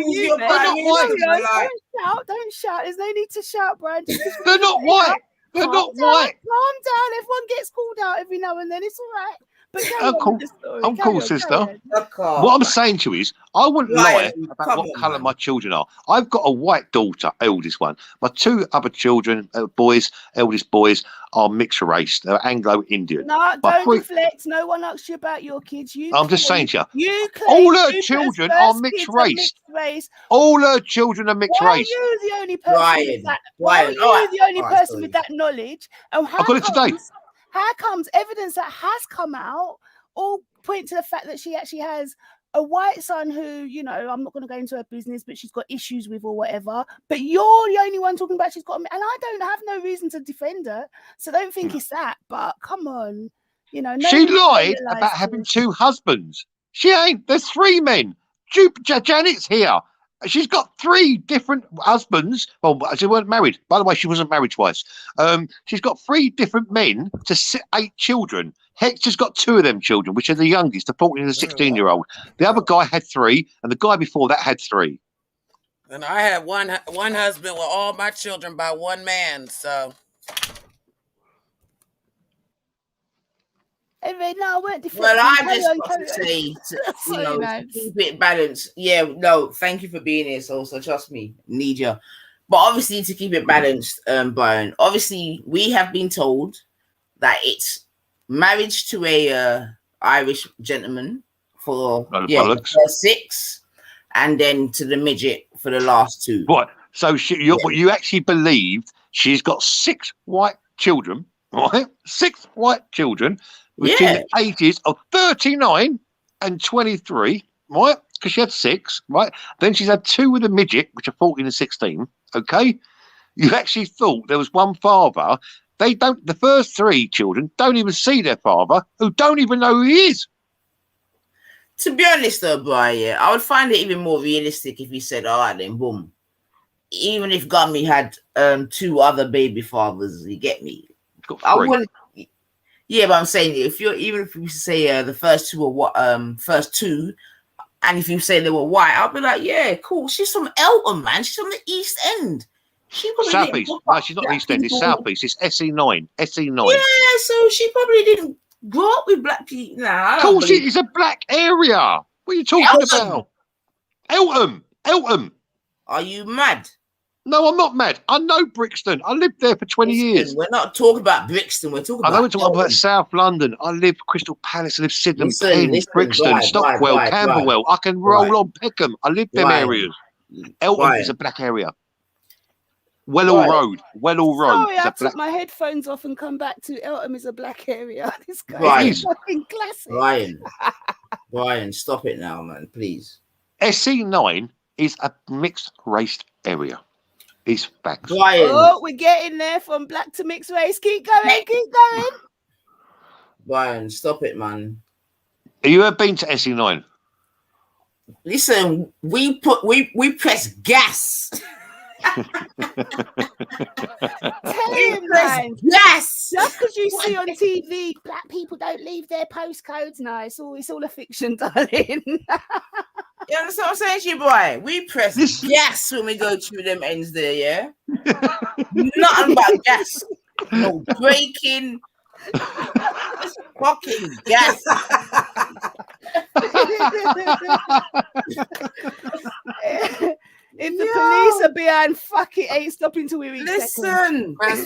Don't shout. There's no need to shout, Brian. They're not white. They're not white. Calm down. Everyone gets called out every now and then. It's all right. But I'm cool, sister. What I'm saying to you is, I wouldn't lie about what colour my children are. I've got a white daughter, eldest one. My 2 other children, eldest boys, are mixed race. They're Anglo-Indian. No, don't deflect. No one asks you about your kids. I'm just saying to you, all her children are mixed race. All her children are mixed race. Why are you the only person with that? Why are you the only person with that knowledge? And I got it today. How comes evidence that has come out all point to the fact that she actually has a white son who, I'm not going to go into her business, but she's got issues with or whatever. But you're the only one talking about she's got, and I don't have no reason to defend her. So don't think it's that. But come on, she lied about having 2 husbands. She ain't. There's 3 men. Janet's here. She's got 3 different husbands. Well, she weren't married. By the way, she wasn't married twice. She's got 3 different men to 8 children. Hector's got 2 of them children, which are the youngest, the 14 and the 16-year-old. The other guy had 3, and the guy before that had 3. And I had one husband with all my children by one man. So. No, I weren't deflecting. Well, I just got to say, to keep it balanced. Yeah, no, thank you for being here, so trust me, need you. But obviously, to keep it balanced, Brian, obviously, we have been told that it's marriage to a Irish gentleman for the first 6, and then to the midget for the last 2. What? So you actually believed She's got 6 white children, right? 6 white children between the ages of 39 and 23, right? Because she had 6, right? Then she's had 2 with a midget, which are 14 and 16. Okay, you actually thought there was one father. They don't. The first 3 children don't even see their father, who don't even know who he is. To be honest, though, Brian, I would find it even more realistic if you said, "All right, then, boom." Even if Gummy had 2 other baby fathers, you get me? I wouldn't. Yeah, but I'm saying if you say the first 2 or what first 2, and if you say they were white, I'll be like, yeah, cool. She's from Eltham, man. She's from the East End. She Southeast. No, she's not East End. It's Southeast. It's SE9. SE9. Yeah, so she probably didn't grow up with black people. Nah, of course, it's a black area. What are you talking about? Eltham. Are you mad? No, I'm not mad. I know Brixton. I lived there for 20 years. We're not talking about Brixton. We're talking about. I know we're talking about South London. I live Crystal Palace. I live Sydenham, Penn, Brixton, Stockwell, Camberwell. I can roll on Peckham. I live them areas. Eltham is a black area. Wellall Road. Sorry, I took my headphones off and come back to Eltham is a black area. This guy is fucking classic. Brian, stop it now, man, please. SE9 is a mixed race area. It's facts. Oh, we're getting there from black to mixed race. Keep going. Brian, stop it, man. Have you ever been to SE9? Listen, we press gas. Tell him, man. Yes. Just because you see on TV, black people don't leave their postcodes. No, it's all a fiction, darling. You understand what I'm saying to you, boy? We press gas when we go through them ends there, yeah? Nothing but gas. No braking. It's fucking gas. If the police are behind, fuck it, ain't stopping till we reach. Listen, Brian,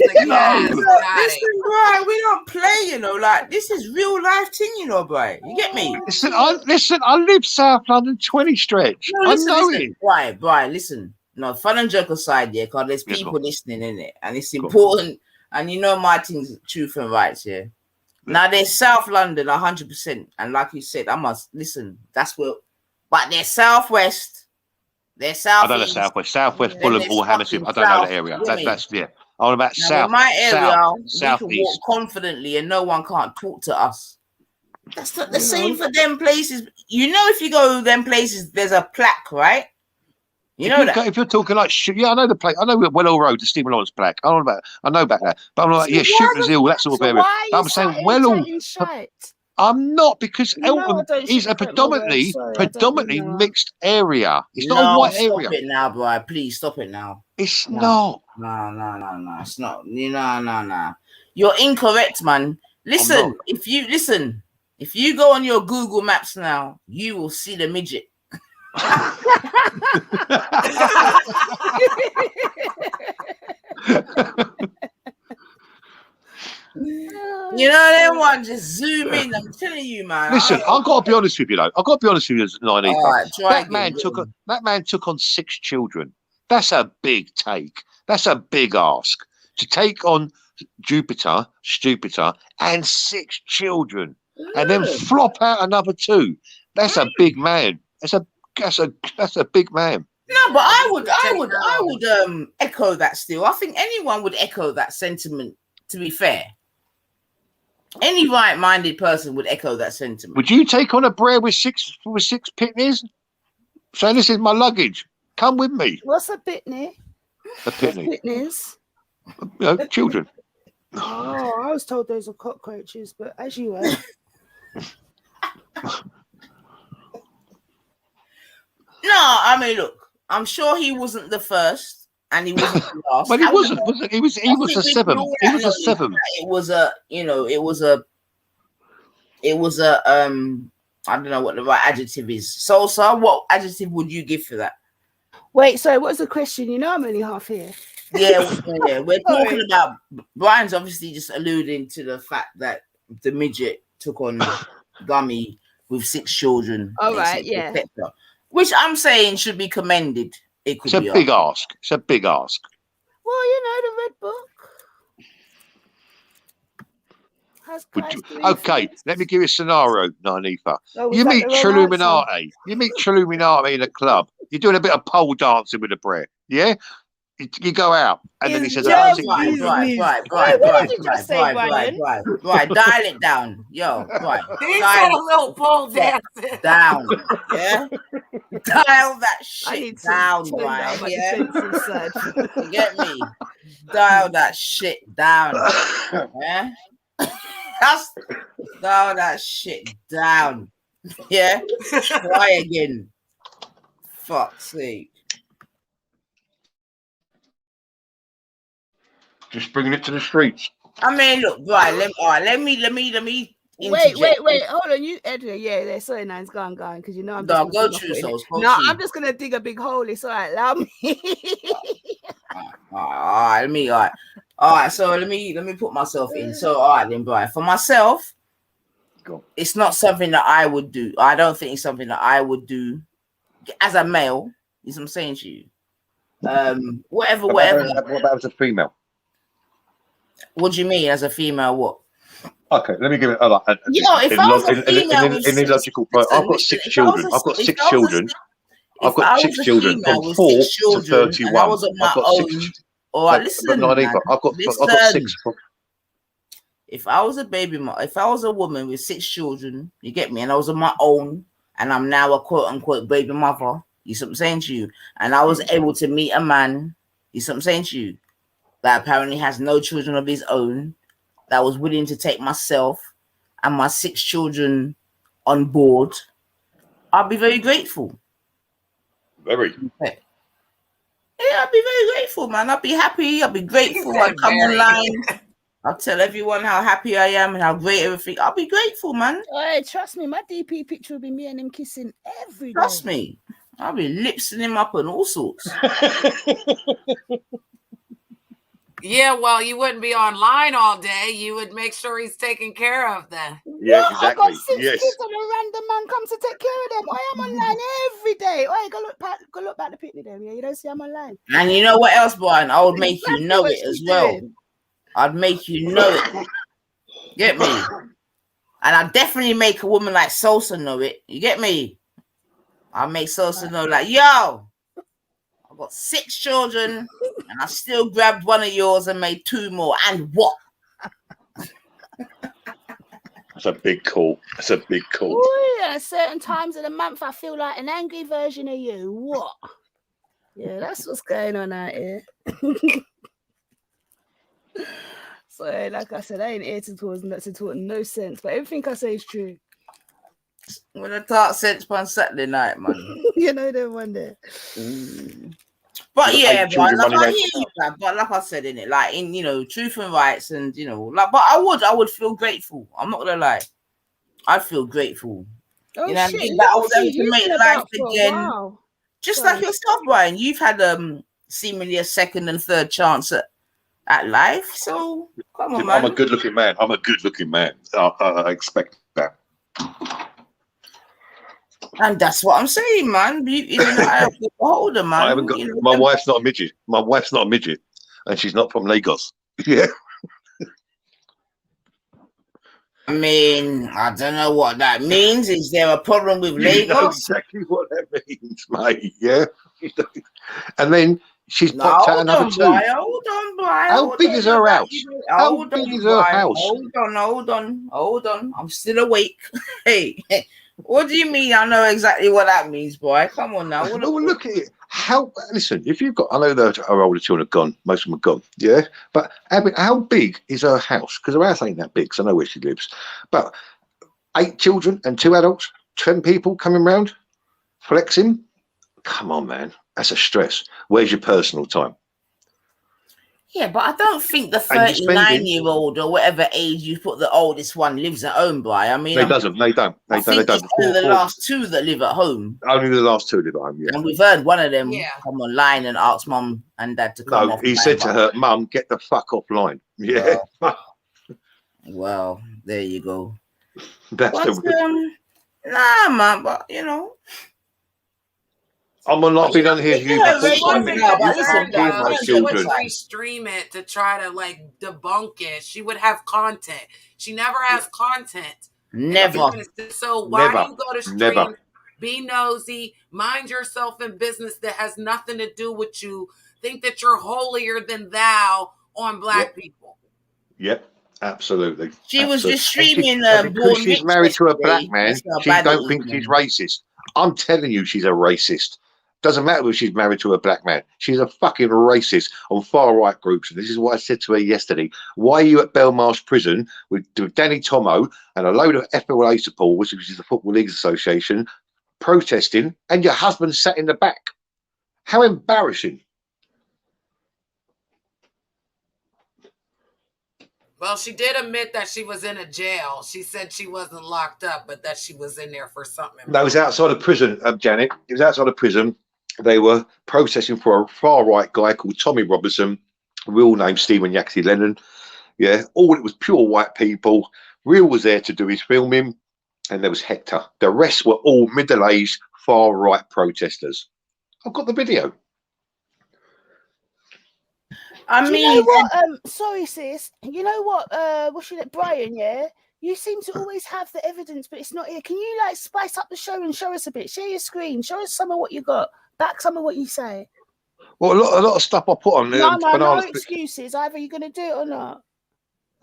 we don't play, you know. Like this is real life thing, you know, Brian. You get me? Listen, I live South London 20 stretch. No, listen. Brian, listen. No, fun and joke aside, yeah, because there's people listening in it, and it's important. And you know my thing's truth and rights, yeah. Now there's South London 100%, and like you said, I must listen. That's where, but they're Southwest. They're South. I don't know Southwest, Fulham, or Hammersmith. I don't know the area. That's all about now, South. In my area, South, we can walk confidently, and no one can't talk to us. That's not the same for them places. You know, if you go to them places, there's a plaque, right? You know that. If you're talking like, I know the place. I know Wellall Road, the Stephen Lawrence plaque. I know about that. But I'm like, Shooter's Hill, that sort of area. But I'm saying Wellall. I'm not, because Eltham is a predominantly mixed area. It's not a white area. Stop it now, boy. Please stop it now. It's not. No. It's not. No. You're incorrect, man. Listen, if you go on your Google Maps now, you will see the midget. You know, they want to just zoom in. I'm telling you, man. Listen, I've got to be honest with you, though. That man took on 6 children. That's a big take. That's a big ask to take on Jupiter, and 6 children, and then flop out another 2. That's a big man. That's a big man. No, but I would echo that still. I think anyone would echo that sentiment, to be fair. Any right-minded person would echo that sentiment. Would you take on a brer with 6 pitneys? So this is my luggage. Come with me. What's a pitney? A pitney. Pitneys? Children. Oh, I was told those are cockroaches, but as you were. No, I mean, look, I'm sure he wasn't the first. And he wasn't the last. But he wasn't. He was a 7. He was a 7. It was a I don't know what the right adjective is. Sosa, what adjective would you give for that? Wait, so what was the question? You know, I'm only half here. Yeah. We're talking about, Brian's obviously just alluding to the fact that the midget took on Gummy with 6 children. All right, yeah. Which I'm saying should be commended. It's a big ask. It's a big ask. Well, you know, the Red Book has Christ belief. Okay, let me give you a scenario, Nanifa. Oh, was You that meet the wrong answer? Triluminati. You meet Triluminati in a club. You're doing a bit of pole dancing with a Brit. Yeah? You go out, and then he It's says, your Right, business. right. What did you just say, Brian? Right, dial it down. Yo, right. He Dial said a it little pole dancing. down. Yeah? Dial that I shit need to down, tone down right? my Yeah? defensive side. You get me? Dial that shit down. Yeah? Just dial that shit down. Yeah? Try again. Fuck's sake. just bringing it to the streets. I mean, look, right, let me Wait, interject. hold on, you Edward, yeah, sorry, no, it's gone, because you know I'm No, just go gonna through, Souls, go No, through. I'm just gonna dig a big hole. It's all right, allow me. All right, so let me put myself in. So all right then, Brian. For myself, it's not something that I would do. I don't think it's something that I would do as a male. Is what I'm saying to you. Whatever. What about as a female? What do you mean as a female? What? Okay, let me give it. If I was a female in illogical, I've got 6 children. I've got 6 children. I've got 6 children from 4 to 31. And I was on my own. All right, listen. I've got 6. If I was a if I was a woman with 6 children, you get me, and I was on my own, and I'm now a quote unquote baby mother, you see what I'm saying to you, and I was able to meet a man, you see what I'm saying to you, that apparently has no children of his own, that was willing to take myself and my 6 children on board, I'd be very grateful. Very. Yeah, I'd be very grateful, man. I'd be happy. I'd be grateful. I'd come online. I'll tell everyone how happy I am and how great everything. I'll be grateful, man. Hey, trust me, my DP picture will be me and him kissing every day. Trust me. I'll be lipsing him up and all sorts. Yeah, well, you wouldn't be online all day. You would make sure he's taken care of then. Yeah, exactly. I got 6 kids and a random man comes to take care of them. I am online every day. Hey, go look back the picture there. Yeah, you don't see I'm online. And you know what else, Brian? I would make you know it as well. I'd make you know it. Get me? And I'd definitely make a woman like Sosa know it. You get me? I'll make Sosa know, like, yo, I've got 6 children and I still grabbed one of yours and made 2 more. And what? That's a big call. That's a big call. Ooh, at certain times of the month, I feel like an angry version of you. What? Yeah, that's what's going on out here. So, like I said, I ain't here to talk no sense, but everything I say is true. When I talk sense on Saturday night, man. You know the one there. But yeah, but like I said, in it, like in truth and rights, and like, but I would feel grateful. I'm not gonna lie, I'd feel grateful. Oh, you know, shit, that I was able to make life again. Wow. Just like yourself, Brian. You've had seemingly a second and third chance at life. So come on, man. I'm a good-looking man. I expect that. And that's what I'm saying, man. Beauty in the eye of the beholder, man. I haven't got. My wife's not a midget. And she's not from Lagos. Yeah. I mean, I don't know what that means. Is there a problem with Lagos? You know exactly what that means, mate. Yeah. And then she's popped out another 2. Hold on, Brian. How big is her house? How big is her house? Hold on. I'm still awake. Hey, what do you mean? I know exactly what that means, boy. Come on now. Look at it. Listen, if you've got, I know that our older children are gone, most of them are gone, yeah? But how big is her house? Because her house ain't that big, so I know where she lives. But 8 children and 2 adults, 10 people coming round, flexing. Come on, man. That's a stress. Where's your personal time? Yeah, but I don't think the 39-year-old or whatever age you put the oldest one lives at home, boy. I mean, They don't. I think it's only the last 2 that live at home. Only the last 2 live at home, yeah. And we've heard one of them come online and ask mum and dad to come off. He said to her, Mum, get the fuck offline. Yeah. Well, there you go. That's nah, man, but I'm not been on here You you know, before. Ray, She So one wasn't thing now, but you listen, can't concerned hear guys, though. my don't She take wouldn't children. time. restream it to try to like debunk it. She would have content. She never has content. Never. So why do Never. you go to Never. stream? Be nosy. Mind yourself in business that has nothing to do with you. Think that you're holier than thou on black people. Yep. Absolutely. She was Absolutely. just streaming And because Born she's Rich married to a black yesterday. man, That's how she bad it don't is, think she's man. racist. I'm telling you, she's a racist. Doesn't matter if she's married to a black man. She's a fucking racist on far right groups. And this is what I said to her yesterday. Why are you at Belmarsh Prison with Danny Tomo and a load of FLA supporters, which is the Football Leagues Association, protesting, and your husband sat in the back? How embarrassing. Well, she did admit that she was in a jail. She said she wasn't locked up, but that she was in there for something. No, it was outside of prison, Janet. It was outside of prison. They were protesting for a far right guy called Tommy Robinson, real name Stephen Yaxley Lennon. Yeah, all it was pure white people. Real was there to do his filming, and there was Hector. The rest were all middle-aged far right protesters. I've got the video. I Do mean, you know what? Sorry, sis. You know what? What's your name, Brian? Yeah, you seem to always have the evidence, but it's not here. Can you like spice up the show and show us a bit? Share your screen. Show us some of what you got. Back some of what you say. Well, a lot of stuff I put on there. No excuses. Either you're going to do it or not.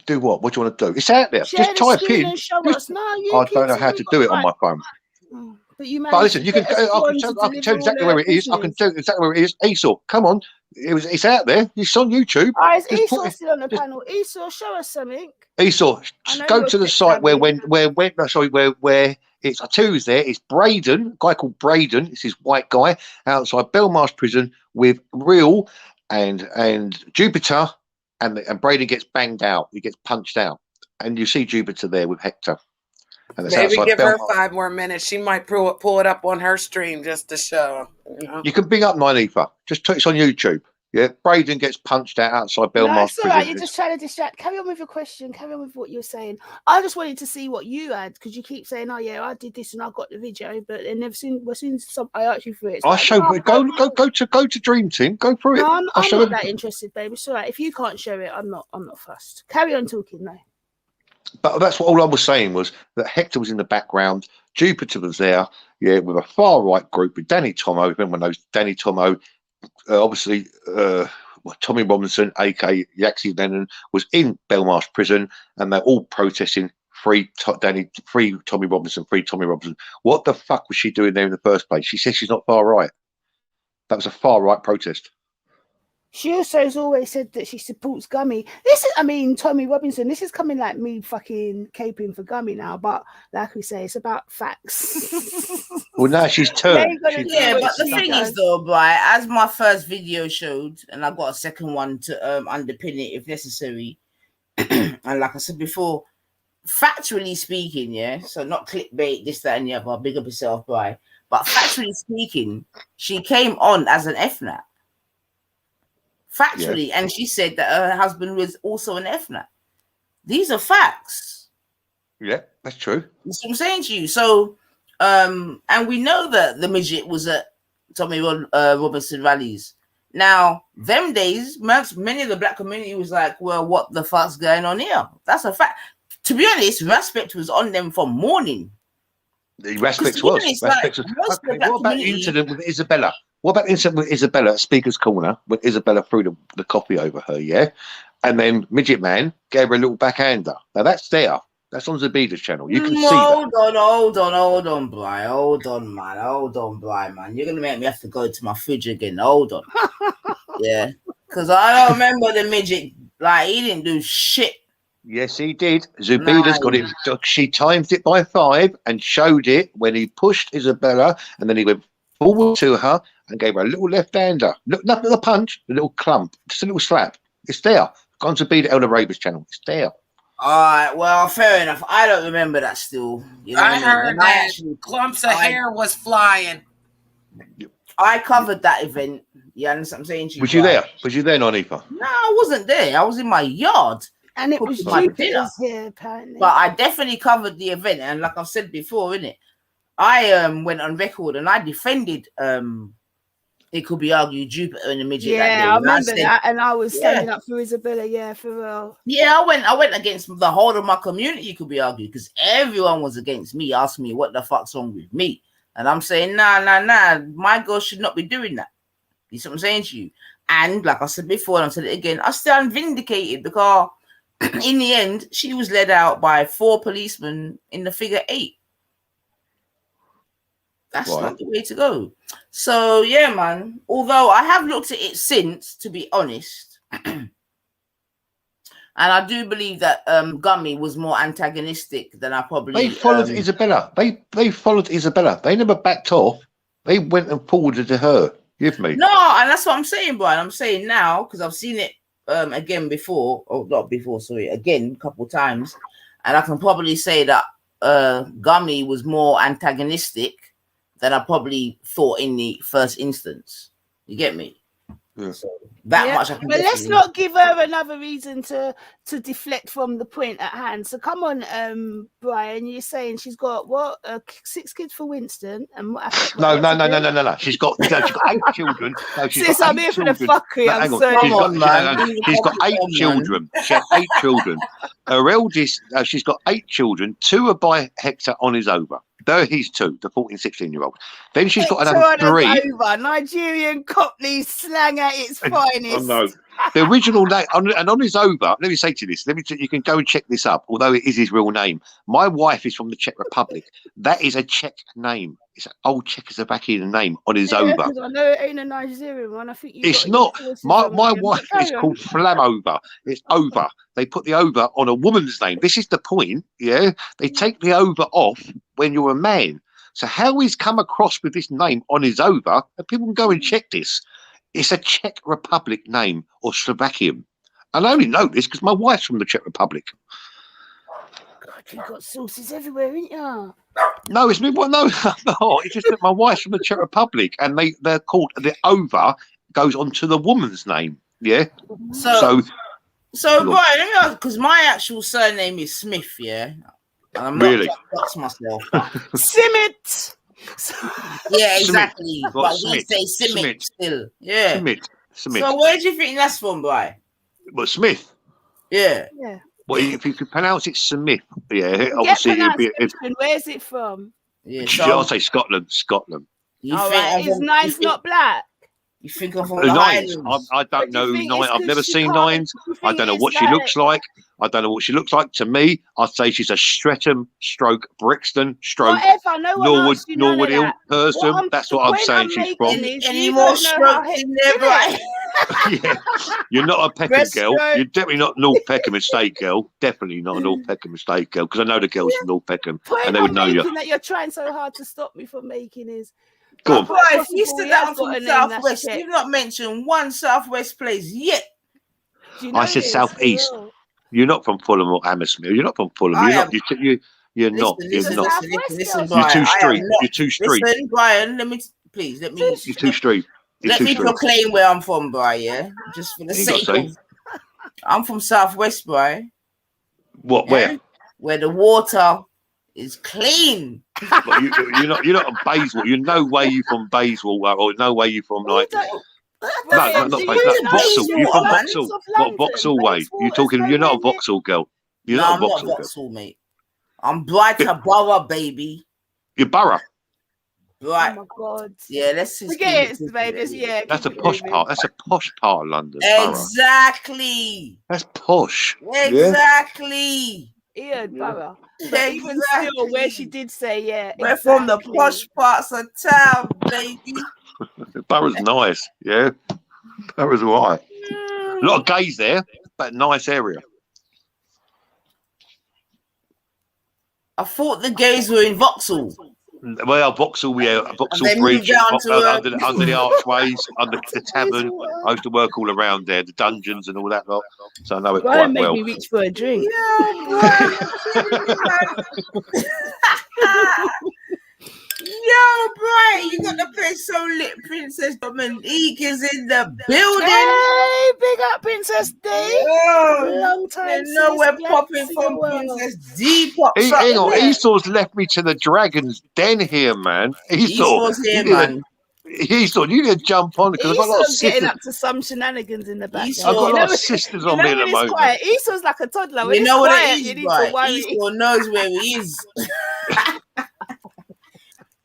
Do what? What do you want to do? It's out there. Share Just the type screen in. and show us. No, you. I don't know how to do it on my phone. But you But listen, you can. I can tell exactly where it is. I can tell exactly where it is. Esau, come on, it's out there. It's on YouTube. Is Esau still on the panel? Esau, show us something. Esau, go to the site where it's. I tell you, there. It's Braden, a guy called Braden. It's this white guy outside Belmarsh Prison with Real and Jupiter, and Braden gets banged out. He gets punched out, and you see Jupiter there with Hector. Maybe give her 5 more minutes. She might pull it up on her stream just to show. You can bring up Nylefa. Just it's on YouTube. Yeah, Braden gets punched out outside Belmarsh No, it's all Prison. right. You're just trying to distract. Carry on with your question. Carry on with what you're saying. I just wanted to see what you had because you keep saying, "Oh yeah, I did this and I got the video," but then never seen. As soon as I asked you for it, I'll show. Go to Dream Team. Go through it. No, I'm I'll show not that interested, baby. It's all right. If you can't show it, I'm not fussed. Carry on talking though. But that's what all I was saying was that Hector was in the background. Jupiter was there, yeah, with a far right group with Danny Tomo. If anyone knows Danny Tomo, obviously, Tommy Robinson, aka Yaxley Lennon, was in Belmarsh Prison, and they're all protesting free Tommy Robinson, free Tommy Robinson. What the fuck was she doing there in the first place? She says she's not far right. That was a far right protest. She also has always said that she supports Gummy. Tommy Robinson. This is coming like me fucking caping for Gummy now, but like we say, it's about facts. Well, now she's turned. But the thing is, though, right, as my first video showed, and I've got a second one to underpin it if necessary, and like I said before, factually speaking, yeah, so not clickbait, this, that, and the other, big up yourself, bye. But factually speaking, she came on as an FNAT. Factually, and she said that her husband was also an FNAT. These are facts. Yeah, that's true. That's what I'm saying to you. So, and we know that the midget was at Tommy Robinson rallies. Now, them days, many of the black community was like, well, what the fuck's going on here? That's a fact. To be honest, Respect was on them from morning. The Respect was. Okay, what about the incident with Isabella? What about the incident with Isabella at Speaker's Corner when Isabella threw the coffee over her, yeah? And then Midget Man gave her a little backhander. Now, that's there. That's on Zabida's channel. You can see that. Hold on, Bly. Hold on, Bly, man. You're going to make me have to go to my fridge again. Hold on. Yeah. Because I don't remember the midget. Like, he didn't do shit. Yes, he did. Zubida's got it. She timed it by 5 and showed it when he pushed Isabella, and then he went forward to her and gave her a little left-hander. Look, nothing a punch, a little clump, just a little slap. It's there. Gone to be the El Arabia's channel. It's there. All right, well, fair enough. I don't remember that still. You know I heard that clumps of hair was flying. I covered that event. You understand what I'm saying to you? Was you there? Was you there, Nylefa? No, I wasn't there. I was in my yard. And it was Jupiter's here, apparently. But I definitely covered the event. And like I've said before, innit, I went on record and I defended it could be argued Jupiter and the midget. Yeah, that day. I And remember said, that, and I was standing Yeah. up for Isabella. Yeah, for real. Yeah, I went against the whole of my community, could be argued, because everyone was against me, asking me what the fuck's wrong with me. And I'm saying, nah, my girl should not be doing that. You see what I'm saying to you? And like I said before, and I said it again, I stand vindicated because in the end, she was led out by 4 policemen in the figure 8. That's Right. not the way to go. So yeah, man. Although I have looked at it since, to be honest, and I do believe that Gummy was more antagonistic than I probably. They followed Isabella. They followed Isabella. They never backed off. They went and forwarded to her. Give me. No, and that's what I'm saying, Brian. I'm saying now because I've seen it again before, or not before, sorry, again a couple of times, and I can probably say that Gummy was more antagonistic than I probably thought in the first instance. You get me? Yeah. So that much I can. But let's not give her another reason to deflect from the point at hand. So come on, Brian, you're saying she's got what 6 kids for Winston, and what? No. She's got 8 children. No, she's Sis, got I'm 8 here for the children. fuckery. No, I'm hang on. sorry. She's got 8 children. She has 8 children. Her eldest, she's got 8 children. 2 are by Hector on his over. There he's 2, the 14, 16-year-old. Then she's got another 3. Over. Nigerian Cockney slang at its finest. No. The original name, and on his over, let me say to you this, you can go and check this up, although it is his real name. My wife is from the Czech Republic. That is a Czech name. It's an old Czechoslovakian name on his over. I know it ain't a Nigerian one. I think It's not. My wife is called Flamover. It's over. They put the over on a woman's name. This is the point, yeah? They take the over off when you're a man. So how he's come across with this name on his over, and people can go and check this. It's a Czech Republic name or Slovakian. And I only know this because my wife's from the Czech Republic. God, you've got sources everywhere, ain't you? No, it's me. Well, no, no. It's just that my wife's from the Czech Republic, and they're called the over goes onto the woman's name. Yeah. So Brian, let me ask, because my actual surname is Smith. Yeah. And I'm really? Not that's myself. Simit. Yeah, exactly. Smith. But Smith. we say Simit Smith. still. Yeah. Smith. So where do you think that's from, Brian? But Smith. Yeah. Yeah. Well, if you could pronounce it Smith, yeah, obviously it'd be. Where's it from? Yeah, I'll say Scotland. You all think right. Is Nines not black? You think of the Nines? I don't know. I've never seen Nines. I don't know what she looks like. I don't know what she looks like. To me, I'd say she's a Streatham stroke Brixton stroke Norwood Hill person. That's what I'm saying she's from. Any more strokes in there, right? Yeah. You're not a Peckham girl. You're definitely not North Peckham Estate girl. Definitely not a North Peckham Estate girl, because I know the girls from North Peckham and they would know you. That you're trying so hard to stop me from making is. Go on. If you said that from Southwest, you've not mentioned one Southwest place yet. I said Southeast. You're not from Fulham or Hammersmith. You're not from Fulham. You're not. Listen, you're too street. You're too street. Listen, Brian, let me. You're too street. Let me proclaim where I'm from, Brian. Yeah, just for the sake of. I'm from Southwest, Brian. What? Yeah? Where the water is clean. But you're not from Bayswater. You're no way you from Bayswater, or no way you from like. No, not Vauxhall. You're from Vauxhall, not Vauxhall way. You're not a Vauxhall girl. You're not a Vauxhall girl. Mate. I'm Brighter Borough, baby. You're Borough. Right. Oh my God. Yeah, let's just forget it, baby. Yeah. That's a posh part. That's a posh part of London. Exactly. That's posh. Exactly. Yeah, Borough. But even still, where she did say, yeah. We're from the posh parts of town, baby. Borough's nice, yeah. Borough's all right. A lot of gays there, but nice area. I thought the gays were in Vauxhall. Well, Vauxhall Bridge, under the archways, under the tavern. I used to work all around there, the dungeons and all that lot. So I know it quite well. Me reach for a drink. Yo, Brian, you got the place so lit. Princess Dominique is in the building. Hey, big up Princess D. Long time. You know we're popping from Princess D. Hang on, Esau's left me to the Dragon's Den here, man. Esau's here, man. He thought you need to jump on because I've got a lot of Esau's getting sisters. up to some shenanigans in the background. I've got a lot of when- sisters you on know me at when the it's moment. quiet, Esau's like a toddler. When You it's know what quiet, it you is, need boy? to worry. Esau knows where he is.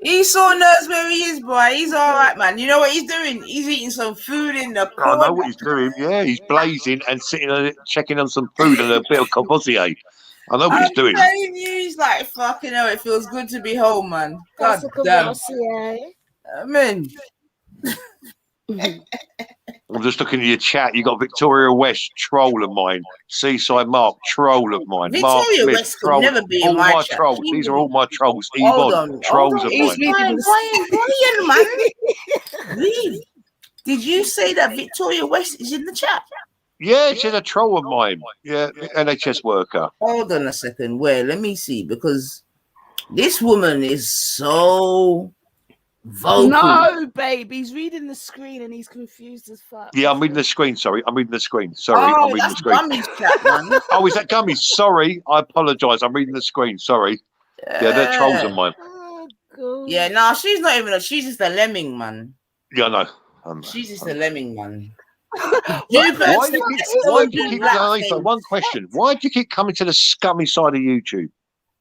Esau knows where he is, boy. He's all right, man. You know what he's doing? He's eating some food in the I corner. know what he's doing. Yeah, he's blazing and sitting on it, checking on some food and a bit of dossier. I know what he's doing. Telling you, he's like, fucking hell, it feels good to be home, man. God damn. Amen. I'm just looking at your chat. You got Victoria West, troll of mine. Seaside Mark, troll of mine. Mark Victoria Smith, West could troll. never be in All my my chat. trolls. She These would are all be- my trolls. Hold Yvonne, on, trolls of He's mine. Brian, man. Reed, did you say that Victoria West is in the chat? Yeah, she's a troll of mine. Yeah, NHS worker. Hold on a second. Where? Let me see, because this woman is so vocal. No, babe, he's reading the screen and he's confused as fuck. Yeah, I'm reading the screen. Sorry, I'm reading the screen. Sorry, Oh, I'm reading the that's screen. Gummy's chat, man. Oh, is that Gummy? Sorry, I apologise. I'm reading the screen. Sorry. Yeah, they're trolls of mine. Oh, God. Yeah, nah, she's not even. She's just a lemming, man. Yeah, I know. She's just a lemming, man. Why do you keep one question? Why do you keep coming to the scummy side of YouTube?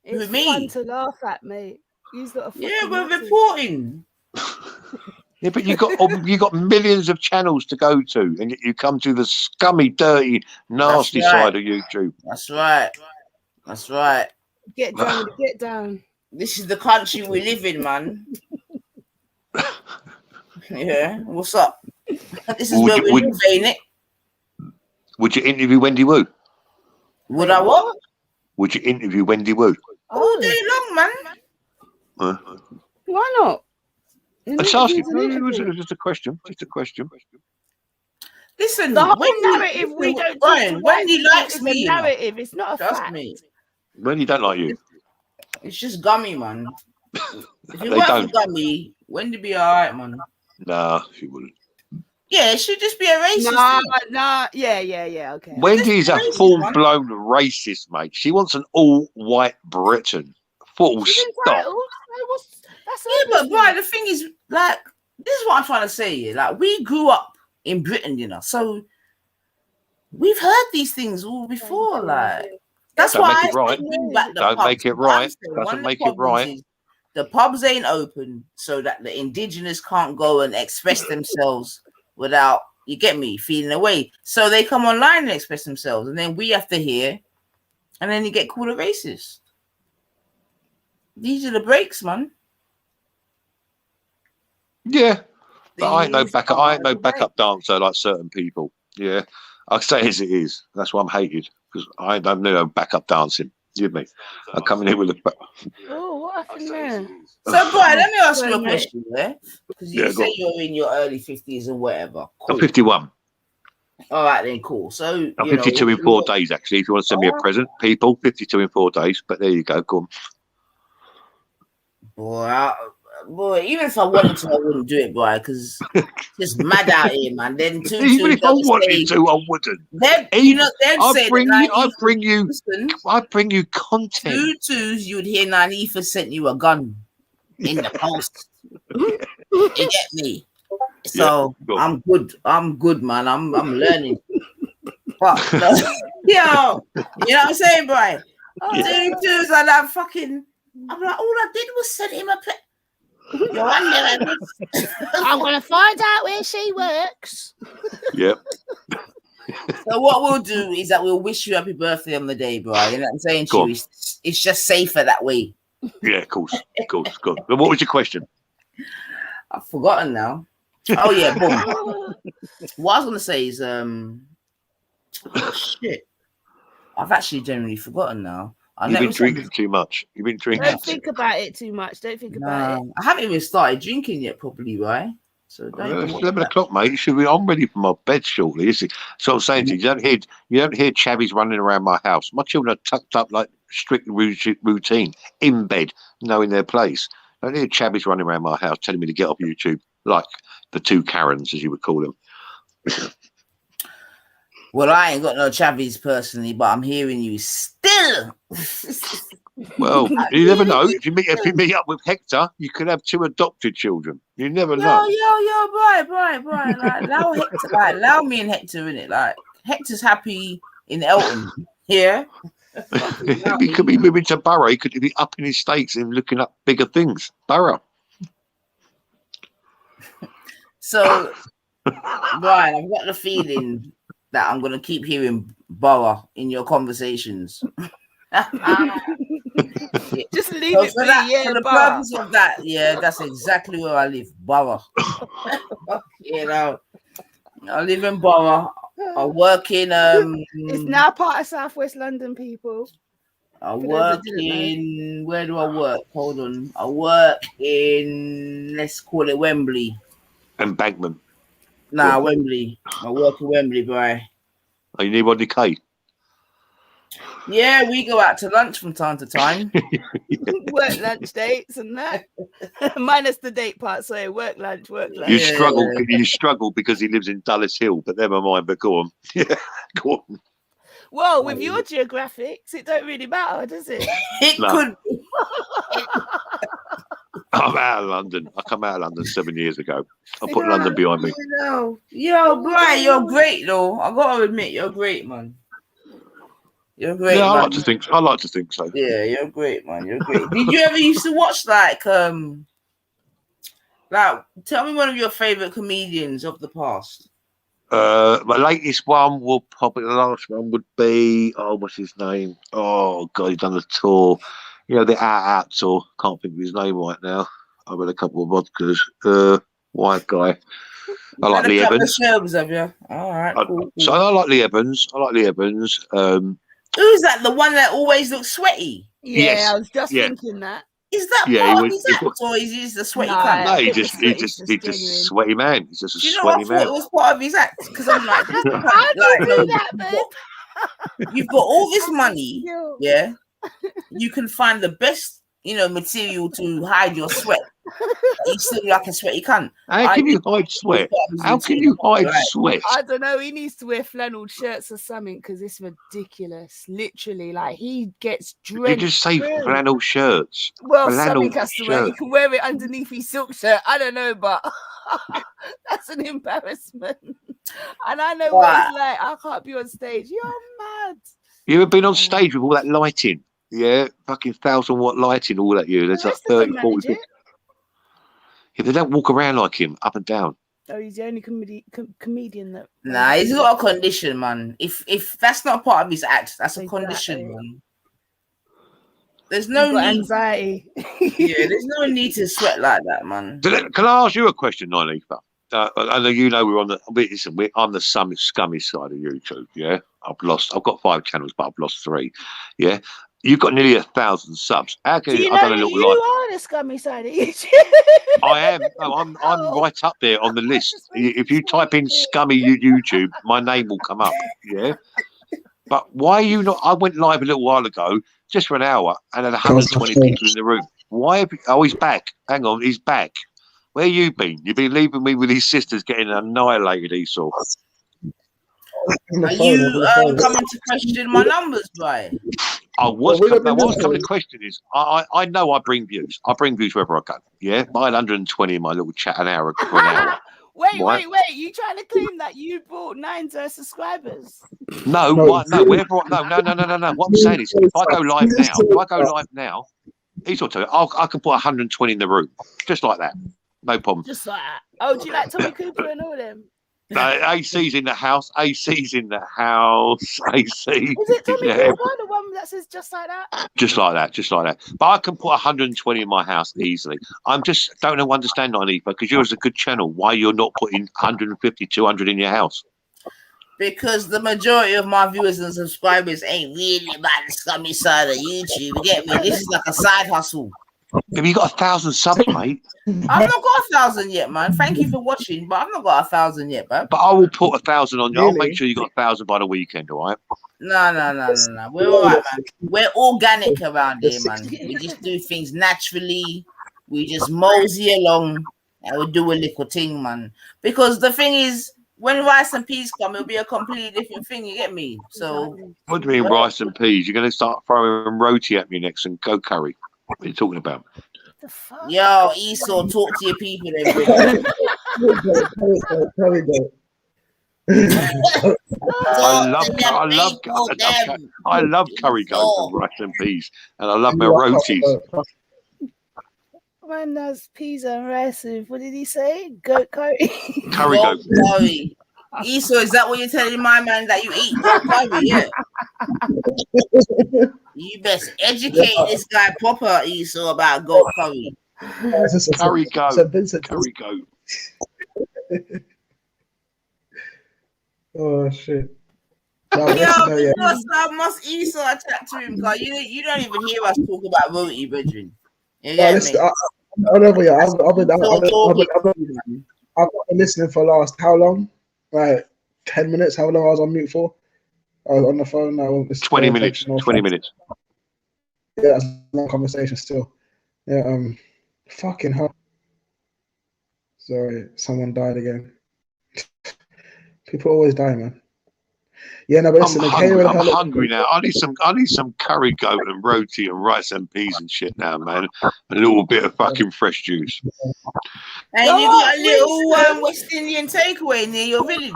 It's me? fun to laugh at, mate. He's got a Yeah, we're fucking reporting. Yeah, but you got millions of channels to go to, and yet you come to the scummy, dirty, nasty That's right. side of YouTube. That's right. That's right. Get down, get down. This is the country we live in, man. Yeah, what's up? This is where we live, ain't it? Would you interview Wendy Wu? Would I what? Would you interview Wendy Wu? All day long, man. Why not? Just ask you. It was just a question. Just a question. Listen, The whole Wendy- narrative we don't Brian, talk Wendy about likes is me, a you know. narrative. It's not a Trust fact. me. Wendy don't like you. It's just Gummy, man. If you They work for don't. Gummy, Wendy be alright, man. Nah, she wouldn't. Yeah, it should just be a racist. Nah. Yeah. Okay. Wendy's a racist, full-blown racist, mate. She wants an all-white Britain. Full She's stop. entitled. That's Yeah, but Brian, the thing is, like, this is what I'm trying to say. Yeah, like, we grew up in Britain, you know, so we've heard these things all before. Like, that's Don't why make I it right. say bring back the Don't pubs. make it What I'm right. saying, one Doesn't of the make it problems right. is the pubs ain't open so that the indigenous can't go and express themselves without, you get me, feeling away. So they come online and express themselves, and then we have to hear, and then you get called a racist. These are the breaks, man. Yeah, but I ain't no These backup. I ain't are no the backup dancer like certain people. Yeah, I say as it is. That's why I'm hated because I don't know backup dancing. You me? I'm coming in with a. Oh, what happened there? So, Brian, let me ask you a Sorry, mate. question, yeah? Because you Yeah, go say on. you're in your early 50s and whatever. I'm Cool. 51. All right, then, cool. So, I'm you know, 52 in 4 days, actually. If you want to send me a present, people, 52 in 4 days. But there you go. Go on. boy, even if I wanted to, I wouldn't do it, boy, because just mad out here, man. Then Even if I wanted to, I wouldn't. You know, they'd say I bring you content. 2-2s, you'd hear Nanifa sent you a gun in the post. You get me? So Yeah, I'm good. I'm good, man. I'm learning. But no, you know what I'm saying, Brian? 2-2s and I'm fucking. I'm like, all I did was send him a. Yo, I'm gonna find out where she works. Yep. So what we'll do is that we'll wish you happy birthday on the day, Brian. You know what I'm saying to you? It's just safer that way. Yeah, of course. But what was your question? I've forgotten now. Oh yeah, boom. What I was gonna say is shit. I've actually generally forgotten now. You've been drinking too much. You've been drinking. Don't think about it too much. Don't think about it. I haven't even started drinking yet, probably, right? So It's 11 o'clock, mate. You should be. I'm ready for my bed shortly. You see? So I'm saying to you, you don't hear chavvies running around my house. My children are tucked up like strict routine in bed, knowing their place. I don't hear chavvies running around my house telling me to get off YouTube, like the two Karens, as you would call them. Well, I ain't got no chavvies personally, but I'm hearing you still. Well, you never know. If you meet up with Hector, you could have 2 adopted children. You never know. Right. Like, allow Hector, like, allow me and Hector in it. Like, Hector's happy in Elton. Yeah. He could be moving to Borough. He could be up in his States and looking up bigger things. Borough. So, Brian, I've got the feeling that I'm going to keep hearing Borough in your conversations. Just leave it for the purpose of that, yeah, that's exactly where I live, Borough. You know, I live in Borough. I work in it's now part of Southwest London, people. I work in, where do I work? Hold on. I work in, let's call it Wembley. Embankment. Nah, Wembley. I work in Wembley, boy. Oh, you need one decay? Yeah, we go out to lunch from time to time. Work lunch dates and that. Minus the date part, so work lunch. You struggle because he lives in Dulles Hill, but never mind, but go on. Yeah, go on. Well, with your geographics, it don't really matter, does it? It could be. I'm out of London. I come out of London 7 years ago. I put London behind me. Yo, Brian, you're great though. I gotta admit, you're great, man. You're great. Yeah, man. I like to think so. Yeah, you're great, man. You're great. Did you ever used to watch like tell me one of your favorite comedians of the past? My latest one will probably, the last one would be, what's his name? Oh God, he's done a tour. You know, the Out tour. Can't think of his name right now. I've had a couple of vodkas. White guy. I like Lee Evans. Have you? All right, cool. So I like Lee Evans. Who's that? The one that always looks sweaty? Yeah, yes. I was just thinking that. Is that part of his act, or is he the sweaty cunt? No, he's just a sweaty man. He's just a sweaty man. I thought it was part of his act because I'm like, I don't do that, babe. You've got all this money, yeah. You can find the best, material to hide your sweat. You still like a sweaty cunt. How can you hide sweat? How can you hide sweat? I don't know. He needs to wear flannel shirts or something because it's ridiculous. Literally, like he gets drenched. You just say flannel shirts. Well, flannel something has to wear. He can wear it underneath his silk shirt. I don't know, but that's an embarrassment. And I know what it's like. I can't be on stage. You're mad. You ever been on stage with all that lighting? Yeah, fucking 1,000-watt lighting all at you. There's like 30, 40 people. Yeah, they don't walk around like him, up and down. Oh, he's the only comedian that. Nah, he's got a condition, man. If that's not part of his act, that's a condition, man. There's no need. Anxiety. Yeah, there's no need to sweat like that, man. Can I ask you a question, Naifa? I know we're on the. I'm the scummy side of YouTube. Yeah, I've got 5 channels, but I've lost 3. Yeah. You've got nearly 1,000 subs. How can you are the scummy side of YouTube? I am. No, I'm right up there on the list. If you type in scummy YouTube, my name will come up. Yeah. But why are you not? I went live a little while ago, just for an hour, and had 120 people in the room. Why? He's back. Hang on, he's back. Where you been? You've been leaving me with his sisters getting annihilated, Esau. Are you coming to question my numbers, Brian? What was coming to question is, I know I bring views. I bring views wherever I go. Yeah, I had 120 in my little chat an hour for an hour. Wait! You trying to claim that you brought 9 subscribers? No. What? No. Wherever. No. What I'm saying is, if I go live now, Esau, I can put 120 in the room, just like that. No problem. Just like that. Oh, do you like Tommy Cooper and all them? AC's in the house. AC's in the house. AC. Is it Tommy Cooper, the one that says just like that? Just like that. But I can put 120 in my house easily. I'm just don't understand, Naifa, because yours is a good channel. Why you're not putting 150, 200 in your house? Because the majority of my viewers and subscribers ain't really about the scummy side of YouTube. You get me? This is like a side hustle. Have you got 1,000 subs, mate? I've not got 1,000 yet, man. Thank you for watching, but I've not got 1,000 yet, man. But I will put 1,000 on you. Really? I'll make sure you got 1,000 by the weekend, all right? No. We're all right, man. We're organic around here, man. We just do things naturally. We just mosey along and we do a little thing, man. Because the thing is, when rice and peas come, it'll be a completely different thing. You get me? So What do you mean rice and peas? You're going to start throwing roti at me next and go curry. What are you talking about? The fuck? Yo, Esau, talk to your people then, bro. I love curry goat and rice and peas, and I love my rotis. Man does peas and rice soup. What did he say? Goat curry. Curry goat. Curry. Esau, is that what you're telling my man that you eat goat curry? Yeah. You best educate this guy proper, Esau, about goat curry. Curry goat. Curry goat. Oh shit. Yo, must Esau chat to him, because you don't even hear us talk about roti, brethren. You get me? I've been listening for last how long? Like 10 minutes. How long I was on mute for? I was on the phone. 20 minutes. 20 minutes. Yeah, that's a long conversation still. Yeah. Fucking hell. Sorry, someone died again. People always die, man. Yeah, no, but listen, I'm hungry now. I need some curry goat and roti and rice and peas and shit now, man. A little bit of fucking fresh juice. And you got a little West Indian takeaway near your village.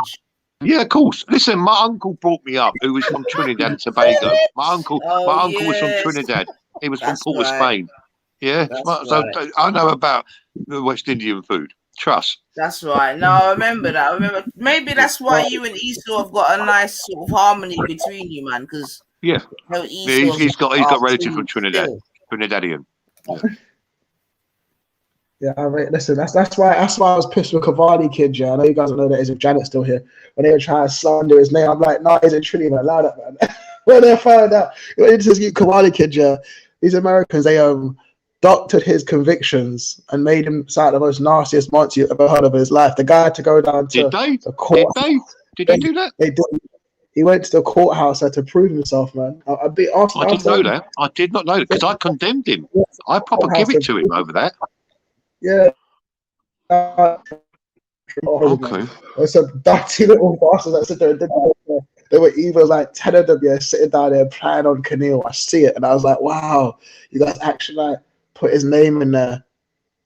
Yeah, of course. Listen, my uncle brought me up, who was from Trinidad and Tobago. My uncle was from Trinidad. He was from Port of Spain. Yeah, so I know about the West Indian food. Trust. That's right. No, I remember that. Maybe that's why you and Esau have got a nice sort of harmony between you, man. Because he's got relatives from Trinidad, Trinidadian. Yeah, listen. That's why I was pissed with Cavani kid. Yeah, I know you guys don't know that. Is if Janet's still here? When they were trying to slander his name, I'm like, no, he's in Trinidad. Allow that, man. When they found out, it's just Cavani kid. Yeah, these Americans, they doctored his convictions and made him sound the most nastiest monster you've ever heard of in his life. The guy had to go down to the court. Did they do that? They did. He went to the courthouse to prove himself, man. I didn't know that. I did not know that because I condemned him. I proper give it to him over that. Yeah. Okay. There's some dirty little bastards that sit there and did that. There were even like 10 of them, sitting down there playing on Keneal. I see it, and I was like, wow, you guys actually put his name in there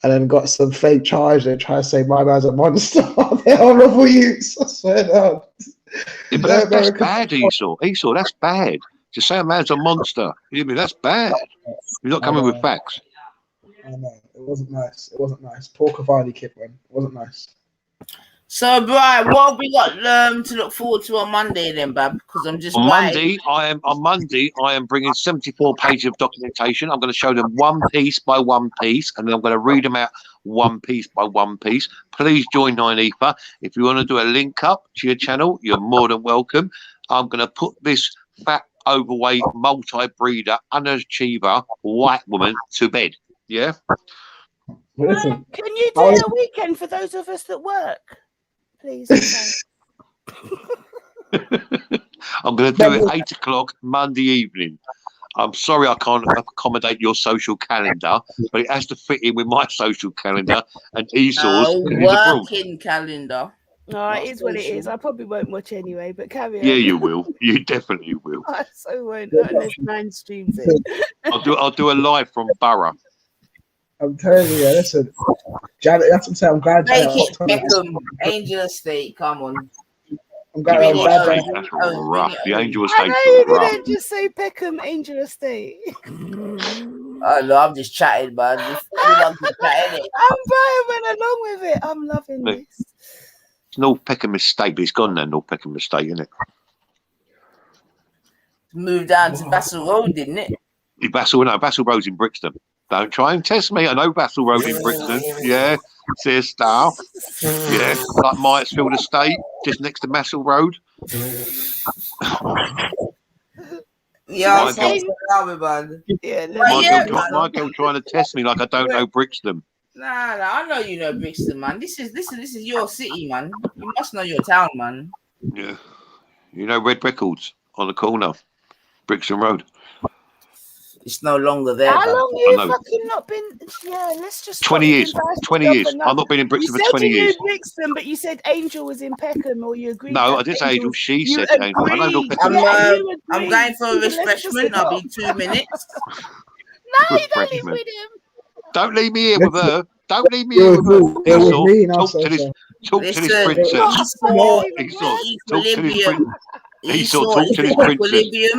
and then got some fake charge and try to say my man's a monster. They're horrible youths. I swear down. Yeah, but that's bad, Esau. Esau, that's bad. To say a man's a monster, that's bad. You're not coming with facts. I know. It wasn't nice. It wasn't nice. Poor Cavani kid, man. It wasn't nice. So, Brian, what have we got to look forward to on Monday then, Bab? Because I'm just on Monday. I am bringing 74 pages of documentation. I'm going to show them one piece by one piece, and then I'm going to read them out one piece by one piece. Please join 9ether. If you want to do a link up to your channel, you're more than welcome. I'm going to put this fat, overweight, multi-breeder, underachiever white woman to bed. Yeah. Listen, can you do a weekend for those of us that work? Please. I'm going to do it 8 o'clock Monday evening. I'm sorry I can't accommodate your social calendar, but it has to fit in with my social calendar and Esau's working calendar. No, it is what it is. I probably won't watch anyway, but carry on. Yeah, you will. You definitely will. I so won't, not unless 9 streams it. I'll do a live from Borough. I'm telling you, listen, Janet, that's what I'm saying. I'm glad Janet. Beckham, Angel Estate, come on. I'm glad That's rough. The Angel Estate. I know you didn't just say Beckham, Angel Estate. Oh no, I'm just chatting, man. I'm Brian went along with it. I'm loving this. It's North Peckham Estate, but it's gone now, North Peckham Estate, isn't it? Moved down to Bassel Road, didn't it? Bassel Road's in Brixton. Don't try and test me. I know Bassel Road in Brixton. Yeah, sister. Yeah, like Myertsfield Estate, just next to Bassel Road. Yeah, my girl trying to test me like I don't know Brixton. Nah, I know you know Brixton, man. This is your city, man. You must know your town, man. Yeah, you know Red Records on the corner, Brixton Road. It's no longer there. How But long you fucking not been? Yeah, let's just 20 years. 20 years. I've not been in Brixton for 20 years. You said you knew Brixton, but you said Angel was in Peckham, or you agreed. No, I didn't say Angel. She said Angel. I know no Peckham. I'm going for a refreshment. I'll be 2 minutes. No, you don't live with him. Don't leave me here with her. Don't leave me here with her. Talk to this princess. Talk to this princess. Esau, talk to this princess.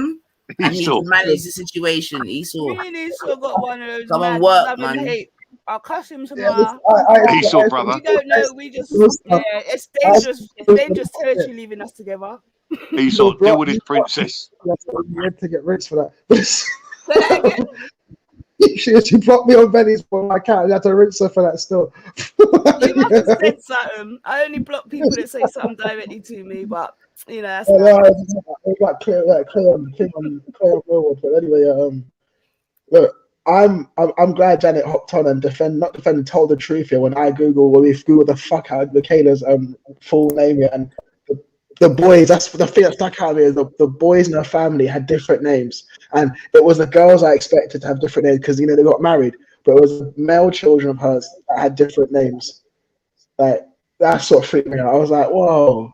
And he can manage the situation. Esau. Me and Esau got one of those. Come on, work, love and man. hate. I'll cuss him tomorrow. Esau, brother. We don't know. We just, yeah, it's dangerous. It's dangerous territory leaving us together. Esau, deal with this princess. You had to get rich for that. She blocked me on Benny's for my account. I had to rinse her for that still. You must have said something. I only block people that say something directly to me, but you know, that's got clear on Millwall. But anyway, look, I'm glad Janet hopped on and told the truth here. When I Googled the fuck out of Michaela's full name here, and the boys, that's the thing that stuck out of me, is the boys in her family had different names, and it was the girls I expected to have different names because they got married, but it was male children of hers that had different names. Like, that sort of freaked me out. I was like, whoa,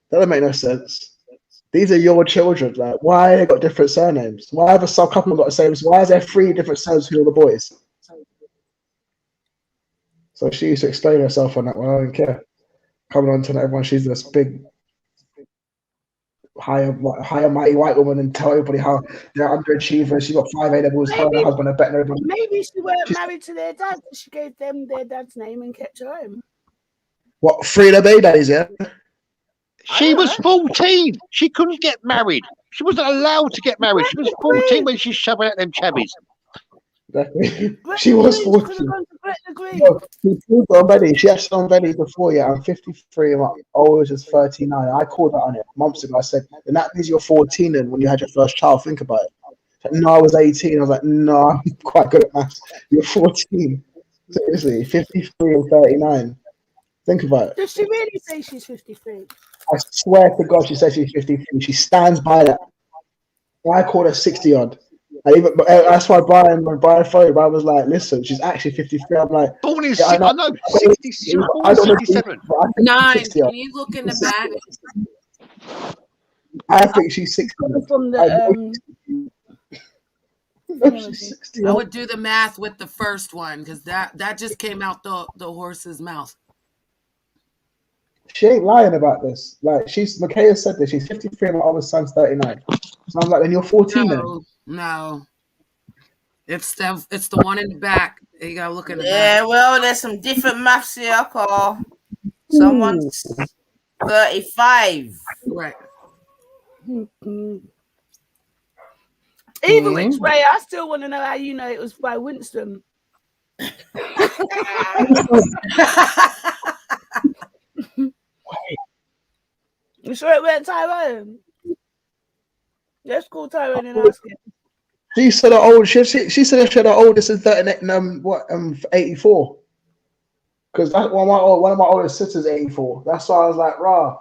that don't make no sense. These are your children. Like, why they got different surnames? Why have a couple got the same? Why is there 3 different surnames for all the boys? So she used to explain herself on that one. I don't care. Coming on to everyone, she's this big, higher mighty white woman and tell everybody how they're underachievers. She got 5 A-levels. Her and her husband are better than everybody. Maybe she weren't married to their dad. She gave them their dad's name and kept her home. What, 3 of their babies, yeah? She was 14. She couldn't get married. She wasn't allowed to get married. She was 14 when she's shoving out them chabbies. She was 14. No, she had on Benny before, yeah. I'm 53 and my oldest is 39. I called her on it months ago. I said, and that means you're 14 and when you had your first child, think about it. Like, no, I was 18. I was like, no, I'm quite good at maths. You're 14. Seriously, 53 and 39. Think about it. Does she really say she's 53? I swear to God, she says she's 53. She stands by that. I called her 60-odd. That's why when Brian phoned, Brian was like, listen, she's actually 53. I'm like, born in 67. 9. Can you look in the back? I think she's 60. From the, I would do the math with the first one because that just came out the horse's mouth. She ain't lying about this. Like, Michaela said this. She's 53 and my oldest son's 39. So I'm like, then you're 14 then. No. It's the one in the back. You gotta look in the back. Yeah, well, there's some different maths here, Carl. Someone's 35. Right. Either which way, I still want to know how you know it was by Winston. You sure it went Tyrone? Let's call Tyrone and ask him. She said her old. She said she had her oldest is 84. Because one of my oldest sisters 84. That's why I was like, rah.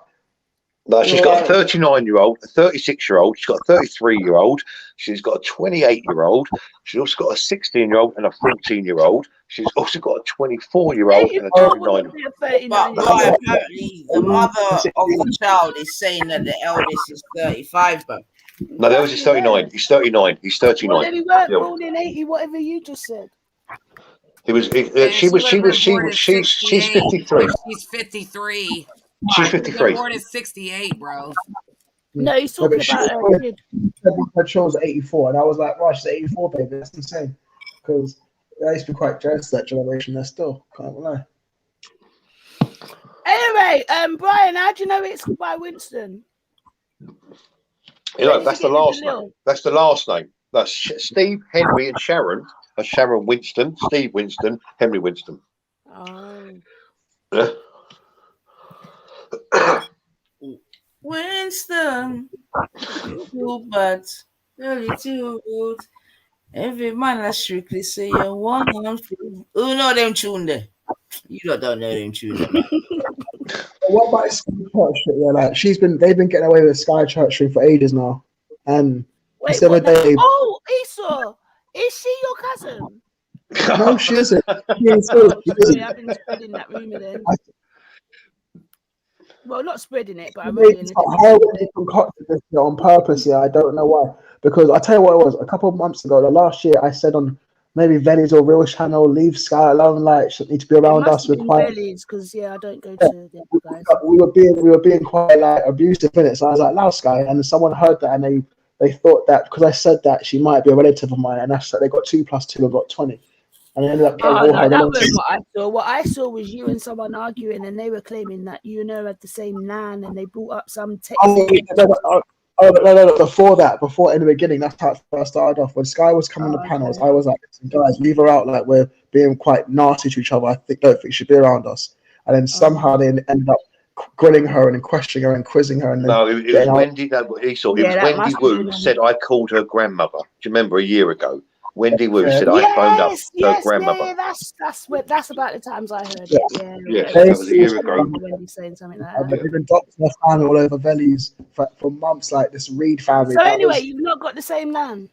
No, she's got a 39-year-old, a 36-year-old. She's got a 33-year-old. She's got a 28-year-old. She's also got a 16-year-old and a 14-year-old. She's also got a 24-year-old and a 29-year-old. But apparently, the mother of the child is saying that the eldest is 35, but no, the eldest is 39. He's 39. He's 39. Well, then he weren't born in 80, whatever you just said. She's 53. She's 53. She's 53. Born in 68, bro. No, he's talking about her kid. Her child's 84, and I was like, right, she's 84, baby. That's insane. Because I used to be quite jealous of that generation. There still, can't lie. Anyway, Brian, how do you know it's by Winston? You know, that's the last name. That's the last name. That's Steve, Henry, and Sharon. Sharon Winston, Steve Winston, Henry Winston. Oh. Yeah. Winston, but every man that strictly say you want them. Who know them tune there? You don't know them tune there. What about Sky Church? Yeah, like they've been getting away with Sky Church for ages now. And wait, the other day, oh, Esau, Is she your cousin? No, she isn't. Sorry, I've been spreading that rumor then. Well, not spreading it, but I read it. How they concocted this on purpose? Yeah, I don't know why. Because I tell you what it was. A couple of months ago, the last year, I said on maybe Veni's or Real channel, leave Sky alone. Like, she need to be around us. We're quite. Because I don't go to the guys. We were being quite like abusive in it. So I was like, "Loud Sky," and someone heard that and they thought that because I said that she might be a relative of mine, and that's that they got 2 + 2 and got 20. And they ended up getting all her that wasn't what I saw. What I saw was you and someone arguing, and they were claiming that you and her had the same nan, and they brought up some text. No, before in the beginning, that's how it first started off. When Sky was coming on the panels, I was like, "Listen, guys, leave her out. Like, we're being quite nasty to each other. I don't think she should be around us." And then somehow they ended up grilling her and questioning her and quizzing her. And no, it was Wendy. It was Wendy Wu said I called her grandmother. Do you remember a year ago? Wendy Wu said I phoned up her grandmother. Yeah, that's about the times I heard it. Yeah, that was a year ago. Wendy saying something like that. They've been doxing their family all over Vellies for months, like this Reed family. So anyway, you've not got the same nan?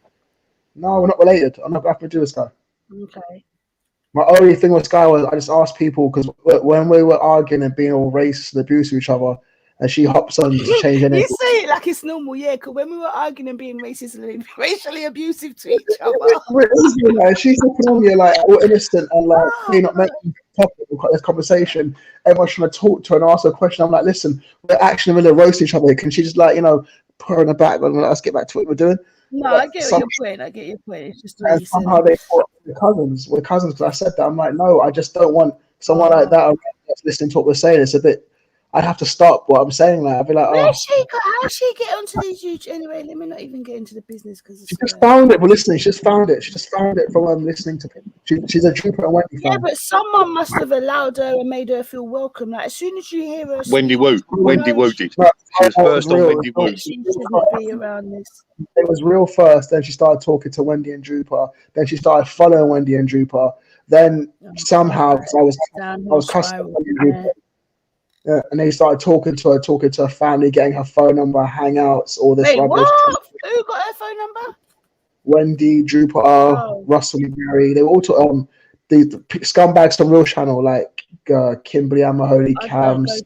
No, we're not related. I'm not going to do this guy. Okay. My only thing with Sky was I just asked people because when we were arguing and being all racist and abusive to each other, and she hops on to change anything. You say it like it's normal, yeah. Because when we were arguing and being racist and racially abusive to each other, she's looking on you like all innocent and like you're not making topic of this conversation. Everyone's trying to talk to her and ask her a question. I'm like, listen, we're actually really roasting each other. Can she just like put her in the back and let us get back to what we're doing? No, I get your point. It's just and somehow they thought we're cousins. We're cousins because I said that. I'm like, no, I just don't want someone like that listening to what we're saying. It's a bit. I'd have to stop what I'm saying. Like I'd be like, how she get onto these YouTube anyway? Let me not even get into the business because she just found it. Well, listening, she just found it. She just found it from listening to people. She's a Jupiter and Wendy fan. Yeah, but someone must have allowed her and made her feel welcome. Like as soon as you hear her, Wendy Wu did. She was first on Wendy Wu. She shouldn't be around this. It was real first. Then she started talking to Wendy and Jupiter. Then she started following Wendy and Jupiter. Then somehow, because I was cussing Wendy and Jupiter. Yeah, and they started talking to her family, getting her phone number, hangouts, all this rubbish. What? Who got her phone number? Wendy, Jupiter, Russell, and Mary. They were all the scumbags from Real Channel, like Kimberly and Mahoney, Cams.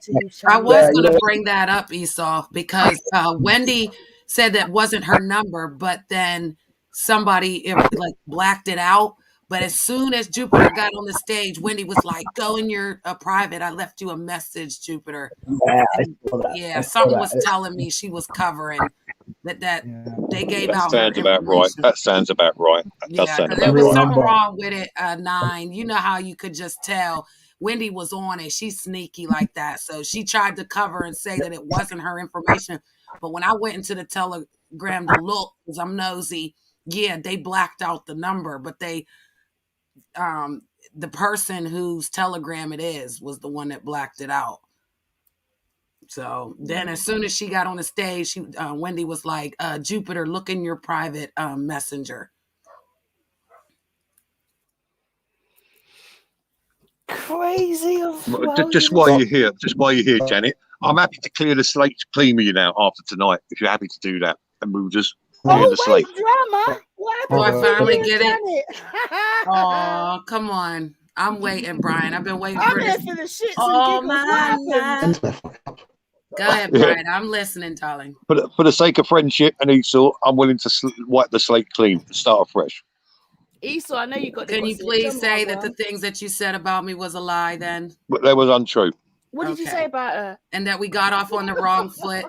I was going to bring that up, Esau, because Wendy said that wasn't her number, but then somebody like blacked it out. But as soon as Jupiter got on the stage, Wendy was like, "Go in your private. I left you a message, Jupiter." Yeah, something was telling me she was covering that they gave out. Sounds about right. That sounds about right. Yeah, there was something wrong with it. 9. You know how you could just tell Wendy was on it. She's sneaky like that, so she tried to cover and say that it wasn't her information. But when I went into the Telegram to look, because I'm nosy, yeah, they blacked out the number, but they. The person whose Telegram it is was the one that blacked it out. So then as soon as she got on the stage, Wendy was like, Jupiter, look in your private messenger. Crazy. Just while you're here, Janet, I'm happy to clear the slate clean with you now after tonight, if you're happy to do that. And we'll just clear the slate. Drama. Do I finally get it? Oh, come on. I'm waiting, Brian. I've been waiting for this. For the shits oh, and my. Go ahead, Brian. I'm listening, darling. For the sake of friendship and Esau, I'm willing to wipe the slate clean and start afresh. Esau, I know you got. Can you please say that the things that you said about me was a lie then? But that was untrue. What did you say about her? And that we got off on the wrong foot?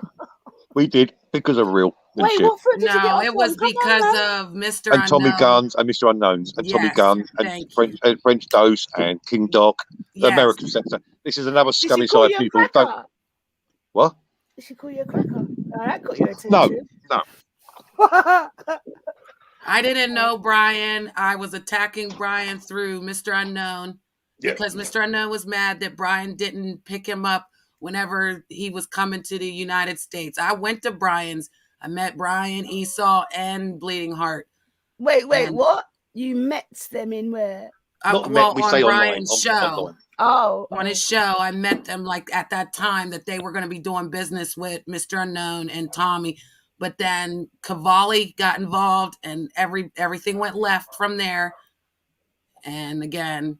We did, because of Real. Wait, what foot did you get off it was because of Mr. And Tommy Guns and Mr. Unknowns and Tommy Gunn and French Dose and King Doc, the American sector. This is another scummy side people. What? Did she call you a cracker? Oh, that got your attention. No. I didn't know Brian. I was attacking Brian through Mr. Unknown because Mr. Unknown was mad that Brian didn't pick him up whenever he was coming to the United States. I went to Brian's. I met Brian, Esau, and Bleeding Heart. Wait, what? You met them in where? On Brian's show. Online. On his show, I met them like at that time that they were going to be doing business with Mr. Unknown and Tommy. But then Cavalli got involved, and everything went left from there. And again,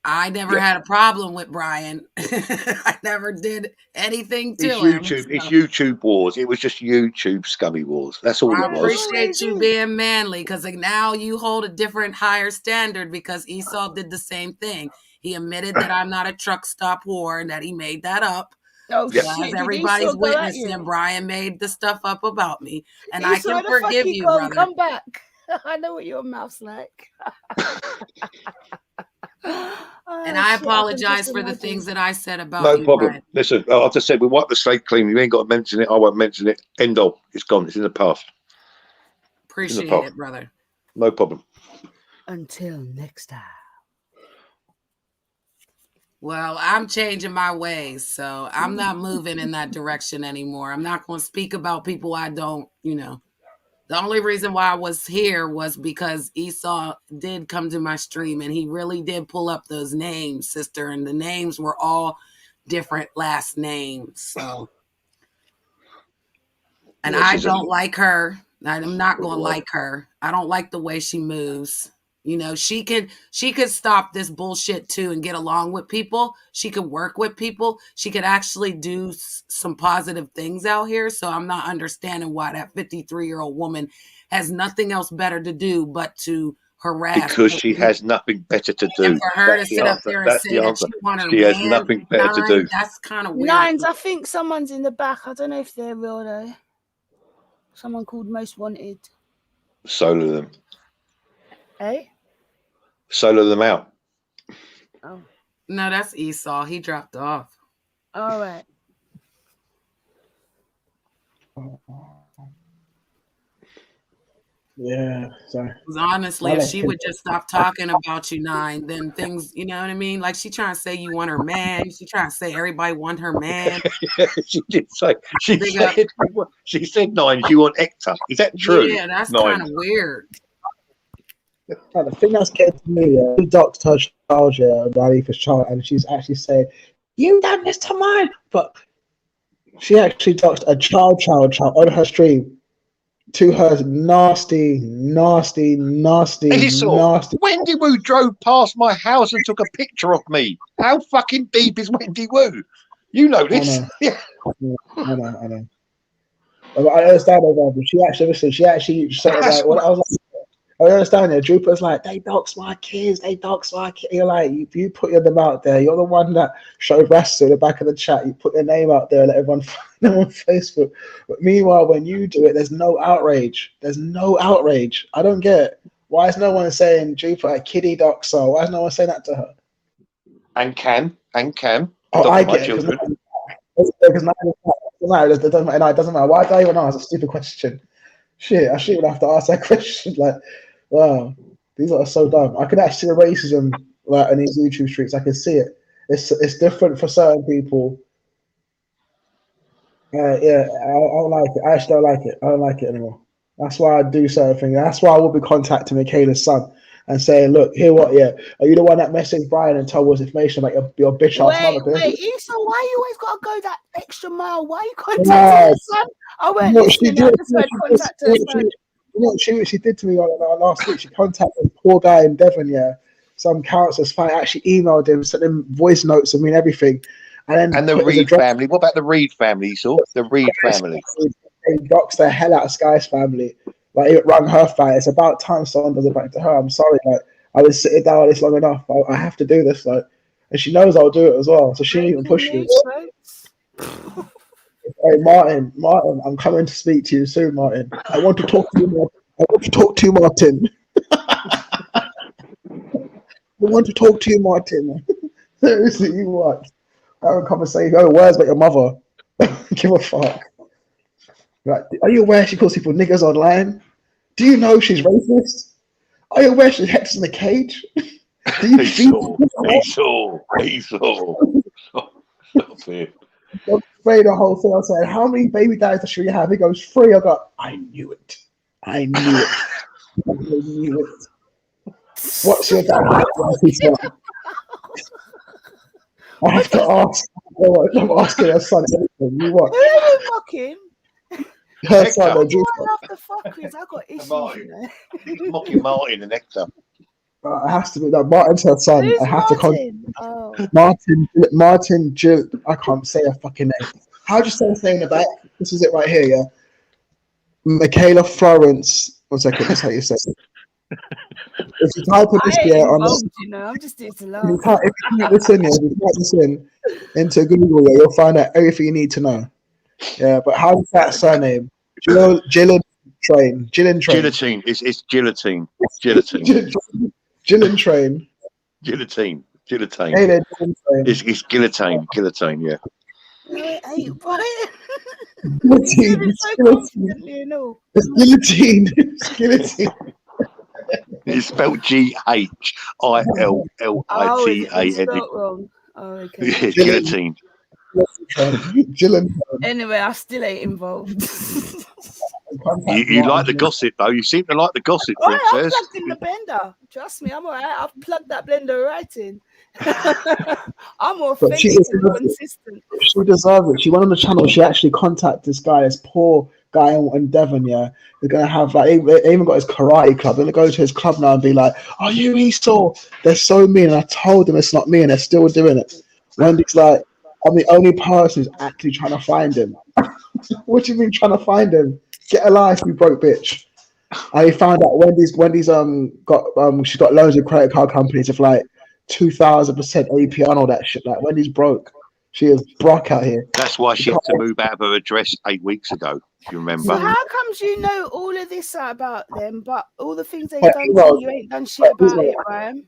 I never had a problem with Brian. I never did anything to him. It's YouTube wars. It was just YouTube scummy wars. That's all I it was. appreciate you being manly, because like now you hold a different, higher standard, because Esau did the same thing. He admitted that I'm not a truck stop whore and that he made that up. Oh As shit! everybody's witnessing, Brian made the stuff up about me, and I can forgive you, brother. Come back. I know what your mouth's like. And I apologize for the things that I said about no you. problem. Brian. Listen, I just said we wipe the slate clean. You ain't got to mention it. I won't mention it. End of. It's gone. It's in the past. Appreciate it, brother. No problem. Until next time. Well, I'm changing my ways, so I'm not moving in that direction anymore. I'm not going to speak about people I don't, The only reason why I was here was because Esau did come to my stream, and he really did pull up those names, sister, and the names were all different last names. So, and I don't like her. I'm not going to like her. I don't like the way she moves. She could stop this bullshit too and get along with people. She could work with people. She could actually do some positive things out here. So I'm not understanding why that 53-year-old woman has nothing else better to do but to harass. Because she has nothing better to do. And for her to sit up there and say that she want her man, has nothing better to do. That's kind of weird. Nines, I think someone's in the back. I don't know if they're real though. Someone called Most Wanted. Solo them. Eh? Solo them out. Oh. No, that's Esau. He dropped off. All right. Yeah, sorry. Honestly, if she would just stop talking about you, Nine, then things, you know what I mean? Like, she trying to say you want her man. She trying to say everybody want her man. She did say. She said, Nine, you want Hector. Is that true? Yeah, that's kind of weird. The thing that's getting to me, she doxed her child, Khalifa's child, and she's actually saying, "You done this to mine," but she actually doxed a child on her stream to her nasty. Wendy Woo drove past my house and took a picture of me. How fucking deep is Wendy Woo? You know this. I know. I understand her, but she actually said like, what I was like. I understand it. Drooper's like, they dox my kids. You're like, you put them out there. You're the one that showed Rasta in the back of the chat. You put their name out there and let everyone find them on Facebook. But meanwhile, when you do it, there's no outrage. I don't get it. Why is no one saying Drooper, kiddie doxer? Why is no one saying that to her? And Cam. Oh, I get it. Because it doesn't matter. Why do I even ask a stupid question? Shit, I shouldn't have to ask that question. Like, wow, these are so dumb. I can actually see the racism like in these YouTube streets. I can see it. It's different for certain people. I don't like it. I actually don't like it. I don't like it anymore. That's why I do certain things. That's why I will be contacting Michaela's son and saying, look, hear what? Yeah, are you the one that messaged Brian and told us information about your bitch ass mother? Wait, Issa, why you always gotta go that extra mile? Why you contacting her son? I went listening. I just heard contact her son. She did to me last week. She contacted a poor guy in Devon. Yeah, some counselors actually emailed him, sent him voice notes. Everything. And the Reed family. What about the Reed family? You saw the Reed family. They doxed the hell out of Sky's family. Like, it rang her fight. It's about time someone does it back to her. I'm sorry. Like, I was sitting down this long enough. I have to do this. Like, and she knows I'll do it as well. So she didn't even push me. Hey, Martin, I'm coming to speak to you soon, Martin. I want to talk to you, Martin. I want to talk to you, Martin. Seriously, you what? Have a conversation. Oh, words about your mother. Give a fuck. Right. Are you aware she calls people niggers online? Do you know she's racist? Are you aware she Hector's in the cage? Do you He saw. Afraid the whole thing. I said, how many baby daddies does she have? He goes, 3. I got, I knew it. What's your dad? I have to ask. I'm asking her son everything. You what? Who are you mocking? Her son, Why do I love the fuckers? I got issues, Martin. you know. Mocking Martin and Hector. it has to be that Martin's her son. Who's I have to Martin? Oh, Martin Jill. I can't say her fucking name. How do you say his name in the back? This is it right here, yeah. Michaela Florence. 1 second, that's how you say it. If you type this I ain't here on involved, you know. I'm just doing to laugh. if you type this in, if you type this in into Google, yeah, you'll find out everything you need to know. Yeah, but how's that surname? Gillen Train. Guillotine. It's guillotine. Guillotine. Gillen Train. Guillotine. Hey there, Gillen Train. It's guillotine. Guillotine. Yeah. No, it ain't, Brian. Guillotine. You so confidently and all. It's guillotine. It's guillotine. It's spelled GHILLITANE. Oh, is it been spelled wrong? Oh, okay. Yeah, guillotine. Gillen. Anyway, I still ain't involved. You like the gossip though. You seem to like the gossip, Oh, I Princess. plugged in the blender. Trust me, I'm alright. I've plugged that blender right in. I'm But she authentic and consistent. She deserves it. She went on the channel. She actually contacted this guy, this poor guy in Devon. Yeah, they're gonna have like they even got his karate club. They're gonna go to his club now and be like, "Are you Esau?" They're so mean. And I told them it's not me, and they're still doing it. Wendy's like, I'm the only person who's actually trying to find him. What do you mean trying to find him? Get a life, you broke bitch. And he found out Wendy's got she's got loads of credit card companies of like 2,000% APR and all that shit. Like Wendy's broke. She is broke out here. That's why she had to move out of her address 8 weeks ago. If you remember. So how comes you know all of this about them, but all the things they've done to you, you ain't done shit about it, Brian?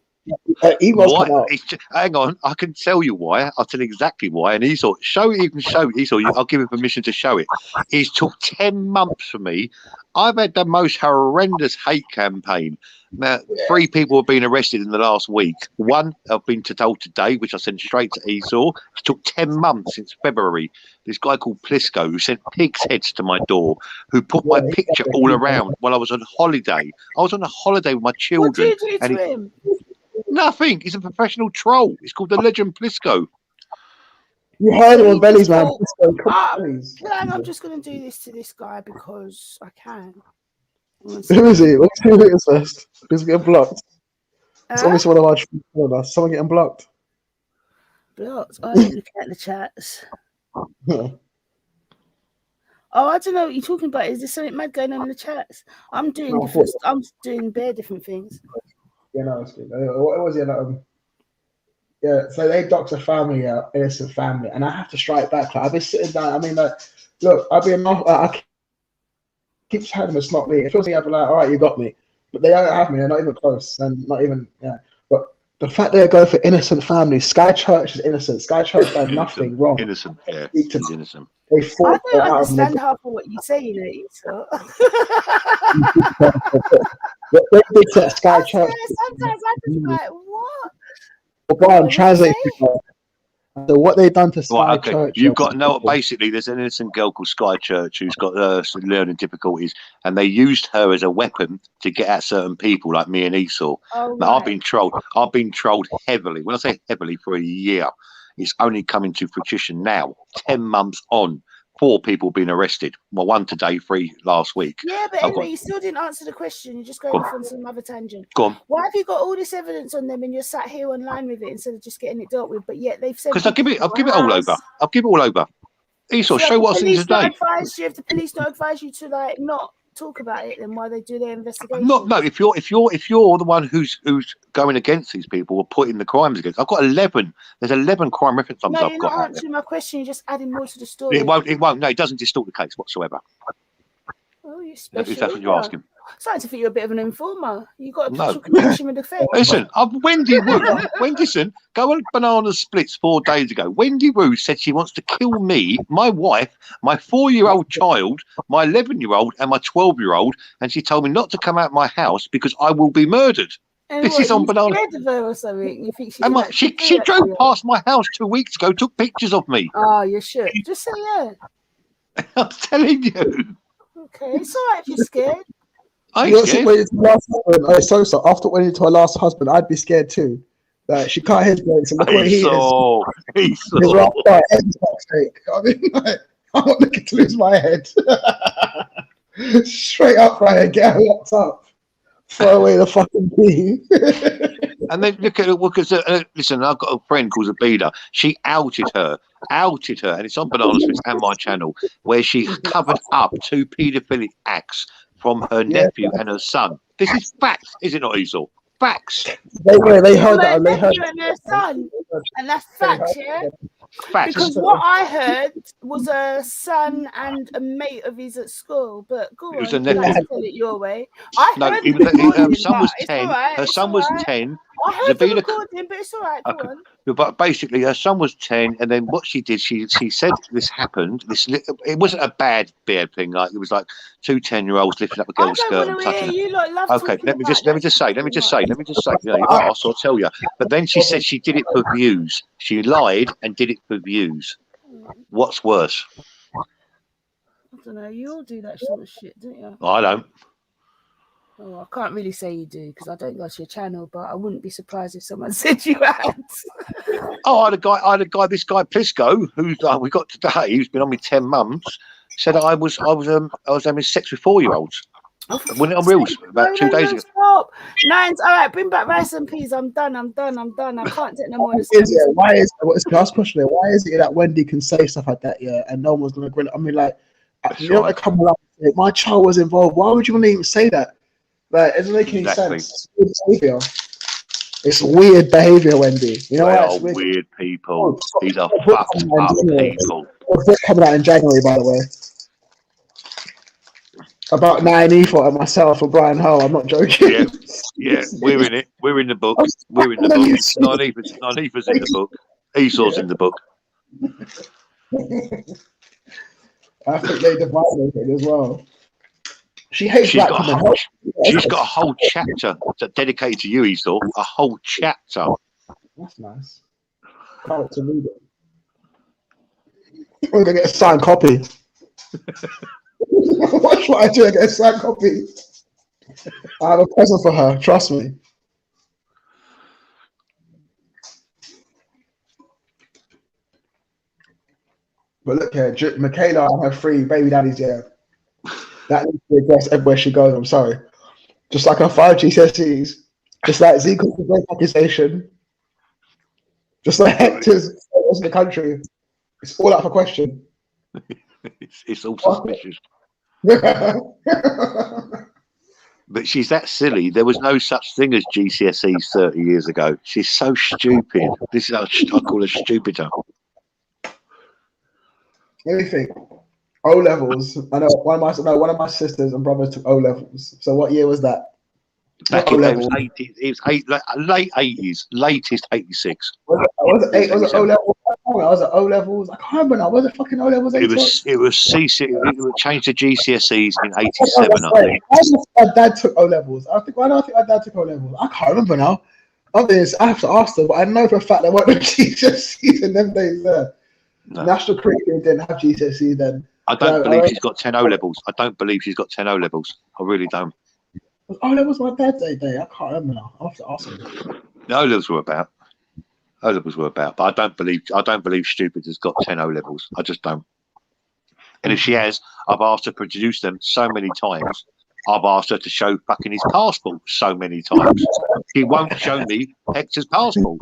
Why? Hang on, I can tell you why. I'll tell you exactly why. And Esau, you can show Esau. I'll give him permission to show it. It's took 10 months for me. I've had the most horrendous hate campaign. Now, 3 people have been arrested in the last week. 1 I've been told today, which I sent straight to Esau. It took 10 months since February. This guy called Plisco, who sent pigs' heads to my door, who put my picture all around while I was on holiday. I was on a holiday with my children. What did you do to him? Nothing. He's a professional troll. It's called the Legend Plisco. You heard him on Bellies, man. I'm just going to do this to this guy because I can. Who is he? Let's see who it is first. Who's getting blocked? It's obviously one of our children. Someone getting blocked. Blocked? I ain't looking at the chats. Yeah. Oh, I don't know what you're talking about. Is there something mad going on in the chats? I'm doing bare different things. Yeah, no, it's good. What was it? Yeah, so they dox a family, innocent family, and I have to strike back. Like, I've been sitting down. I mean, like, look, I keep telling them it's not me. It feels like I'd be like, all right, you got me, but they don't have me. They're not even close, and not even But the fact they're going for innocent families, Sky Church is innocent. Sky Church did nothing wrong. Innocent, yeah, he's innocent. They fought I don't understand half of what you say, you know, so. They did that Sky Church. Sometimes I just like, what? Well, Brian, translate. So what they done to Sky Church? You've got no. Basically, there's an innocent girl called Sky Church who's got some learning difficulties, and they used her as a weapon to get at certain people like me and Esau. Oh, now, I've been trolled. I've been trolled heavily. When I say heavily, for a year, it's only coming to fruition now. 10 months on. 4 people been arrested. Well, 1 today, 3 last week. Yeah, but anyway, you still didn't answer the question. You're just going off on some other tangent. Go on. Why have you got all this evidence on them and you're sat here online with it instead of just getting it dealt with? But yet they've said because I'll give it all over. I'll give it all over. Esau, show what's in today. If the police don't advise you to like not talk about it, then why they do their investigation? No. If you're the one who's going against these people or putting the crimes against, I've got 11. There's 11 crime reference numbers I've got. No, you're not answering my question. You're just adding more to the story. It won't. No, it doesn't distort the case whatsoever. Oh, you're special. If that's what you're asking. Starting to think you're a bit of an informer. You got a special connection with the Fed. Listen, Wendy Woo. Go on Banana Splits 4 days ago. Wendy Woo said she wants to kill me, my wife, my 4-year-old child, my 11-year-old, and my 12-year-old, and she told me not to come out of my house because I will be murdered. And this is on Banana. Scared of her or something? You think she drove past my house 2 weeks ago, took pictures of me. Oh, you should just say yeah. I'm telling you. Okay, it's all right if you're scared. After waiting to her last husband, I'd be scared too. Like she cut his brakes and look what he is. I mean, like, I'm not looking to lose my head. Straight up, Ryan, get her locked up. Throw away the fucking key. And then look at it, because listen, I've got a friend called Zabida. She outed her, and it's on Banana Splits and my channel, where she covered up 2 paedophilic acts from her nephew and her son. This is facts, is it not, Esau? Facts. They heard that. They heard and their son, and that's facts, yeah. Facts. Because what I heard was a son and a mate of his at school, but go on, you like to tell it your way. I heard her son was 10. Her son was 10. I heard the recording, but it's all right. Go on. But basically, her son was 10, and then what she did, she said this happened. It wasn't a bad thing. Like it was like 2 10-year-olds lifting up a girl's skirt and touching her. You lot love okay, let me just say. You know, you asked, I'll tell you. But then she said she did it for views. She lied and did it for views. What's worse? I don't know. You all do that sort of shit, don't you? I don't. Oh, I can't really say you do because I don't go to your channel, but I wouldn't be surprised if someone said you had. Oh, I had a guy, this guy Plisco, who we got today. He's been on me 10 months. Said I was having sex with 4-year-olds. When it on Reels about 2 days ago. Stop. Nines. All right, bring back rice and peas. I'm done. I can't take no more. Why is the last question? Why is it that Wendy can say stuff like that? Yeah, and no one's gonna grill it. I mean, like, you know, I come along. My child was involved. Why would you want to even say that? Like, it doesn't make any sense. It's weird behavior, Wendy. You know what? Weird people. These are fucked up people. Book coming out in January, by the way. About 9 for myself or Brian Hurle. I'm not joking. Yeah, we're in it. We're in the book. We're in the book. Nanifa's in the book. Esau's in the book. I think they divided it as well. She hates black women. She's got a whole chapter dedicated to you, Esau. A whole chapter. That's nice. Can't wait to read it. We're gonna get a signed copy. Watch what I do. I get a signed copy. I have a present for her. Trust me. But look here, Michaela and her 3 baby daddies. Yeah, that needs to be addressed everywhere she goes. I'm sorry. Just like her 5 GCSEs, just like Zeke's great accusation, just like Hector's in the country. It's all out for question. It's all suspicious. But she's that silly. There was no such thing as GCSEs 30 years ago. She's so stupid. This is how I call her stupider. Let me think. O levels. I know one of my sisters and brothers took O levels. So what year was that? Back in it was late 80s, latest 86. Was it O levels? Was it O levels? I can't remember now. Was it fucking O levels? It was CC. It was changed to GCSEs in 87. I think. My dad took O levels. Why do I think my dad took O levels? I can't remember now. I have to ask them, but I know for a fact there weren't no GCSEs in them days there. No. National Curriculum didn't have GCSEs then. I don't believe she's got 10 O levels. I don't believe she's got 10 O levels. I really don't. Oh, that was my birthday day. I can't remember now. I'll have to ask him. The O levels were about. But I don't believe stupid has got 10 O levels. I just don't. And if she has, I've asked her to produce them so many times. I've asked her to show fucking his passport so many times. He won't show me Hector's passport.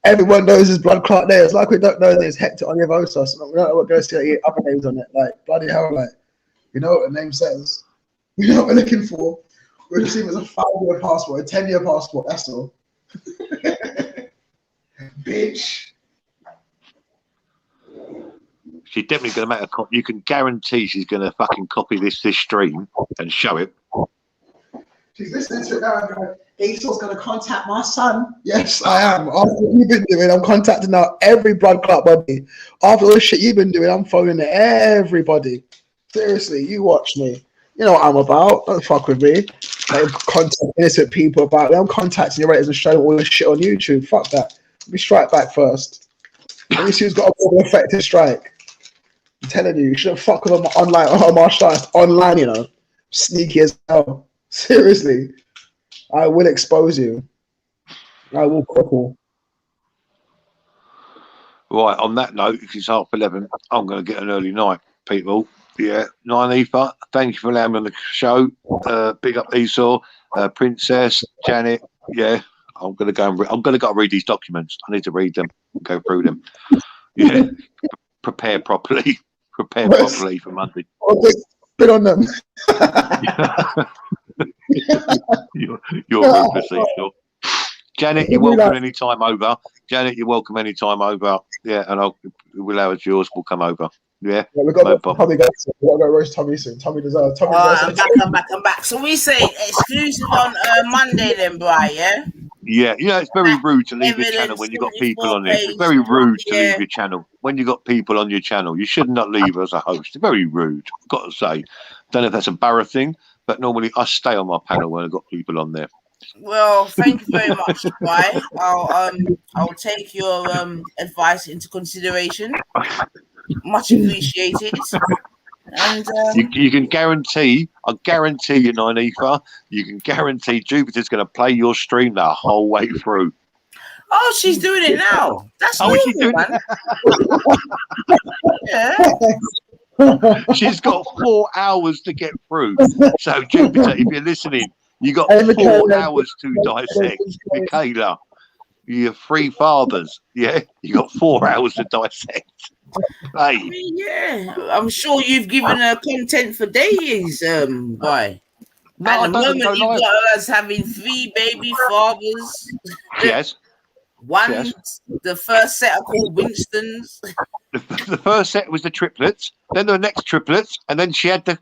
Everyone knows his blood clot there. It's like we don't know there's Hector Onyevosos. We don't know what goes to other names on it. Like, bloody hell, like, you know what the name says. You know what we're looking for. We're just seeing it as a 5-year passport, a 10-year passport, that's all. Bitch. She's definitely going to make a you can guarantee she's going to fucking copy this stream and show it. She's listening to it now and going, Esau's going to contact my son. Yes, I am. After what you've been doing, I'm contacting now every blood clot body. After all the shit you've been doing, I'm phoning everybody. Seriously, you watch me. You know what I'm about. Don't fuck with me. Like, contact innocent people about it. I'm contacting your raters and showing all this shit on YouTube. Fuck that. Let me strike back first. Let me see who's got a more effective strike. I'm telling you, you shouldn't fuck with them online or martial arts online, you know. Sneaky as hell. Seriously. I will expose you. I will cripple. Right, on that note, because it's 11:30, I'm going to get an early night, people. Yeah, Nynefa, thank you for allowing me on the show. Big up Esau, Princess, Janet. Yeah, I'm gonna go and read these documents. I need to read them, go through them. Yeah, prepare properly. Prepare properly for Monday. Spit on them. You're ruthless, Esau. Janet, you're welcome anytime over. Janet, you're welcome anytime over. Yeah, and we'll have yours. We'll come over. Yeah, we got Tommy. We got to go roast Tommy soon. Tommy deserves. Tommy deserves. I'm back. So we say exclusive on Monday then, Bri, yeah? Yeah, it's very rude to leave your channel when you've got people on there. It's very rude to leave your channel when you've got people on your channel. You should not leave as a host. It's very rude, I've got to say. Don't know if that's a Barra thing, but normally I stay on my panel when I've got people on there. Well, thank you very much, Bri. I'll take your advice into consideration. Much appreciated. And you can guarantee, I guarantee you, Nynefa, you can guarantee Jupiter's going to play your stream the whole way through. Oh, she's doing it now. That's normal, man. Yeah. She's got 4 hours to get through. So, Jupiter, if you're listening, you got 4 hours to dissect. Michaela, your 3 fathers. Yeah, you got 4 hours to dissect. Hey. I mean, yeah, I'm sure you've given her content for days, Bri. No, at the moment, you've got us having 3 baby fathers. Yes. One, yes. The first set are called Winston's. The first set was the triplets, then the next triplets, and then she had the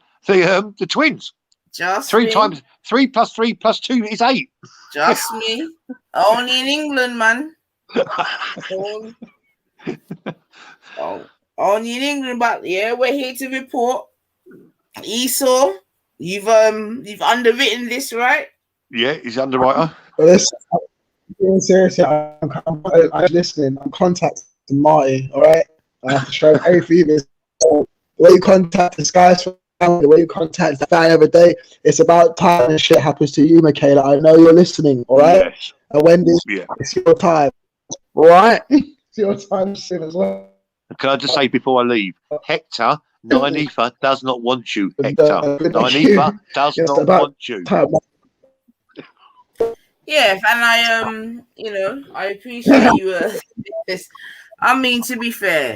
twins. Just 3 me. times 3 plus 3 plus 2 is 8. Just me. Only in England, man. Only in England, but yeah, we're here to report. Esau, you've underwritten this, right? Yeah, he's underwriter. Seriously, I'm listening. I'm contacting Marty. All right, I have to show everything. The way you contact this guy's family, the way you contact the fan every day, it's about time and shit happens to you, Michaela. I know you're listening. All right, yes. And Wendy, it's your time. All right, it's your time soon as well. Can I just say before I leave, Hector, Nynefa does not want you, Hector. Nynefa does not want you. Yeah, and I appreciate you. I mean, to be fair,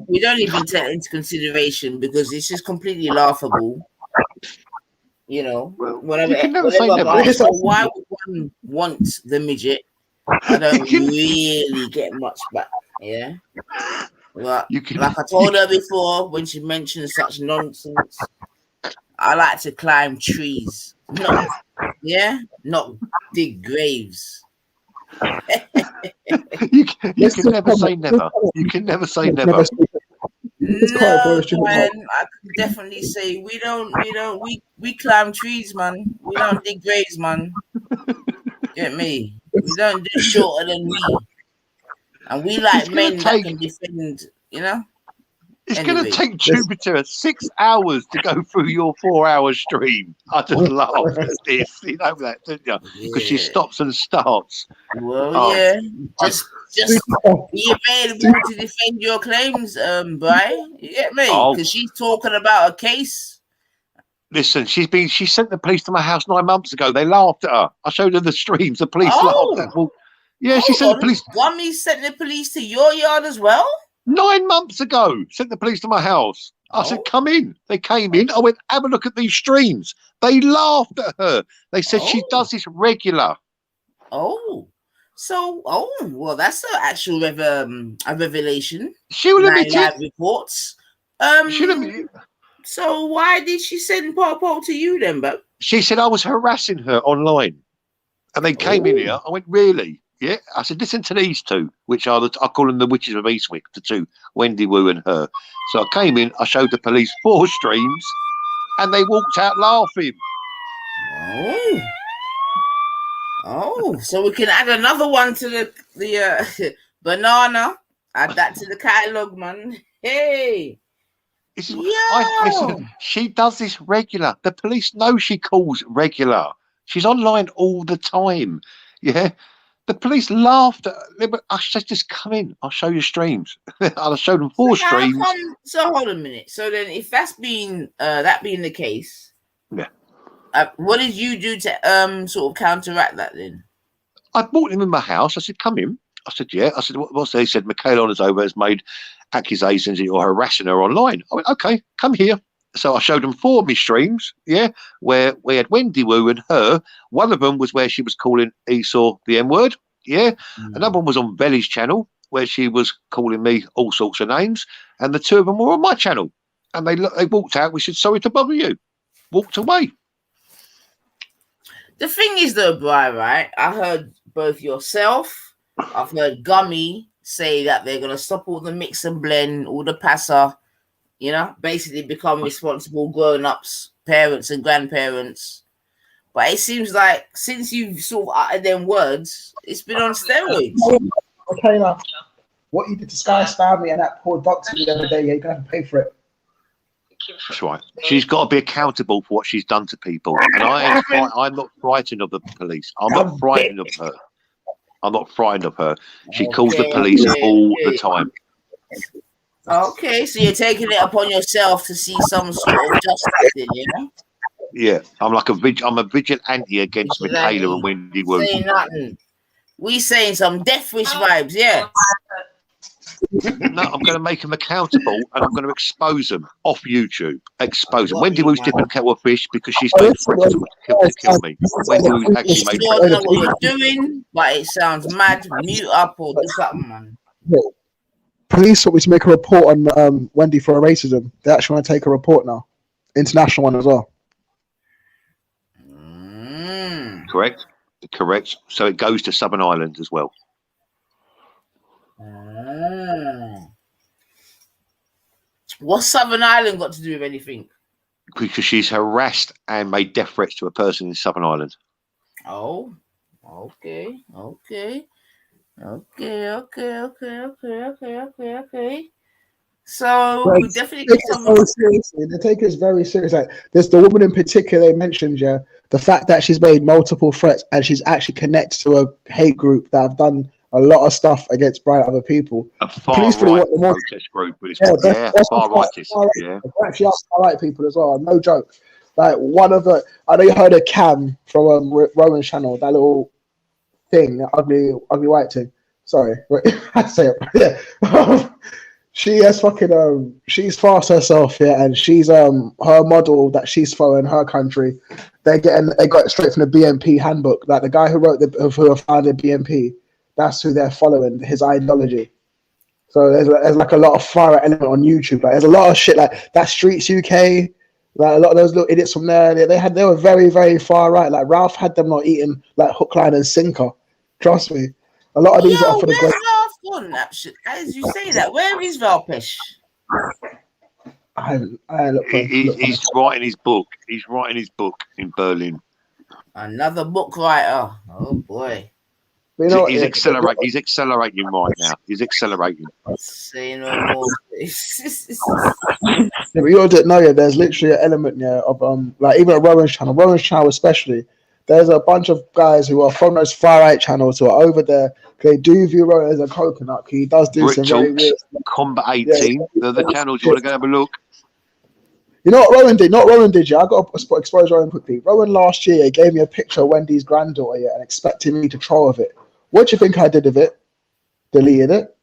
we don't even take it into consideration because it's just completely laughable. Whatever. Why would one want the midget? I don't really get much back. Yeah. But like I told her before, when she mentioned such nonsense, I like to climb trees. Not dig graves. You can never say never. You can never say never. No, man, I can definitely say we climb trees, man. We don't dig graves, man. Get me? We don't do shorter than me. And we like men that can defend, It's going to take Jupiter 6 hours to go through your 4-hour stream. I just laughed at this. You know that, didn't you? Because she stops and starts. Well, yeah. Just be available to defend your claims, Bri. You get me? Because she's talking about a case. Listen, she sent the police to my house 9 months ago. They laughed at her. I showed her the streams. The police laughed at her. Well, yeah, she sent the police. Gummy sent the police to your yard as well? 9 months ago, sent the police to my house. I said, come in. They came in. I went, have a look at these streams. They laughed at her. They said she does this regular. Well, that's an actual a revelation. She will admit it. Reports. She So why did she send Popo to you then, Bob? She said I was harassing her online. And they came in here. I went, really? Yeah. I said, listen to these two, which are I call them the witches of Eastwick, the two, Wendy Wu and her. So I came in, I showed the police 4 streams, and they walked out laughing. So we can add another one to the banana. Add that to the catalogue, man. Hey. Listen, she does this regular. The police know she calls regular. She's online all the time. Yeah. The police laughed at them. I said, just come in. I'll show you streams. I'll show them 4 streams. So hold a minute. So then, if that's that being the case, yeah, what did you do to sort of counteract that then? I brought him in my house. I said, come in. I said, yeah. I said, what's that? He said, Michaela Honours-Over has made accusations that you're harassing her online. I went, okay, come here. So I showed them 4 of my streams, yeah, where we had Wendy Wu and her. One of them was where she was calling Esau the N-word, yeah. Another one was on Velly's channel where she was calling me all sorts of names. And the 2 of them were on my channel. And they walked out. We said, sorry to bother you. Walked away. The thing is though, Bri, right? I heard both yourself, I've heard Gummy say that they're going to stop all the mix and blend, all the passer, you know, basically become responsible grown-ups, parents and grandparents. But it seems like since you've sort of uttered them words, it's been on steroids. Okay, now, what you did to Sky's family and that poor doctor the other day, you're going to have to pay for it. That's right. She's got to be accountable for what she's done to people. And I'm not frightened of the police. I'm not frightened of her. I'm not frightened of her. She calls the police all the time. Okay, so you're taking it upon yourself to see some sort of justice in, you know? Yeah, I'm a vigilante against Michaela and Wendy Wu. Saying nothing. We saying some death wish vibes, yeah. No, I'm going to make them accountable and I'm going to expose them off YouTube. Expose them. Wendy Wu's different kettle of fish because she's been threatened to kill me. Wendy Wu's actually made I don't know what you're doing, but it sounds mad. Mute up or do something, man. Yeah. Police want me to make a report on Wendy for her racism. They actually want to take a report now. International one as well. Correct. So it goes to Southern Ireland as well. What's Southern Ireland got to do with anything? Because she's harassed and made death threats to a person in Southern Ireland. Oh, okay. So we definitely get some. They take us very seriously. Like, there's the woman in particular they mentioned, yeah. The fact that she's made multiple threats and she's actually connected to a hate group that have done a lot of stuff against bright other people. A far-right protest group, but it's far-rightist. Yeah, actually are far-right people as well. No joke. Like one of the, I know you heard of Cam from Rowan's channel, that little thing, that ugly white thing. Sorry, I say it. Yeah. She has fucking she's fast herself, yeah, and she's her model that she's following her country. They got it straight from the BNP handbook. Like the guy who wrote who founded BNP, that's who they're following, his ideology. So there's like a lot of far element on YouTube. Like there's a lot of shit like that Streets UK. Like a lot of those little idiots from there, they were very, very far right. Like Ralph had them not eating like hook, line, and sinker. Trust me. A lot of these are for the great. On that shit. As you say that, where is Valpesh? He's writing his book. He's writing his book in Berlin. Another book writer. Oh boy. You know he's accelerating. He's accelerating right now. He's accelerating. Say no more. Yeah, but you all didn't know, yeah. There's literally an element, yeah, of like even at Rowan's channel especially. There's a bunch of guys who are from those far right channels who are over there. They do view Rowan as a coconut. He does do some very weird stuff. Combat 18. They're the channels you want to go have a look. You know what Rowan did? Not Rowan did, yeah. I got to expose Rowan quickly. Rowan last year gave me a picture of Wendy's granddaughter, yeah, and expected me to troll with it. What do you think I did with it? Deleted it.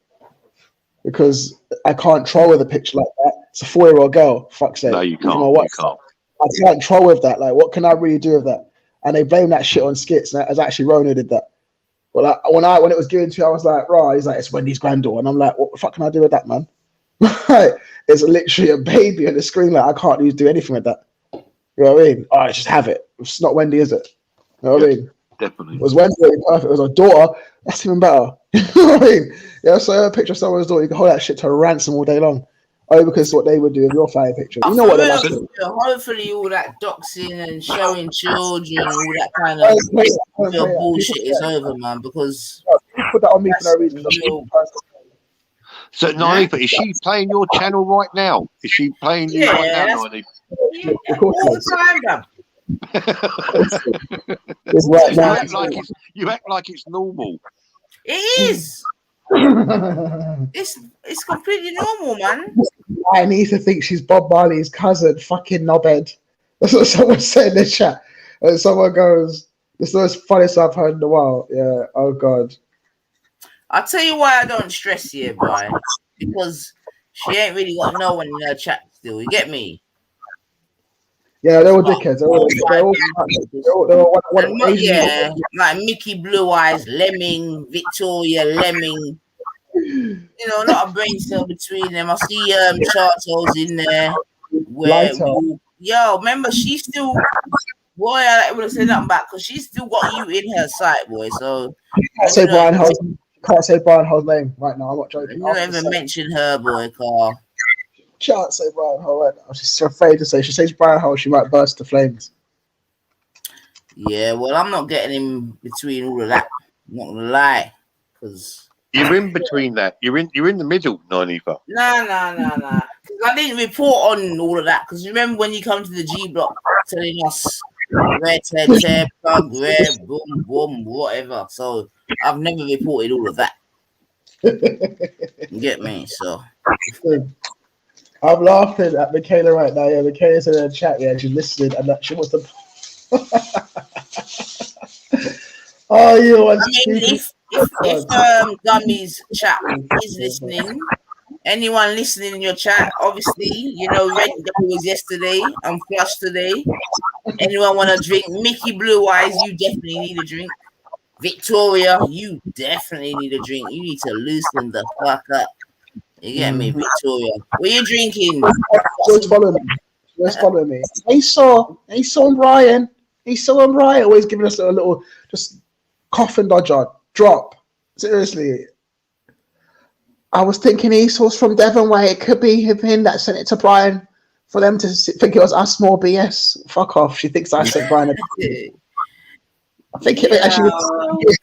Because I can't troll with a picture like that. It's a 4-year-old girl. Fuck's sake. No, you can't. I can't troll with that. Like, what can I really do with that? And they blame that shit on skits. And as actually Rowan did that. Well, like, when it was given to you, I was like, right. He's like, it's Wendy's granddaughter. And I'm like, what the fuck can I do with that, man? It's literally a baby on the screen. Like, I can't do anything with that. You know what I mean? All right, just have it. It's not Wendy, is it? You know what I mean? Definitely. It was Wendy, perfect. It was a daughter. That's even better. You know what I mean? Yeah, so a picture of someone's daughter, you can hold that shit to ransom all day long. Oh, because what they would do with your fire picture. You know what they're like. Hopefully all that doxing and showing children, all that kind of bullshit is over, man, because put that on me for no reason. So, Naive, is she playing your channel right now? Is she playing you right now, Naive? All the time, man. It's right You now. act like it's normal. It is. It's completely normal, man. I need to think she's Bob Marley's cousin, fucking knobhead. That's what someone said in the chat. And someone goes, "This is the most funniest I've heard in a while." Yeah. Oh God. I'll tell you why I don't stress here, Brian. Because she ain't really got no one in her chat still. You get me? Yeah, they're all dickheads. They're all one Asian. Yeah, like Mickey Blue Eyes, Lemming, Victoria Lemming. You know, not a brain cell between them. I see Chartos in there. Where yo, remember she's still boy, I would have said nothing back because she's still got you in her sight, boy. So Can't say Brian Hull's name right now. I'm not joking. You don't even mention her, boy, Carl. Can't say Brian Hull right now. I'm just afraid to say. She says Brian Hull, she might burst to flames. Yeah, well, I'm not getting in between all of that. I'm not gonna lie, because you're in between that. You're in the middle, Nanifa. Nah. I didn't report on all of that because remember when you come to the G block telling us red, tear, plug, red, boom, boom, whatever. So I've never reported all of that. You get me? So I'm laughing at Michaela right now. Yeah, Michaela's in the chat. Yeah, she's listening, and that she wants to. Oh, you want? I mean, if Gummy's chat is listening, anyone listening in your chat, obviously, you know, Red was yesterday. I'm flushed today. Anyone want to drink? Mickey Blue Eyes, you definitely need a drink. Victoria, you definitely need a drink. You need to loosen the fuck up. You get me, Victoria? What are you drinking? Just follow me. Just follow me. Hey, saw Brian. He saw Brian always giving us a little just coffin dodger drop. Seriously. I was thinking Esau's from Devon way. It could be him that sent it to Brian for them to think it was us more BS. Fuck off. She thinks I sent Brian. I think it actually.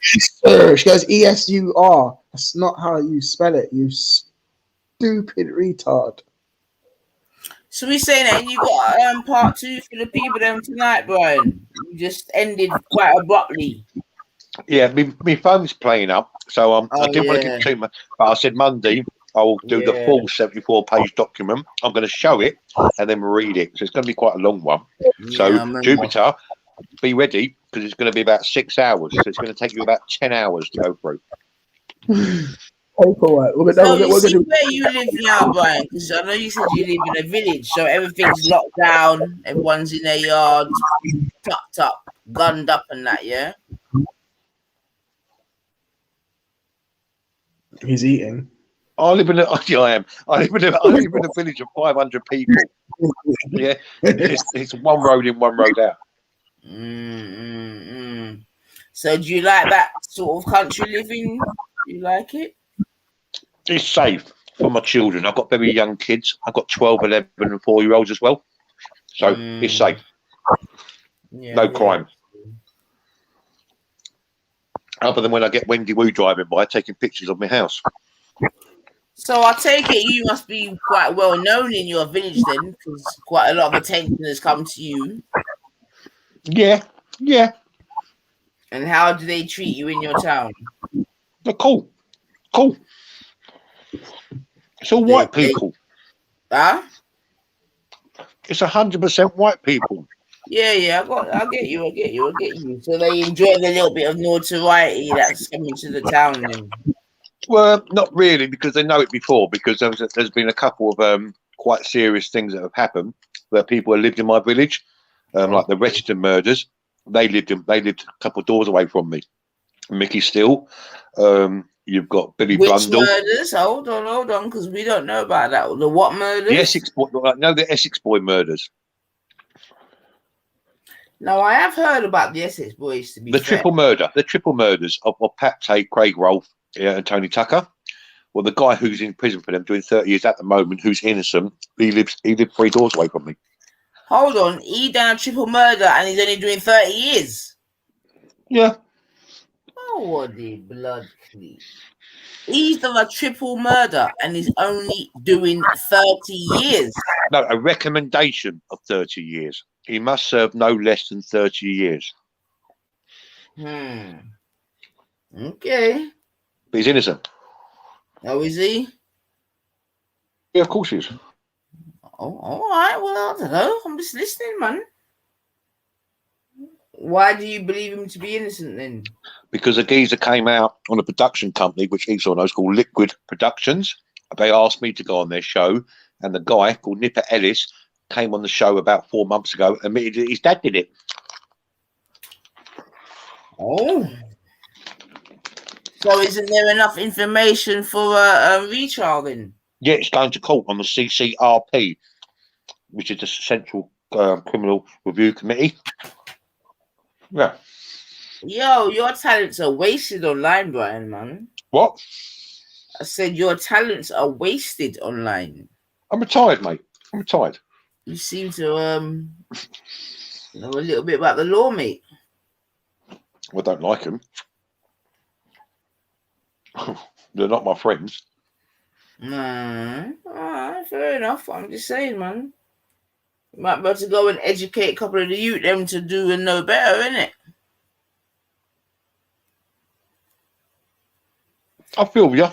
She goes ESUR. That's not how you spell it. You stupid retard. So we're saying that you got part 2 for the people them tonight, Brian. You just ended quite abruptly. Yeah, my phone's playing up, so I didn't want to give too much. But I said Monday I'll do the full 74-page document. I'm going to show it and then read it. So it's going to be quite a long one. So Jupiter, be ready because it's going to be about 6 hours. So it's going to take you about 10 hours to go through. Paperwork. So you see where you live now, Brian? Because I know you said you live in a village, so everything's locked down. Everyone's in their yard, tucked up, gunned up, and that. Yeah. He's eating. I live in a village of 500 people. Yeah, it's one road in, one road out. So do you like that sort of country living? You like it? It's safe for my children. I've got very young kids. I've got 12, 11, and 4-year-olds as well. So it's safe. No crime. Other than when I get Wendy Wu driving by, taking pictures of my house. So I take it you must be quite well known in your village then, because quite a lot of attention has come to you. Yeah. And how do they treat you in your town? They're cool. It's all white people. Huh? It's 100% white people. Yeah, I get you. So they enjoy the little bit of notoriety that's coming to the town then. Well, not really, because they know it before, because there's been a couple of quite serious things that have happened where people have lived in my village, like the Register murders. They lived a couple of doors away from me. Mickey Steele. You've got Billy Brundle. Which murders? Hold on, because we don't know about that. The what murders? The Essex boy. No, the Essex boy murders. No, I have heard about the Essex boys. The triple murders of Pat Tate, Craig Rolfe, and Tony Tucker. Well, the guy who's in prison for them doing 30 years at the moment, who's innocent, he lived 3 doors away from me. Hold on, he done a triple murder and he's only doing 30 years. Yeah. Oh, what the blood, please. He's done a triple murder and he's only doing 30 years. No, a recommendation of 30 years. He must serve no less than 30 years. Okay. But he's innocent. Oh, is he? Yeah, of course he is. Oh, all right. Well, I don't know. I'm just listening, man. Why do you believe him to be innocent then? Because a geezer came out on a production company, which Esau knows, called Liquid Productions. They asked me to go on their show, and the guy called Nipper Ellis came on the show about 4 months ago, admitted that his dad did it. Oh. So isn't there enough information for a retrial then? Yeah, it's going to court on the CCRP, which is the Central Criminal Review Committee. Yeah. Yo, your talents are wasted online, Brian, man. What? I said your talents are wasted online. I'm retired, mate. I'm retired. You seem to know a little bit about the law, mate. I don't like them. They're not my friends. Nah, alright, fair enough. I'm just saying, man. You might be able to go and educate a couple of the youth them to do and know better, innit? I feel you.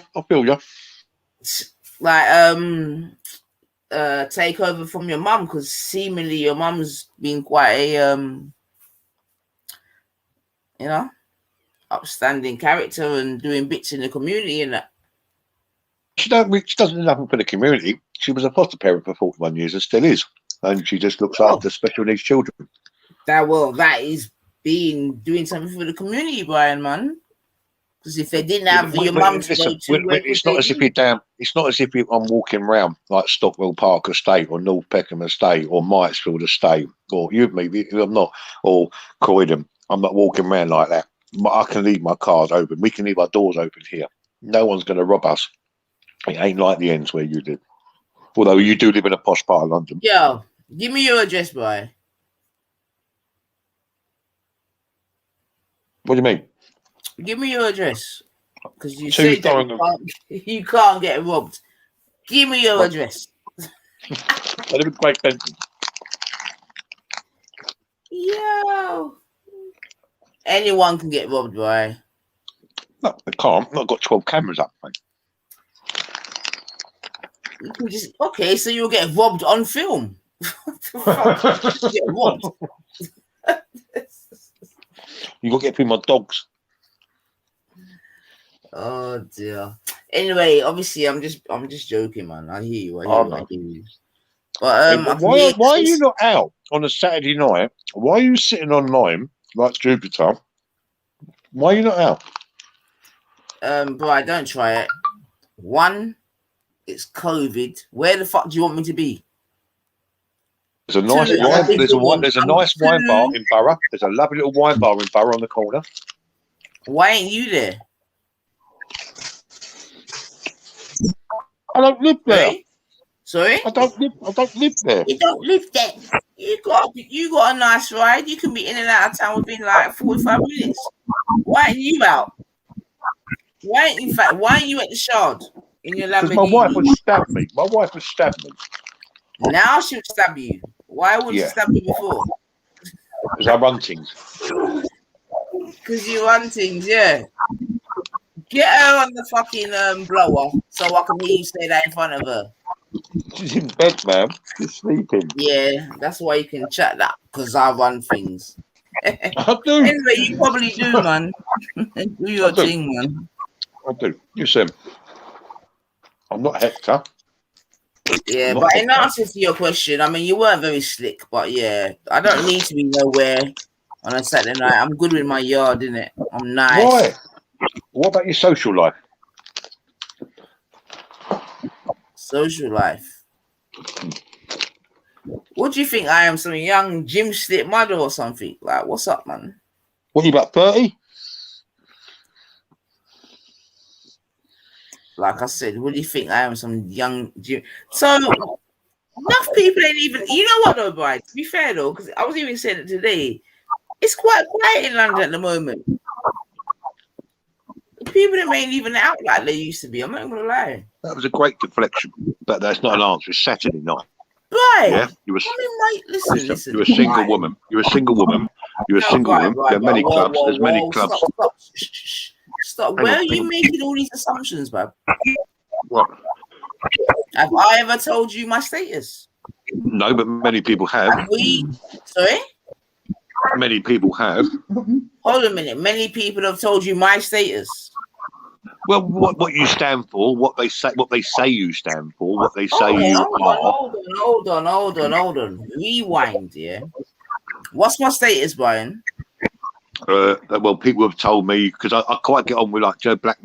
Like, take over from your mum, because seemingly your mum's been quite a, upstanding character and doing bits in the community and that. She doesn't do nothing for the community. She was a foster parent for 41 years and still is. And she just looks after special needs children. That is doing something for the community, Brian, man. Because if they didn't have your mum to go to, it's not as if I'm walking around like Stockwell Park Estate or North Peckham Estate or Mitesfield Estate or I'm not, or Croydon. I'm not walking around like that. I can leave my cars open. We can leave our doors open here. No one's going to rob us. It ain't like the ends where you live. Although you do live in a posh part of London. Yo, give me your address, boy. What do you mean? Give me your address. Because you said that you can't get robbed. Give me your address. I live in Great Benton. Yo. Anyone can get robbed, boy. No, I can't. I've got 12 cameras up, mate. You can just so you'll get robbed on film. What the fuck? You get robbed. You got to get through my dogs. Oh dear. Anyway, obviously, I'm just joking, man. I hear you. I hear you. But why are you not out on a Saturday night? Why are you sitting online like Jupiter? Why are you not out? Bro, don't try it. One, it's COVID. Where the fuck do you want me to be? There's a nice wine bar in Borough. There's a lovely little wine bar in Borough on the corner. Why ain't you there? I don't live there. Sorry? I don't live there. You don't live there. You got a nice ride. You can be in and out of town within like 45 minutes. Why ain't you out? Why ain't you at the Shard in your Lamborghini? Because my wife would stab me. Now she would stab you. Why wouldn't she stab you before? Because I run things. Because you run things, yeah. Get her on the fucking blower so I can hear you say that in front of her. She's in bed, man. She's sleeping. Yeah, that's why you can chat that, because I run things. I do. Anyway, you probably do, man. Do your thing, man. I do. You said I'm not Hector. Yeah, but in answer to your question, I mean, you weren't very slick, but yeah, I don't need to be nowhere on a Saturday night. I'm good with my yard, innit? I'm nice. Why? What about your social life? Social life. What do you think I am? Some young gym slip mother or something? Like, what's up, man? What, you about 30? Like I said, what do you think I am? Some young gym. So enough people ain't even. You know what though, Brian? To be fair though, because I was even saying it today, it's quite quiet in London at the moment. People that ain't even out like they used to be. I'm not gonna lie. That was a great deflection, but that's not an answer. It's Saturday night. Right. Yeah, you were. I mean, mate, listen. You're a single right. woman. You're a single woman. You're a No, single woman. right. There are many Whoa, clubs. whoa, There's many whoa. clubs. Stop. Shh. Stop. Hang Where on, are hang you on. making all these assumptions, bro? What? Have I ever told you my status? No, but many people have. Sorry? Many people have. Hold a minute. Many people have told you my status. Well, what you stand for, what they say you stand for, what they say you are. Hold on. Rewind, yeah. What's my status, Brian? Well, people have told me because I quite get on with like Joe Black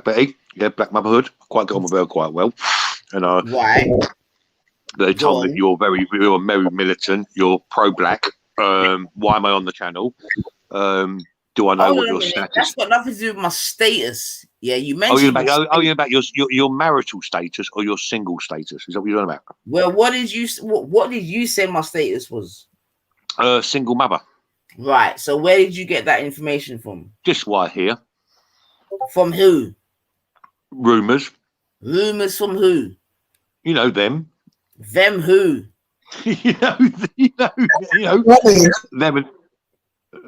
Betty, yeah, Black Motherhood. I quite get on with her quite well, and right. They told me that you're very militant. You're pro-black. Why am I on the channel? Do I know what your status? That's got nothing to do with my status. Yeah, you mentioned. You're about your marital status or your single status. Is that what you're talking about? Well, what did you say my status was? Single mother. Right. So where did you get that information from? Just why here. From who? Rumors. Rumors from who? You know them. Them who? you know them.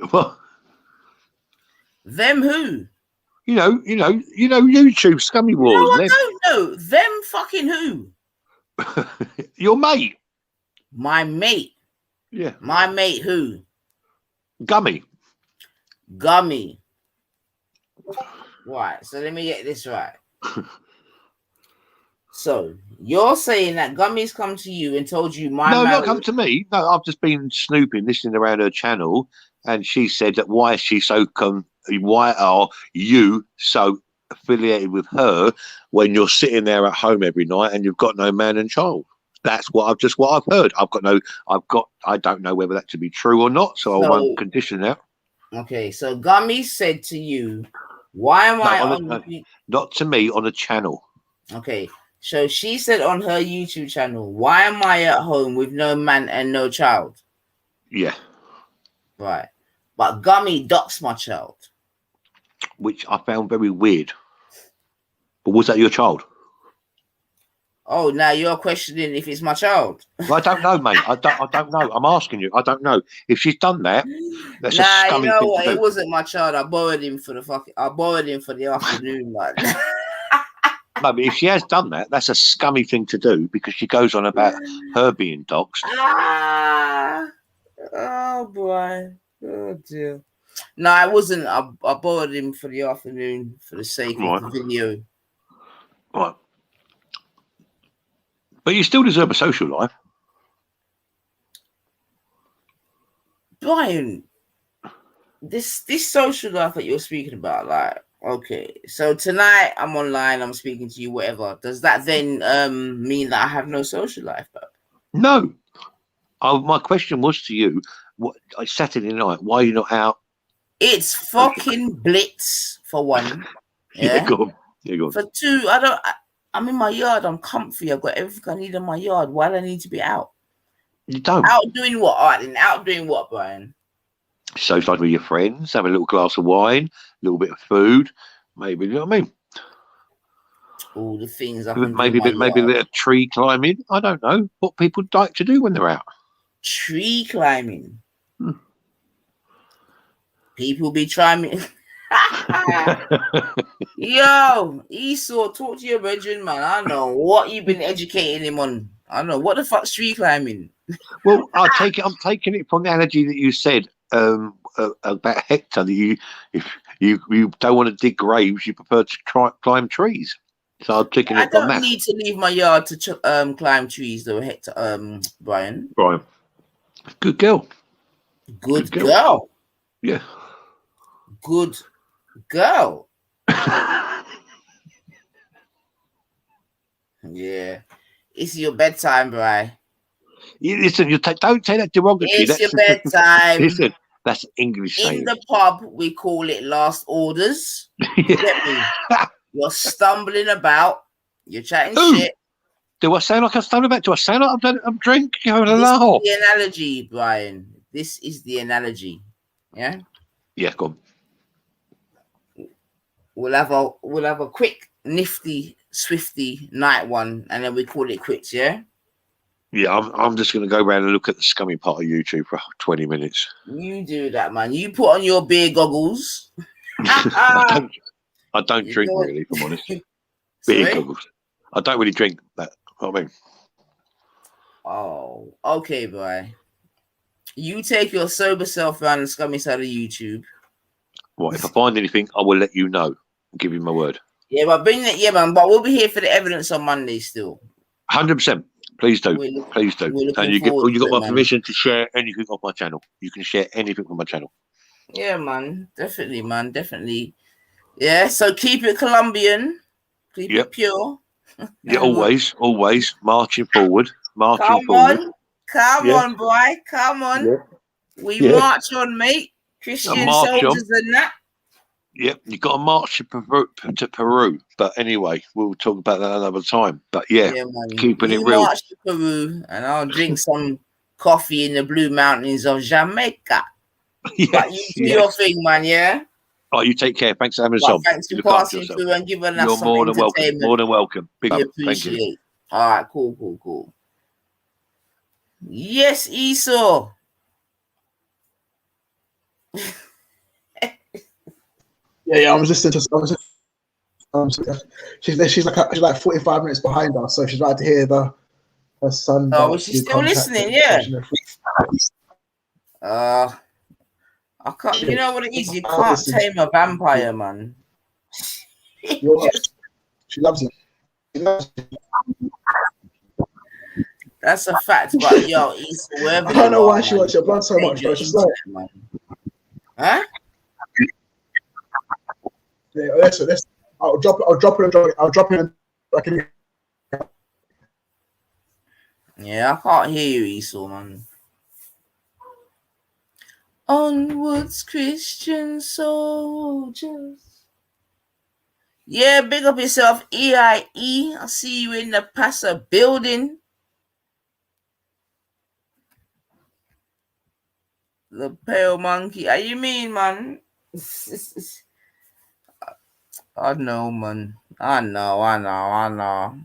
What? Them who? You know, YouTube Scummy Wars. No, I don't know. Them fucking who? Your mate. My mate. Yeah. My mate who? Gummy. Right. So let me get this right. So you're saying that Gummy's come to you and told you my No, marriage... not come to me. No, I've just been snooping, listening around her channel, and she said that why are you so affiliated with her when you're sitting there at home every night and you've got no man and child? That's what I've heard. I don't know whether that to be true or not, so I won't condition that. Okay, so Gummy said to you, why am I on not to me, on a channel. Okay, so she said on her YouTube channel, why am I at home with no man and no child? Yeah. Right. But Gummy doxed my child. Which I found very weird. But was that your child? Oh, now you're questioning if it's my child. Well, I don't know, mate. I don't know. I'm asking you. I don't know. If she's done that, that's a scummy thing to do. It wasn't my child. I borrowed him for the afternoon, like. No, but if she has done that, that's a scummy thing to do because she goes on about her being doxed. Oh boy. Oh dear. No, I wasn't. I borrowed him for the afternoon for the sake of the video. Right. But you still deserve a social life. Brian, this social life that you're speaking about, like, okay, so tonight I'm online, I'm speaking to you, whatever. Does that then mean that I have no social life? No. My question was to you, what Saturday night, why are you not out? It's fucking blitz, for one. Yeah, go on. For two, I'm in my yard, I'm comfy, I've got everything I need in my yard. Why do I need to be out? You don't. Out doing what? All right, then out doing what, Brian? Socialise with your friends, have a little glass of wine, a little bit of food, maybe, you know what I mean? All the things I maybe a bit of tree climbing. I don't know what people like to do when they're out. Tree climbing. People be trying me. Yo, Esau, talk to your brethren, man. I know what you've been educating him on. I know what the fuck's tree climbing. Well, I'm taking it from the analogy that you said about Hector. That if you don't want to dig graves, you prefer to climb trees. So I'm taking it from that. I don't need to leave my yard to climb trees, though, Hector. Brian. Good girl. Good girl. Yeah. Good girl. Yeah. It's your bedtime, Brian. Listen, don't say that derogatory. It's your bedtime. Listen, that's English saying. In the pub, we call it last orders. You get me? You're stumbling about. You're chatting shit. Do I sound like I'm stumbling about? Do I sound like I'm drinking? This is the analogy, Brian. This is the analogy. Yeah? Yeah, go on. We'll have a quick, nifty, swifty night one, and then we call it quits, yeah? Yeah, I'm just going to go around and look at the scummy part of YouTube for 20 minutes. You do that, man. You put on your beer goggles. I don't drink really, if I'm honest. Beer Sorry? goggles. I don't really drink that. You know what I mean? Oh, okay, boy. You take your sober self around the scummy side of YouTube. Well, if I find anything, I will let you know. I'll give you my word. Yeah, but bring it. Yeah, man. But we'll be here for the evidence on Monday still. 100%. Please do. Please do. And you got my man. permission to share anything off my channel. You can share anything from my channel. Yeah, man. Definitely, man. Definitely. Yeah. So keep it Colombian. Keep it pure. Yeah, always marching forward. Come on, boy. Come on. Yeah. We march on, mate. Christian soldiers and that. Yep, you got to march to Peru. But anyway, we'll talk about that another time. But yeah man. Keeping it real. March to Peru, and I'll drink some coffee in the Blue Mountains of Jamaica. But you do your thing, man. Yeah. Oh, you take care. Thanks for having us on. Thanks for passing through and giving us some more than welcome. entertainment. More than welcome. Big We up. appreciate. Thank you. All right. Cool. Yes, Esau. Yeah. I was listening to. She's like 45 minutes behind us, so she's right to hear her son. Oh, she's still listening. Yeah. I can't. You know what it is? You can't tame a vampire, man. She loves it. That's a fact, but yo, I don't know why she wants your blood so much, but she's like, huh? Yeah, listen. I'll drop it. Yeah, I can't hear you, Esau, man. Onwards, Christian soldiers. Yeah, big up yourself, EIE. I see you in the Passa building. The pale monkey. How you mean, man? I know, man. I know.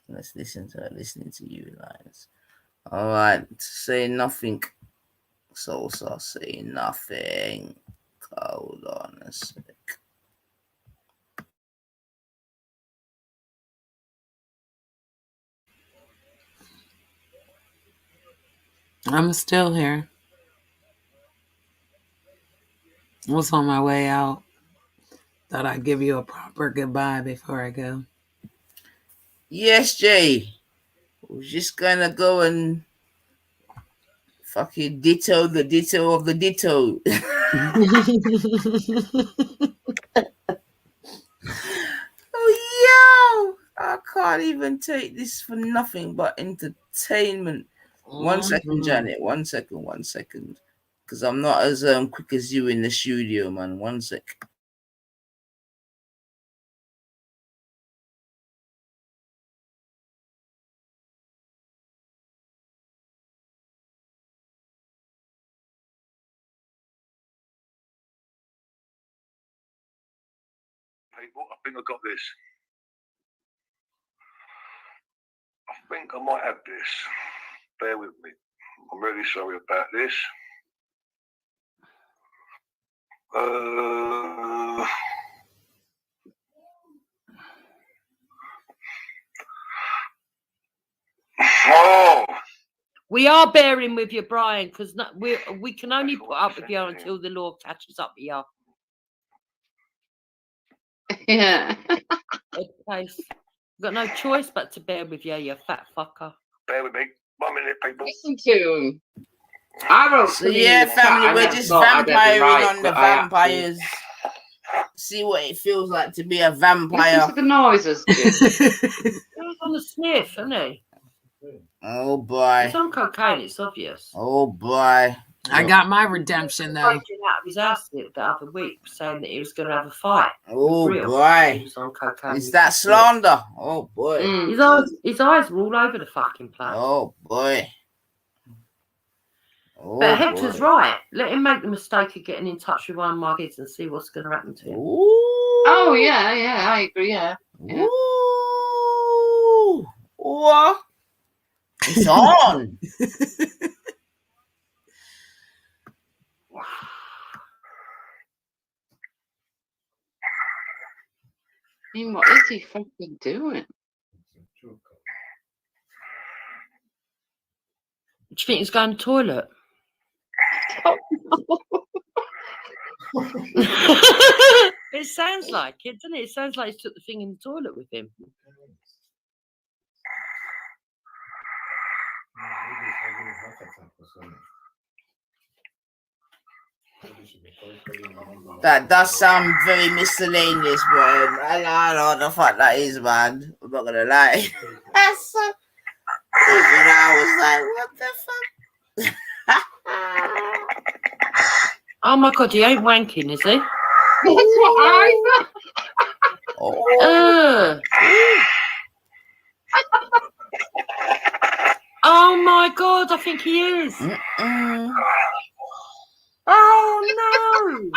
Let's listen to you guys. All right. Say nothing. Sosa, say nothing. Hold on a sec. I'm still here. I was on my way out. Thought I'd give you a proper goodbye before I go. Yes, Jay. We're just gonna go and fucking ditto the ditto of the ditto. Oh, yo! I can't even take this for nothing but entertainment. 1 second, Janet. 1 second. Because I'm not as quick as you in the studio, man. 1 sec. People, I think I got this. I think I might have this. Bear with me. I'm really sorry about this. We are bearing with you, Brian, because we can only put up with you until the law catches up with you. Yeah. We've got no choice but to bear with you, you fat fucker. Bear with me. 1 minute, people. Listen to him. I wrote So yeah, family, we're just vampiring on the vampires. See what it feels like to be a vampire. Listen to the noises. He's on the sniff, isn't he? Oh boy. He's on cocaine, it's obvious. Oh boy. I got my redemption though. He came out of his house the other week saying that he was going to have a fight. Oh boy. He was on cocaine. Is that slander? Oh boy. His eyes were all over the fucking place. Oh boy. Oh, but Hector's right. Let him make the mistake of getting in touch with one of my kids and see what's going to happen to him. Ooh. Oh yeah, I agree. Yeah. Ooh. What? It's on. I mean, what is he fucking doing? Do you think he's going to the toilet? It sounds like it, doesn't it? It sounds like he took the thing in the toilet with him. That does sound very miscellaneous, bro. I don't know what the fuck that is, man. I'm not gonna lie. That's so... Even I was like, what the fuck? Oh my god, he ain't wanking, is he? That's what I Oh. Oh my god, I think he is. Mm-mm. Oh no.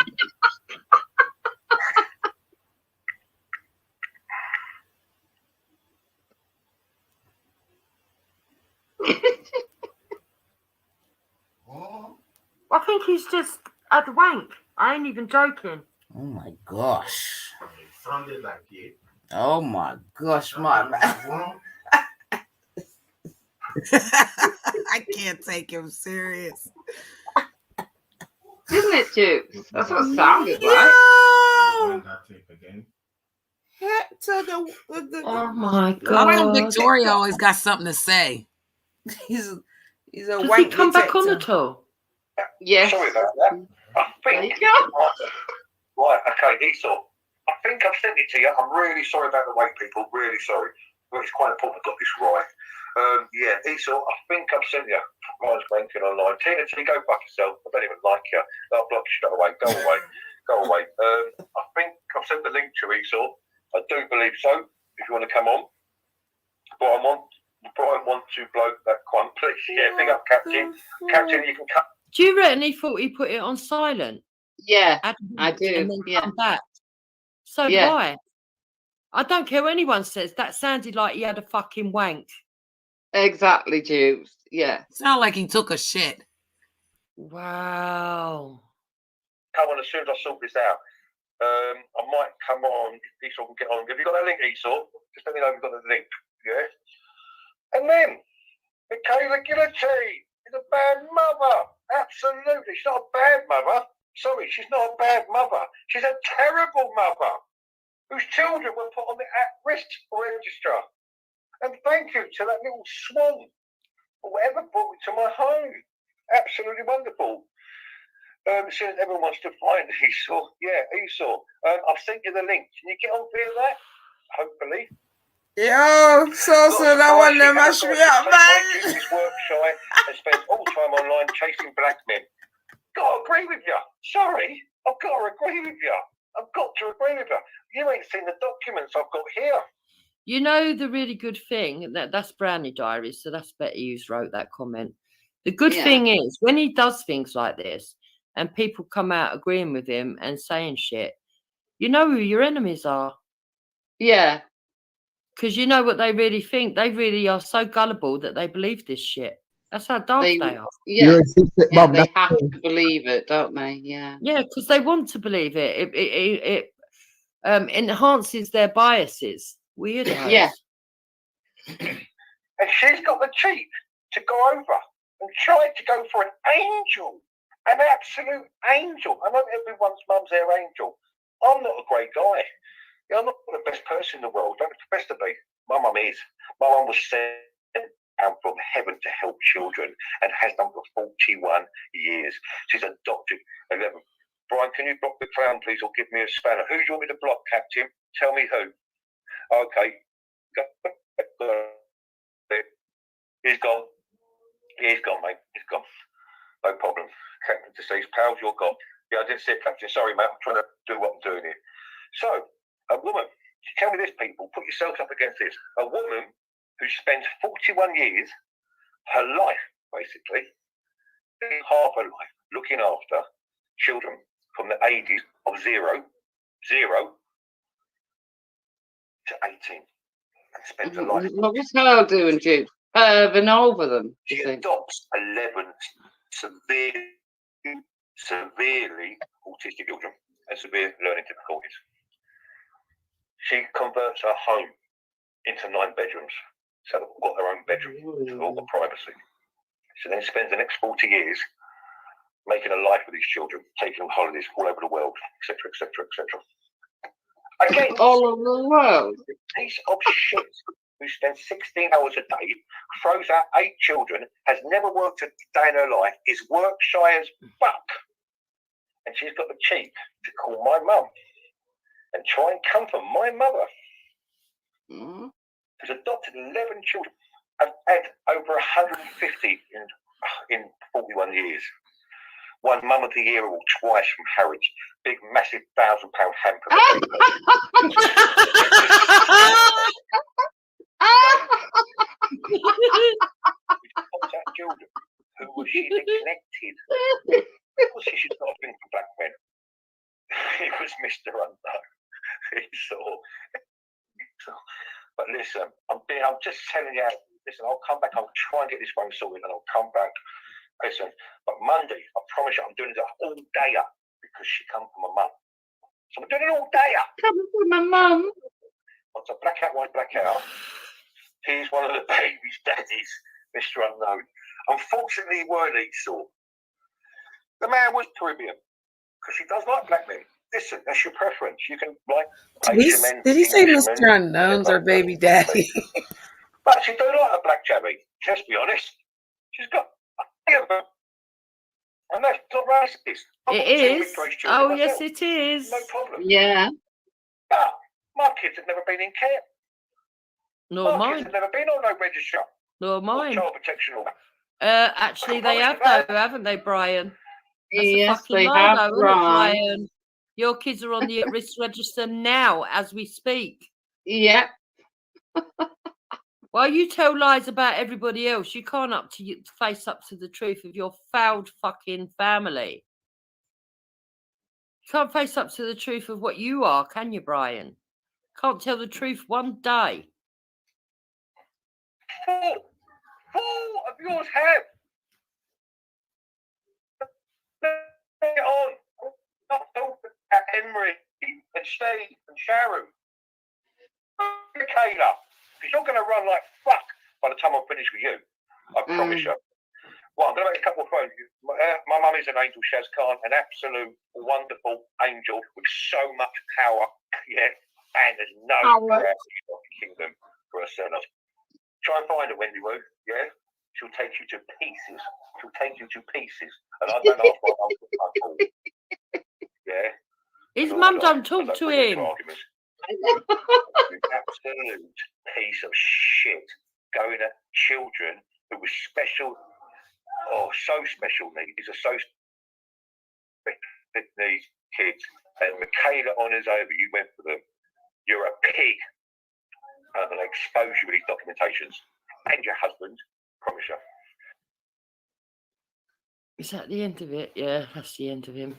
I think he's just had a wank. I ain't even joking. Oh my gosh. It sounded like it. Oh my gosh, my man. I can't take him serious. Isn't it, Jukes? That's what it sounded like. Yo! That tape again. Hector, Oh my Why don't god. Victoria always got something to say? He's a Does wank he come back on detector. at all? Yes. Sorry about that. I There think. you go. Right, okay, Esau. I think I've sent it to you. I'm really sorry about the wait, people. Really sorry. But it's quite important I got this right. Yeah, Esau, I think I've sent you. Mine's wanking online. Tina, go fuck yourself. I don't even like you. I'll block you straight away. Go away. Go away. I think I've sent the link to Esau. I do believe so. If you want to come on. Brian want to blow that one, please. Yeah, big up, Captain. Captain, you can cut. Do you reckon he thought he put it on silent? Yeah, I do. And then Yeah. come back. So do Yeah. I. I don't care what anyone says. That sounded like he had a fucking wank. Exactly, Jukes. Yeah. Sound like he took a shit. Wow. Come on as soon as I sort this out. I might come on if Esau can get on. Have you got that link, Esau? Just let me know if you've got the link. Yeah. And then, Michaela Gillity is a bad mother. Absolutely. She's not a bad mother. Sorry, she's not a bad mother. She's a terrible mother whose children were put on the at-risk register. And thank you to that little swan or whatever brought it to my home. Absolutely wonderful. Since everyone wants to find Esau. Yeah, Esau. I've sent you the link. Can you get on via that? Hopefully. Yo, so that one that mashed me up, man. His work shy and spends all time online chasing black men. Gotta agree with you. Sorry, I've got to agree with you. I've got to agree with you. You ain't seen the documents I've got here. You know the really good thing, that's Brownie Diaries, so that's Betty who's wrote that comment. The good thing is, when he does things like this, and people come out agreeing with him and saying shit, you know who your enemies are. Yeah. Because you know what they really think. They really are so gullible that they believe this shit. That's how daft they are. Yeah, Mum, they that's have to believe it, don't they? Yeah. Yeah, because they want to believe it. It enhances their biases. Weirdos. Yeah. And she's got the cheek to go over and try to go for an angel. An absolute angel. I know everyone's mum's their angel. I'm not a great guy. Yeah, I'm not the best person in the world. Don't expect to be. My mum is. My mum was sent down from heaven to help children and has done for 41 years. She's adopted 11. Brian, can you block the clown, please, or give me a spanner? Who do you want me to block, Captain? Tell me who. Okay. He's gone. He's gone, mate. He's gone. No problem. Captain deceased. Pals, you're gone. Yeah, I didn't see it, Captain. Sorry, mate. I'm trying to do what I'm doing here. So, a woman, tell me this, people, put yourselves up against this. A woman who spends 41 years, her life, basically, half her life, looking after children from the ages of 0 to 18. And spends her life. What was Hurle doing, Jude? Than over them. She adopts 11 severely autistic children and severe learning difficulties. She converts her home into 9 bedrooms, so they've all got their own bedroom, so they've all got privacy. She then spends the next 40 years making a life with these children, taking holidays all over the world, etc., etc., etc. Again, all over the world. A piece of shit who spends 16 hours a day, throws out 8 children, has never worked a day in her life, is work shy as fuck, and she's got the cheek to call my mum and try and comfort my mother. Who's adopted 11 children. I've had over 150 in 41 years. Won Mum of the Year award twice from Harrods. Big, massive £1,000 hamper. Children. Who was she neglected? Of course, she should not have been for black men. It was Mr. Unknown. But listen, I'm just telling you. Listen, I'll come back. I'll try and get this one sorted, and I'll come back. Listen, but Monday, I promise you, I'm doing it all day because she come from my mum. So I'm doing it all day. Coming from my mum. Once I black out, he's one of the baby's daddies, Mr. Unknown. Unfortunately, he weren't Esau. The man was Caribbean because she does like black men. Listen, that's your preference. You can like Asian men. Did he say Mr. Unknown's our baby daddy? But she don't like a black jabby. Let's be honest. She's got a them. And that's not racist. It is. Oh, yes, it is. No problem. Yeah. But my kids have never been in care. Nor my mine. kids have never been on no register. Nor mine. Child protection order. Actually, they have though, haven't they, Brian? That's yes, they have, Brian. Your kids are on the at-risk register now, as we speak. Yeah. Well, you tell lies about everybody else. You can't face up to the truth of your fouled fucking family. You can't face up to the truth of what you are, can you, Brian? Can't tell the truth one day. Four of yours have. Bring it on. Not talking at Henry and Steve and Sharon. Michaela. Because you're going to run like fuck by the time I'm finished with you. I promise you. Well, I'm going to make a couple of phones. My mum is an angel, Shaz Khan, an absolute wonderful angel with so much power. Yeah. And there's no kingdom for a son. Try and find her, Wendy Woo. Yeah. She'll take you to pieces. She'll take you to pieces. And I don't ask my mum for phone. Yeah. His mum don't talk to him. Absolute piece of shit going at children who were special, so special needs. These are so special needs kids. And Michaela honours over, you went for them. You're a pig. And they expose you with these documentations. And your husband, promise you. Is that the end of it? Yeah, that's the end of him.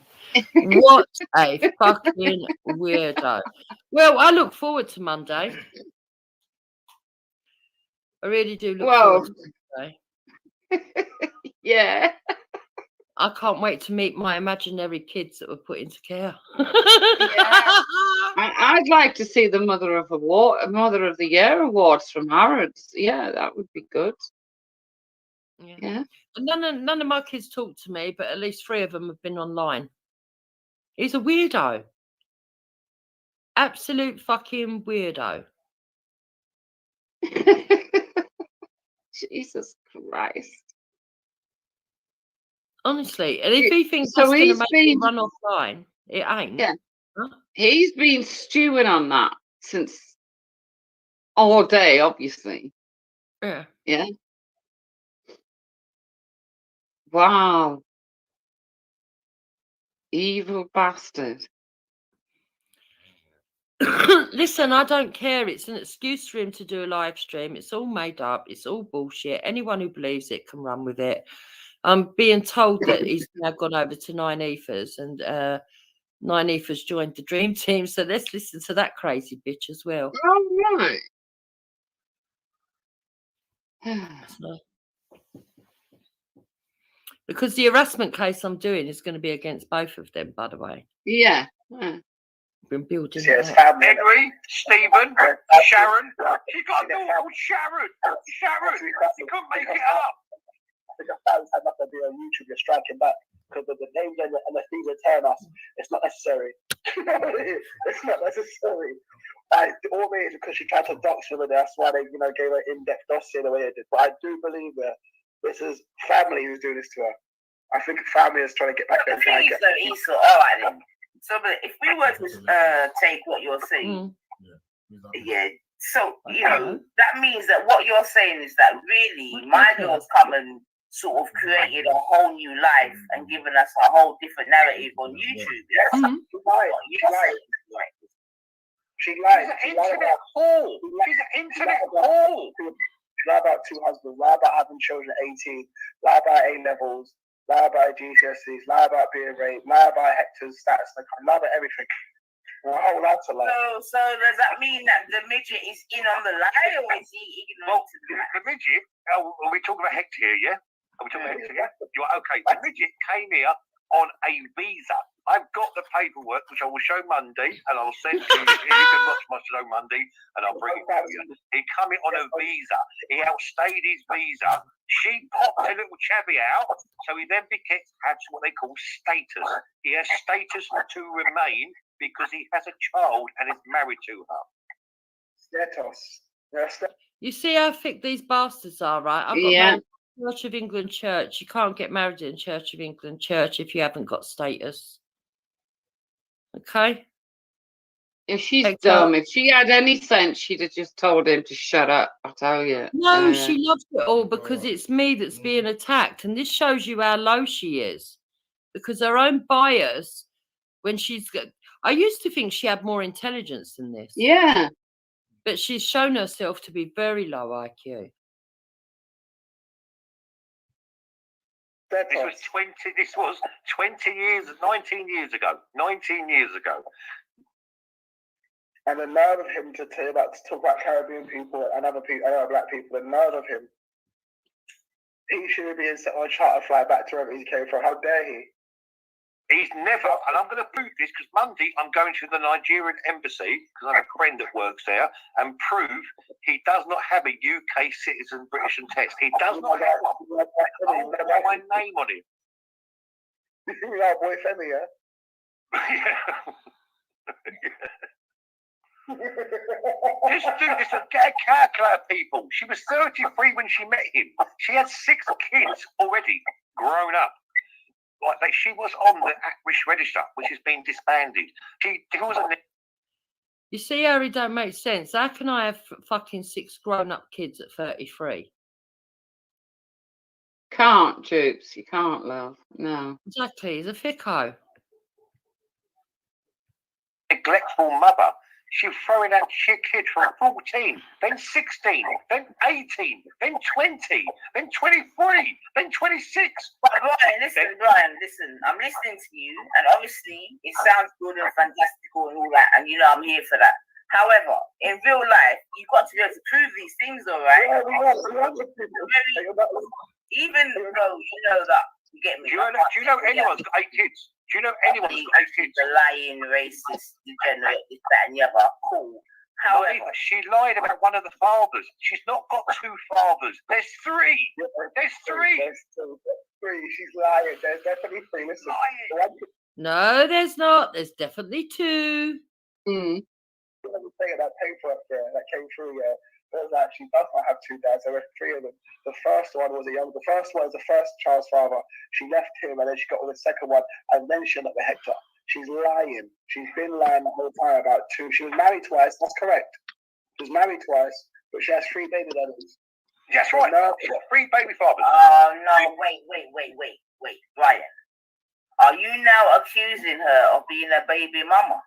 What a fucking weirdo. Well, I look forward to Monday. I really do look forward to Monday. Yeah. I can't wait to meet my imaginary kids that were put into care. I'd like to see the Mother of the Year awards from Harrods. Yeah, that would be good. Yeah. None of my kids talk to me, but at least 3 of them have been online. He's a weirdo. Absolute fucking weirdo. Jesus Christ. Honestly, and if he thinks that's going to make him run offline, it ain't. Yeah. Huh? He's been stewing on that since all day, obviously. Yeah. Yeah. Wow. Evil bastard. Listen, I don't care. It's an excuse for him to do a live stream. It's all made up. It's all bullshit. Anyone who believes it can run with it. I'm being told that he's now gone over to 9 Ethers and 9 Ethers joined the Dream Team. So let's listen to that crazy bitch as well. Oh, right. So- because the harassment case I'm doing is going to be against both of them, by the way. Yeah. Been building Yeah, it it's up. family. Henry, Stephen, Sharon. She got a daughter called Sharon. Sharon. You couldn't make it up. I think the fans had nothing to do on YouTube. You're striking back because the names and the things are tearing us. It's not necessary. It's not necessary. All it is because she tried to dox her, that's why they, gave her in-depth dossier the way they did. But I do believe that this is family who's doing this to her. I think family is trying to get back there. All right then. So, but if we were to take what you're saying, so that means that what you're saying is that really my girl's come and sort of created a whole new life and given us a whole different narrative on YouTube. She lied. She's an internet whore. She's an internet whore. She lied about 2 husbands, lie about having children at 18, lie about A-levels, lie about GCSEs, lie about being raped, lie about Hector's stats, lie about everything. A whole lot to lie. So does that mean that the midget is in on the lie, or is he ignorant? The midget, are we talking about Hector here, yeah? Are we talking about Hector, yeah? You're okay. The midget came here on a visa. I've got the paperwork, which I will show Monday, and I'll send to you. You can watch my show Monday, and I'll bring it to you. He came in on a visa. He outstayed his visa. She popped a little chavvy out, so he then had what they call status. He has status to remain because he has a child and is married to her. Status. You see how thick these bastards are, right? I've got married in Church of England Church. You can't get married in Church of England Church if you haven't got status. Okay? If she's dumb, if she had any sense, she'd have just told him to shut up, I tell you. No, she loves it all because it's me that's being attacked. And this shows you how low she is. Because her own bias, when she's... I used to think she had more intelligence than this. Yeah. But she's shown herself to be very low IQ. This was 19 years ago. 19 years ago. And the nerve of him to talk about Caribbean people and other black people, the nerve of him. He should be set on a charter flight back to wherever he came from. How dare he? He's never, and I'm going to prove this because Monday I'm going to the Nigerian embassy because I have a friend that works there and prove he does not have a UK citizen British and test. He does not have one. I'll put my name on it. You are boy Femi, Just do this and get a calculator, people. She was 33 when she met him. She had 6 kids already grown up. Like she was on the at-risk register, which has been disbanded. She wasn't. You see how it don't make sense? How can I have fucking 6 grown-up kids at 33? Can't, Jupes. You can't, love. No. Exactly. He's a thicko. Neglectful mother. She was throwing out kids from 14, then 16, then 18, then 20, then 23, then 26. Ryan, listen. I'm listening to you, and obviously it sounds good and fantastical and all that, and I'm here for that. However, in real life, you've got to be able to prove these things, all right? Even though you know that, you get me. Do you know anyone's got 8 kids? Do you know anyone's got 8 kids? The lying, racist, degenerate, this, that, and the other. Cool. However, she lied about one of the fathers. She's not got 2 fathers. There's 3. There's 3. There's 3. She's lying. There's definitely 3. Listen. No, there's not. There's definitely 2. Let me say that paper up there that came through. She does not have 2 dads. There were 3 of them. The first one was the first child's father. She left him, and then she got with the second one, and then she ended up with Hector. She's lying. She's been lying the whole time about 2. She was married twice. That's correct. She was married twice, but she has 3 baby daddies. That's right. She's got 3 baby fathers. Oh no! Wait, Ryan. Are you now accusing her of being a baby mama?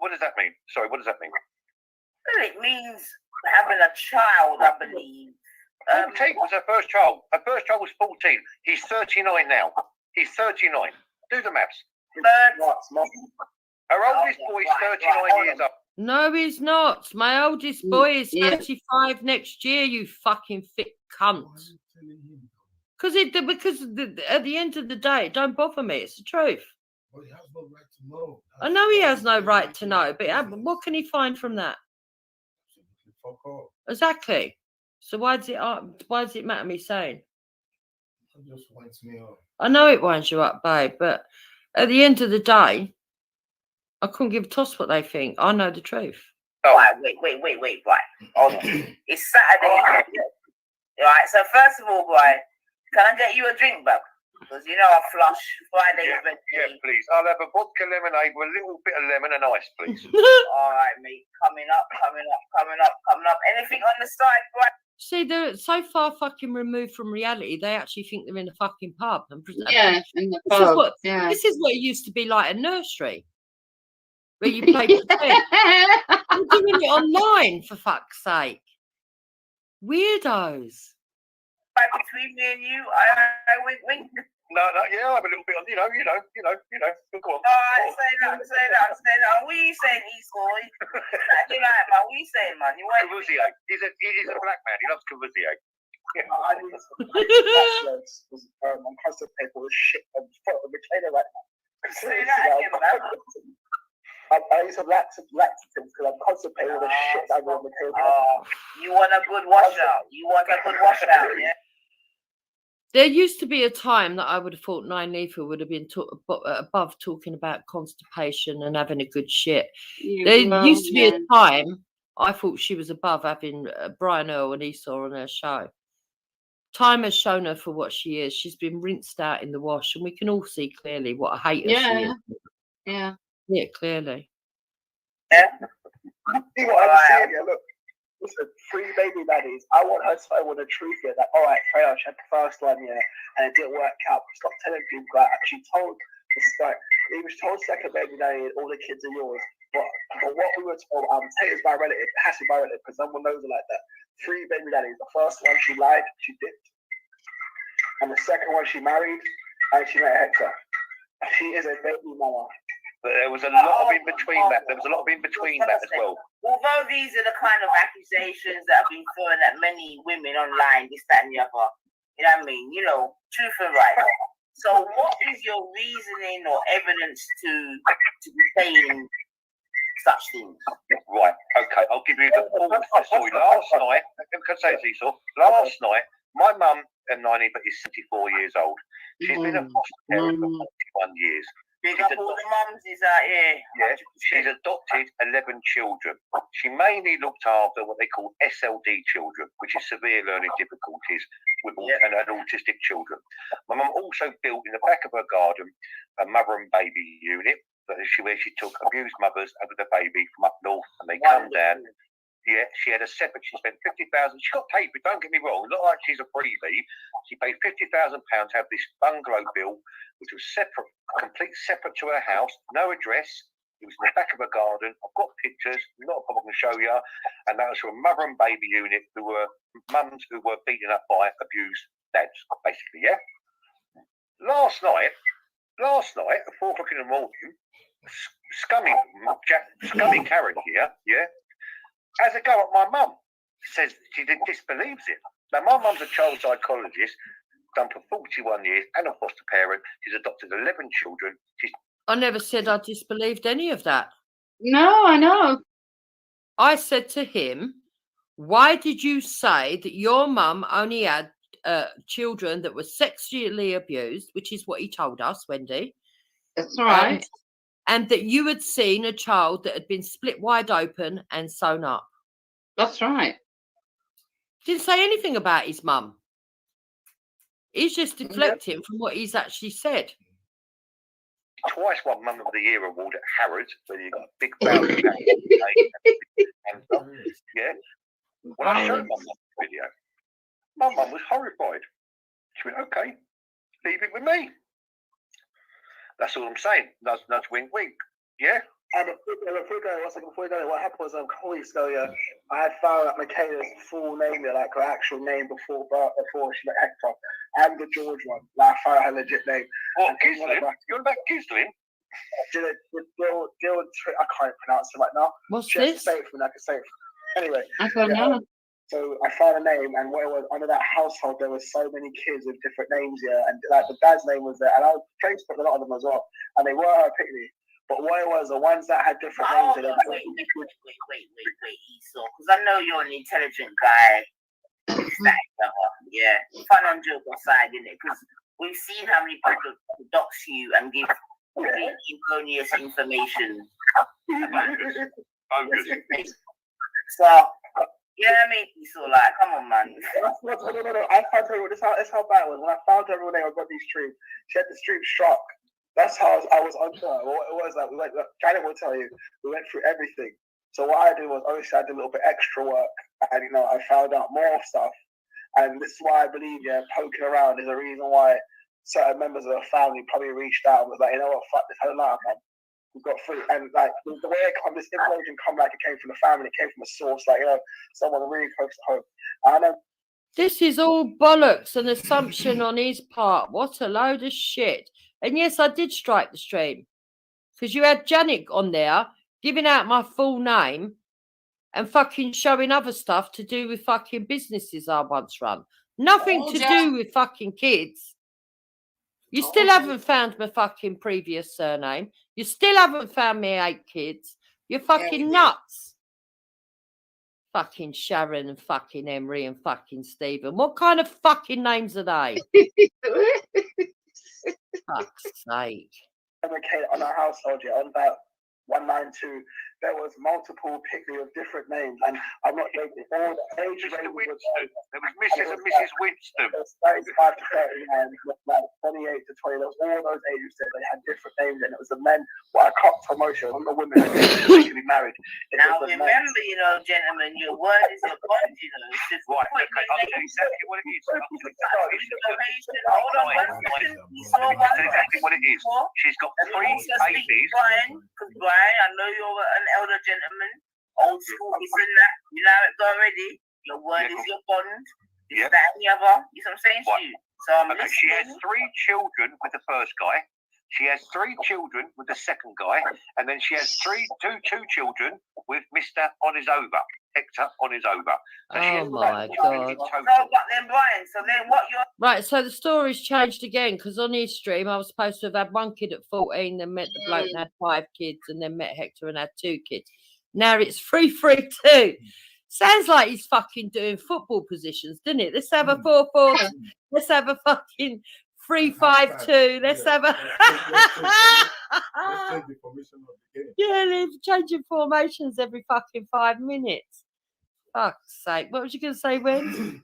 What does that mean? Sorry, what does that mean? Well, it means having a child, I believe. 14 was her first child. Her first child was 14. He's 39 now. He's 39. Do the maths. Her oldest boy is 39 years old. No, he's not. My oldest boy is 35 next year, you fucking thick cunt. Because at the end of the day, it don't bother me. It's the truth. Well, he has no right to know. I know he has no right to know, but what can he find from that? Fuck off. Exactly. So why does it matter me saying? It just winds me up. I know it winds you up, babe, but at the end of the day, I couldn't give a toss what they think. I know the truth. Oh, right, wait, right. Hold on. It's Saturday night. Right, so first of all, boy, can I get you a drink, bub? Because you know I flush Friday. Yeah, please. I'll have a vodka lemonade with a little bit of lemon and ice, please. All right, mate. Coming up. Anything on the side, boy? See, they're so far fucking removed from reality, they actually think they're in a fucking pub. And Yeah, in the pub. This is what it used to be like a nursery, where you play pretend. You're doing it online, for fuck's sake. Weirdos. Right between me and you, I wink. No, yeah, I'll have a little bit on, you know. Go on. All right, say that. What are you saying, Esau? Saturday night, man. What are you saying, man? You want Cavuzzier. He's a black man. He loves Cavuzzier. I need some passwords because I'm constipated with shit. I'm Michaela right now. Say that again, man. I need some laxatives because I'm constipated with the shit I'm on Michaela. You want a good washout? Yeah? There used to be a time that I would have thought Nynefa would have been above talking about constipation and having a good shit. There used to be a time I thought she was above having Brian Hurle and Esau on her show. Time has shown her for what she is. She's been rinsed out in the wash, and we can all see clearly what a hater she is. Yeah, clearly. Yeah. See what I'm saying here? Look. Listen, 3 baby daddies. I want her to know what the truth is. Like, all right, Freya, she had the first one, and it didn't work out. Stop telling people that. She told second baby daddy, all the kids are yours. But what we were told, Taylor's my relative. It has to be my relative because no one knows her like that. 3 baby daddies. The first one she lied, she dipped, and the second one she married, and she met Hector. She is a baby mama. But there was a lot of in between that. There was a lot of in between that as well. Although these are the kind of accusations that have been thrown at many women online, this, that, and the other. You know what I mean? Truth and right. So what is your reasoning or evidence to be saying such things? Right, okay, I'll give you the full story. Last night, last night, my mum and Nynefa is 74 years old. She's been a foster parent for 41 years. Big up all the mums is out here. Yeah, she's adopted 11 children. She mainly looked after what they call SLD children, which is severe learning difficulties with and autistic children. My mum also built in the back of her garden a mother and baby unit where she took abused mothers and the baby from up north, and they come down. Yeah, she had a separate. She spent 50,000. She got paid, but don't get me wrong. Not like she's a freebie. She paid £50,000 to have this bungalow built, which was separate, completely separate to her house. No address. It was in the back of her garden. I've got pictures. Not a problem to show you. And that was for a mother and baby unit who were mums who were beaten up by abused dads, basically. Yeah. Last night at 4 o'clock in the morning, scummy Karen here. Yeah. Has a go at my mum. Says she disbelieves it. Now, my mum's a child psychologist, done for 41 years, and a foster parent. She's adopted 11 children. I never said I disbelieved any of that. No, I know. I said to him, why did you say that your mum only had children that were sexually abused, which is what he told us, Wendy? That's right. And that you had seen a child that had been split wide open and sewn up. That's right. Didn't say anything about his mum. He's just deflecting from what he's actually said. Twice won Mum of the Year award at Harrods, where you got a big bounty. Yeah. When I showed my mum the video, my mum was horrified. She went, okay, leave it with me. That's all I'm saying. Nudge, wink, wink. Yeah? And before we go, what happened was a couple weeks ago, I had found out Michaela's full name, like her actual name before she met Hector, and the George one. Like, I found out her legit name. What, Gislin? You're about Gislin? I can't pronounce it right now. What's she has this? to say it for me. I can say it. Anyway. I don't know. So I found a name, and where was under that household there were so many kids with different names, and like the dad's name was there, and I Facebook a lot of them as well, and they were her picnic. But what it was, the ones that had different names. Wait, Esau, because I know you're an intelligent guy. Yeah, fun and joke aside, innit? Because we've seen how many people dox you and give erroneous information. So, yeah, I mean, Esau, like, come on, man. No. I found her. That's how bad it was. When I found her when I got these streams, she had the stream struck. That's how I was on her. It was like, Janet will tell you, we went through everything. So what I did was, obviously, I did a little bit extra work, and I found out more stuff. And this is why I believe, poking around is a reason why certain members of the family probably reached out and was like, you know what, fuck this whole life, man. We've got free. And like the way it come, this information come like it came from the family, it came from a source, like someone really close to home. I know. This is all bollocks, an assumption on his part. What a load of shit. And yes, I did strike the stream because you had Janet on there giving out my full name and fucking showing other stuff to do with fucking businesses I once run. Nothing to do with fucking kids. You still haven't found my fucking previous surname. You still haven't found me 8 kids. You're fucking nuts. Fucking Sharon and fucking Emery and fucking Stephen. What kind of fucking names are they? Fuck's sake. On our household, on that 192, there was multiple picnic of different names, and I'm not joking. All the ages Mr. Winston. There was Mrs. and Mrs. Winston. 35 to 39, like 28 to 20. There was all those ages that they had different names, and it was the men. What I caught promotion on the women who could be married. Now remember, gentlemen, your word is your bond. It's just right. Okay, I'll tell you exactly what it is. I'll tell you exactly what it is. She's got 3 babies. Brian, I know you're an elder gentleman, old school, this and that. You know it already. Your word is your bond. Is that any other? You know what I'm saying to you? So she has 3 children with the first guy. She has 3 children with the second guy, and then she has two children with Mr. On His Over, Hector On His Over. So oh my God. Right, so the story's changed again because on his stream I was supposed to have had 1 kid at 14, then met the bloke and had 5 kids, and then met Hector and had 2 kids. Now it's 3-3-2. Sounds like he's fucking doing football positions, doesn't it? Let's have a 4-4. Let's have a fucking 3-5-2. Let's have a yeah, they're changing formations every fucking 5 minutes. Fuck's sake. What was you going to say, Wen?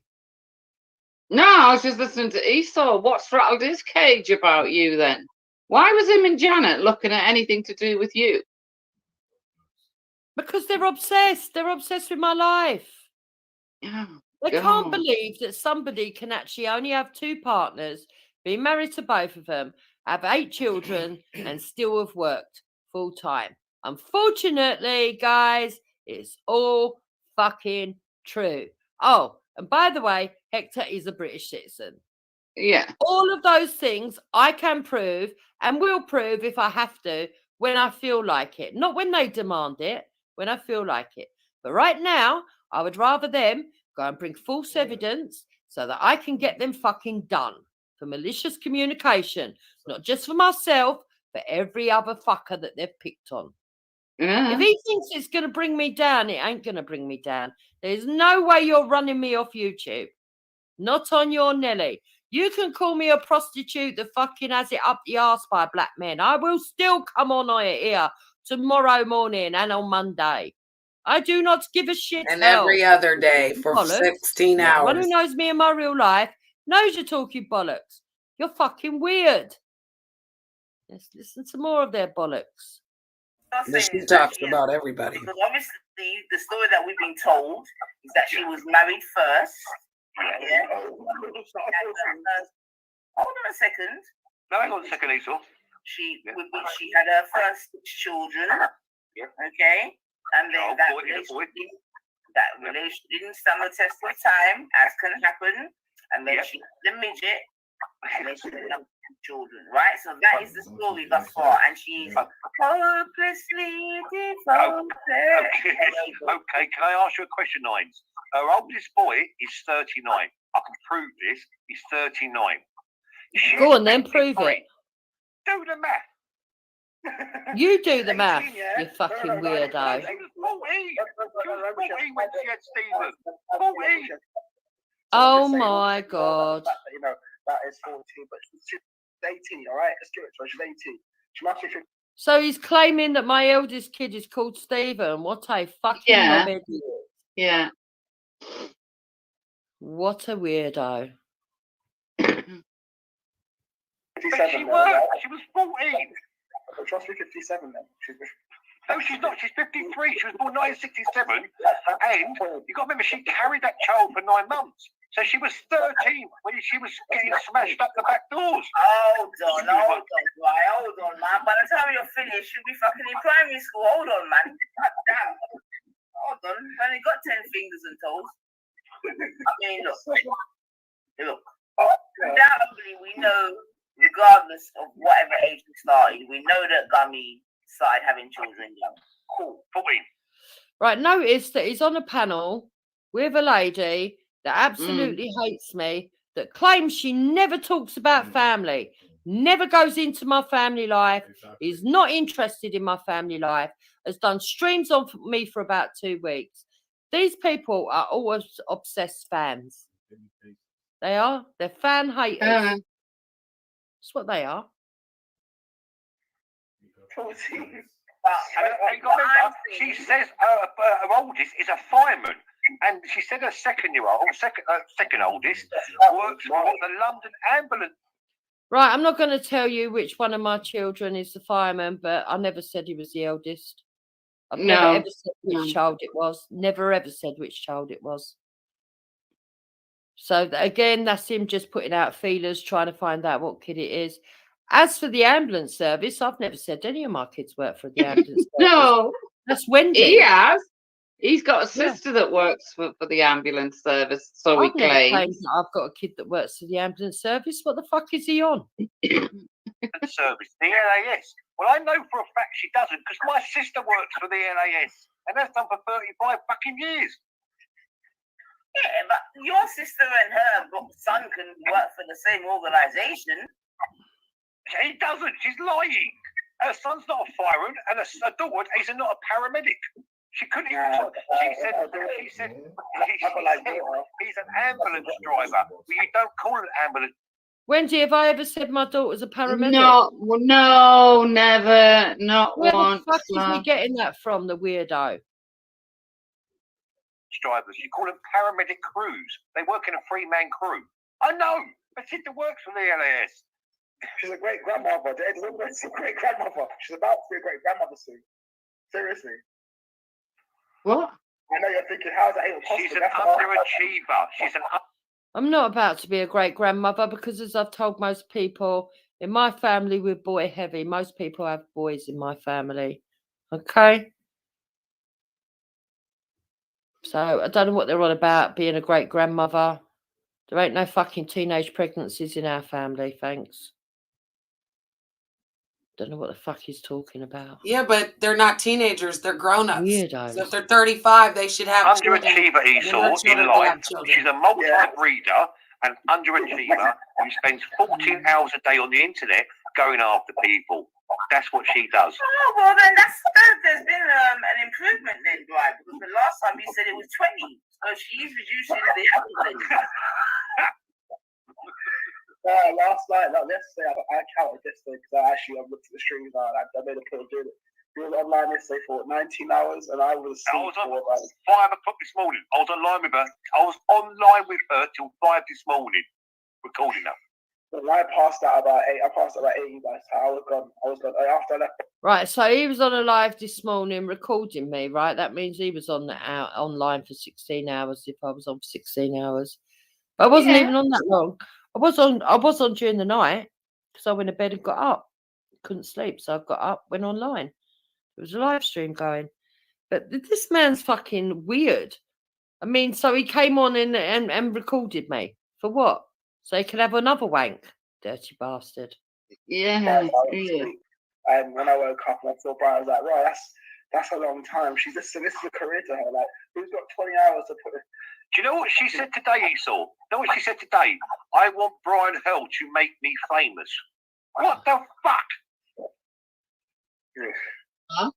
No, I was just listening to Esau. What's rattled his cage about you then? Why was him and Janet looking at anything to do with you? Because they're obsessed. They're obsessed with my life. They can't believe that somebody can actually only have 2 partners, be married to both of them, have 8 children, and still have worked full time. Unfortunately, guys, it's all fucking true. Oh, and by the way, Hector is a British citizen. Yeah. All of those things I can prove and will prove if I have to when I feel like it. Not when they demand it, when I feel like it. But right now, I would rather them go and bring false evidence so that I can get them fucking done for malicious communication, not just for myself, but every other fucker that they've picked on. Yeah. If he thinks it's going to bring me down, it ain't going to bring me down. There's no way you're running me off YouTube. Not on your Nelly. You can call me a prostitute that fucking has it up the arse by black men. I will still come on it here tomorrow morning and on Monday. I do not give a shit. And every other day for bollocks. 16 hours. Anyone who knows me in my real life knows you're talking bollocks. You're fucking weird. Let's listen to more of their bollocks. She talks about everybody. Because obviously the story that we've been told is that she was married first. Yeah. Hold on a second. No, hang on a second, Esau. With which she had her first 6 children. Okay. And then that relation didn't stand the test of time, as can happen. And then she had the midget. And then she children, right? So that is the story thus far, and she's hopelessly devoted. Okay, can I ask you a question, Nines? Her oldest boy is 39. I can prove this. He's 39. Go on then, prove it. Do the math. You do the math, yeah? you fucking weirdo. She was 14. She was 14 when she had Stephen. 14. Oh my God. You know, that is 14, but she's 18, all right? Let's give it to her. She's 18. She must be 15. So he's claiming that my eldest kid is called Stephen. What a fucking knob idiot. Yeah. What a weirdo. But she worked. She was 14. She must be 57 then. No, she's not. She's 53. She was born 1967. And you got to remember, she carried that child for 9 months. So she was 13 when she was getting smashed up the back doors. Hold on, right? Hold on, man. By the time you're finished, you'll be fucking in primary school. Hold on, man. God damn. Hold on. Man, you got 10 fingers and toes. I mean, look. Undoubtedly, we know, regardless of whatever age we started, we know that Gummy started having children young. Cool. 14. Right, notice that he's on a panel with a lady that absolutely hates me, that claims she never talks about family, never goes into my family life, is not interested in my family life, has done streams on me for about 2 weeks. These people are always obsessed fans. They are. They're fan haters. That's what they are. 14. She says her oldest is a fireman. And she said her second oldest, works for the London Ambulance. Right, I'm not going to tell you which one of my children is the fireman, but I never said he was the eldest. I've never ever said which child it was. Never ever said which child it was. So again, that's him just putting out feelers, trying to find out what kid it is. As for the ambulance service, I've never said any of my kids work for the ambulance service. No. That's Wendy. He has. He's got a sister that works for the ambulance service, so I've he never claimed claims. that I've got a kid that works for the ambulance service. What the fuck is he on? Service, the LAS. Well, I know for a fact she doesn't, because my sister works for the LAS, and that's done for 35 fucking years. Yeah, but your sister and her son can work for the same organisation. She doesn't. She's lying. Her son's not a fireman, and her daughter is not a paramedic. She couldn't even talk. She said he's an ambulance driver. Well, you don't call it ambulance. Wendy, have I ever said my daughter's a paramedic? No, never, not Where once. the fuck is he getting that from, the weirdo? Drivers, you call them paramedic crews. They work in a 3-man crew. I know, but she works for the LAS. She's a great grandmother. She's a great grandmother. She's about to be a great grandmother soon. Seriously. What? I know you're thinking, how's that even possible? She's an underachiever. She's an. I'm not about to be a great grandmother because, as I've told most people, in my family we're boy heavy. Most people have boys in my family. Okay. So I don't know what they're on about being a great grandmother. There ain't no fucking teenage pregnancies in our family, thanks. Don't know what the fuck he's talking about. Yeah, but they're not teenagers; they're grown-ups. Weirdos. So if they're 35, they should have Underachiever Esau in life. She's a multi-breeder and underachiever who spends 14 hours a day on the internet going after people. That's what she does. Oh, well, then there's been an improvement then, right? Because the last time you said it was 20. So she's reducing the evidence. Last night, yesterday, I counted yesterday because I looked at the strings and I made a point of doing it. You were online yesterday for 19 hours, and I was on 5 o'clock this morning. I was online with her. I was online with her till 5 this morning, recording her. And I passed out about 8. I passed out about 80 by the time I was gone. After I left. Right, so he was on a live this morning recording me, right? That means he was online for 16 hours if I was on for 16 hours. But I wasn't even on that long. I was on during the night because I went to bed and got up. Couldn't sleep, so I got up, went online. There was a live stream going. But this man's fucking weird. I mean, so he came on and recorded me. For what? So he could have another wank. Dirty bastard. Yeah. And when I woke up and I saw Brian, I was like, right, that's a long time. This is a career to her. Like, who's got 20 hours to put it? Do you know what she said today, Esau? You know what she said today? I want Brian Hurle to make me famous. What the fuck? Huh?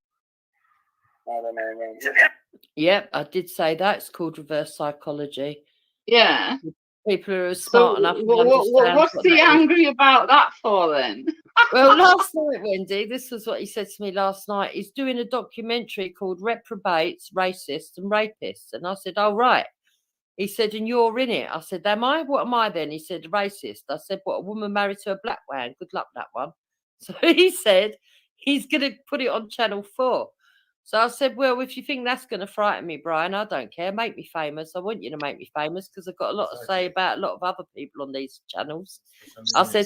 I don't know, man. Yep, I did say that. It's called reverse psychology. Yeah. People who are smart enough to understand what's what he that is. angry about that for then? Well, last night, Wendy, this was what he said to me last night. He's doing a documentary called Reprobates, Racists and Rapists. And I said, oh, right. He said, and you're in it. I said, am I? What am I then? He said, racist. I said, what, a woman married to a black man? Good luck, that one. So he said he's going to put it on Channel 4. So I said, well, if you think that's going to frighten me, Brian, I don't care. Make me famous. I want you to make me famous because I've got a lot to say about a lot of other people on these channels. I said,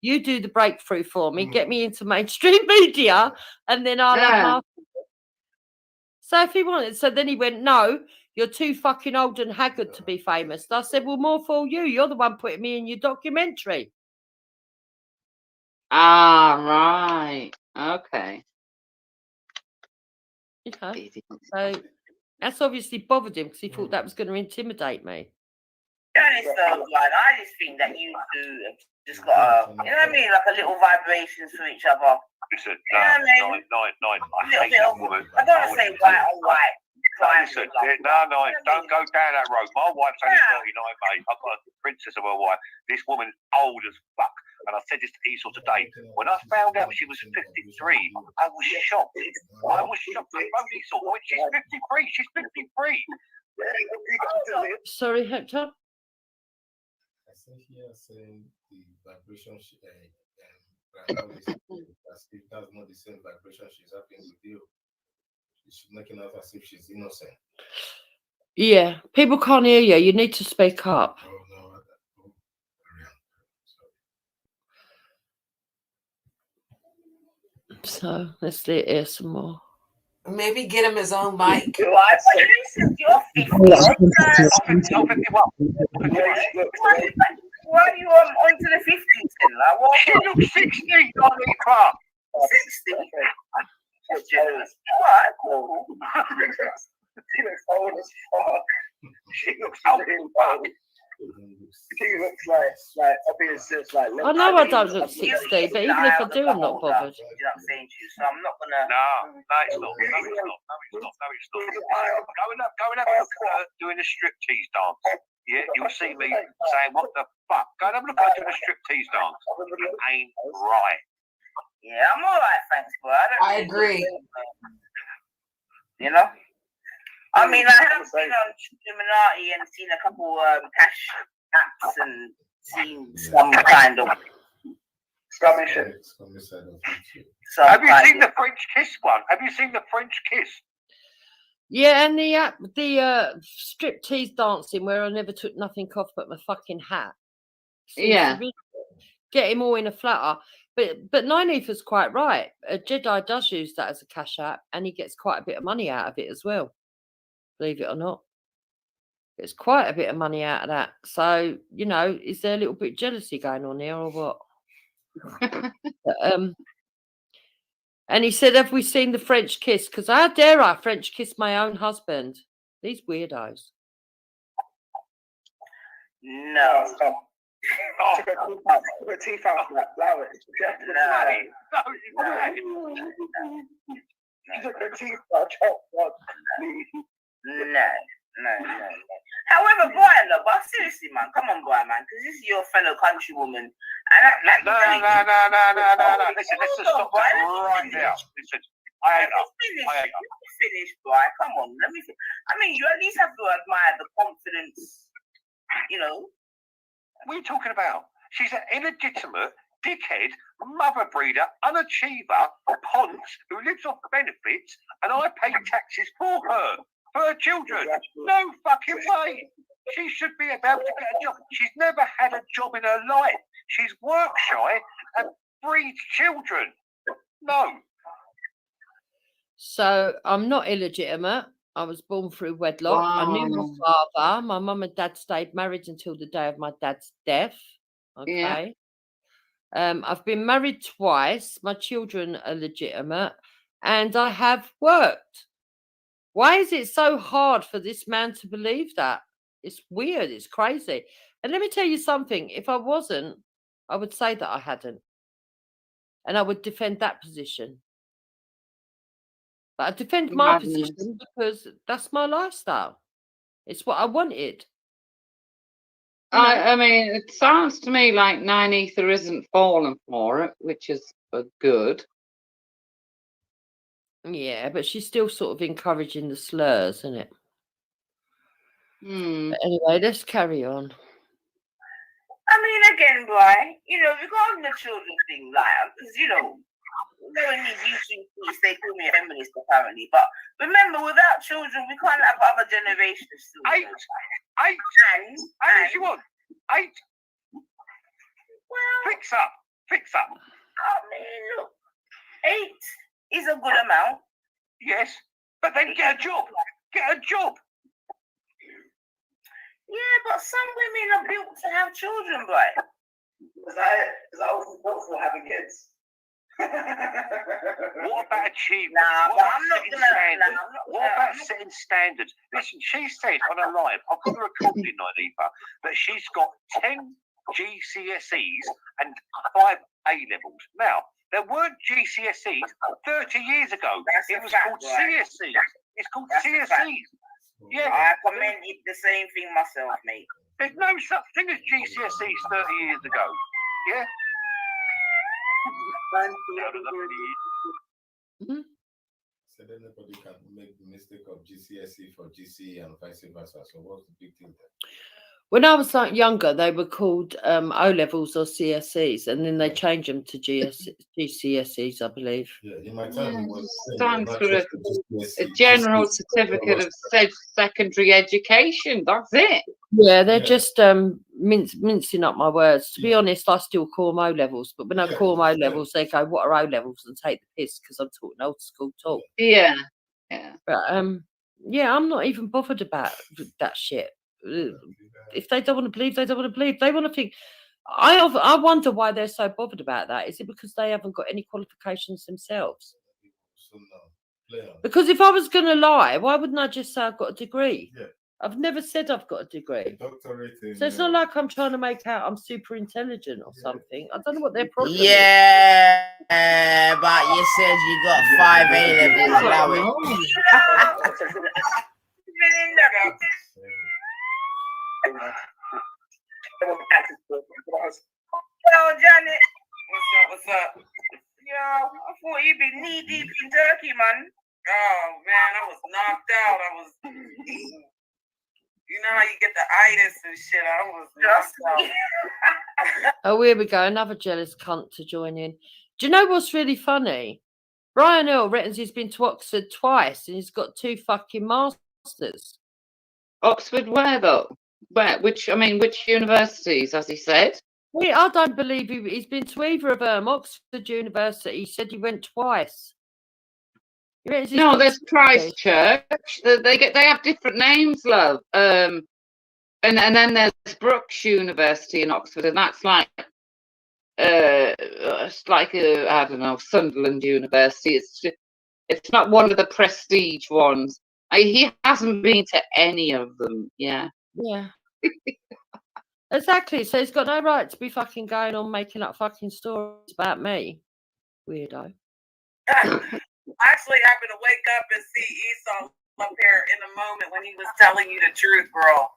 you do the breakthrough for me, get me into mainstream media, and then I'll have my... So if he wanted, so then he went, no, you're too fucking old and haggard to be famous. I said, well, more for you. You're the one putting me in your documentary. Ah, right. Okay. You know, so that's obviously bothered him because he thought that was going to intimidate me. I just think that you two have just got you know what I mean, like a little vibrations for each other. Listen, you know what I mean? I hate that woman. I don't want to say white on white. Listen, no, don't go down that road. My wife's only 39, mate. I've got a princess of a wife. This woman's old as fuck. And I said this to Esau today. When I found out she was 53, I was shocked. I was shocked. I wrote Esau, when she's 53, she's 53. Sorry, Hector? I said here saying the vibration as if that's not the same vibration she's having with you. She's making out as if she's innocent. Yeah, people can't hear you. You need to speak up. Oh, no. So let's hear some more. Maybe get him his own mic. Why are you on to the 50s then? Like, what? She looks 60, darling car. 60? That's jealous. Alright, cool. She looks old as fuck. She looks old as fuck. She looks like obviously it's like. I know I don't look 60, but even if I do, I'm not bothered. You know what I'm saying to you? So I'm not gonna. No, it's not. Go and have a look at her doing a striptease dance. Yeah, you'll see me saying, what the fuck? Go and have a look at her doing a striptease dance. It ain't right. Yeah, I'm alright, thanks, bro. I agree. You know? I mean, I have been on Illuminati and seen a couple cash apps and seen some kind of scummy shit. Have you seen the French kiss one? Have you seen the French kiss? Yeah, and the striptease dancing where I never took nothing off but my fucking hat. Yeah. Get him all in a flutter. But Nyneetha's quite right. Jedi does use that as a cash app and he gets quite a bit of money out of it as well. Believe it or not. There's quite a bit of money out of that. So, you know, is there a little bit of jealousy going on here or what? And he said, have we seen the French kiss? Because how dare I French kiss my own husband? These weirdos. No. Took her teeth out. Allow it. She took her teeth out. No. However, Brian, but seriously, man, come on, Brian, man, because this is your fellow countrywoman. And No. Listen, let's just stop that right now. Listen, I hate her. Finish, Brian. Come on, let me. I mean, you at least have to admire the confidence. You know. What are you talking about? She's an illegitimate, dickhead, mother breeder, unachiever, ponce who lives off benefits, and I pay taxes for her. For her children. No fucking way. She should be able to get a job. She's never had a job in her life. She's work shy and breeds children. No. So I'm not illegitimate. I was born through wedlock. I knew my Wow. father. My mum and dad stayed married until the day of my dad's death. Yeah. Okay. I've been married twice. My children are legitimate, and I have worked. Why is it so hard for this man to believe that? It's weird. It's crazy. And let me tell you something. If I wasn't, I would say that I hadn't, and I would defend that position. But I defend my Madness. position because that's my lifestyle. It's what I wanted. You know? I mean, it sounds to me like Nine Ether isn't falling for it, which is good. Yeah, but she's still sort of encouraging the slurs, isn't it? But anyway, let's carry on. I mean, again, boy, you know, regarding the children thing, like, because, you know, knowing these YouTube tweets, they call me a feminist apparently. But remember, without children, we can't have other generations. Eight. How much you want? 8. Well, fix up. I mean, look, 8 is a good amount. Yes, but then get a job. Yeah, but some women are built to have children, boy. Because I wasn't built for having kids. What about achievement? Nah, what I'm not gonna. What about setting standards? Listen, she said on her live, I've got a recording on either, that she's got 10 GCSEs and 5 A-levels. Now, there weren't GCSEs 30 years ago. It was called CSEs. It's called CSEs. Yeah, I commented the same thing myself, mate. There's no such thing as GCSEs 30 years ago. Yeah. Said anybody can make the mistake of GCSE for GCE and vice versa. So what's the big deal there? When I was like younger, they were called O levels or CSEs, and then they changed them to GCSEs, I believe. Yeah, in my time it was Stands for a General Certificate of Safe Secondary Education. That's it. Yeah, they're just mincing up my words. To be honest, I still call them O levels, but when I call them O levels, they go, "What are O levels?" and take the piss because I'm talking old school talk. Yeah. But yeah, I'm not even bothered about that shit. If they don't want to believe, they don't want to believe. They want to think. I wonder why they're so bothered about that. Is it because they haven't got any qualifications themselves? Because if I was going to lie, why wouldn't I just say I've got a degree? Yeah. I've never said I've got a degree. Doctorate in, So it's not like I'm trying to make out I'm super intelligent or something. I don't know what their problem is. Yeah, but you said you got 5 A-levels. Allow it. Hello, Janet. What's up? Yo, I thought you'd be knee deep in turkey, man. Oh man, I was knocked out. I was, you know how you get the itis and shit. I was knocked out. Oh, here we go. Another jealous cunt to join in. Do you know what's really funny? Brian Earl reckons he's been to Oxford twice and he's got 2 fucking masters. Oxford where though? Where? Which universities, as he said? I don't believe he's been to either of them. Oxford University, he said he went twice. No, there's Christchurch. They have different names, love. And then there's Brookes University in Oxford, and that's like it's like I don't know, Sunderland University. It's not one of the prestige ones. He hasn't been to any of them. Yeah. Exactly. So he's got no right to be fucking going on making up fucking stories about me. Weirdo. I actually happened to wake up and see Esau up here in the moment when he was telling you the truth, girl.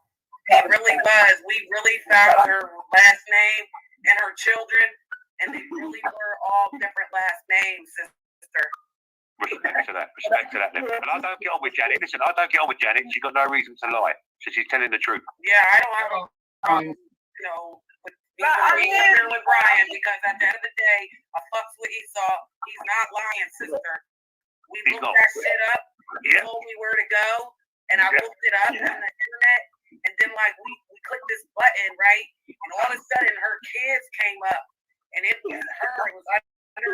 He really was. We really found her last name and her children, and they really were all different last names, sister. Respect to that. But I don't get on with Janet. Listen, I don't get on with Janet. She's got no reason to lie. So she's telling the truth. Yeah, I don't have a problem, you know, with being here with Brian, because at the end of the day, I fucks with Esau. He's not lying, sister. We looked that shit up. He told me where to go, and I looked it up on the internet. And then, like, we clicked this button, right? And all of a sudden, her kids came up, and it was her. It was her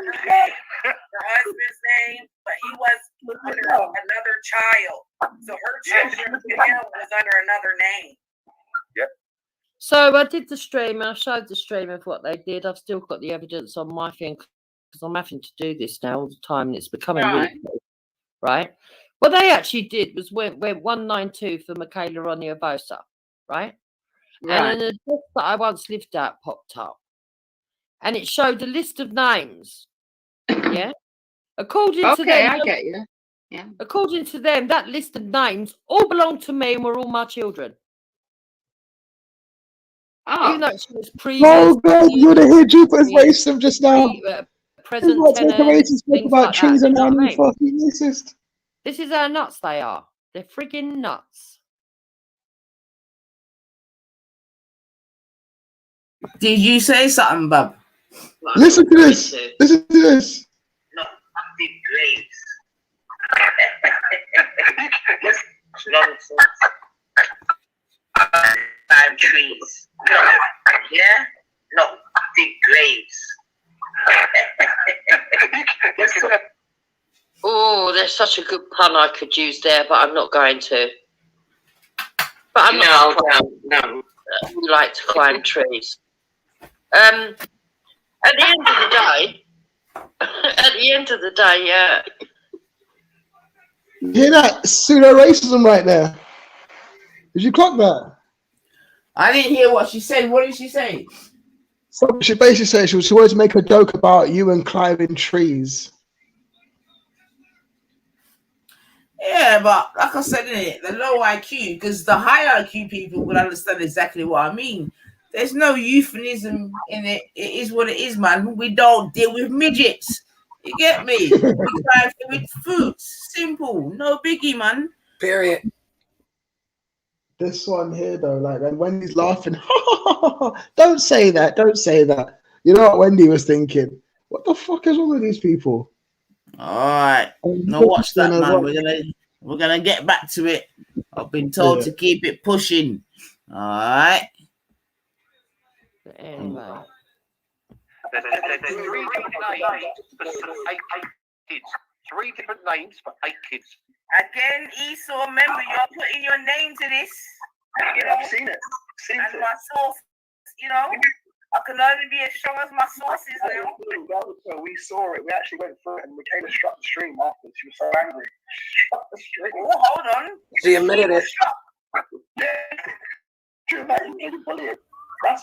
husband's name, but he was under another child. So her children to him was under another name. Yep. So I did the stream and I showed the stream of what they did. I've still got the evidence on my thing because I'm having to do this now all the time and it's becoming really right. What they actually did was went 192 for Michaela Oniovosa, right? And an address that I once lived at popped up. And it showed a list of names. Yeah. According to them, I get you. Yeah. According to them, that list of names all belonged to me and were all my children. Even though she was previous. Oh God, you would have heard Jupiter's racist just now. Present Like racist talk about trees and animal fucking racist. This is how nuts they are. They're friggin' nuts. Did you say something, Bob? Listen to this. Listen to this. No, active graves. Nonsense. Time trees. Yeah? No, active graves. Oh, there's such a good pun I could use there, but I'm not going to. But I'm not. No. We like to climb trees. At the end of the day, yeah. You hear that pseudo racism right there? Did you clock that? I didn't hear what she said. What did she say? So she basically said she wanted to make a joke about you and climbing trees. Yeah, but like I said, the low IQ, because the high IQ people will understand exactly what I mean. There's no euphemism in it. It is what it is, man. We don't deal with midgets. You get me? We try with food. Simple. No biggie, man. Period. This one here, though, like when Wendy's laughing, don't say that. Don't say that. You know what Wendy was thinking? What the fuck is wrong with these people? All right. Now watch that, man. We're gonna get back to it. I've been told to keep it pushing. All right. Anyway. Three different names for 8 kids. Again, Esau, remember you're putting your name to this. You know, I've seen it. And my source, you know, I can only be as strong as my sources now. We saw it. We actually went through it, and Michaela struck the stream afterwards. She was so angry. Struck the stream. Oh, hold on. She admitted it.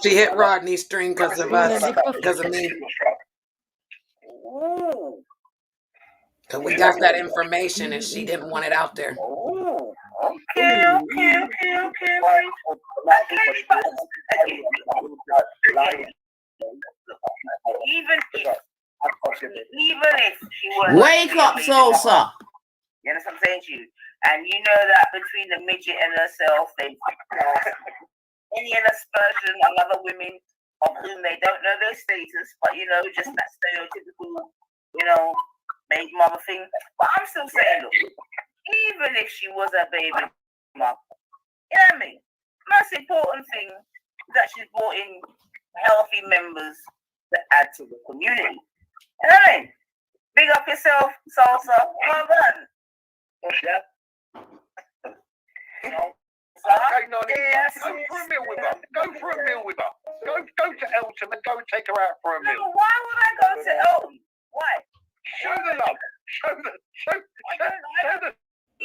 She hit Rodney's stream because of us, because of me. Ooh. So we got that information, and she didn't want it out there. Okay. Even if she was wake up, Sosa. You understand what I'm saying to you? And you know that between the midget and herself, they any aspersion on other women of whom they don't know their status, but you know, just that stereotypical, you know, baby mother thing. But I'm still saying, look, even if she was a baby mother, you know what I mean? Most important thing is that she's brought in healthy members that add to the community. You know what I mean? Big up yourself, Salsa. Well done. You know? Okay, no, go for a meal with her. Go for a meal with her. Go to Eltham and go take her out for a meal. Why would I go to Eltham? Why? Show the love. Show the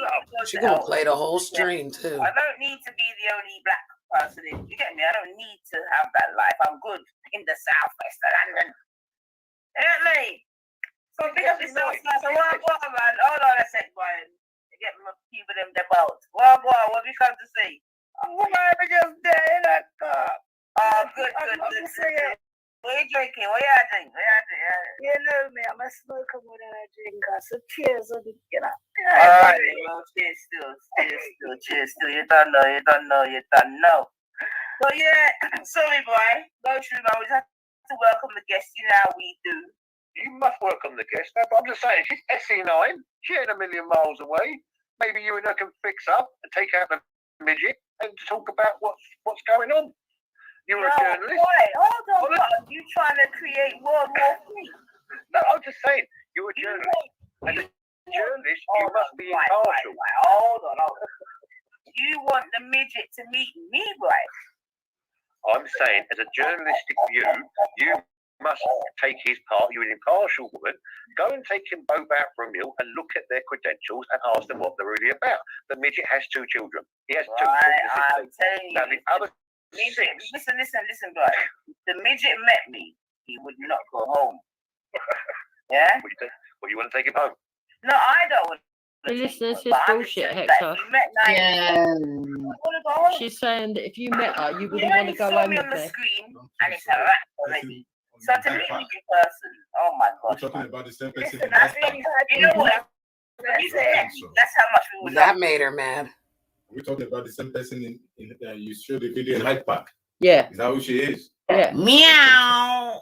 love. She gonna play the whole stream too. I don't need to be the only black person. You get me? I don't need to have that life. I'm good in the southwest of London. You know what I mean? So big up yourself, so what, man? Hold on a sec, Brian. Get my people them about. What have you come to say? I'm just there in that car. Oh, good. What are you drinking? What are you drinking? You know me, I'm a smoker more than a drinker. So cheers on it, you know. All right. Well, cheers still. You don't know. So yeah, sorry, boy. Go through now. We have to welcome the guests. You know how we do. You must welcome the guest. No, but I'm just saying, she's SE9. She ain't a million miles away. Maybe you and her can fix up and take out the midget and talk about what's going on. You're a journalist. Boy, hold on. You trying to create World War III? No, I'm just saying, you're a journalist. As a journalist, you must be impartial. Hold on. You want the midget to meet me, right? I'm saying, as a journalistic view, you must take his part. You're an impartial woman. Go and take them both out for a meal and look at their credentials and ask them what they're really about. The midget has 2 children. He has 2 children. I'm telling you. Now, the other 6. Listen, guys. The midget met me. He would not go home. Yeah? Well, you want to take him home? No, I don't want Hey, listen, this is bullshit, Hector. Yeah. She's saying that if you met her, you wouldn't You want to go saw home me with on the her. screen, and it's a wrap already. So to meet me in person, oh my gosh. We're talking about the same person. Listen, you know what? When you say that's how much we would That made her mad. We're talking about the same person in you showed the video in Hyde Park. Yeah. Is that who she is? Yeah. Meow.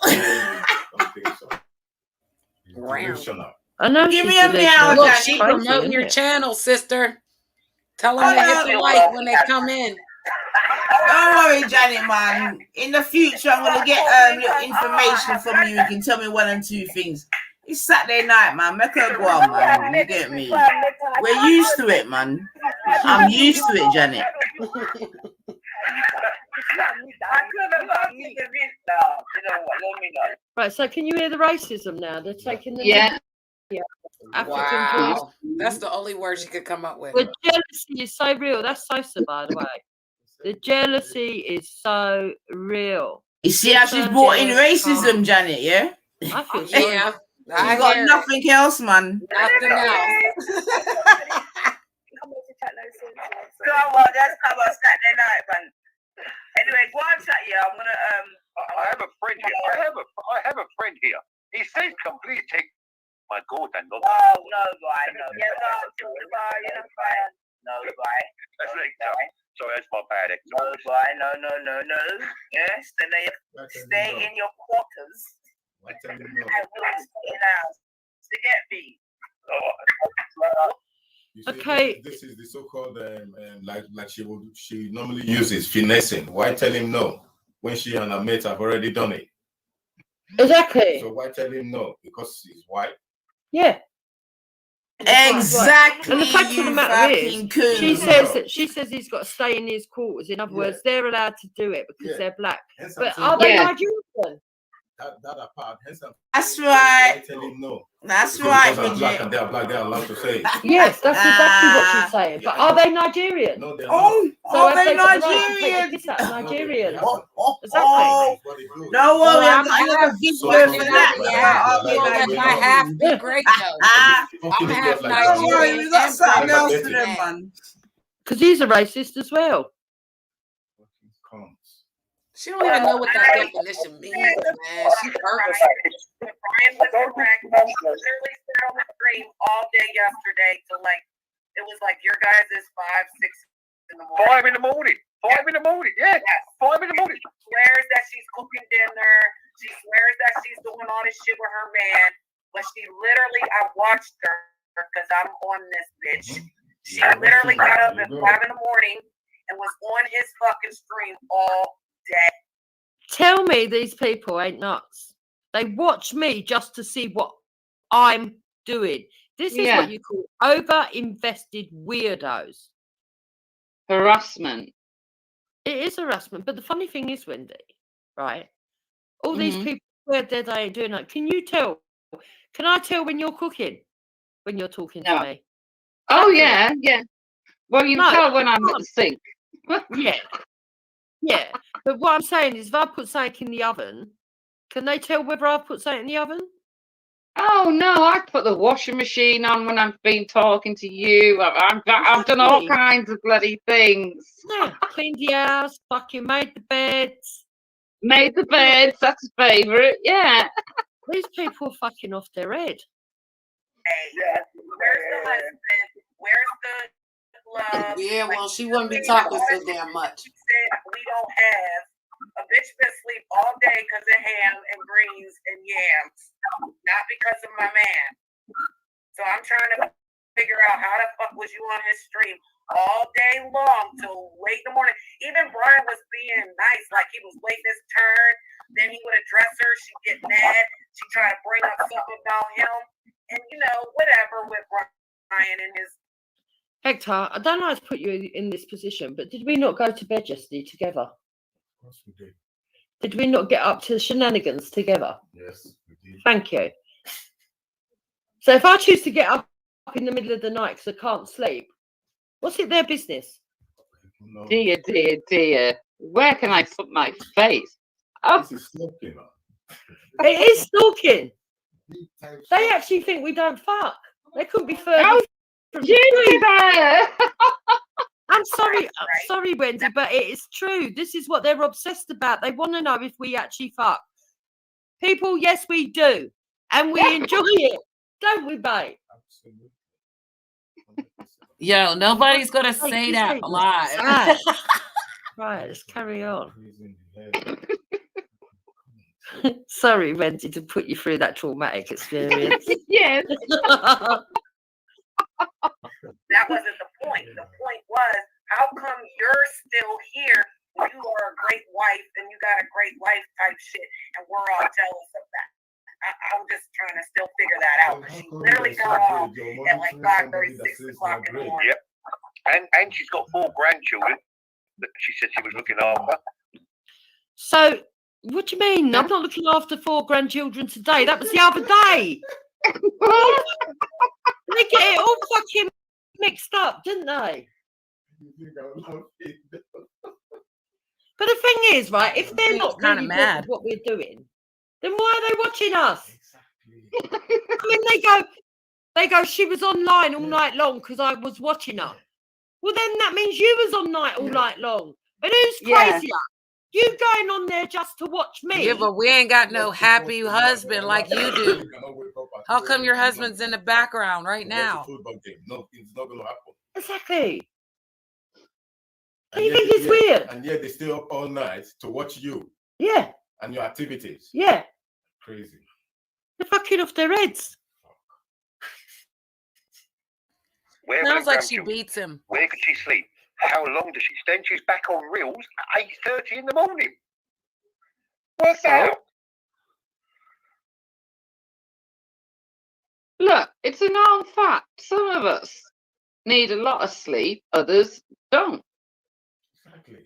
Delusional. I know. Give she's me a meow. Look, delusional. she Crazy, promoting isn't your it? channel, sister. Tell them to hit the like when they come in. Don't worry, Janet, man. In the future, I'm gonna get little information from you. You can tell me 1 and 2 things. It's Saturday night, man. Make her go on, man. You get me? We're used to it, man. I'm used to it, Janet. Right, so can you hear the racism now? They're taking the Yeah. African Wow. That's the only word she could come up with. The jealousy is so real. That's Sosa, by the way. The jealousy is so real. You see how she's brought in racism, Janet, yeah? I feel sorry. Yeah. She's got nothing else, man. Nothing else. Come on, that's how about Saturday night, man. Anyway, go on, chat, yeah. I'm gonna I have a friend here. I have a friend here. He says completely take my God and not. Oh no, boy, no. Yeah, no, you're not fine. No, boy. That's like, sorry, that's my bad. No, boy, no. Yes, stay in your quarters. And we'll stay in ours. To get me. You see, Okay. This is the so-called like she normally uses finessing. Why tell him no when she and her mate have already done it? Exactly. So why tell him no? Because he's white. Yeah. Exactly. And the fact of the matter is, cool. she says he's got to stay in his quarters. In other words, they're allowed to do it because they're black. Hence But I'm are saying- they Yeah. Nigerian? That apart. Hence I'm That's right. why tell him no? That's Because right, I'm black Bridget. and they're black, they're allowed to say it. Yes, that's exactly what she's saying. But are they Nigerian? No, they're Oh, So are have they got the right to take the Nigerian? piss out of Nigerians? Oh, Exactly. don't worry, I'm I gonna have video for that. If I have to be great though. I'm half Don't worry, Nigerian. we got and something else British. to them, man. Because he's a racist as well. She don't even know what that definition means, man. She hurts. Brian was correct. She literally sat on the stream all day yesterday till it was like your guys is 5, 6 in the morning. 5 in the morning. 5 in the morning. Yeah. 5 in the morning. She swears that she's cooking dinner. She swears that she's doing all this shit with her man. But she literally, I watched her because I'm on this bitch. She literally got up at 5 in the morning and was on his fucking stream all day. Tell me these people ain't nuts. They watch me just to see what I'm doing. This is Yeah. what you call over-invested weirdos. Harassment. It is harassment. But the funny thing is, Wendy, right? All these people swear they ain't doing that. Can you tell? Can I tell when you're cooking? When you're talking to me? Oh Exactly. yeah, yeah. Well, you No, can tell when I'm come at on. the sink. Yeah. Yeah. But what I'm saying is if I put something in the oven, can they tell whether I've put something in the oven? Oh no, I put the washing machine on when I've been talking to you. I've done all kinds of bloody things. Yeah. Cleaned the house, fucking made the beds. Made the beds, that's a favourite, yeah. These people are fucking off their head. Hey, where's the husband? Where's the love? Yeah, well, she wouldn't be talking so damn much. She said we don't have a bitch been asleep all day because of ham and greens and yams, not because of my man. So I'm trying to figure out how the fuck was you on his stream all day long till late in the morning. Even Brian was being nice, like he was waiting his turn. Then he would address her. She'd get mad. She tried to bring up something about him, and whatever with Brian and his. Hector, I don't know how to put you in this position, but did we not go to bed yesterday together? Of course we did. Did we not get up to shenanigans together? Yes, we did. Thank you. So if I choose to get up in the middle of the night because I can't sleep, what's it their business? Dear, dear, dear. Where can I put my face? Oh, this is stalking. It is stalking. They actually think we don't fuck. They couldn't be further from Julie there. I'm sorry, Wendy, but it is true. This is what they're obsessed about. They want to know if we actually fuck. People, yes, we do. And we enjoy it. Don't we, babe? Yo, nobody's going to say that live. Right, let's carry on. Sorry, Wendy, to put you through that traumatic experience. Yes. That wasn't the point. The point was, how come you're still here when you are a great wife and you got a great life type shit, and we're all jealous of that? I'm just trying to still figure that out. She literally got off at like 5:30, 6 o'clock in the morning. Yep. And she's got 4 grandchildren that she said she was looking after. So, what do you mean? I'm not looking after 4 grandchildren today. That was the other day. They get it all fucking mixed up, didn't they? But the thing is, right, if they're not really mad at what we're doing, then why are they watching us? I mean, they go, she was online all night long because I was watching her. Well, then that means you was on night all night long. And who's crazier? You going on there just to watch me? Yeah, but we ain't got no happy husband like you do. How come your husband's in the background right now? No, it's not going to happen. Exactly. Do you think it's weird? And yet they stay up all night to watch you. Yeah. And your activities. Yeah. Crazy. They're fucking off their heads. Sounds like she beats him. Where could she sleep? How long does she stand? She's back on reels at 8:30 in the morning. What's that? Look, it's a known fact. Some of us need a lot of sleep, others don't. Exactly.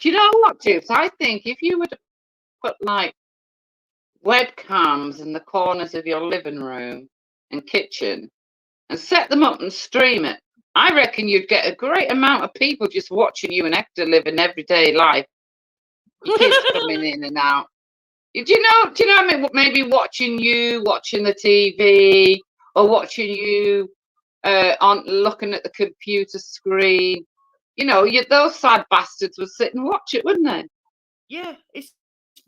Do you know what, Jibs? I think if you were to put like webcams in the corners of your living room and kitchen and set them up and stream it, I reckon you'd get a great amount of people just watching you and Hector live an everyday life. Your kids coming in and out. Do you know what I mean? Maybe watching you, watching the TV, or watching you on looking at the computer screen. You know, those sad bastards would sit and watch it, wouldn't they? Yeah, it's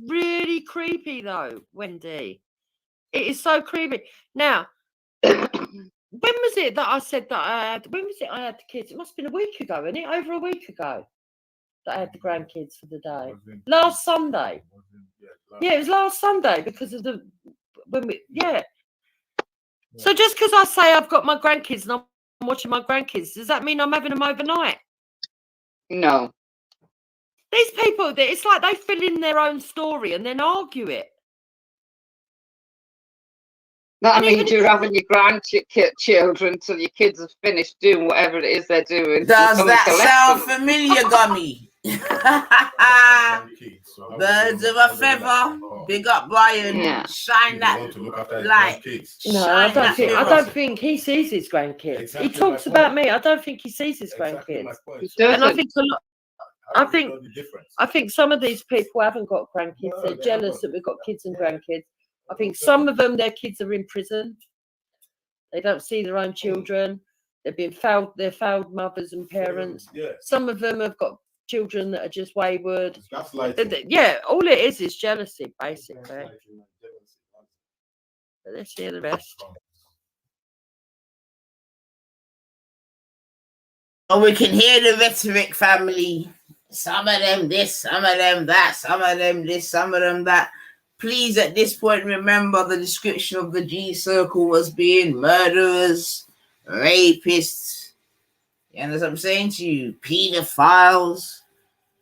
really creepy though, Wendy. It is so creepy. Now, when was it that I said that I had? When was it I had the kids? It must have been a week ago, isn't it? Over a week ago that I had the grandkids for the day. Last Sunday. Yeah, it was last Sunday because of the So just because I say I've got my grandkids and I'm watching my grandkids, does that mean I'm having them overnight? No. These people, it's like they fill in their own story and then argue it. That means you're having your grandchildren till your kids have finished doing whatever it is they're doing. Does that sound familiar, Gummy? Birds of a feather. Big up, Brian. Yeah. Shine that light. No, I don't think he sees his grandkids. Exactly, he talks about me. I don't think he sees his grandkids. And I think a lot. I think some of these people haven't got grandkids. They're jealous that we've got kids and grandkids. I think some of them, their kids are in prison. They don't see their own children. They've been failed. They're failed mothers and parents. Some of them have got children that are just wayward. Yeah, all it is jealousy, basically. But let's hear the rest. Oh, we can hear the rhetoric, family. Some of them this, some of them that, some of them this, some of them that. Please, at this point, remember the description of the G circle was being murderers, rapists, you know what I'm saying to you? Pedophiles,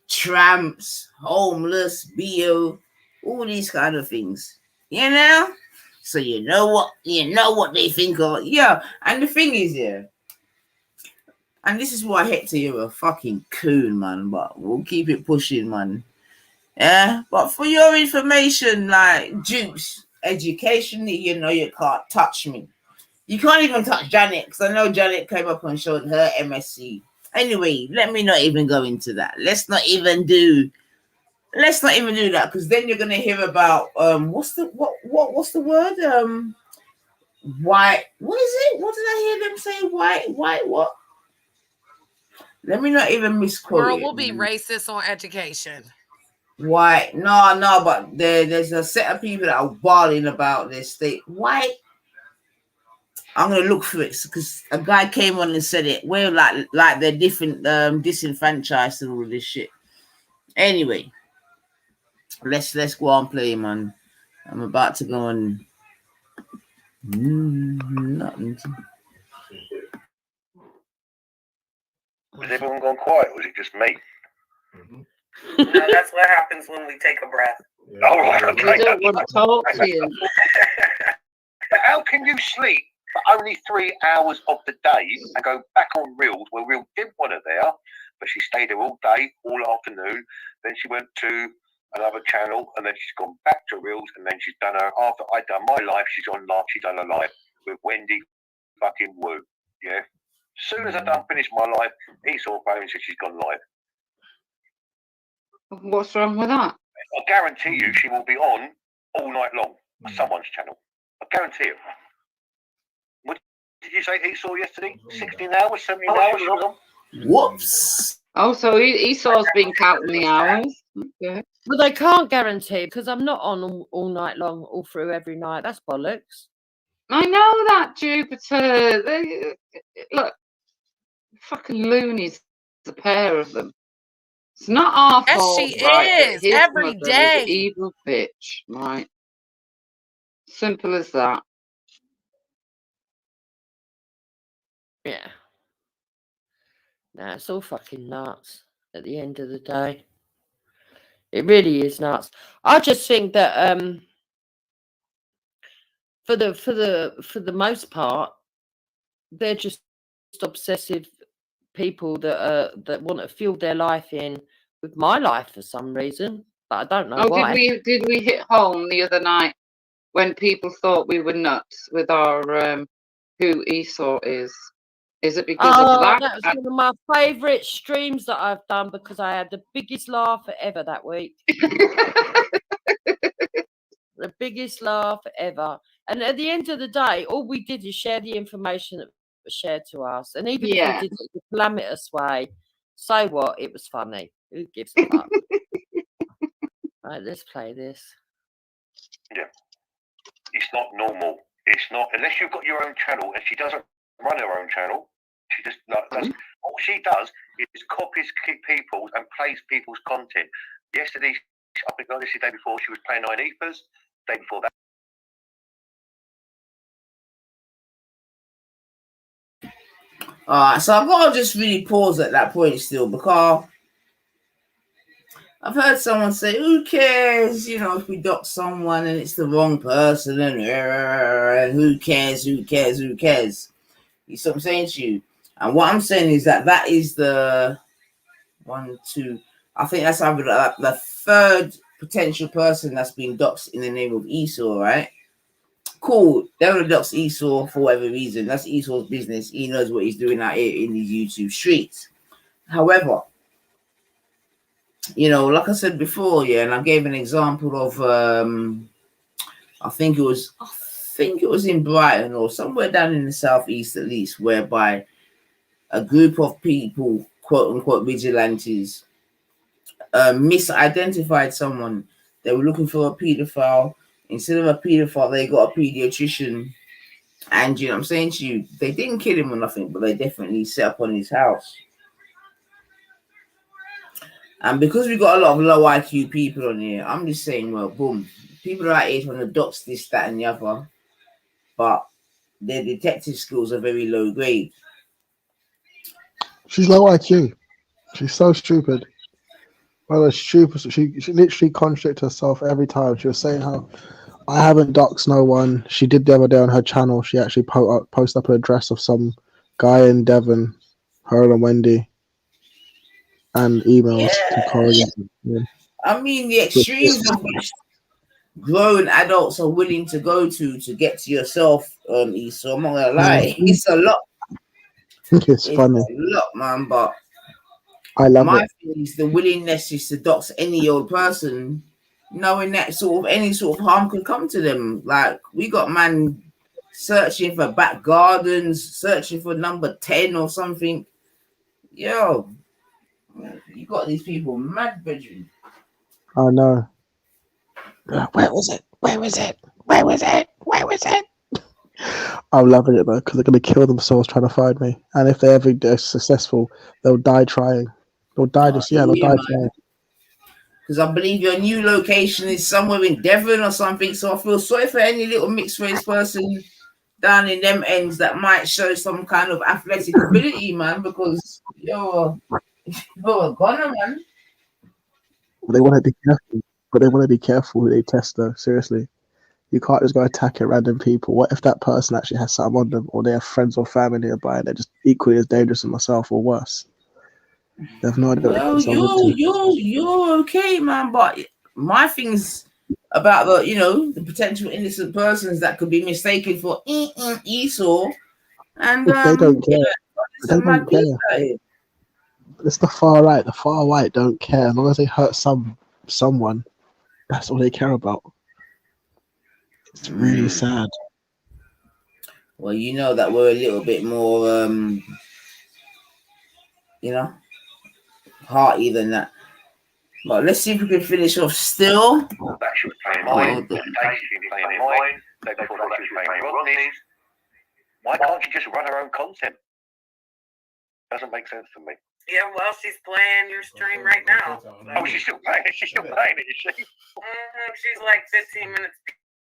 tramps, homeless, BO, all these kind of things. You know? So you know what they think of. Yeah, and the thing is, yeah, and this is why Hector, you're a fucking coon, man, but we'll keep it pushing, man. Yeah, but for your information, like Juice, educationally, you know you can't touch me. You can't even touch Janet, because I know Janet came up and showed her MSc. Anyway, let me not even go into that. Let's not even do that, because then you're gonna hear about what's the word? White, what is it? What did I hear them say? White what? Let me not even misquote Girl, it. we'll be racist on education. White, no, but there's a set of people that are bawling about this state. White, I'm gonna look for it because a guy came on and said it. Well, like they're different, disenfranchised and all this shit. Anyway, let's go on play, man. I'm about to go on. Nothing. Has everyone gone quiet, or was it just me? No, that's what happens when we take a breath. All right, okay. We don't want to talk to you. How can you sleep for only 3 hours of the day and go back on Reels where Real did want her there, but she stayed there all day, all afternoon. Then she went to another channel, and then she's gone back to Reels, and then she's done her after I done my live. She's on live. She's done a live with Wendy fucking Woo. Yeah. As soon as I done finished my live, Esau phone and said she's gone live. What's wrong with that? I guarantee you, she will be on all night long on someone's channel. I guarantee it. What did you say, Esau, yesterday? 16 hours, 17 hours? She was on? Whoops. Oh, so Esau's been counting the hours. Okay. Well, they can't guarantee because I'm not on all night long, all through every night. That's bollocks. I know that, Jupiter. Look, fucking loonies, the pair of them. It's not our Yes, fault. she right, is. his Every mother was day. an evil bitch, right? Simple as that. Yeah. Nah, it's all fucking nuts at the end of the day. It really is nuts. I just think that for the most part, they're just obsessive people that want to fill their life in with my life for some reason, but I don't know why. Did we hit home the other night when people thought we were nuts with our who Esau is? Is it because of that? That was one of my favourite streams that I've done because I had the biggest laugh ever that week. The biggest laugh ever. And at the end of the day, all we did is share the information that was shared to us. And even if we did it in a calamitous way, so what? It was funny. Who gives a fuck? Right, let's play this. Yeah. It's not normal. It's not, unless you've got your own channel, and she doesn't run her own channel. She just does. All she does is copies people's and plays people's content. Yesterday, I think this is the day before, she was playing Nine Ethers. The day before that. So I've got to just really pause at that point still, because I've heard someone say, who cares, if we dox someone and it's the wrong person, and who cares? You see what I'm saying to you? And what I'm saying is that is the I think that's the third potential person that's been doxed in the name of Esau, right? Cool. They want to dox Esau for whatever reason. That's Esau's business. He knows what he's doing out here in these YouTube streets. However, like I said before, and I gave an example of I think it was in Brighton or somewhere down in the southeast at least, whereby a group of people, quote unquote vigilantes, misidentified someone. They were looking for a paedophile. Instead of a paedophile, they got a pediatrician. And you know what I'm saying to you, they didn't kill him or nothing, but they definitely set up on his house. And because we got a lot of low IQ people on here, I'm just saying, well, boom, people are out here trying to dox this, that, and the other, but their detective skills are very low grade. She's low IQ. She's so stupid. Well, stupid. She literally contradicted herself every time. She was saying how I haven't doxed no one. She did the other day on her channel. She actually posted up an address of some guy in Devon, her and Wendy, and emails to correlate. Yeah. I mean, the extremes of which grown adults are willing to go to get to yourself, Esau. I'm not gonna lie, it's a lot. It's funny. A lot, man. But I love my it. thing is the willingness is to dox any old person, knowing that sort of any sort of harm could come to them. Like we got man searching for back gardens, searching for number 10 or something. Yo, you got these people mad, bedroom. I know. Where was it? Where was it? Where was it? Where was it? I'm loving it though, because they're gonna kill themselves trying to find me. And if they ever get successful, they'll die trying. They'll die they'll die trying. Because I believe your new location is somewhere in Devon or something. So I feel sorry for any little mixed race person down in them ends that might show some kind of athletic ability, man. Because you're a gunner, man. They want to be careful, but they want to be careful who they test though. Seriously. You can't just go attack random people. What if that person actually has something on them, or they have friends or family nearby, and they're just equally as dangerous as myself or worse? They have no idea. Well, you're okay, man. But my thing's about the potential innocent persons that could be mistaken for Esau, and they don't care. They don't care. It's the far right. The far right don't care as long as they hurt someone. That's all they care about. It's really sad. Well, you know that we're a little bit more, hearty than that. But let's see if we can finish off still. That she was playing mine. She was playing mine. They thought that she was playing Rodney's. Why can't she just run her own content? Doesn't make sense to me. Yeah, well, she's playing your stream right now. So. Oh, she's still playing it. She's still playing it, is she? She's like 15 minutes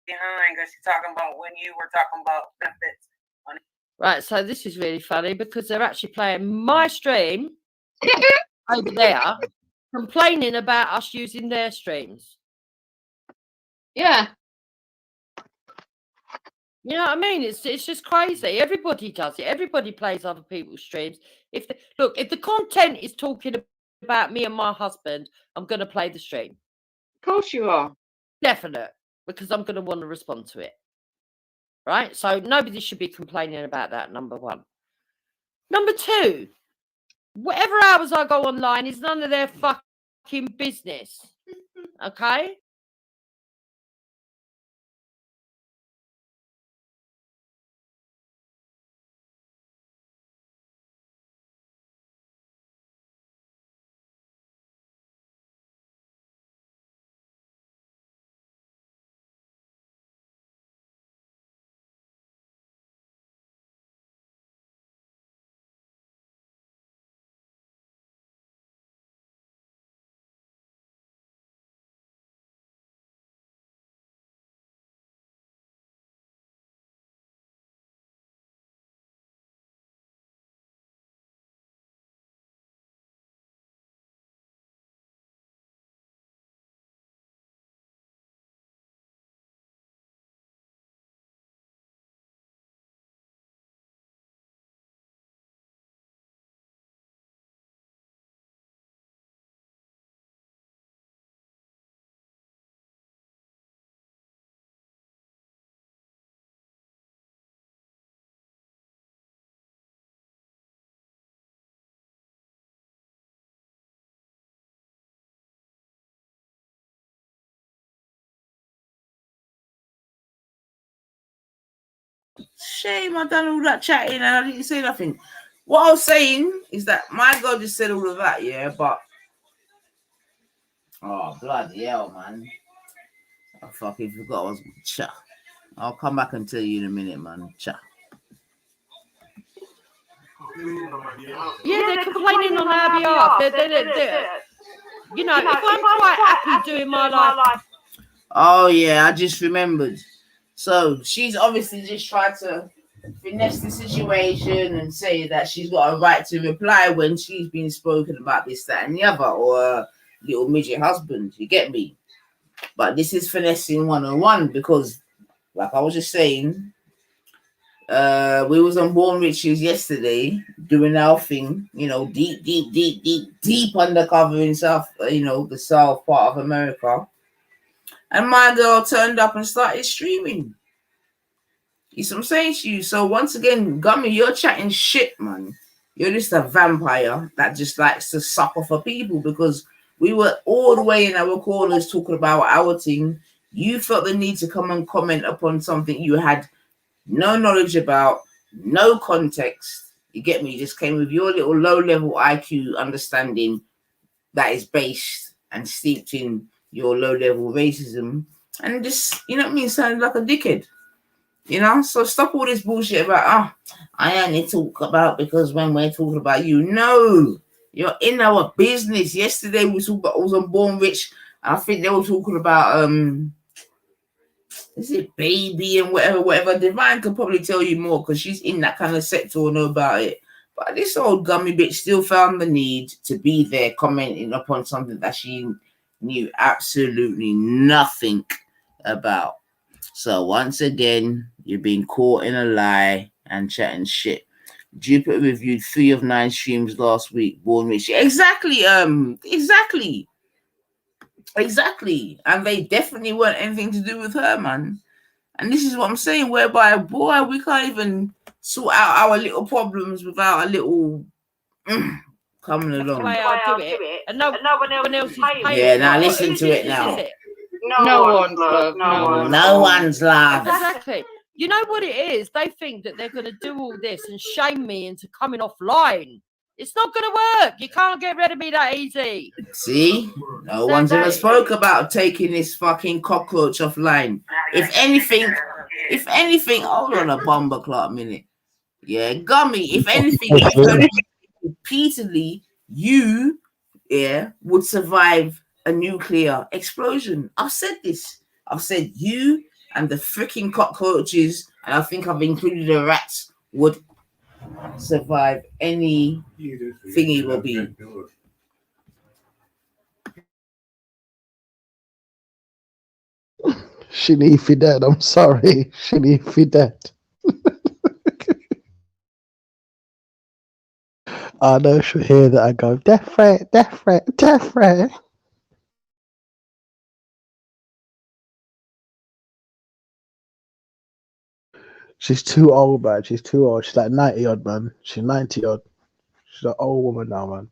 behind because she's talking about when you were talking about benefits. Right, so this is really funny because they're actually playing my stream over there, complaining about us using their streams. Yeah. You know what I mean? It's just crazy. Everybody does it. Everybody plays other people's streams. If the content is talking about me and my husband, I'm going to play the stream. Of course you are. Definite, because I'm going to want to respond to it. Right? So nobody should be complaining about that, number one. Number two, whatever hours I go online is none of their fucking business. Okay? Shame I done all that chatting and I didn't say nothing. What I was saying is that my God just said all of that, yeah, but oh bloody hell, man. I fucking forgot I was cha. I'll come back and tell you in a minute, man. Cha. Yeah, they're complaining on our behalf. They're, you know, if I'm quite happy doing my life. Oh yeah, I just remembered. So she's obviously just tried to finesse the situation and say that she's got a right to reply when she's been spoken about this, that, and the other, or a little midget husband. You get me? But this is finessing 101 because, like I was just saying, we was on Born Riches yesterday doing our thing, deep undercover in South, the South part of America. And my girl turned up and started streaming. You see what I'm saying to you? So once again, Gummy, you're chatting shit, man. You're just a vampire that just likes to suffer for people because we were all the way in our corners talking about our thing. You felt the need to come and comment upon something you had no knowledge about, no context. You get me? You just came with your little low-level IQ understanding that is based and steeped in your low-level racism. And just, you know what I mean, sounded like a dickhead. So stop all this bullshit about I only talk about because when we're talking about you. No, you're in our business. Yesterday we talked about I was on Born Rich. I think they were talking about is it Baby and whatever. Divine could probably tell you more because she's in that kind of sector or know about it. But this old gummy bitch still found the need to be there commenting upon something that she knew absolutely nothing about. So once again, you're being caught in a lie and chatting shit. Jupiter reviewed 3 of 9 streams last week. Born Rich. Exactly. And they definitely weren't anything to do with her, man. And this is what I'm saying, whereby, boy, we can't even sort out our little problems without a little coming along. That's the way I do it. And no one else is paying. Yeah, now listen to it now. No one's love. No one's love. Exactly. You know what it is? They think that they're going to do all this and shame me into coming offline. It's not going to work. You can't get rid of me that easy. See? No one's ever spoke about taking this fucking cockroach offline. If anything, hold on a bomber clock minute. Yeah, Gummy, if anything, repeatedly, you, would survive a nuclear explosion. I've said this. I've said you and the freaking cockroaches, and I think I've included the rats, would survive any thingy will be. She need to be dead. I'm sorry. She need to be dead. I know she'll hear that and go, death threat, death threat, death threat. She's too old, man. She's too old. She's like 90 odd, man. She's 90 odd. She's an old woman now, man.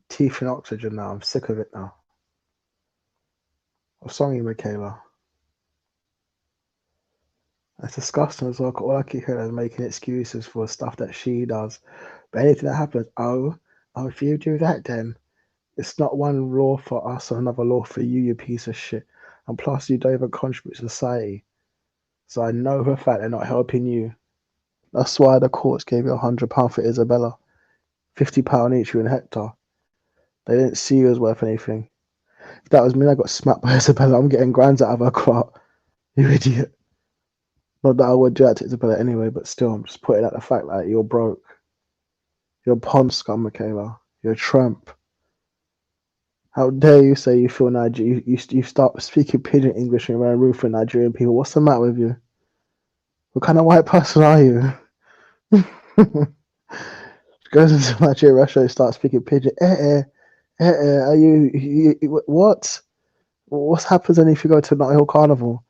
Teeth in oxygen now. I'm sick of it now. What's wrong with you, Michaela? That's disgusting as well. All I keep hearing is making excuses for stuff that she does. But anything that happens, if you do that, then it's not one law for us and another law for you, you piece of shit. And plus, you don't even contribute to society. So I know for a fact they're not helping you. That's why the courts gave you £100 for Isabella, £50 each you and Hector. They didn't see you as worth anything. If that was me, I got smacked by Isabella. I'm getting grands out of her crop. You idiot. Not that I would do that to Isabella anyway, but still, I'm just putting out the fact that you're broke. You're a pond scum, Michaela. You're a tramp. How dare you say you feel Nigerian? You start speaking pidgin English and around room for Nigerian people. What's the matter with you? What kind of white person are you? Goes into Nigeria, Russia, and starts speaking pidgin. Are you what? What happens then if you go to Notting Hill Carnival?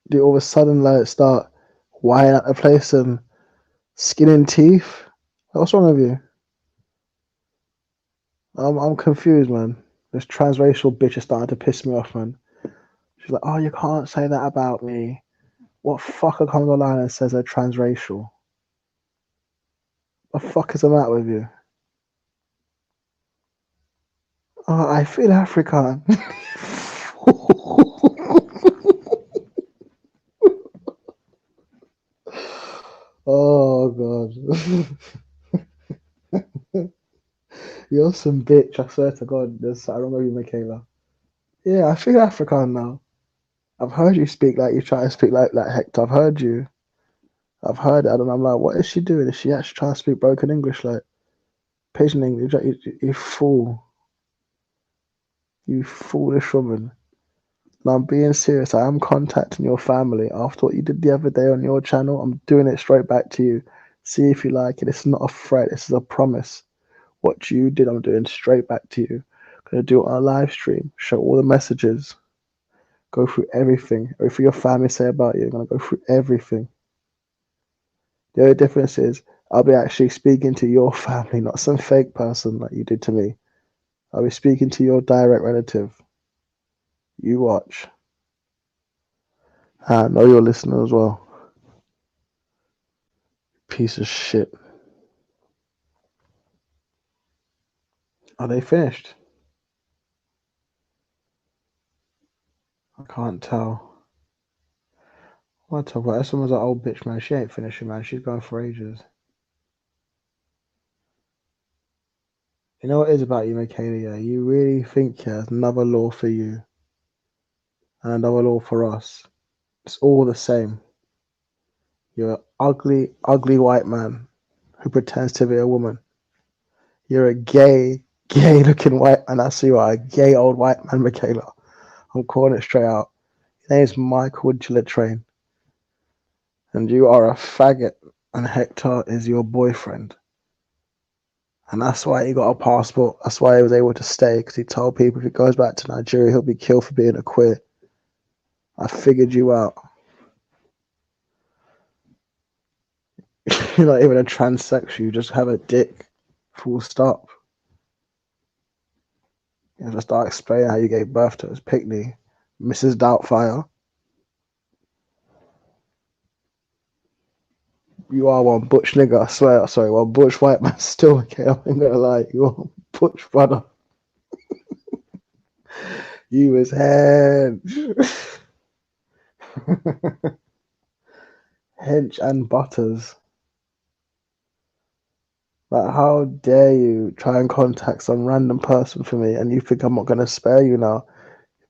Do you all of a sudden like start whining at the place and skinning teeth? What's wrong with you? I'm confused, man. This transracial bitch is starting to piss me off, man. She's like, oh, you can't say that about me. What fucker comes online and says they're transracial? What the fuck is the matter with you? Oh, I feel African. Oh, God. You're some bitch, I swear to God. I remember you, Michaela. Yeah, I feel African now. I've heard you speak like you try to speak like Hector. I've heard you. I've heard it, and I'm like, what is she doing? Is she actually trying to speak broken English, like Pidgin English? You fool. You foolish woman. Now I'm being serious. I am contacting your family after what you did the other day on your channel. I'm doing it straight back to you. See if you like it. It's not a threat. This is a promise. What you did, I'm doing straight back to you. I'm gonna do it on a live stream. Show all the messages. Go through everything. Everything your family say about you. I'm gonna go through everything. The only difference is I'll be actually speaking to your family, not some fake person like you did to me. I'll be speaking to your direct relative. You watch. I know you're listening as well. Piece of shit. Are they finished? I can't tell. What the fuck? Someone's an old bitch, man. She ain't finishing, man. She's going for ages. You know what it is about you, Michaela? Yeah, you really think there's another law for you and another law for us. It's all the same. You're an ugly, ugly white man who pretends to be a woman. You're a gay, gay-looking white man. That's who you are, a gay old white man, Michaela. I'm calling it straight out. Your name's Michael Gillitrain, and you are a faggot, and Hector is your boyfriend. And that's why he got a passport. That's why he was able to stay, because he told people if he goes back to Nigeria, he'll be killed for being a queer. I figured you out. You're not even a transsexual. You just have a dick. Full stop. You just start explaining how you gave birth to his picnic, Mrs. Doubtfire. You are one butch nigga, I swear. Sorry, one butch white man still. Okay, I'm not gonna lie. You are butch brother. You was hench. Hench and butters. Like, how dare you try and contact some random person for me and you think I'm not gonna spare you now?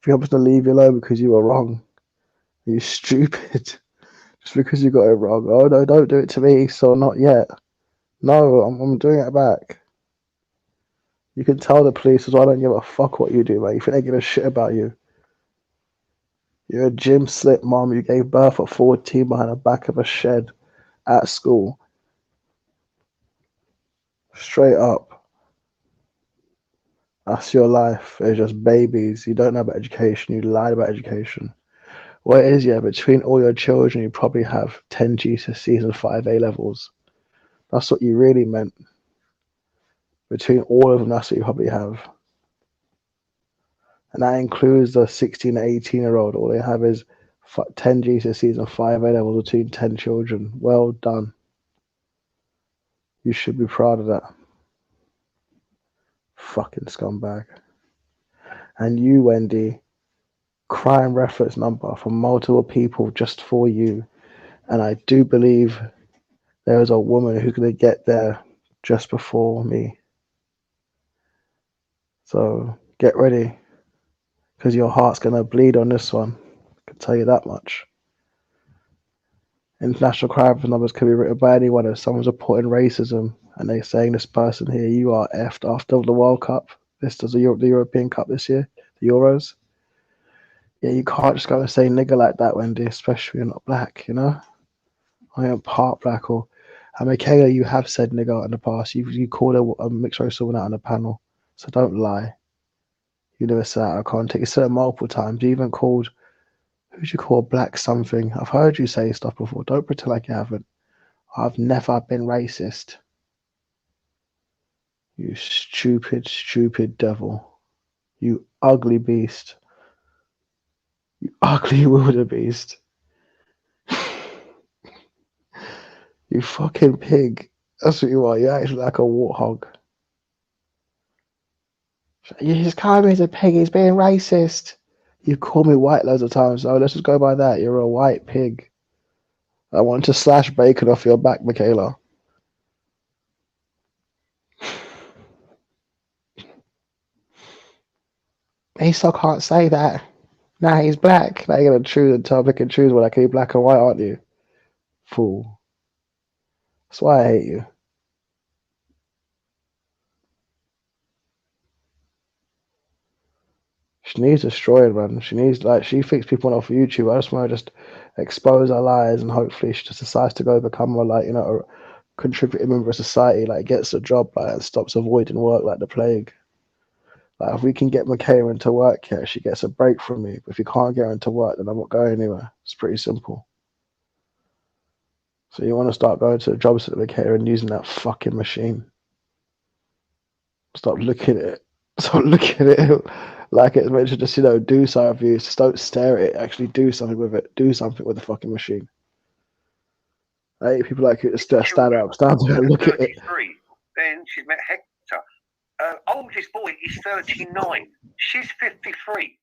If I'm just gonna leave you alone because you were wrong. You stupid. Just because you got it wrong. Oh no, don't do it to me, so not yet. No, I'm doing it back. You can tell the police as well, I don't give a fuck what you do, mate. You think they give a shit about you. You're a gym slip mom. You gave birth at 14 behind the back of a shed at school. Straight up. That's your life. It's just babies. You don't know about education. You lied about education. What it is, yeah, between all your children, you probably have 10 GCSEs and 5 A levels. That's what you really meant. Between all of them, that's what you probably have. And that includes the 16 and 18-year-old. All they have is 10 GCSEs and 5 A levels between 10 children. Well done. You should be proud of that. Fucking scumbag. And you, Wendy, crime reference number from multiple people just for you. And I do believe there is a woman who's going to get there just before me. So get ready, because your heart's going to bleed on this one. I can tell you that much. International crime numbers can be written by anyone. If someone's reporting racism and they're saying this person here, you are effed after the World Cup. This does the European Cup this year, the Euros. Yeah, you can't just go and say nigger like that, Wendy, especially when you're not black, you know? I am part black. Or Michaela, you have said nigger in the past. You called a mixed race woman out on the panel, so don't lie. You never said out of context. You said it multiple times. You even called, who'd you call black something? I've heard you say stuff before. Don't pretend like you haven't. I've never been racist. You stupid, stupid devil. You ugly beast. You ugly wildebeest. You fucking pig. That's what you are. You're actually like a warthog. You just call me as a pig. He's being racist. You call me white loads of times, so let's just go by that. You're a white pig. I want to slash bacon off your back, Michaela. He still can't say that. Nah, he's black. Now you're gonna choose and tell pick and choose. Well, like, you're black and white, aren't you? Fool. That's why I hate you. She needs destroyed, man. She needs, like, she thinks people off of YouTube. I just want to just expose her lies, and hopefully she just decides to go become a, like, you know, a contributing member of society, like gets a job, like, and stops avoiding work like the plague. Like, if we can get Michaela into work here, she gets a break from me. But if you can't get her into work, then I'm not going anywhere. It's pretty simple. So you want to start going to the job certificate and using that fucking machine. Stop looking at it. Stop looking at it like it's meant to just, you know, do something for you. Just don't stare at it. Actually do something with it. Do something with the fucking machine. I hate people like you to stand there and look at it. 33. Then she's met Hector. Oldest boy is 39. She's 53.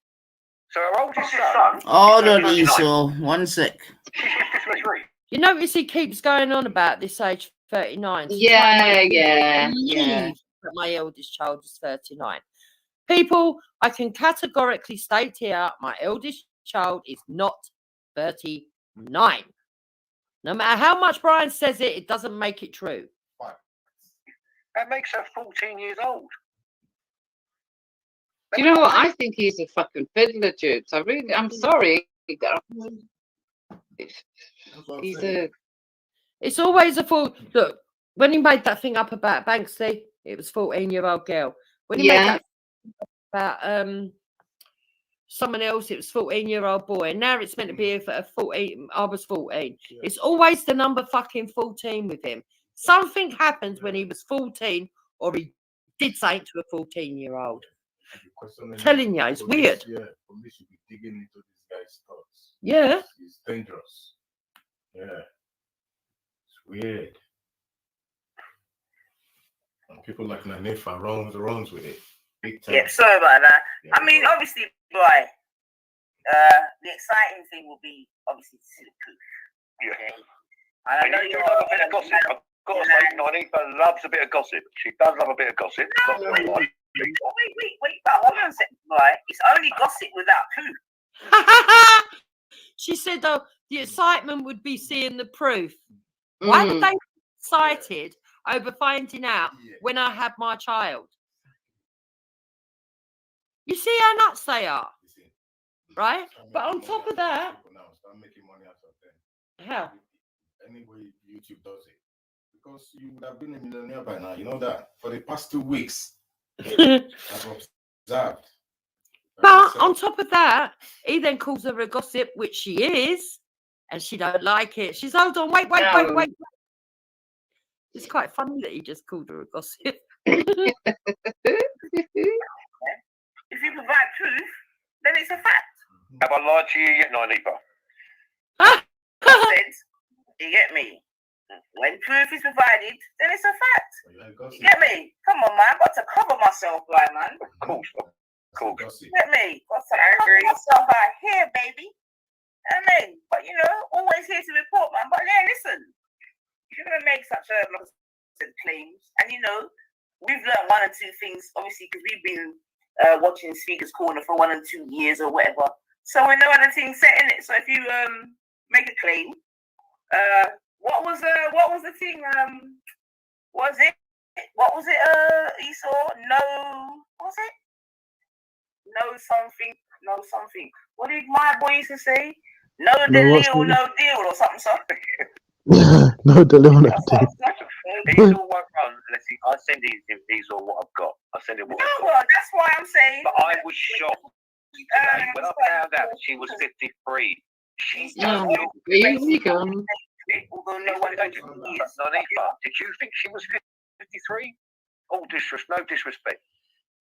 So her oldest son. Hold on, Esau. 1 sec. She's 53. You notice he keeps going on about this age 39. So Yeah. that my eldest child is 39. People, I can categorically state here, my eldest child is not 39. No matter how much Brian says it, it doesn't make it true. That makes her 14 years old. Do you know what? I think he's a fucking fiddler, Jubes. I'm sorry. It's always a fool. Look, when he made that thing up about Banksy, it was 14-year-old girl. When he made that about someone else, it was 14-year-old boy. And now it's meant to be a 14. I was 14. Yeah. It's always the number fucking 14 with him. Something happened when he was 14, or he did something to a 14-year-old. I'm telling you, it's weird. Yeah, police should be digging into this guy's thoughts. Yeah. It's dangerous. Yeah. It's weird. And people like Nanefa runs with it. Big time. Yeah, sorry about that. Yeah, I mean, obviously, boy, the exciting thing will be obviously to see the proof. Okay. And I know you love a bit of gossip. I've got to say, Nanefa loves a bit of gossip. She does love a bit of gossip. No. Wait, but hold on a second, boy. It's only gossip without proof. She said, though, the excitement would be seeing the proof. Why would they be excited over finding out when I had my child? You see how nuts they are, right? But on top of that, start making money out of them. How? Any way YouTube does it, because you would have been a millionaire by now. You know that for the past 2 weeks. I've observed. But on top of that, he then calls her a gossip, which she is, and she don't like it. She's, hold on, wait. It's quite funny that he just called her a gossip. If you provide proof, then it's a fact. Have I lied to you yet, Nanefa? I said, you get me? When proof is provided, then it's a fact. You get me? Come on, man. I've got to cover myself, right, man? Of course. You get me? Got to cover myself out here, baby. I mean, but you know, always here to report, man. But yeah, listen, if you're gonna make such claims, and you know, we've learned 1 or 2 things, obviously, because we've been watching Speaker's Corner for 1 or 2 years or whatever. So we know how the thing's set in it. So if you make a claim, what was the thing? What was it? Esau? No, what was it? No something. What did my boy used to say? No deal, no deal, or something. No deal, no deal. These all won't run unless I send these all what I've got. I send it what I've got. Well, that's why I'm saying. But I was shocked today when I found out she was 53. She's just easy gone. Did you think she was 53? No disrespect.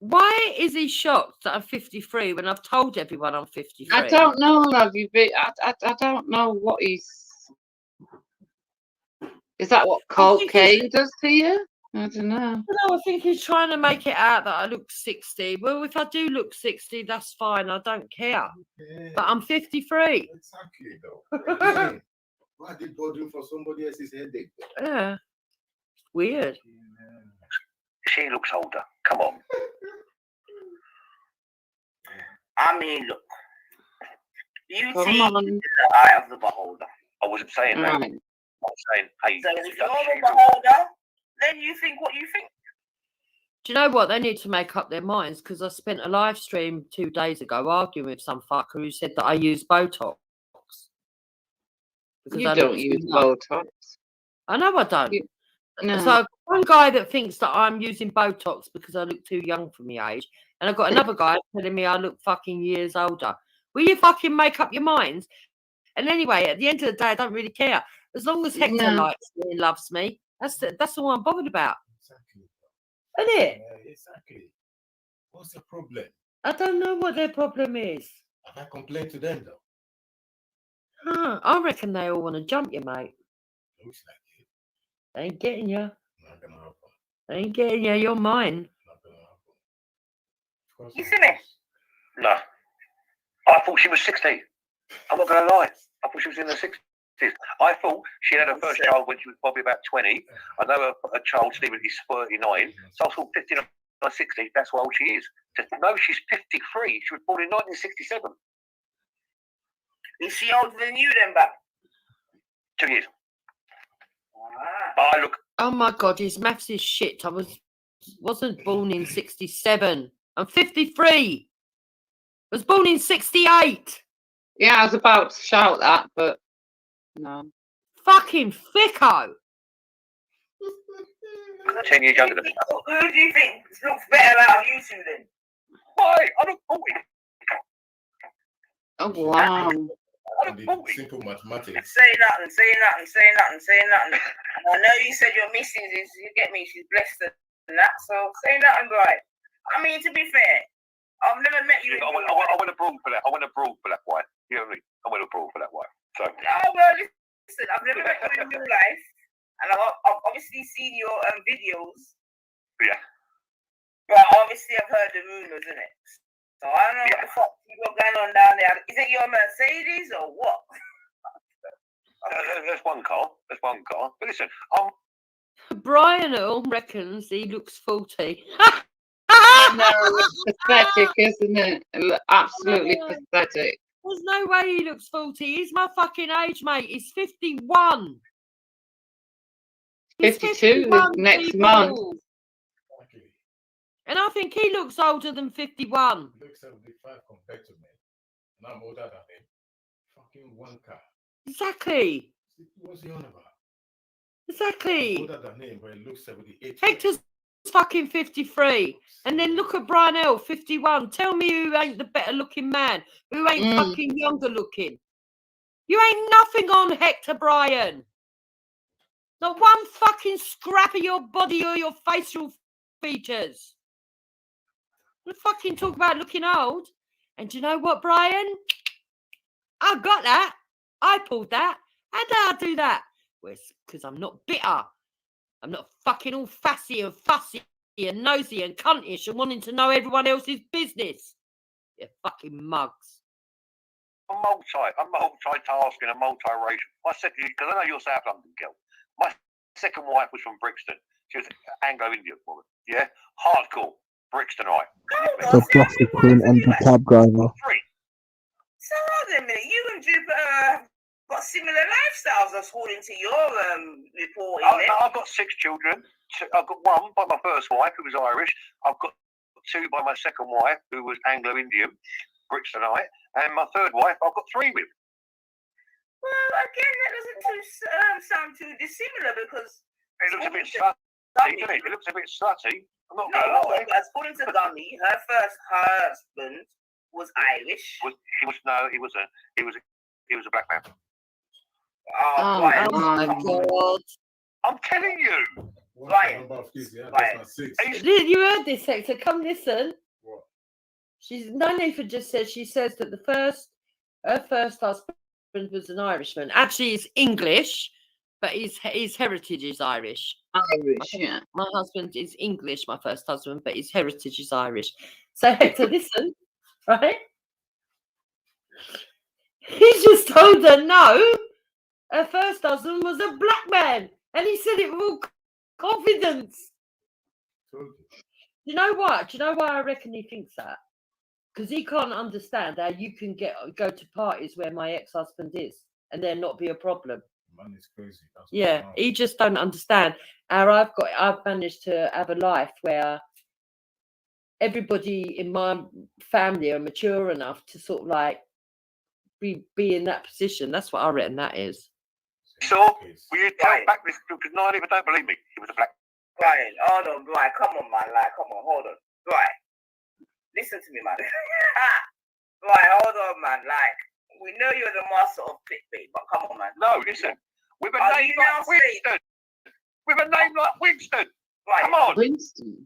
Why is he shocked that I'm 53 when I've told everyone I'm 53? I don't know, love you. I don't know what he's. Is that what cocaine does to you? I don't know. No, I think he's trying to make it out that I look 60. Well, if I do look 60, that's fine. I don't care. Okay. But I'm 53. Exactly, though. Why are they bothering for somebody else's headache? Yeah. Weird. She looks older. Come on. I mean, look. Beauty is in the eye of the beholder. I wasn't saying that. I was saying, hey. So if you're the beholder, then you think what you think. Do you know what? They need to make up their minds, because I spent a live stream 2 days ago arguing with some fucker who said that I use Botox. You don't use Botox. I know I don't. No. So one guy that thinks that I'm using Botox because I look too young for my age, and I've got another guy telling me I look fucking years older. Will you fucking make up your minds? And anyway, at the end of the day, I don't really care. As long as Hector No. likes me and loves me, that's all I'm bothered about. Exactly. Isn't it? Yeah, exactly. What's the problem? I don't know what their problem is. Have I complained to them though? I reckon they all want to jump you, mate. Looks like it. They ain't getting you. Not gonna happen. They ain't getting you. You're mine. Not gonna happen. Of course You not. see me? No. I thought she was 60. I'm not going to lie. I thought she was in the 60s. I thought she had her first child when she was probably about 20. I know her child, Stephen, is 39. So I thought 59, 60, that's how old she is. No, she's 53. She was born in 1967. Is she older than you then, Bab? 2 years. Ah. I look. Oh my God, his maths is shit. I wasn't born in 67. I'm 53. I was born in 68. Yeah, I was about to shout that, but no. Fucking thicko. 10 years younger than me. Who do you think looks better out of you two then? Why? I look 40. Oh, wow. Simple mathematics. Say nothing. I know you said your missus is, you get me, she's blessed and that, so say nothing, right? I mean, to be fair, I've never met you. I went abroad for that. I went abroad for that wife. You know what I mean? I went abroad for that wife. So. No, well, listen, I've never met you in real life, and I've obviously seen your videos. Yeah. But obviously I've heard the rumours, innit? So I don't know what the fuck you got going on down there. Is it your Mercedes or what? There's one car. But listen, Brian Hurle reckons he looks 40. No, it's pathetic, isn't it? Absolutely pathetic. There's no way he looks 40. He's my fucking age, mate. He's 51. He's 52 next people. month. And I think he looks older than 51. He looks 75 compared to me. And I'm older than him. Fucking wanker. Exactly. What's he on about? Exactly. I'm older than him, but he looks 78. Hector's fucking 53. And then look at Brian Hurle, 51. Tell me who ain't the better looking man. Who ain't fucking younger looking. You ain't nothing on Hector, Brian. Not one fucking scrap of your body or your facial features. We fucking talk about looking old. And do you know what, Brian? I got that. I pulled that. How did I do that? Well, it's because I'm not bitter. I'm not fucking all fussy and nosy and cuntish and wanting to know everyone else's business. You fucking mugs. I'm multitasking and multiracial. Because I know you're South London girl. My second wife was from Brixton. She was Anglo-Indian woman. Yeah? Hardcore. Brixtonite. The plastic queen and the cab driver. So hold on a minute, you and Jupiter got similar lifestyles according to your reporting. I've got 6 children. I've got one by my first wife, who was Irish. I've got 2 by my second wife, who was Anglo-Indian, Brixtonite. And my third wife, I've got 3 with. Well, again, that doesn't sound too dissimilar because... It looks a bit slutty, doesn't it? It looks a bit slutty. I'm not going to lie. According to Gummy, her first husband was Irish. He was a black man. Oh my God. I'm telling you. Ryan. You heard this, Hector. Come listen. What? Nanifa just said, she says that her first husband was an Irishman. Actually, he's English, but his heritage is Irish. Irish, yeah. My husband is English, my first husband, but his heritage is Irish. So, Hector, listen, right? He just told her no. Her first husband was a black man. And he said it with all confidence. Do you know what? Do you know why I reckon he thinks that? Because he can't understand how you can go to parties where my ex-husband is and there not be a problem. Man is crazy. Yeah, he just don't understand how I've managed to have a life where everybody in my family are mature enough to sort of like be in that position. That's what I reckon that is. So, will you take back this? Because no one even don't believe me. It was a black. Brian, hold on, Brian. Come on, man. Like, come on, hold on. Brian, listen to me, man. Brian, hold on, man. Like, we know you're the master of clickbait, but come on, man. No, listen. With a name like Winston. With a name like Winston. Brian, come on. Winston.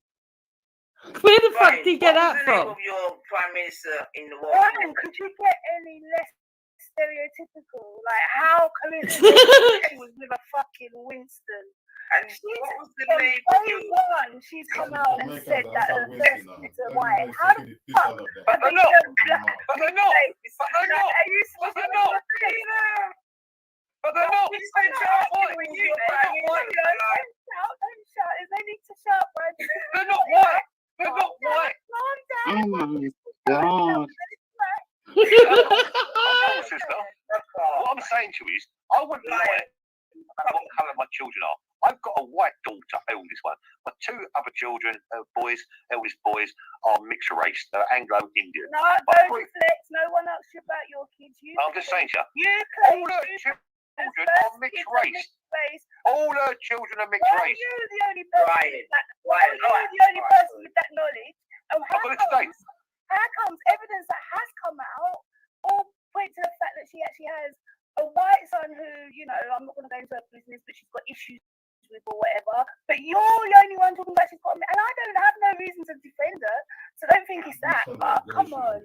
Where the fuck did you get that from? Of your prime minister in the world. Brian, could you get any less stereotypical? Like, how coincidentally she was with a fucking Winston? And what was the name of your one? She's come out and said that her best is a white. How the fuck? But they're not. But they're not. But they're not. But they're not. But they're not. Don't shout. They need to shout, Brian. They're not white. They're not white. Calm down. Oh my God. Sister, what I'm saying to you is, I wouldn't lie about what colour my children are. I've got a white daughter, eldest one. My two other children, eldest boys, are mixed race. They're Anglo-Indian. No, don't reflect. No one asked you about your kids. I'm just saying to you, You all her children are mixed race. All her children are mixed race. You're the only person with that knowledge. And how comes evidence that has come out all point to the fact that she actually has a white son who, you know, I'm not going to go into her business, but she's got issues with or whatever. But you're the only one talking about she's got, and I don't have no reason to defend her, so don't think it's that. But come on,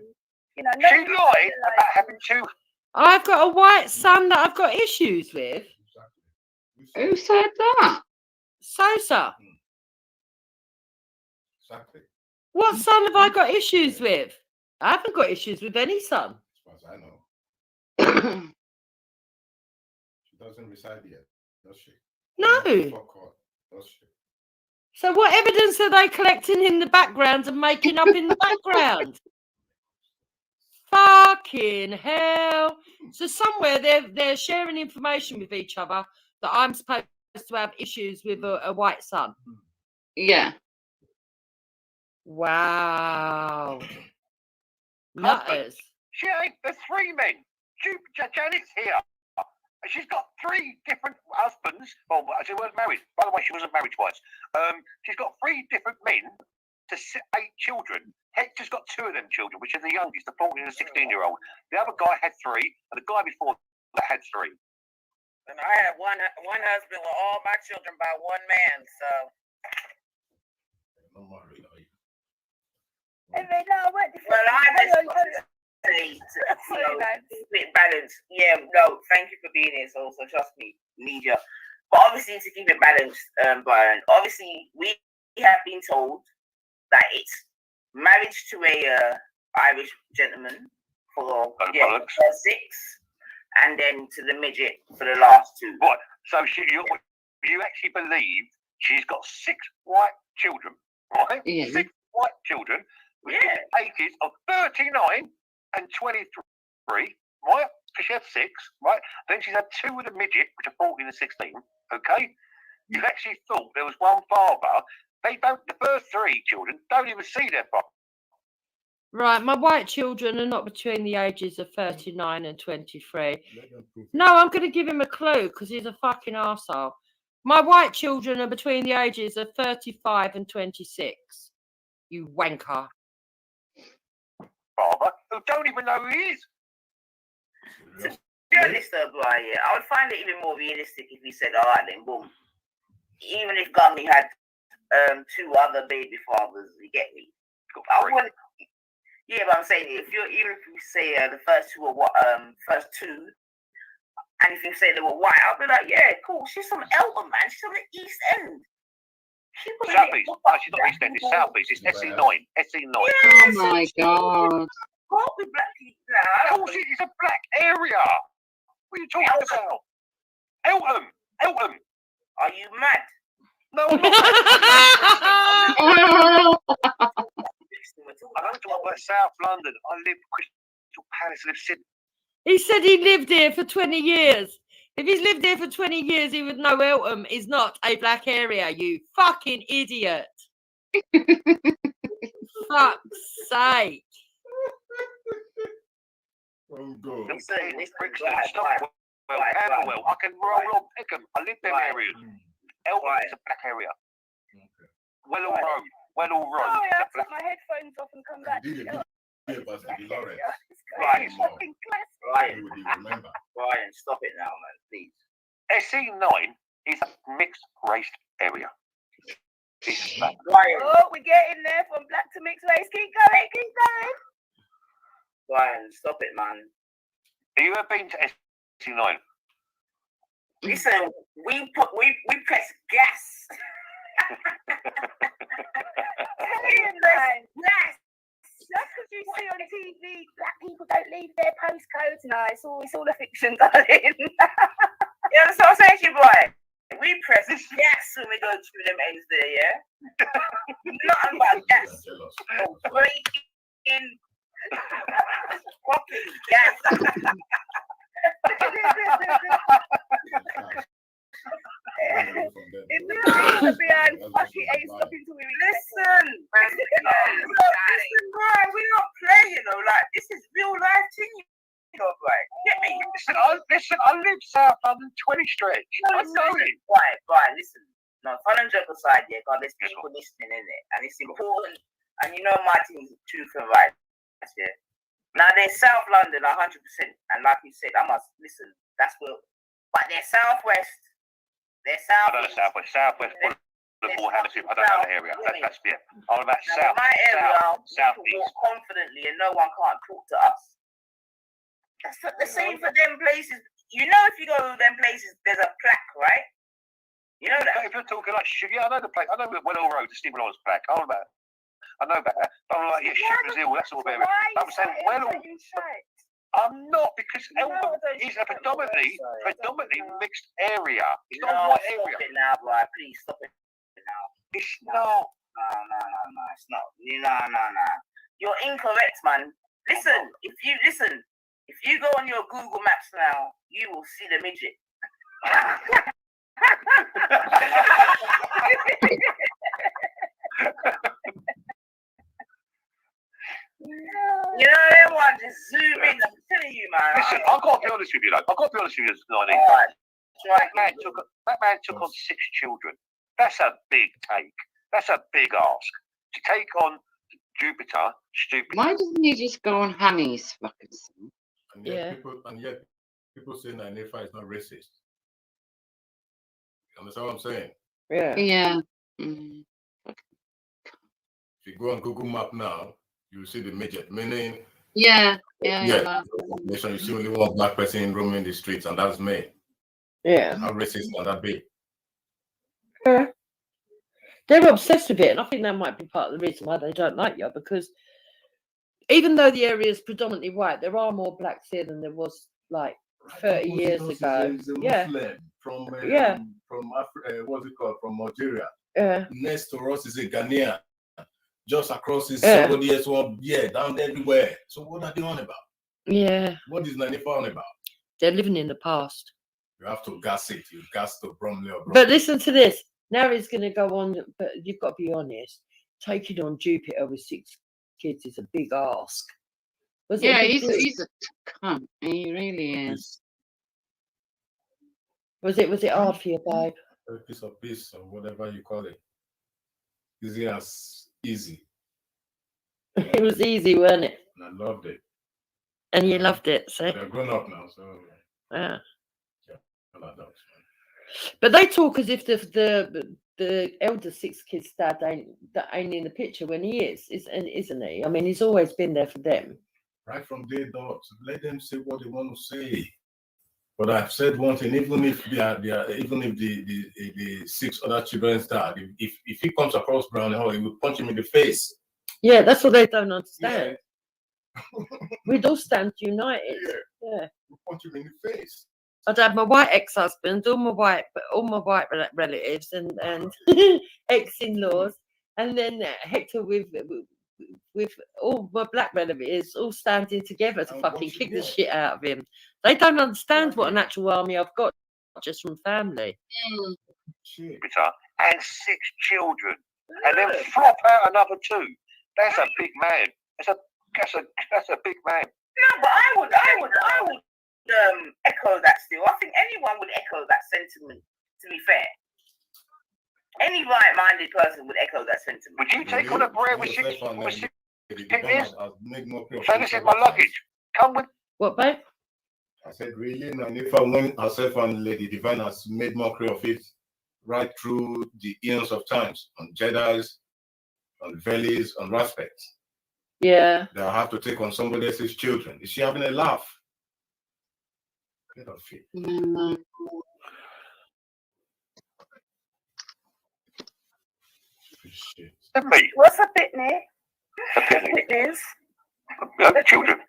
you know, she lied about having two. I've got a white son that I've got issues with. Who said that? Sosa. Exactly. What son have I got issues with? I haven't got issues with any son. As far as I know. She doesn't reside here, does she? No. Fuck her, does she? So what evidence are they collecting in the background and making up in the background? Fucking hell. So somewhere they're sharing information with each other that I'm supposed to have issues with a white son. Yeah. Wow. Nutters. She ain't. There's three men. Janet's here. She's got three different husbands. Well, she wasn't married. By the way, she wasn't married twice. She's got three different men to 8 children. Hector's got 2 of them children, which are the youngest, the 14 and the 16-year-old. The other guy had 3, and the guy before that had 3. And I had one husband with all my children by one man, so. Well, I'm split balance. Yeah, no, thank you for being here, so trust me, need you. But obviously, to keep it balanced, Brian, obviously, we have been told that it's marriage to a Irish gentleman for 6, and then to the midget for the last 2. What? So you actually believe she's got 6 white children, right? Yeah. 6 white children with ages of 39 and 23, right? Because she had 6, right? Then she's had 2 with a midget, which are 14 and 16, okay? You actually thought there was one father. The first 3 children don't even see their father. Right, my white children are not between the ages of 39 and 23. No, I'm going to give him a clue because he's a fucking arsehole. My white children are between the ages of 35 and 26. You wanker. Father, who don't even know who he is. To be honest, Brian, I would find it even more realistic if he said, all right, then, boom. Even if Gummy had 2 other baby fathers, you get me? Yeah, but I'm saying even if you say the first 2 are first 2, and if you say they were white, I'll be like, yeah, cool. She's from Elton, man. She's from the East End. South East. No, she's not East End. It's South East. It's SE9. SE9. Oh my God. What with black people? Of course, it's a black area. What are you talking about? Eltham. Are you mad? No, I'm not. I don't talk about South London. I live Crystal Palace. I live Sydney. He said he lived here for 20 years. If he's lived here for 20 years, he would know Eltham is not a black area, you fucking idiot. fuck's sake. This Brixton, Stockwell, Camberwell, I can roll on Peckham. I live them areas. Elton is a black area. Wellall Road. Oh, yeah, I took my headphones off and come back. Right. Fucking class. Ryan, stop it now, man, please. SE9 is a mixed race area. Oh, we're getting there from black to mixed race. Keep going, keep going. Ryan, stop it, man. Have you ever been to SE9? Listen, we press gas. Yes. Just because you see on TV, black people don't leave their postcodes. No, it's all a fiction, darling. Yeah, that's what I'm saying to you, boy. We press gas when we go through them ends there, yeah? Nothing but gas. Breaking. Fucking gas. If we are behind, fuck it, ain't stopping till we Listen, Brian, we're not playing, you know, like, this is real life thing, you know, Brian. Get me? Listen, I live south London 20 Street. I know it. Brian, listen. No, fun and joke aside, yeah, God, there's people listening in it, and it's important, and you know my thing's truth and right, yeah. Now, they're South London, 100%, and like you said, I must, listen, that's where, but they're Southwest. They're South. I don't know Southwest. Southwest. The more Hammersmith. I don't know the area. That's yeah. All about South. My area, South we walk confidently, and no one can't talk to us. That's not the same for them places. You know, if you go to them places, there's a plaque, right? You know that. If you're talking like shit, yeah, I know the plaque. I know the Wellall Road, the Stephen Lawrence plaque. I know about that. But I'm like, yeah, Shooter's Hill, that's all area. I'm saying Wellall. I'm not, because Elton is a predominantly mixed area. It's not a white area. Stop it now, boy. Please stop it now. It's not. No, it's not. No. You're incorrect, man. Listen, if you go on your Google Maps now, you will see the midget. You know, them ones just zoom in. I'm telling you, man. Listen, I've got to be honest with you, though. Nani. That man took on 6 children. That's a big take. That's a big ask. To take on Jupiter, stupid. Why doesn't he just go and hang his fucking son? And yet people say that Nefa is not racist. You understand what I'm saying? Yeah. If you go on Google Map now, you see the midget, meaning Yeah. You see only one black person roaming the streets, and that's me. Yeah. How racist can that be? Yeah. They're obsessed with it, and I think that might be part of the reason why they don't like you, because even though the area is predominantly white, there are more blacks here than there was like 30 years ago. From Africa, what's it called? From Nigeria. Next to us is a Ghanaian. Just across is somebody else, down everywhere. So what are they on about? Yeah. What is Nanifa on about? They're living in the past. You have to gas it. You gas to Bromley or Bromley. But listen to this. Now he's going to go on, but you've got to be honest. Taking on Jupiter with 6 kids is a big ask. He's a cunt. He really is. Was it hard for you, babe? A piece of peace or whatever you call it. Easy as easy. It was easy, wasn't it? And I loved it. And you loved it, so. They're grown up now, so. Yeah. Adults. But they talk as if the elder 6 kids' dad ain't in the picture when he isn't he? I mean, he's always been there for them. Right from day dot, let them say what they want to say. But I've said one thing: even if the 6 other children's dad, if he comes across Brown Hall, he will punch him in the face. Yeah, that's what they don't understand. Yeah. We'd all stand united. Yeah. We'll punch him in the face. I'd have my white ex-husband, all my white relatives and ex-in-laws, and then Hector with all my black relatives all standing together to fucking kick the shit out of him. They don't understand what an actual army I've got just from family. And 6 children, and then flop out another 2. That's a big man. That's a big man. No, but I would echo that still. I think anyone would echo that sentiment, to be fair. Any right-minded person would echo that sentiment. Would you take on a bread with six fingers? So this is my luggage. Come with. What, babe? I said, really? And if I went herself and Lady Divine has made mockery of it right through the eons of times, on Jedis, on Velis, on Raspects. Yeah. They'll have to take on somebody else's children. Is she having a laugh? Get off it. Shit. What's a picnic? Picnics? The children.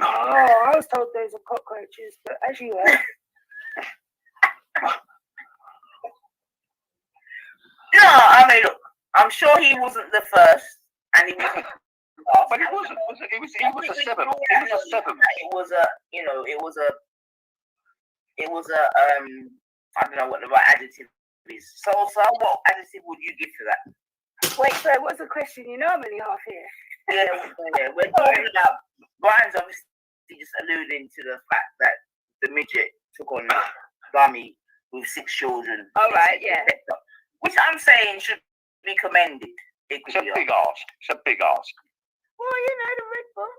Oh, I was told those are cockroaches, but as you were. No, I mean, look, I'm sure he wasn't the first, and he wasn't. But he wasn't. He was a seven. He was a seven. It was a, you know, it was a, I don't know what the right adjective is. So, what adjective would you give to that? Wait, so what's the question? You know I'm only half here. Yeah, we're talking about, Brian's obviously just alluding to the fact that the midget took on Gummy with 6 children. All right, yeah. Which I'm saying should be commended. It's a big ask. It's a big ask. Well, you know, the Red Bull.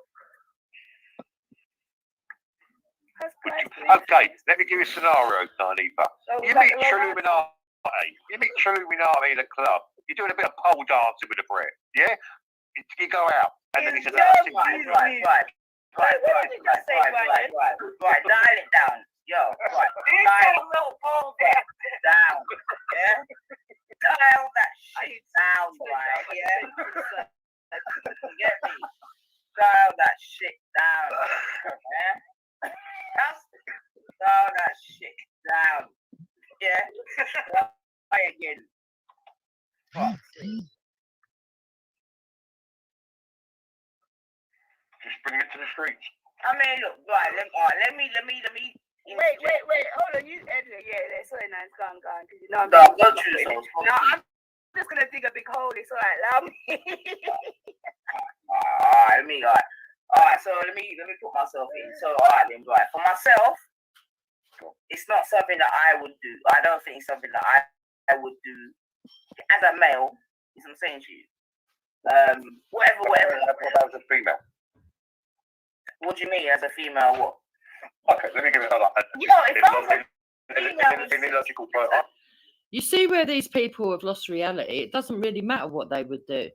Okay, let me give you a scenario, Narnipa. You meet Triluminati. You meet Triluminati in a club. You're doing a bit of pole dancing with a bread, yeah? You go out, and then he says, Right, dial it down. Yo, right. Dial it down. Yeah? Dial that shit down, right? Yeah? You get me? Dial that shit down. Yeah? Dial that shit down. Yeah? Try again. Just bring it to the streets. I mean, look, right, let me. Wait, hold on, you edit. Yeah, that's so nice. Go on, because you know I'm I'm just gonna dig a big hole. It's alright, allow me. Alright, so let me put myself in. So alright then, right. For myself, it's not something that I would do. I don't think it's something that I would do as a male. Is what I'm saying to you. Whatever. As a female. What do you mean as a female? What? Okay, let me give it another. Illogical point. You see where these people have lost reality? It doesn't really matter what they would do.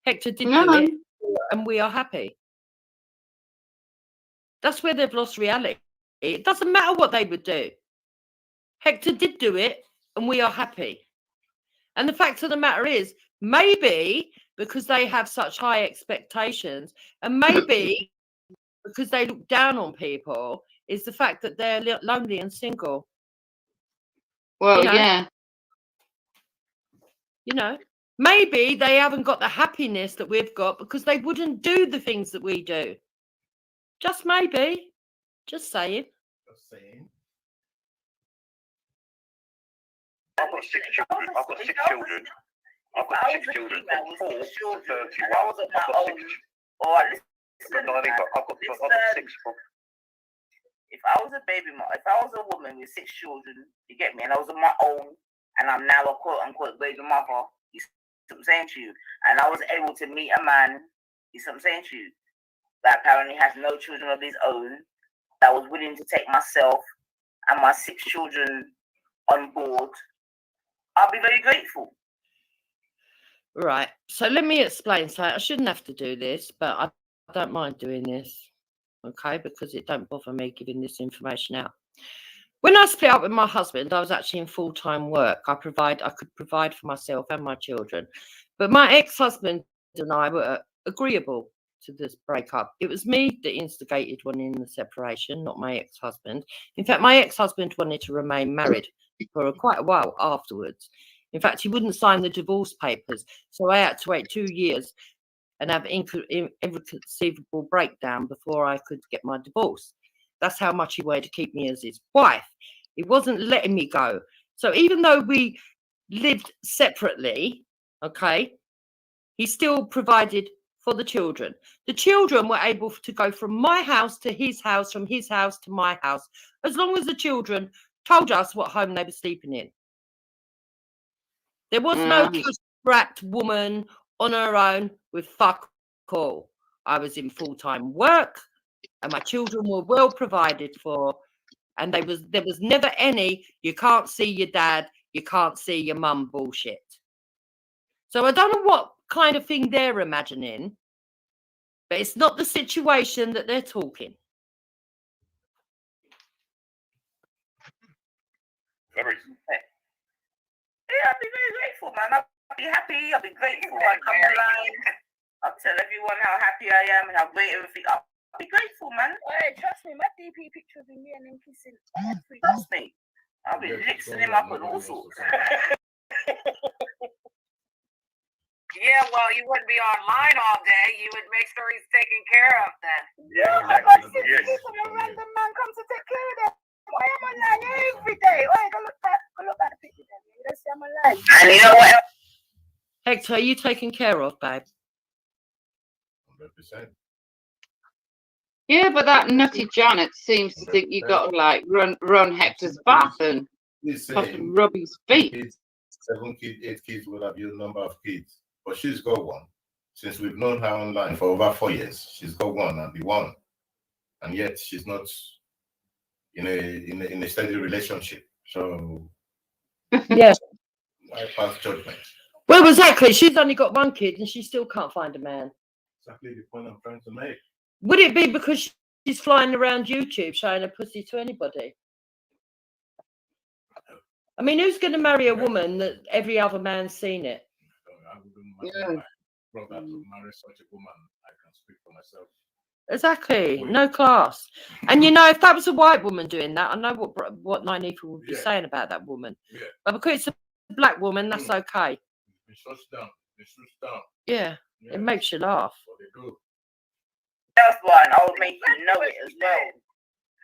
Hector did do it, and we are happy. That's where they've lost reality. It doesn't matter what they would do. Hector did do it, and we are happy. And the fact of the matter is, maybe because they have such high expectations, and maybe because they look down on people, is the fact that they're lonely and single. Well, yeah. You know, maybe they haven't got the happiness that we've got because they wouldn't do the things that we do. Just maybe. Just saying. I've got 6 children. I've got 6 children. I've got 6 children. From 4 to 31. I've got 6. I've got 6. If I was a baby mom, if I was a woman with 6 children, you get me, and I was on my own, and I'm now a quote unquote baby mother, you see what I'm saying to you, and I was able to meet a man, you see what I'm saying to you, that apparently has no children of his own, that was willing to take myself and my 6 children on board, I'll be very grateful. Right. So let me explain. So I shouldn't have to do this, but I don't mind doing this. Okay, because it don't bother me giving this information out. When I split up with my husband, I was actually in full-time work. I could provide for myself and my children. But my ex-husband and I were agreeable to this breakup. It was me that instigated wanting the separation, not my ex-husband. In fact, my ex-husband wanted to remain married for quite a while afterwards. In fact, he wouldn't sign the divorce papers. So I had to wait 2 years and have inconceivable breakdown before I could get my divorce. That's how much he wanted to keep me as his wife. He wasn't letting me go. So even though we lived separately, okay, he still provided for the children. The children were able to go from my house to his house, from his house to my house, as long as the children told us what home they were sleeping in. There was no cash-strapped woman on her own with fuck all. I was in full-time work and my children were well provided for. And there was never any, you can't see your dad, you can't see your mum bullshit. So I don't know what kind of thing they're imagining, but it's not the situation that they're talking. Very. Yeah, I'll be very grateful, man. I'll be happy. I'll be grateful. I'll come online. I'll tell everyone how happy I am and how great everything. I'll be grateful, man. Hey, trust me, my DP picture of me and him kissing. Trust me. I'll be mixing him up with all sorts. Yeah, well, you wouldn't be online all day. You would make sure he's taken care of then. Yeah, exactly. Yes. A random man comes to take care of them. I am online every day. Oh, go look back the picture. You don't see I'm online. And you know what? Hector, are you taken care of, babe? 100%. Yeah, but that nutty Janet seems to think you got to like run Hector's bath and rub his feet. 7 kids, 8 kids would have your number of kids, but she's got one. Since we've known her online for over 4 years, she's got one and the one, and yet she's not in a steady relationship. So yes, I pass judgment. Well, exactly. She's only got 1 kid and she still can't find a man. Exactly the point I'm trying to make. Would it be because she's flying around YouTube showing her pussy to anybody? I mean, who's going to marry a woman that every other man's seen it? I wouldn't brother to marry such a woman. I can speak for myself. Exactly. No class. And you know, if that was a white woman doing that, I know what Nynefa would be saying about that woman. Yeah. But because it's a black woman, that's okay. It shuts down. It shuts down. Yeah. It makes you laugh. What they do. That's one. I would make you know it as well.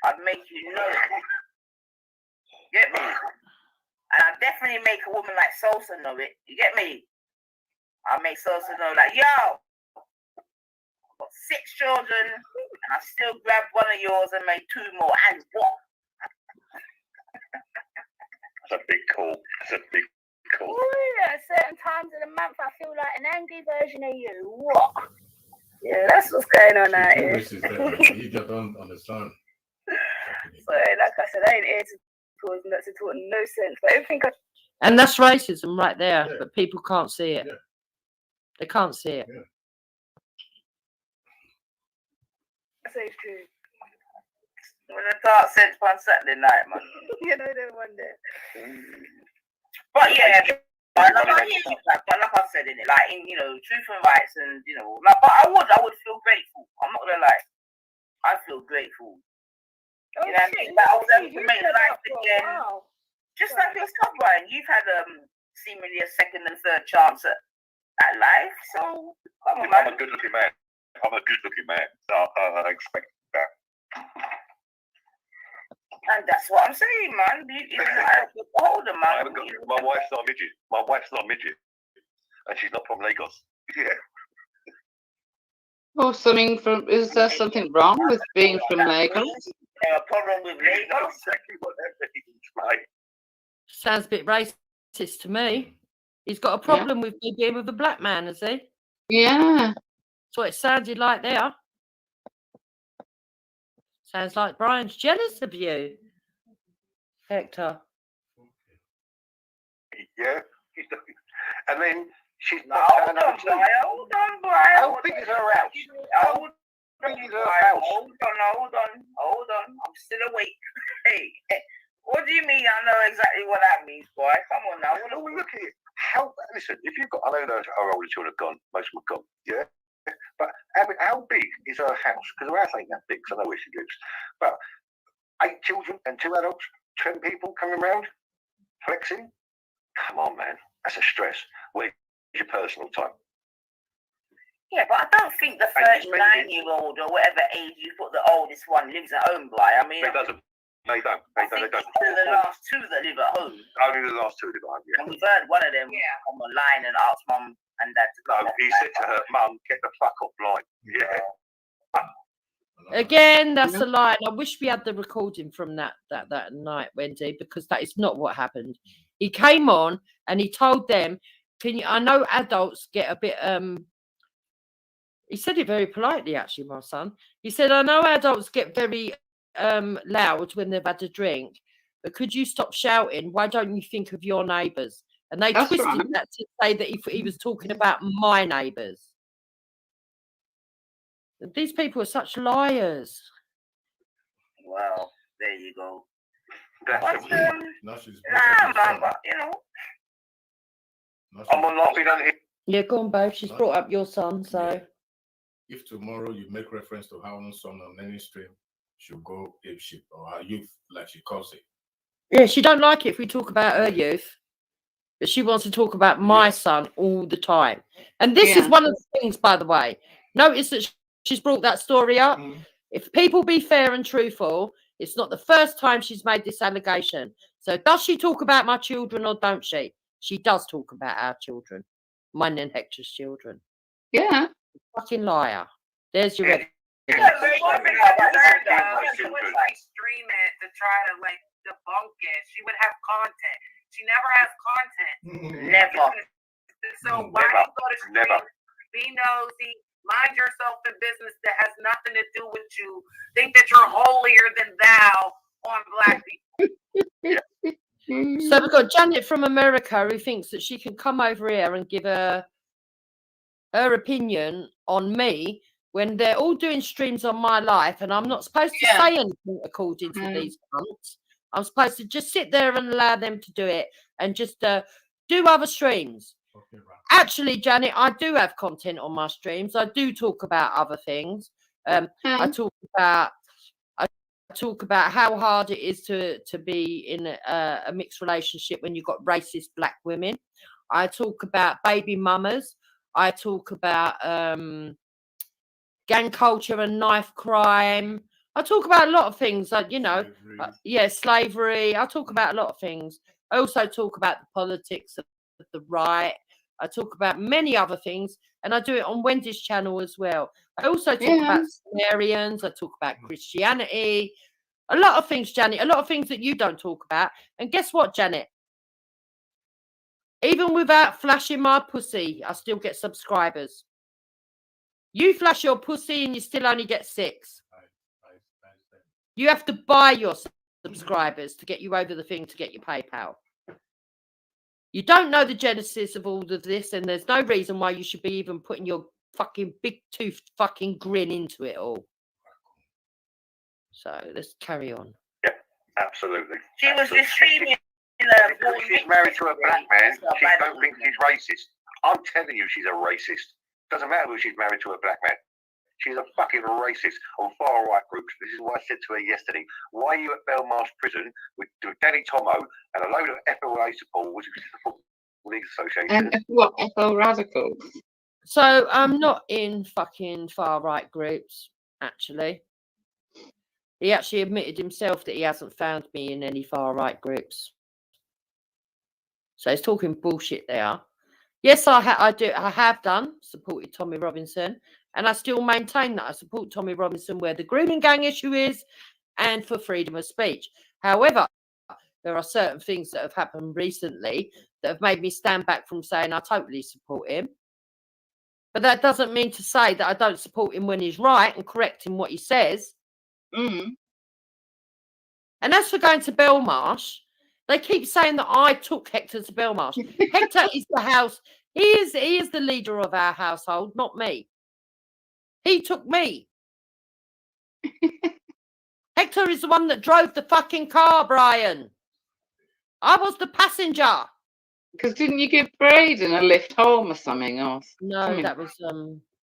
I'd make you know it. Get me? And I'd definitely make a woman like Sosa know it. You get me? I'll make Sosa know that, yo, I've got 6 children and I still grabbed one of yours and made 2 more. And what? That's a big call. That's a big call. Oh, yeah. Certain times of the month I feel like an angry version of you. What? Yeah, that's what's going on out here. You just don't understand. So, like I said, I ain't here to cause nuts at all. No sense. But everything And that's racism right there, but people can't see it. Yeah. They can't see it. Yeah. I say it's true. When the dark sense on Saturday night, man. You know, they one day. But yeah, but like I said in it, like in truth and rights, and like, but I would feel grateful. I'm not gonna lie, I feel grateful. Oh, you know what I mean? That I was able to make life again. Wow. Just like yourself, Brian. You've had seemingly a second and third chance at life. So come on, man. I'm a good-looking man. So I expect that. And that's what I'm saying, man. Older, man. My wife's not a midget. My wife's not a midget, and she's not from Lagos. Yeah. Or something from? Is there something wrong with being from Lagos? A problem with Lagos. Exactly what that means, right? Sounds a bit racist to me. He's got a problem with me being with a black man, has he? Yeah. That's what it sounded like there. Sounds like Brian's jealous of you, Hector. Yeah. And then she's not. Hold on, Brian. How big is her house? How big is her house? Hold on. I'm still awake. Hey, what do you mean? I know exactly what that means, boy. Come on now. Look at it. Listen, if you've got, I know our older children are gone. Most of them are gone. Yeah. But how big is her house? Because her house ain't that big, so I know where she lives. But 8 children and 2 adults, 10 people coming around, flexing. Come on, man. That's a stress. Where's your personal time? Yeah, but I don't think the 39-year-old or whatever age you put the oldest one lives at home by. I mean, They don't. They don't. The last 2 that live at home. Only the last 2 live at home. Yeah. And we've heard one of them come online and ask mum and that. No, he said to her, "Mum, get the fuck offline." Yeah. Again, that's a lie. And I wish we had the recording from that night, Wendy, because that is not what happened. He came on and he told them, "Can you? I know adults get a bit." He said it very politely, actually, my son. He said, "I know adults get very loud when they've had a drink, but could you stop shouting? Why don't you think of your neighbours?" And they twisted that to say that he was talking about my neighbours. These people are such liars. Well, there you go. Now she's but you know. I'm on laughing on here. Yeah, go on, babe. She's brought up your son, so. If tomorrow you make reference to her own son on any stream, she'll go apeshit, or her youth, like she calls it. Yeah, she don't like it if we talk about her youth, but she wants to talk about my son all the time. And this is one of the things, by the way. Notice that she's brought that story up. If people be fair and truthful, it's not the first time she's made this allegation. So does she talk about my children or don't she? She does talk about our children, mine and Hector's children. Yeah. Fucking liar. There's your evidence. She would like stream it to try to like debunk it. She would have content. She never has content. Never. So why you go to stream? Be nosy. Mind yourself in business that has nothing to do with you. Think that you're holier than thou on black people. So we've got Janet from America who thinks that she can come over here and give her opinion on me when they're all doing streams on my life, and I'm not supposed to say anything according to these cunts. I'm supposed to just sit there and allow them to do it and just do other streams. Actually, Janet, I do have content on my streams. I do talk about other things. I talk about how hard it is to be in a mixed relationship when you've got racist black women. I talk about baby mamas. I talk about gang culture and knife crime. I talk about a lot of things, like, slavery. I talk about a lot of things. I also talk about the politics of the right. I talk about many other things, and I do it on Wendy's channel as well. I also talk about Sumerians. I talk about Christianity. A lot of things, Janet. A lot of things that you don't talk about. And guess what, Janet? Even without flashing my pussy, I still get subscribers. You flash your pussy and you still only get 6. You have to buy your subscribers to get you over the thing to get your PayPal. You don't know the genesis of all of this, and there's no reason why you should be even putting your fucking big tooth fucking grin into it all. So let's carry on. Yeah, absolutely. She was extremely. She's married to a black man. She don't think he's racist. I'm telling you, she's a racist. Doesn't matter who she's married to a black man. She's a fucking racist on far right groups. This is what I said to her yesterday. Why are you at Belmarsh prison with Danny Tomo and a load of FLA support, which is the Football League Association? And what, FL radicals? So I'm not in fucking far right groups, actually. He actually admitted himself that he hasn't found me in any far right groups. So he's talking bullshit there. Yes, I have done supported Tommy Robinson, and I still maintain that I support Tommy Robinson where the grooming gang issue is and for freedom of speech. However, there are certain things that have happened recently that have made me stand back from saying I totally support him. But that doesn't mean to say that I don't support him when he's right and correct in what he says. And as for going to Belmarsh, they keep saying that I took Hector to Belmarsh. Hector is the house. He is the leader of our household, not me. He took me. Hector is the one that drove the fucking car, Brian. I was the passenger. Because didn't you give Braden a lift home or something? Or no, something?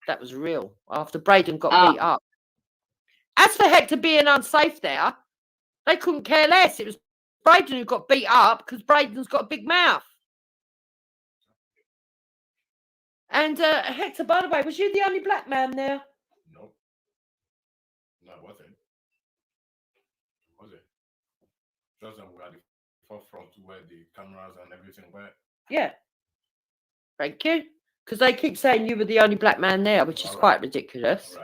that was real. After Braden got beat up. As for Hector being unsafe there, they couldn't care less. It was Braden who got beat up because Braden's got a big mouth. And Hector, by the way, was you the only black man there? No. No, it wasn't. Was it? Just that we had the forefront where the cameras and everything were. Yeah. Thank you. Because they keep saying you were the only black man there, which is quite ridiculous.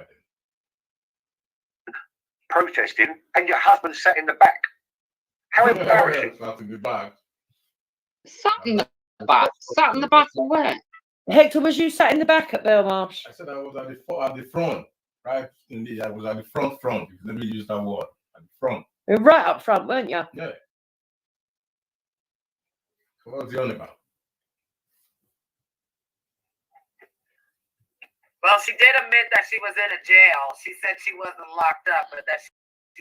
Protesting, and your husband sat in the back. How embarrassing! Not in the back. Sat in the back. Sat in the back of where? Hector, was you sat in the back at Belmarsh? I said I was at the front, right? I was at the front. Let me use that word. At the front. You were right up front, weren't you? Yeah. What was the on about? Well, she did admit that she was in a jail. She said she wasn't locked up, but that she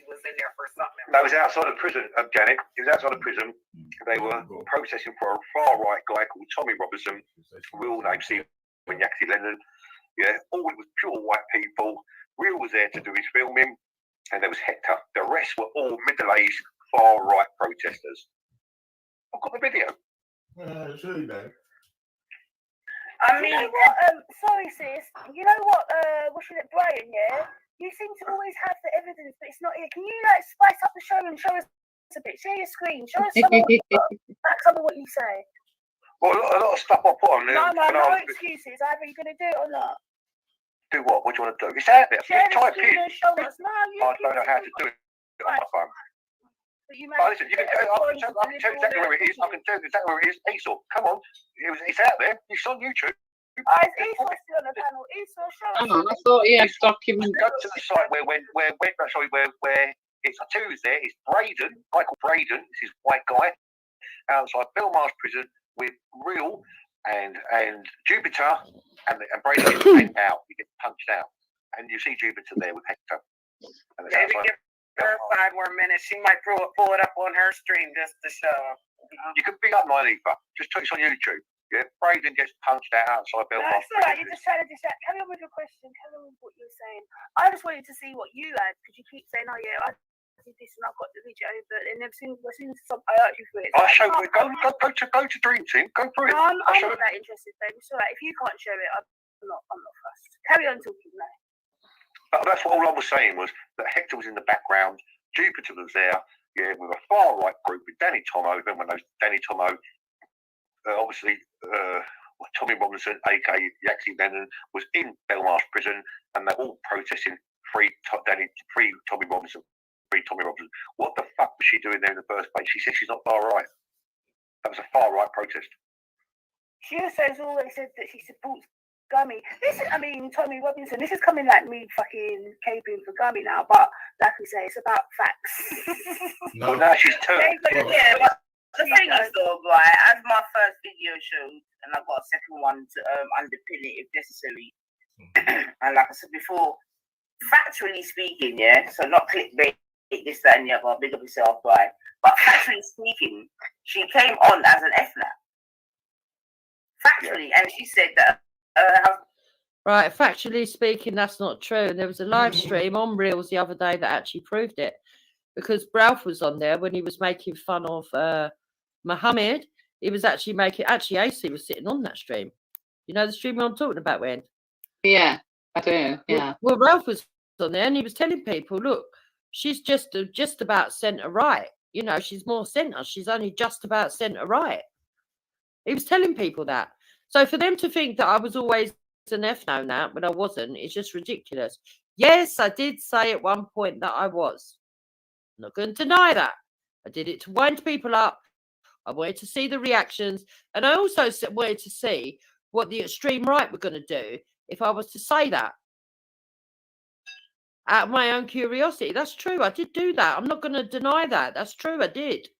was in there for something. That was outside of prison, Janet. It was outside of prison. They were protesting for a far-right guy called Tommy Robinson, real name Stephen Yaxie Lennon. Yeah, all it was pure white people. Real was there to do his filming, and there was Hector. The rest were all middle-aged, far-right protesters. I've got the video. Sure you know. I mean, what, sorry sis, you know what, what's your name, Brian, yeah? You seem to always have the evidence, but it's not here. Can you, like, spice up the show and show us a bit? Share your screen. Show us some of what you say. Well, a lot of stuff I put on there. No excuses. Either you're going to do it or not. Do what? What do you want to do? It's out there. Share Just type the screen in. and show us. No, you I don't know how to do it on my phone. But you Listen, you can I can tell you exactly where it is. I can tell you exactly where it is. Esau, come on. It's out there. It's on YouTube. Is Esau still on the panel? Esau, show us. I thought he had documents. Go to the site where it's who's there. It's Braden, Michael Braden. This is white guy outside Belmarsh prison with Real and Jupiter, and Braden gets taken out. He gets punched out, and you see Jupiter there with Hector. And it's Maybe give her 5 more minutes. She might pull it up on her stream just to show. You can big up Nylefa. Just touch on YouTube. Yeah, Braden gets punched out outside No, Belmarsh. it's all right. You're just trying to distract. Carry on with your question. Carry on with what you're saying. I just wanted to see what you had, because you keep saying, "Oh yeah, I did this and I've got the video," but then as soon as I hurt you for it. I'll show you. Go to Dream Team. Go through it. No, I'm not that interested, babe. It's all right. If you can't show it, I'm not fussed. Carry on talking now. But that's what all I was saying was that Hector was in the background. Jupiter was there. Yeah, with a far right group with Danny Tomo. Everyone knows Danny Tomo. Obviously, Tommy Robinson, aka Yaxie Lennon, was in Belmarsh prison, and they're all protesting free Tommy Robinson. What the fuck was she doing there in the first place? She said she's not far right. That was a far right protest. She also has always said that she supports Gummy. Tommy Robinson. This is coming like me fucking caping for Gummy now, but like we say, it's about facts. Well, now she's turned. Yeah, but the thing is though, right, as my first video showed, and I've got a second one to underpin it if necessary. And like I said before, factually speaking, yeah, so not clickbait, this, that, and the other, big up yourself, right? But factually speaking, she came on as an FNAP. Factually, and she said that Right, factually speaking, that's not true. There was a live stream on Reels the other day that actually proved it, because Ralph was on there when he was making fun of Mohammed. He was actually AC was sitting on that stream. You know the stream I'm talking about, when? Yeah, I do. Yeah. Well, Ralph was on there and he was telling people, look, she's just about centre right. You know, she's more centre. She's only just about centre right. He was telling people that. So for them to think that I was always an F-no that when I wasn't, it's just ridiculous. Yes, I did say at one point that I was. I'm not going to deny that. I did it to wind people up. I wanted to see the reactions. And I also wanted to see what the extreme right were going to do if I was to say that. Out of my own curiosity. That's true. I did do that. I'm not going to deny that. That's true. I did.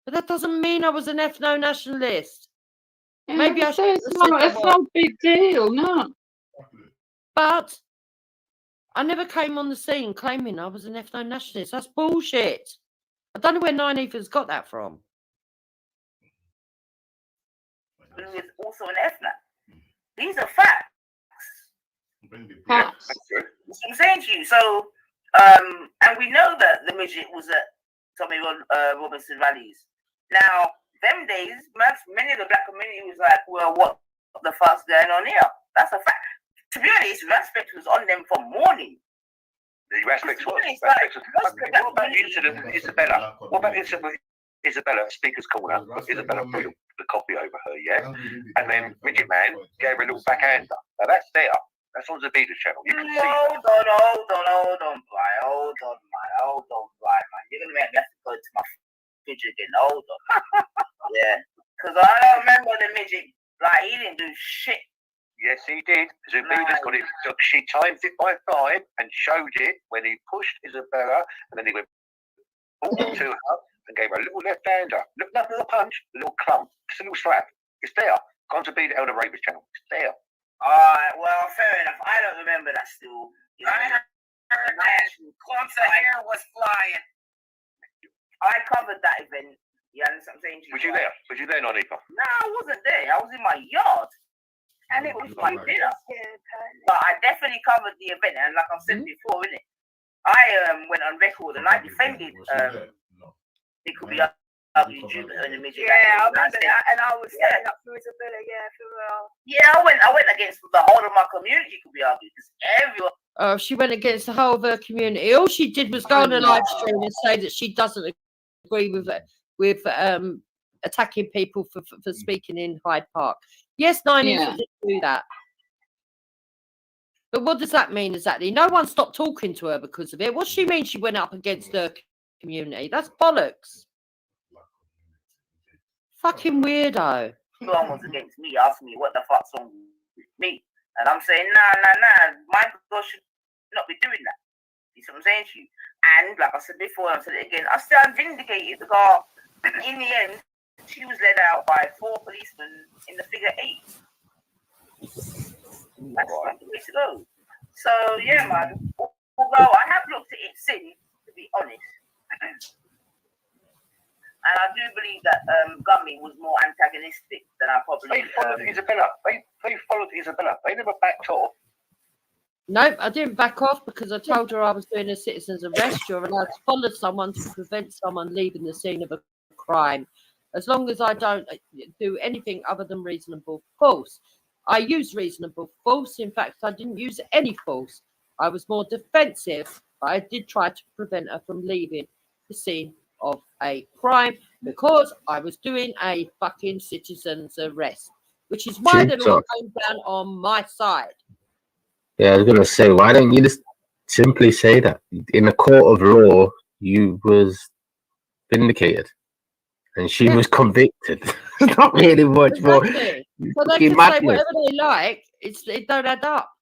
But that doesn't mean I was an ethno nationalist. Yeah, Maybe I should. It's not a big deal, no. But I never came on the scene claiming I was an ethno nationalist. That's bullshit. I don't know where Nine Ethan's got that from. who is also an FNAP. These are facts. Facts. That's what I'm saying to you. So, and we know that the midget was at Tommy Robinson rallies. Now, them days, many of the black community was like, well, what the fuck's going on here? That's a fact. To be honest, Respect was on them from morning. The Respect was. What about the incident with Isabella? What about the incident with Isabella at Speaker's Corner? Isabella the coffee over her, yeah? And then Midget Man gave her a little backhander. Now that's there. That's on the Zebedee channel. You can see that. Hold on, Brian. Hold on, Brian, man. You're going to make me have to go to my fridge again. Hold on. Yeah. Because I don't remember the midget. Like, he didn't do shit. Yes, he did. Zebedee's got it. So she timed it by 5 and showed it when he pushed Isabella, and then he went over to her and gave her a little left-hander. Look, nothing of a punch, a little clump, just a little slap. It's there. Gone to be the Elder Rabies channel. It's there. Alright, well, fair enough. I don't remember that still. You know, I heard that clumps of hair was flying. I covered that event. You understand what I'm saying? Was you there? Was you there, Nonifa? No, I wasn't there. I was in my yard. And it was my dinner. But I definitely covered the event. And like I've said before, innit? I went on record and I defended it could be ugly Jupiter and the midget. Yeah, I remember that. And I was standing up for Isabella, for real. Yeah, I went against the whole of my community could be ugly because everyone. Oh, she went against the whole of her community. All she did was go on a live stream and say that she doesn't agree with attacking people for speaking in Hyde Park. Yes, 9 did do that. But what does that mean exactly? No one stopped talking to her because of it. What does she mean she went up against her community? That's bollocks. Fucking weirdo. Everyone was against me, asking me what the fuck's wrong with me. And I'm saying, nah. My girl should not be doing that. You see what I'm saying to you? And like I said before, and I said it again, I stand vindicated because in the end, she was led out by 4 policemen in the figure 8. That's the way to go. So yeah, man. Although I have looked at it since, to be honest, and I do believe that Gummy was more antagonistic than I probably. They followed Isabella. They followed Isabella. They never backed off. No, I didn't back off because I told her I was doing a citizen's arrest. You're allowed to follow someone to prevent someone leaving the scene of a crime, as long as I don't do anything other than reasonable force. I use reasonable force. In fact, I didn't use any force. I was more defensive, but I did try to prevent her from leaving the scene of a crime because I was doing a fucking citizen's arrest, which is why they're all going down on my side. Yeah, I was gonna say, why don't you just simply say that in a court of law you was vindicated and she was convicted? Not really much more. Exactly. So they can say whatever they like. It don't add up.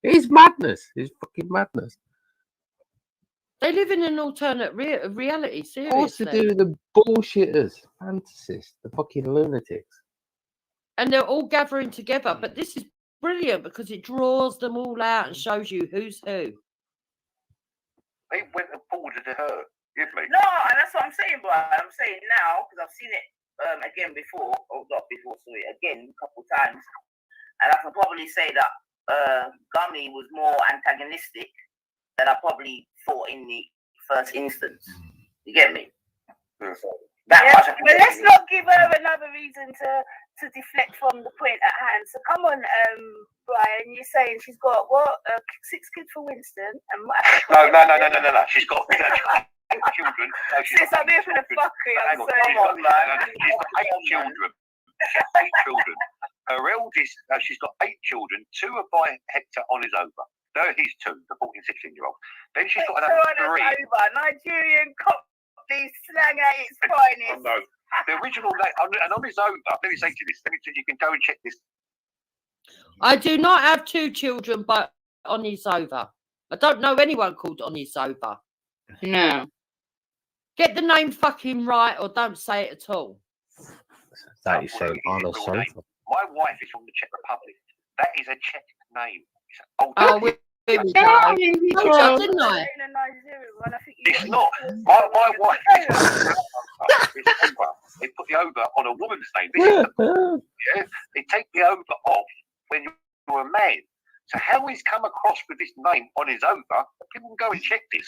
It's madness. It's fucking madness. They live in an alternate reality. Seriously. Of course they do. The bullshitters, fantasists, the fucking lunatics. And they're all gathering together. But this is brilliant because it draws them all out and shows you who's who. They went and forwarded to her. No, and that's what I'm saying, but I'm saying now because I've seen it again before, or not before, sorry, again a couple times, and I can probably say that Gummy was more antagonistic than I probably thought in the first instance. You get me? So, But let's not give her another reason to deflect from the point at hand. So come on, Brian, you're saying she's got what? 6 kids for Winston? And No. She's got 8 children. No, Sis, I'm here for the fuckery. I'm sorry. She's got 8 children. She's got 8 children. Her eldest, she's got 8 children. 2 are by Hector on his over. No, he's 2, the 14, 16-year-old. Then she's got another 3. Nigerian Cockney slang at its finest. No, the original name, and on his over, let me say to this, you can go and check this. I do not have 2 children, but on his over. I don't know anyone called on his over. No. Get the name fucking right or don't say it at all. That is saying on a sofa. My wife is from the Czech Republic. That is a Czech name. Oh, we didn't I? It's not. My wife is they put the over on a woman's name. Yeah, they take the over off when you're a man. So how he's come across with this name on his over, people can go and check this.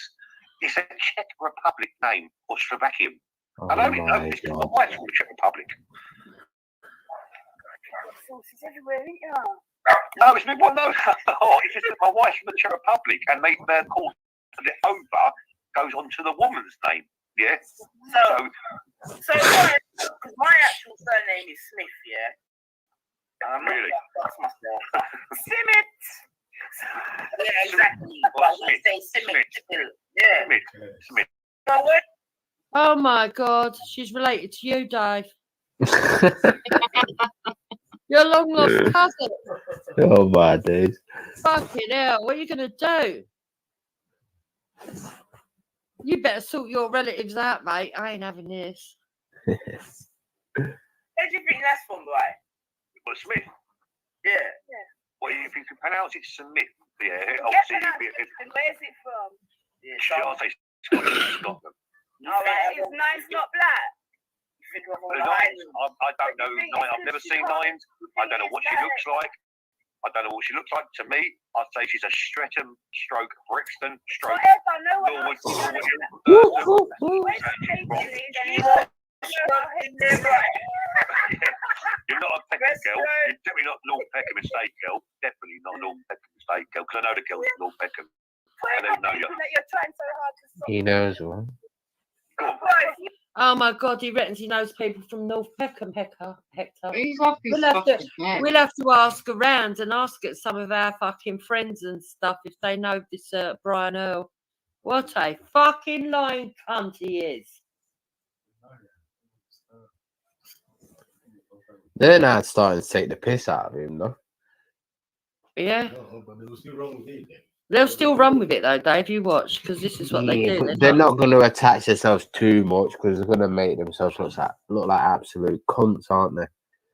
It's a Czech Republic name or Slovakian. I don't even know this because my wife's from the Czech Republic. Sauces everywhere, isn't you? No, it's not. No, it's just that my wife's from the Czech Republic, and they're called the over goes on to the woman's name. Yeah. So my actual surname is Smith, yeah. Really? That's myself. Simit. Yeah, exactly. But we say Simit. Yeah. Smith. So what? Oh my God, she's related to you, Dave. Your long lost cousin. Oh my days. Fucking hell, what are you gonna do? You better sort your relatives out, mate. I ain't having this. Where do you think that's from, right? But Smith. Yeah. What do you think you pronounce it? Smith. Yeah. Yeah, Obviously, where's it from? I'll say Scotland. All right, is Nine's not black? I don't know. I've never seen Nines. I don't know what she looks like. I don't know what she looks like. To me, I'd say she's a Streatham stroke Brixton stroke Norwood. You're not a Peckham girl. You're definitely not North Peckham Estate girl. Definitely not North Peckham Estate girl. Because I know the girls in North Peckham. I don't know you. You're trying so hard to stop. He knows one. Oh my God, he reckons he knows people from North Peckham, Hector. He's off his fucking head. We'll have to ask around and ask at some of our fucking friends and stuff if they know this Brian Hurle. What a fucking lying cunt he is. They're now starting to take the piss out of him, though. Yeah. They'll still run with it though, Dave. You watch, because this is what they do. But they're not going to attach themselves too much because they're going to make themselves look like absolute cunts, aren't they?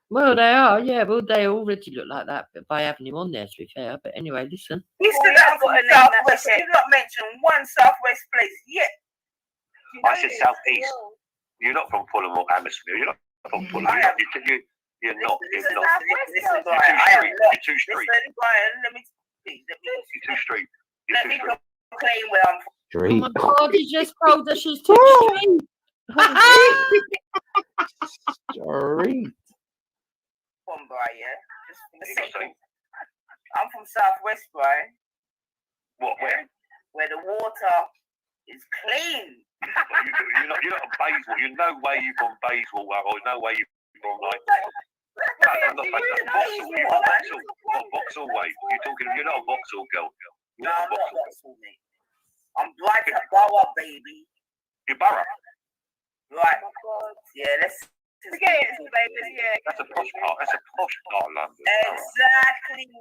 Well, they are, yeah. Well, they already look like that by having him on there, to be fair. But anyway, listen. He's still out for a Southwest. You've not mentioned one Southwest place yet. I said Southeast. You're not from Fulham or Hammersmith. You're not from Fulham. You're not. You're too street. You're too street. Let me complain where I'm from. Oh my God, he just told us she's too street. Street. From Brian, yeah. Just for the sake. I'm from Southwest, Brian. What? Where the water is clean. You're not from Bayswater. You're no way you're from Bayswater, or no way you're from like. I'm not Vauxhall way. You're not a Vauxhall girl. No, I'm not Vauxhall, mate. I'm Brighton Borough, baby. You're Borough. Right. Yeah, let's forget it, baby. Yeah. That's a posh part. That's a posh part of London. Exactly.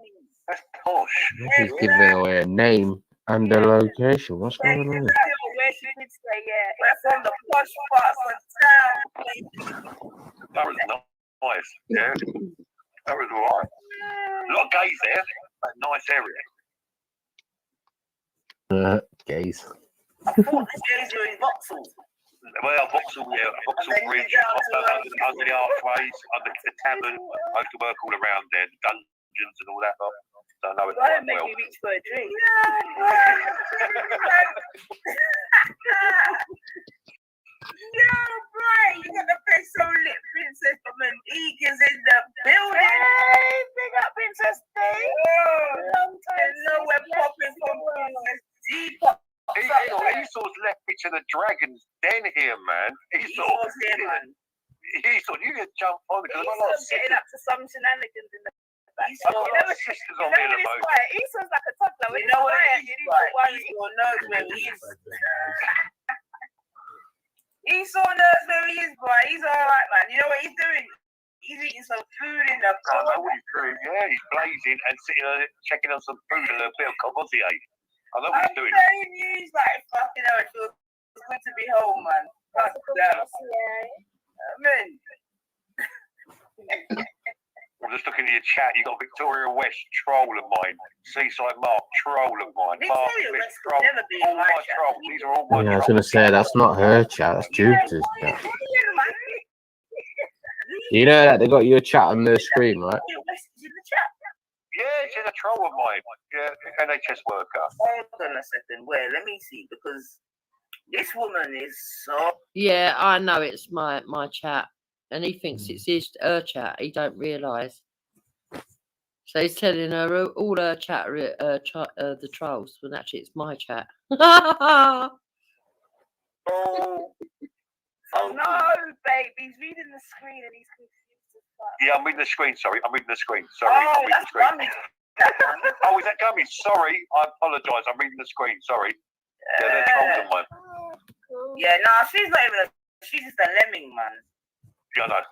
That's posh. This is giving away a name and a location. What's going on? Where she did say, yeah, it's from the posh parts of town. That was nice. Yeah. That was alright. A lot of gays there. That nice area. Gays. I thought the gays were in Vauxhall. Well, Vauxhall Bridge, under the archways, under the tavern. I used to work all around there, the dungeons and all that. So I know it quite well. You reach for a drink. Yo, Brian, you got the face so lit, Princess from an Egan's in the building. Hey, big up, Princess Day. Long time. No, we're popping from Princess D. Esau's left me to the dragon's den here, man. Esau's here, man. Esau, you can jump on because I'm not getting up to some shenanigans in the back. I've got sisters on me at the moment. Esau's like a toddler. You know what it is? Esau knows where he is. Esau knows where he is, boy. He's all right, man. You know what he's doing? He's eating some food in the I know what he's doing. Yeah, he's blazing and sitting on it, checking on some food and a bit of courvoisier. I know what he's doing. He's like, fucking hell, it feels good to be home, man. Fuck that. Amen. I'm just looking at your chat. You got Victoria West, troll of mine. Seaside Mark, troll of mine. Victoria West could never be all my trolls. These are all my Yeah, I was going to say, that's not her chat, that's Jupiter's chat. You know that they got your chat on their screen, right? Yeah, she's a troll of mine. Yeah, NHS worker. Hold on a second. Where? Let me see, because this woman is so. Yeah, I know it's my chat, and he thinks it's her chat. He don't realise. So he's telling her all her chat are the trolls, when actually it's my chat. Oh, Oh no, babe, he's reading the screen and he's confused as fuck. Yeah, I'm reading the screen. Sorry, I'm reading the screen. Sorry, Oh, I'm reading that's the screen. Gummy. Oh, is that Gummy? Sorry, I apologise. I'm reading the screen. Sorry. Yeah, they're trolls of mine. Yeah, nah, she's not even she's just a lemming, man. Yeah, I know.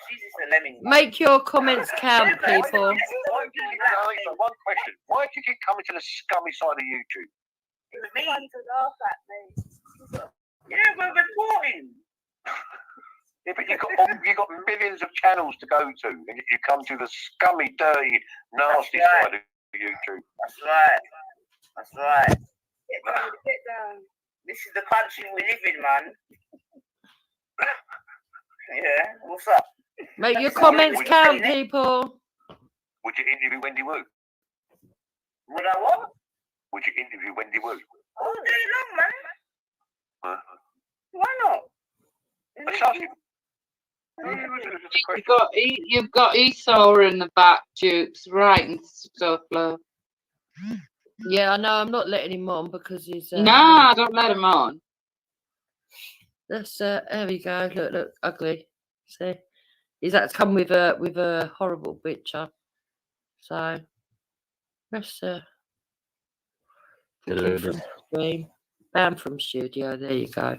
She's just a lemming. Make your comments count, people. One question. Why did you come into the scummy side of YouTube? It was me. To laugh at me. Yeah, we're reporting. Yeah, but you got millions of channels to go to, and you come to the scummy, dirty, nasty side of YouTube. That's right. That's right. Get down. This is the country we live in, man. Yeah, what's up? Make your comments count, people. Would you interview Wendy Wu? Would I what? Would you interview Wendy Wu? All day long, man. Why not? You've got Esau in the back, Dukes, writing stuff, love. Yeah, I know. I'm not letting him on because he's. Nah, don't let him on. That's there we go. Look, ugly. See, he's had to come with a horrible picture. So let's from stream, banned from studio. There you go.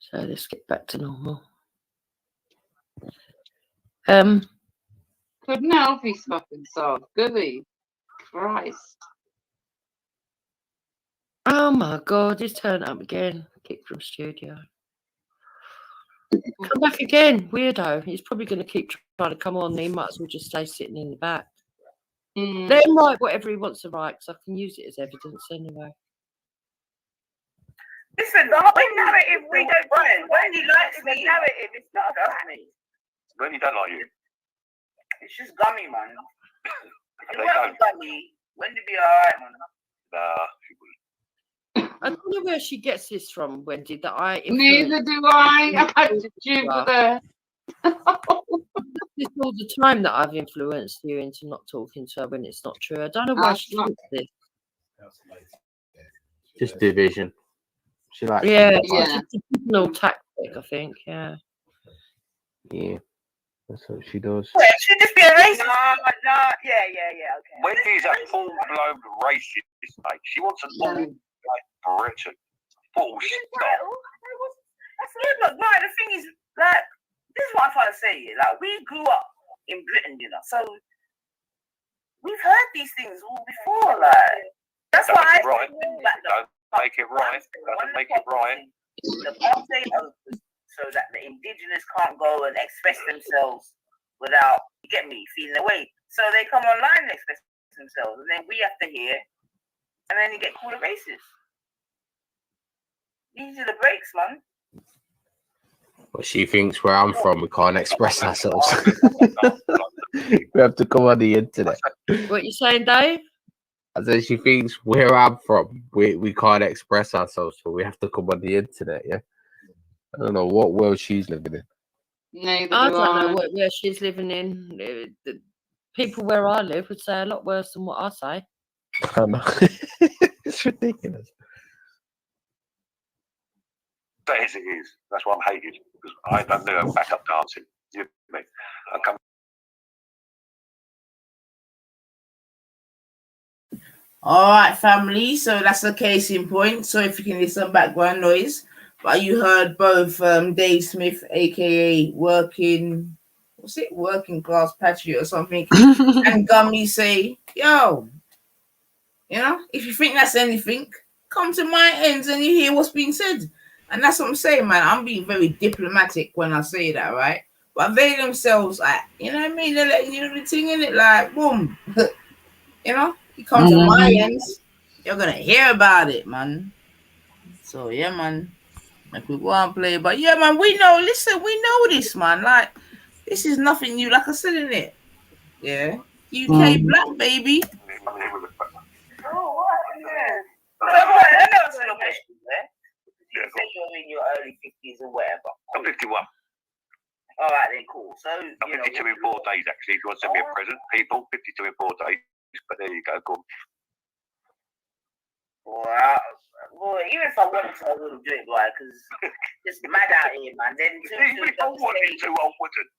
So let's get back to normal. Couldn't help his fucking self, could he? Christ. Oh my God, he's turned up again. Kicked from studio. Come back again, weirdo. He's probably going to keep trying to come on. He might as well just stay sitting in the back. Let him write whatever he wants to write because I can use it as evidence anyway. Listen, the whole narrative we don't run. Wendy likes me. Narrative, it's not about me. Wendy don't like you. It's just Gummy, man. If it wasn't Gummy, Wendy be alright, man. Nah, she wouldn't. I don't know where she gets this from, Wendy. That I neither do I. I had to Juba there. It's all the time that I've influenced you into not talking to her when it's not true. I don't know why she thinks this. Just division. She likes It's a signal tactic, I think. Yeah. That's what she does. Well, it should just be a racist. No, yeah, okay. Wendy's a full-blown racist, mate. She wants an all Britain. Full stop. Look, right, the thing is, like, this is what I'm trying to say here. Like, we grew up in Britain, you know, so we've heard these things all before, like. That's why Don't make it right. Doesn't make it right. The blockade opens so that the indigenous can't go and express themselves without, you get me, feeling away. So they come online and express themselves, and then we have to hear, and then you get called a racist. These are the breaks, man. But she thinks where I'm from, we can't express ourselves. We have to come on the internet. What you saying, Dave? I said she thinks where I'm from, we can't express ourselves, so we have to come on the internet. Yeah, I don't know what world she's living in. Neither I do don't I. know where she's living in. The people where I live would say a lot worse than what I say. I know. It's ridiculous. That is, it is. That's why I'm hated. Because I don't know back up dancing. You know me. I come. All right, family. So that's the case in point. So if you can hear some background noise, but you heard both Dave Smith, aka working class patriot or something, and Gummy say, "Yo, you know, if you think that's anything, come to my ends and you hear what's being said." And that's what I'm saying, man. I'm being very diplomatic when I say that, right? But they themselves, like, you know what I mean? They're letting you do the thing in it, like, boom. You know, you come to my ends, you're gonna hear about it, man. So yeah, man. Like we go and play, but yeah, man, we know. Listen, we know this, man. Like, this is nothing new. Like I said in it, yeah. UK black baby. Oh, what? Yeah. Let me ask you a question, yeah? You say you're in your early 50s or whatever. I'm 51. All right, then, cool. So, I'm 52 in 4 days, actually. If you want to send me a present, people, 52 in 4 days. but there you go. Go on. Well, even if I wanted to, I wouldn't do it, boy, because it's mad out here, man. Then Even if I wanted to, I wouldn't.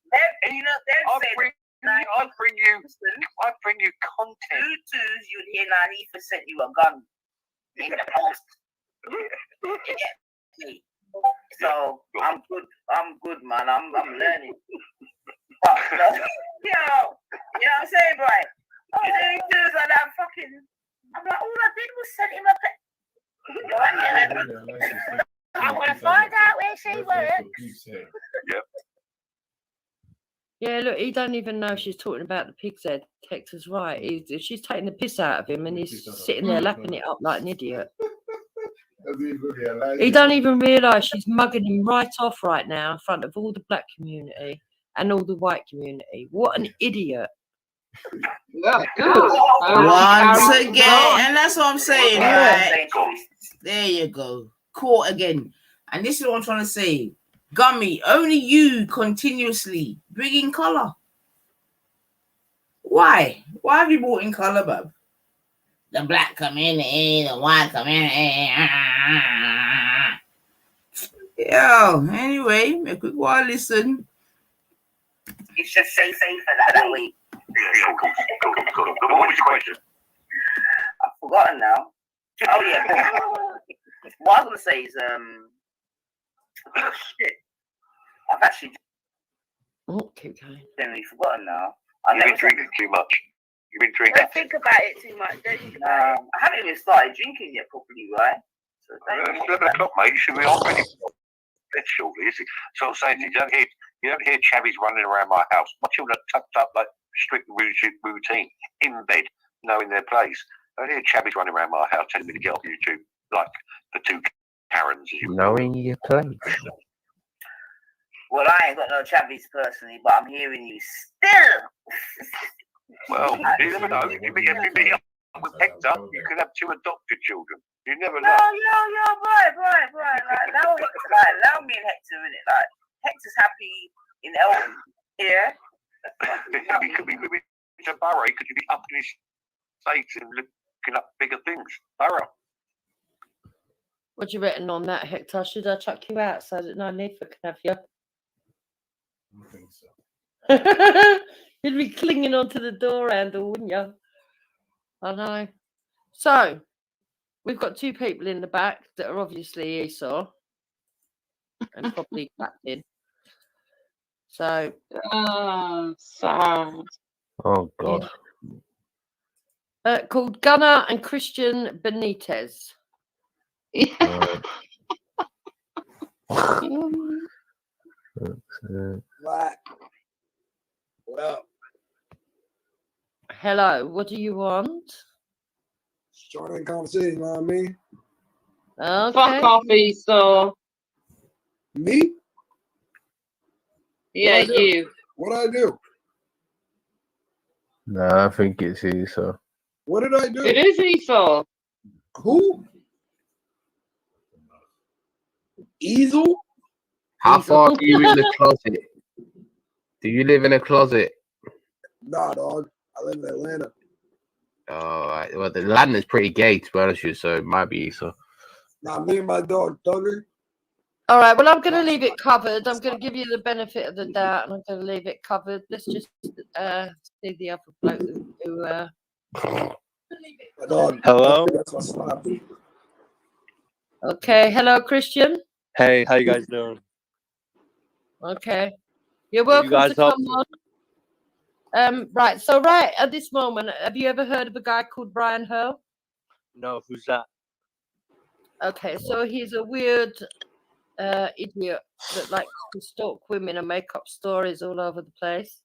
I'd bring you content. Tutus, you'd hear 90% you a gun in the post. So I'm good, man. I'm learning. But, you know what I'm saying, boy? Tutus and that fucking. I'm like, all I did was send him a. I'm gonna find out where she works. Yep. Yeah, look, he don't even know she's talking about the pig's head. Hector's right. She's taking the piss out of him, and he's sitting there lapping it up like an idiot. He don't even realise she's mugging him right off right now in front of all the black community and all the white community. What an idiot! Yeah, good. Once again, and that's what I'm saying, right? There you go. Caught again. And this is what I'm trying to say. Gummy, only you continuously bringing colour. Why? Why have you brought in colour, bub? The black community, the white community. Yo, anyway, make a quick while listen. It's just safer that way. What was your question? I've forgotten now. Oh yeah. What I was gonna say is shit. I've actually keep going. generally forgotten now. You've been drinking too much. You've been drinking. Don't think about it too much. Don't think about it. I haven't even started drinking yet properly, right? So It's 11 o'clock, mate. You should be on ready for bed shortly. So I'm saying you don't hear chavvies running around my house. My children are tucked up like strict routine in bed, knowing their place. I don't hear chavvies running around my house telling me to get off YouTube like the two Karens. As you Knowing your place. Well, I ain't got no chavvies personally, but I'm hearing you still. Well, you never know. If you meet up with Hector, you could have 2 adopted children. You never know. Yo, right. Like, now me and Hector in it. Like, Hector's happy in Elton. Yeah. He could be moving to Borough. He could be up in his States and looking up bigger things. Borough. What do you reckon on that, Hector? Should I chuck you out so that no Nathan can have you? I think so. You'd be clinging onto the door handle, wouldn't you? I know. So, we've got 2 people in the back that are obviously Esau and probably Captain. So, sad. Oh, God. Called Gunnar and Christian Benitez. Black. What up? Hello, what do you want? Starting conversation, you know what I mean? Okay. Fuck off, Esau. Me? Yeah, you. What did I do? No, I think it's Esau. What did I do? It is Esau. Who? Easel? How far are you in the closet? Do you live in a closet? Nah, dog. I live in Atlanta. Oh, right. Well, the land is pretty gay, to be honest with you, so it might be Esau. Nah, me and my dog, Thugger. All right, well, I'm going to leave it covered. I'm going to give you the benefit of the doubt, and I'm going to leave it covered. Let's just see the other bloke who My dog. Hello? That's my slap. Okay, hello, Christian. Hey, how you guys doing? Okay. You're What you welcome to guys up come on. Right, so right at this moment, have you ever heard of a guy called Brian Hurle? No, who's that? Okay, so he's a weird idiot that likes to stalk women and make up stories all over the place.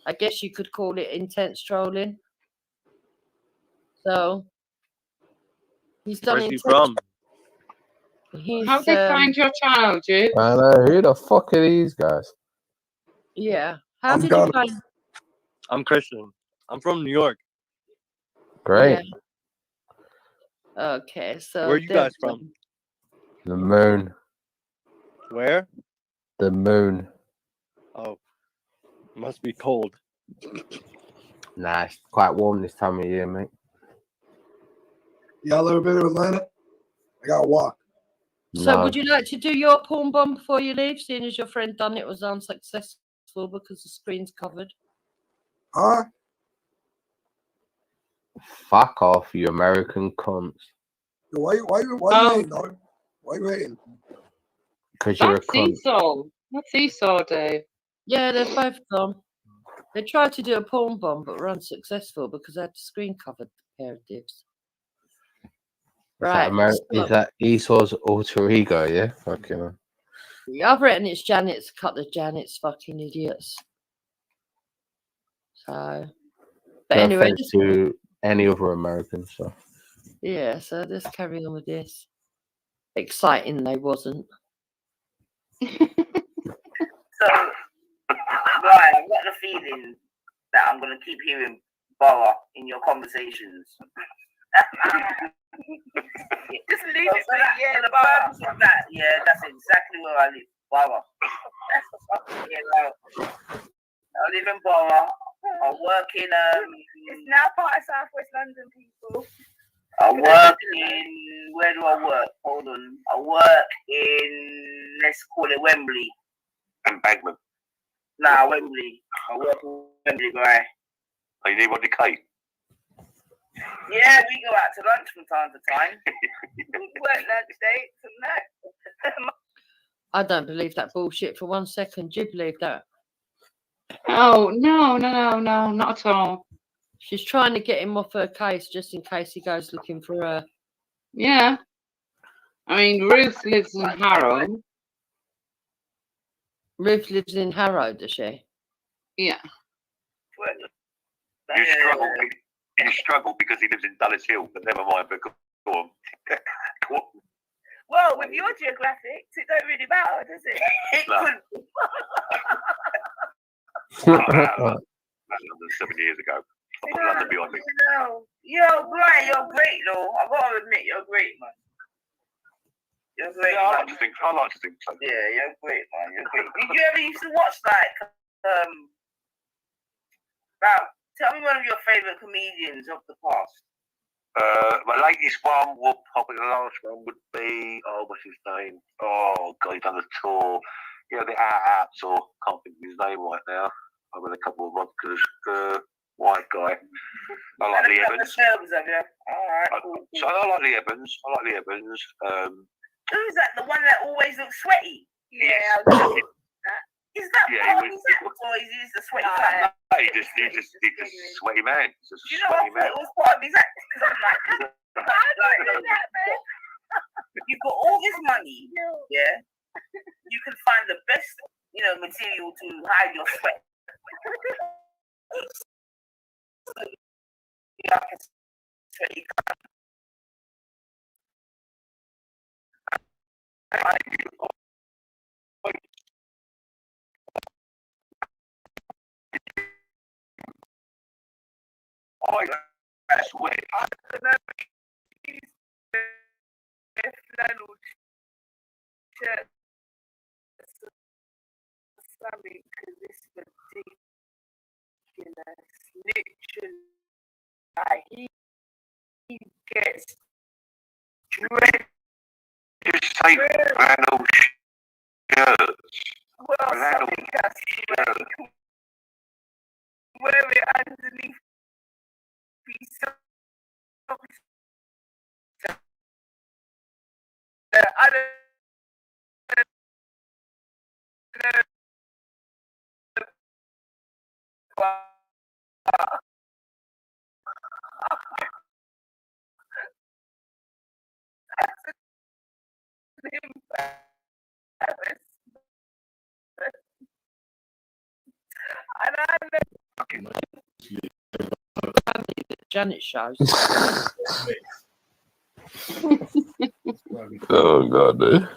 I guess you could call it intense trolling. So he's done Where's he intense. from? How'd they find your child, dude? I know. Who the fuck are these guys? Yeah. How did you find? I'm Christian. I'm from New York. Great. Yeah. Okay, so Where are you guys from? The moon. Where? The moon. Oh, must be cold. Nah, it's quite warm this time of year, mate. Y'all ever been to Atlanta? I gotta walk. So No. would you like to do your porn bomb before you leave, seeing as your friend done it was unsuccessful because the screen's covered? Huh? Fuck off, you American cunts. Why you hating, dog? Why you hating? Because you're a That's cunt. Esau. That's Esau, Dave. Yeah, they've both gone. They tried to do a porn bomb, but were unsuccessful because they had the screen covered, the pair of divs. Right. Is that Esau's alter ego, yeah? Fucking hell. I've written it's Janet's, a couple of Janet's fucking idiots. So, but No anyway, offense to any other Americans, so. yeah, so let's carry on with this. Exciting, they wasn't. So, right, I've got the feeling that I'm going to keep hearing Borough in your conversations. Just leave it for that. Yeah, the purpose of that. Yeah, that's exactly where I live. Borough. I live in Borough. I work in It's now part of Southwest London, people. I work in, where do I work? Hold on. I work in, let's call it Wembley. Embankment. Nah, Wembley. I work in Wembley, guy. Oh, you need one to cake? Yeah, we go out to lunch from time to time. Work lunch dates and that. I don't believe that bullshit for 1 second. Do you believe that? Oh, no, not at all. She's trying to get him off her case just in case he goes looking for her. Yeah. I mean, Ruth lives in Harrow. Ruth lives in Harrow, does she? Yeah. You struggle because he lives in Dulles Hill, but never mind. But go on. Go on. Well, with your geographics, it don't really matter, does it? It No. could. That's 7 years ago. I put London behind me. No. You're great though. I gotta admit, you're great, man. You're great. Yeah, I man. like to think so. Yeah, you're great, man. You're great. Did you ever used to watch now, tell me one of your favorite comedians of the past. My latest one would probably, the last one would be, what's his name? Oh, God, he's done a tour. You know, the Out tour. Can't think of his name right now. I've had a couple of vodkas. White guy. I like the Evans. Alright. So I like the Evans. Who's that? The one that always looks sweaty? Yeah. Is that Yeah, part of his act, or is he just a sweaty man? No, he's just sweaty man. He's just a You know, I sweaty thought man. it was part of his act because I'm like, you've got all this money, yeah. You can find the best, material to hide your sweat. I swear. Flannel shirt. Something because it's ridiculous. Literally, like he gets dread. Just say flannel shirts. Well, something that's wear it underneath these socks. I don't know. Janet shows. Oh, God, dude.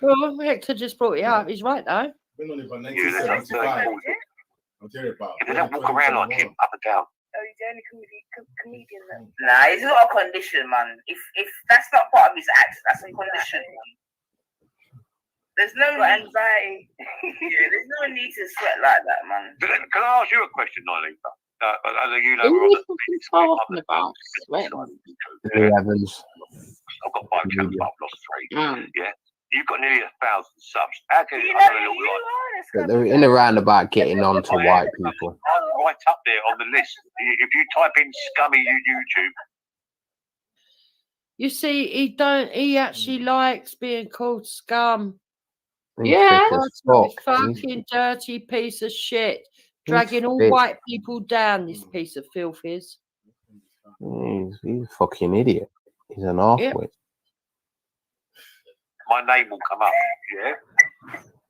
Well, Hector just brought it up. He's right, though. They don't walk around like him up and down. Oh, he's the only comedian that. Nah, it's not a condition, man. If that's not part of his act, that's a condition. There's no anxiety. Yeah, there's no need to sweat like that, man. Can I ask you a question, Nolita? Who are you talking about? Sweating. Lee Evans. I've got 5 channels, but I've lost 3. Mm. Yeah. You've got nearly 1,000 subs. How can You I know, got a little you like? are They're in a roundabout getting on to white people. I'm right up there on the list. If you type in Scummy YouTube, You see, he actually likes being called scum. He's Yeah. fit as You fuck. fucking dirty piece of shit. He's Dragging all fit. white people down, this piece of filth is. He's a fucking idiot. He's an halfwit. my name will come up. Yeah.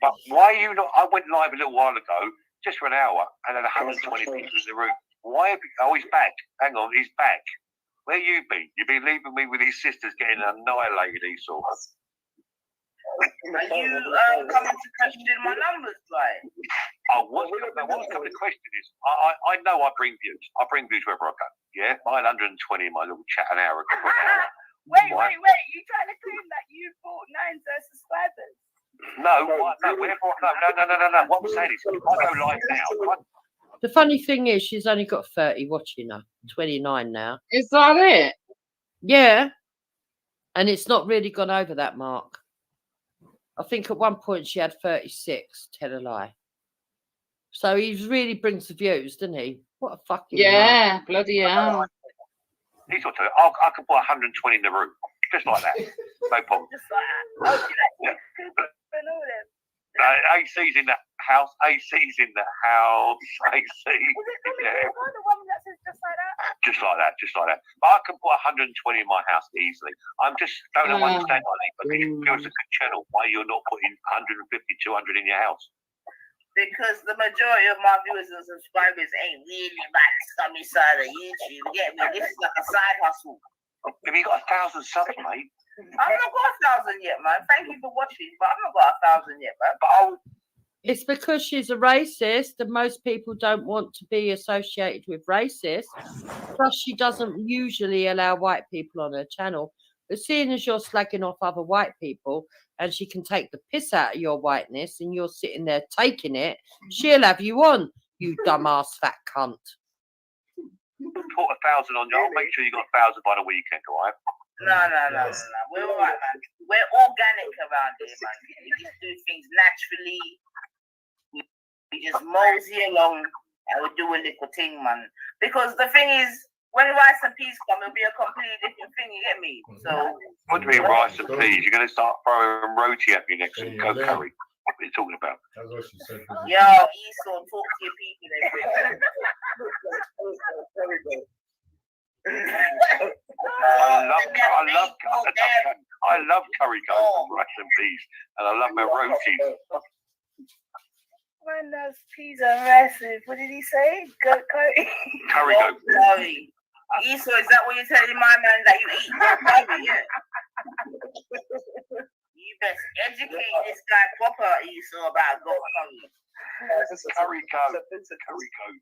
But why are you not? I went live a little while ago, just for an hour, and had 120 people in the room. Why? Oh, he's back. Hang on, he's back. Where you been? You've been leaving me with these sisters getting annihilated, Esau. Are you coming to question my numbers, like? Oh, what's coming to question is, I know I bring views. I bring views wherever I go. Yeah, I had 120 in my little chat an hour ago. Wait. You trying to claim that you bought 9 subscribers? No. What I'm saying is, I go live now. The funny thing is, she's only got 30 watching her, 29 now. Is that it? Yeah. And it's not really gone over that mark. I think at one point she had 36, tell a lie. So he really brings the views, doesn't he? What a fucking yeah, bloody hell. He's got to. I could put 120 in the room, just like that. No problem. Just like that. AC's in the house. AC's in the house. AC. Was it the one that says just like that? Just like that. But I can put 120 in my house easily. I'm just don't understand why it feels a good channel. Why you're not putting 150, 200 in your house? Because the majority of my viewers and subscribers ain't really about the scummy side of YouTube. You get me? This is like a side hustle. Have you got 1,000 subs, mate? I've not got 1,000 yet, man. Thank you for watching, but I've not got 1,000 yet, man. But It's because she's a racist and most people don't want to be associated with racists. Plus, she doesn't usually allow white people on her channel. But seeing as you're slagging off other white people and she can take the piss out of your whiteness and you're sitting there taking it, she'll have you on, you dumbass fat cunt. Put 1,000 on you. I'll make sure you got 1,000 by the weekend, all right? No. We're all right, man. We're organic around here, man. We just do things naturally. We just mosey along and we do a little thing, man. Because the thing is, when rice and peas come, it'll be a completely different thing, you get me? So What do you mean rice and peas? You're going to start throwing roti at me next and go curry. What are you talking about? That's what she said. yo, Esau, talk to your people. I love curry goat and rice and peas, and I love my roti. Man, those peas are massive. What did he say? Goat curry? Curry goat. Curry. Esau, is that what you're telling my man that you eat goat curry? Yeah. You best educate this guy proper, Esau, about goat curry. Curry goat. Curry goat.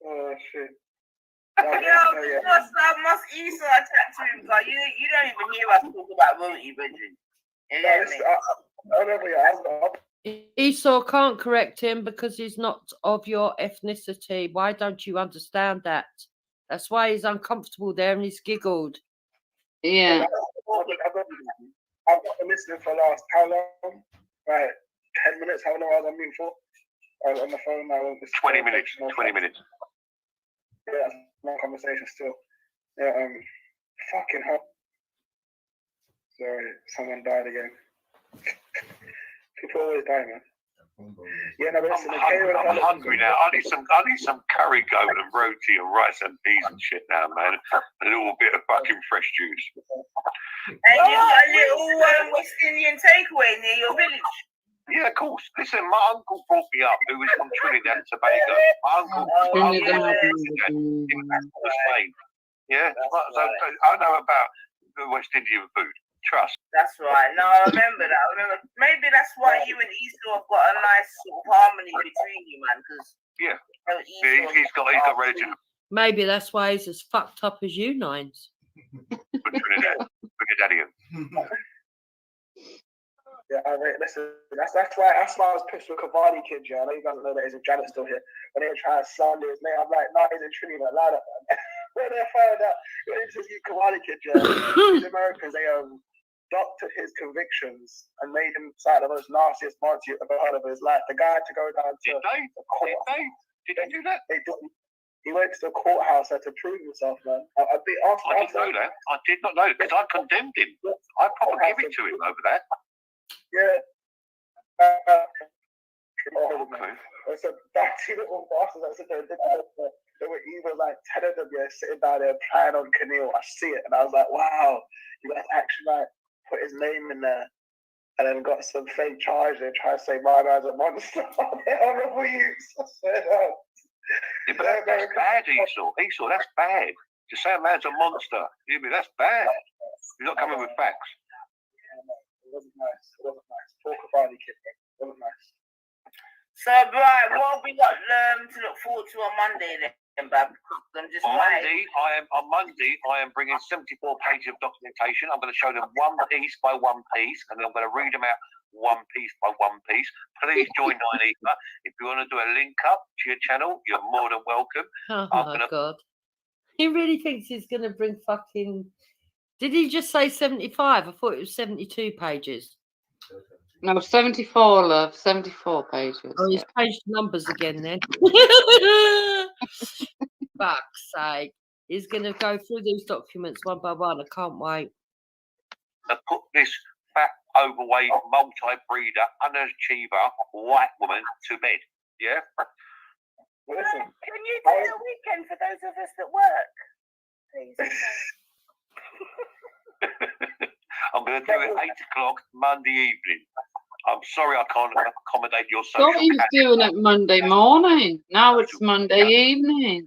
Oh shit. Yo, must Esau attack to him, because you don't even hear us talk about roti, Bridget. Esau can't correct him because he's not of your ethnicity. Why don't you understand that? That's why he's uncomfortable there and he's giggled. Yeah. I've been listening for last how long? Right, 10 minutes. How long was I mean for? I was on the phone now. 20 minutes. 20 minutes. Yeah, long conversation still. Yeah, fucking hell. Sorry, someone died again. People always die, man. Yeah, no, but listen, I'm hungry now. I need some curry goat and roti and rice and peas and shit now, man. A little bit of fucking fresh juice. And you got a little West Indian takeaway near your village. Yeah, of course. Listen, my uncle brought me up, who was from Trinidad and Tobago. My uncle was from Spain. Yeah, so I know about the West Indian food. Trust. That's right. No, I remember that. Maybe that's why you and Esau have got a nice sort of harmony between you, man. Because he's got relatives. Maybe that's why he's as fucked up as you, Nines. Trinidadian. Yeah, listen, that's why I was pissed with Cavani kid, yeah. I know you guys know that he's a Janet still here. When they try to slander his name, I'm like, nah, he's in Trinity, not allowed that, man. When they found out, when they just Cavani kid, yeah, these Americans, they doctored his convictions and made him sound the most nastiest monster you've ever heard of his life. The guy had to go down to the court. Did they do that? They did. He went to the courthouse to prove himself, man. I didn't know that. I did not know that because I condemned him. I probably give it to him over that. Yeah. I said, that's little bosses. I said, they were even like 10 of them, yeah, sitting down there playing on Canil. I see it, and I was like, wow, you guys actually like put his name in there, and then got some fake charge and try to say my man's a monster. Horrible use. I swear to Yeah, but that's bad, Esau. Esau, that's bad. To say a man's a monster, that's bad. You're not coming with facts. It wasn't nice. It wasn't nice. Talk about it, kid. It wasn't nice. So, right, what have we got to look forward to on Monday then, Bab? On Monday, I am bringing 74 pages of documentation. I'm going to show them one piece by one piece, and then I'm going to read them out one piece by one piece. Please join Nine-Ether. If you want to do a link up to your channel, you're more than welcome. Oh my God. He really thinks he's going to bring fucking... Did he just say 75? I thought it was 72 pages. No, 74, love. 74 pages. Oh, he's paged numbers again then. Fuck's sake. He's going to go through these documents one by one. I can't wait. To put this fat, overweight, multi-breeder, underachiever, white woman to bed. Yeah? Listen, Can you do the weekend for those of us that work, please? I'm going to do it 8 o'clock Monday evening. I'm sorry I can't accommodate your social Thought he was doing it Monday morning. Now it's Monday evening.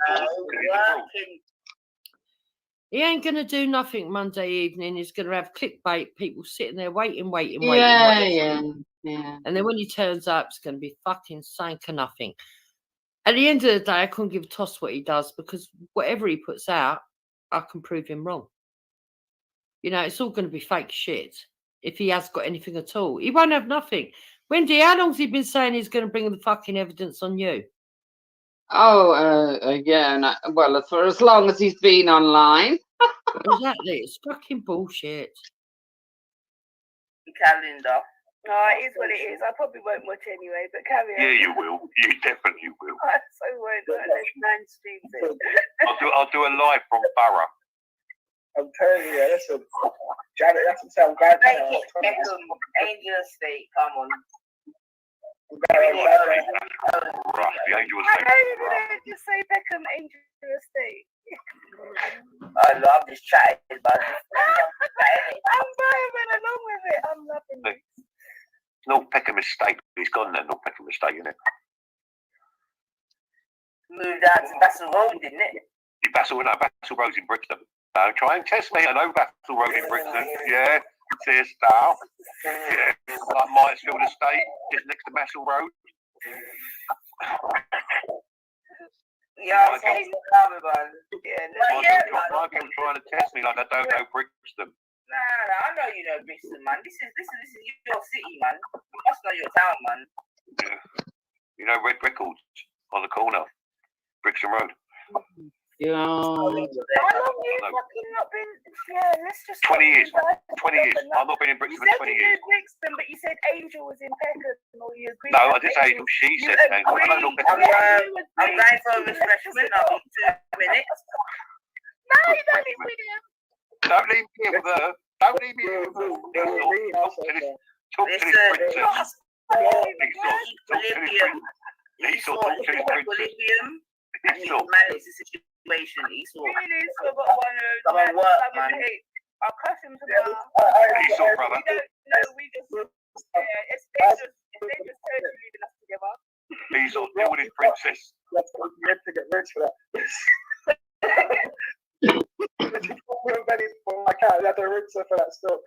He ain't going to do nothing Monday evening. He's going to have clickbait, people sitting there waiting. Yeah. And then when he turns up, it's going to be fucking sank or nothing. At the end of the day, I couldn't give a toss what he does because whatever he puts out, I can prove him wrong. It's all going to be fake shit. If he has got anything at all, he won't have nothing. Wendy, how long's he been saying he's going to bring the fucking evidence on you? Oh, yeah. Well, for as long as he's been online. Exactly. It's fucking bullshit. Calendar. No, it is what it is. I probably won't watch anyway, but carry on. Yeah, you will. You definitely will. I so won't. Unless man streams it. I'll do a live from Borough. I'm telling you, listen, Janet, that's what I'm glad. Make it Beckham, Angel Estate, come on. Right, the Angel I know Estate. you didn't just say Beckham, Angel Estate. I love this chat, but I'm vibing along with it. I'm loving it. No Peckham Estate. He's gone then, no Peckham Estate, isn't it? moved out to Bassel Road, didn't it? Bassel Road's in Brixton. No, try and test me. I know Bassel Road in Brixton. Yeah, it's here, style. Yeah, like Minesfield Estate, just next to Bassel Road. Yeah, I see man. My people trying to test me like I don't know Brixton. Nah, I know you know Brixton, man. This is your city, man. You must know your town, man. Yeah. You know Red Records on the corner, Brixton Road. Yeah. How long have you fucking not been? Yeah, let's just. 20 years. 20 years. I've not been in Brixton for 20 years. You said you knew Brixton, but you said Angel was in Peckham, or you agreed. No, I didn't say Angel. She said Angel. I don't know Peckham. I'm going for a refreshment. I'll be 2 minutes. No, you don't leave with him. Don't leave me here with her. Don't leave me here with her. Talk to this princess. Esau, talk to this princess. Esau. Manage the situation, Esau. Really, Esau got one of Come on, work, man. I'll cuss him tomorrow. Esau, brother. No, we just, it's dangerous territory leaving us together. Esau, deal with his princess. You have to get rich for that. I can't have to rinse her for that stuff.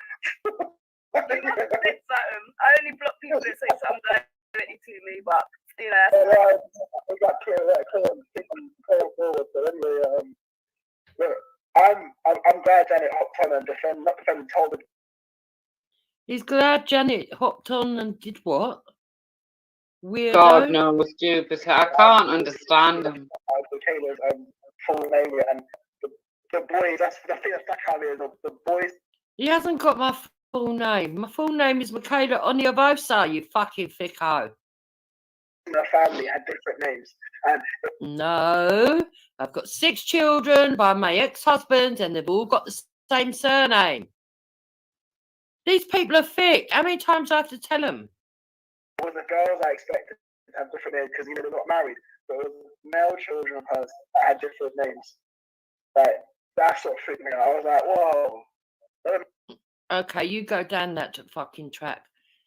I only block people that say something directly to me, but you know. I got clear forward. But anyway, look, I'm glad Janet hopped on and not defended Tolbert. He's glad Janet hopped on and did what? Weirdo. God knows, stupid. I can't understand him. Michaela's full name and the boys. I think that's how it is. The boys. He hasn't got my full name. My full name is Michaela Oniobosa, you fucking thicko. The family had different names. And no, I've got 6 children by my ex-husband, and they've all got the same surname. These people are thick. How many times do I have to tell them? With the girls, I expected to have different names because they got married. But it was male children of hers that had different names. Like, that sort of freaked me out. I was like, whoa. Okay, you go down that fucking track.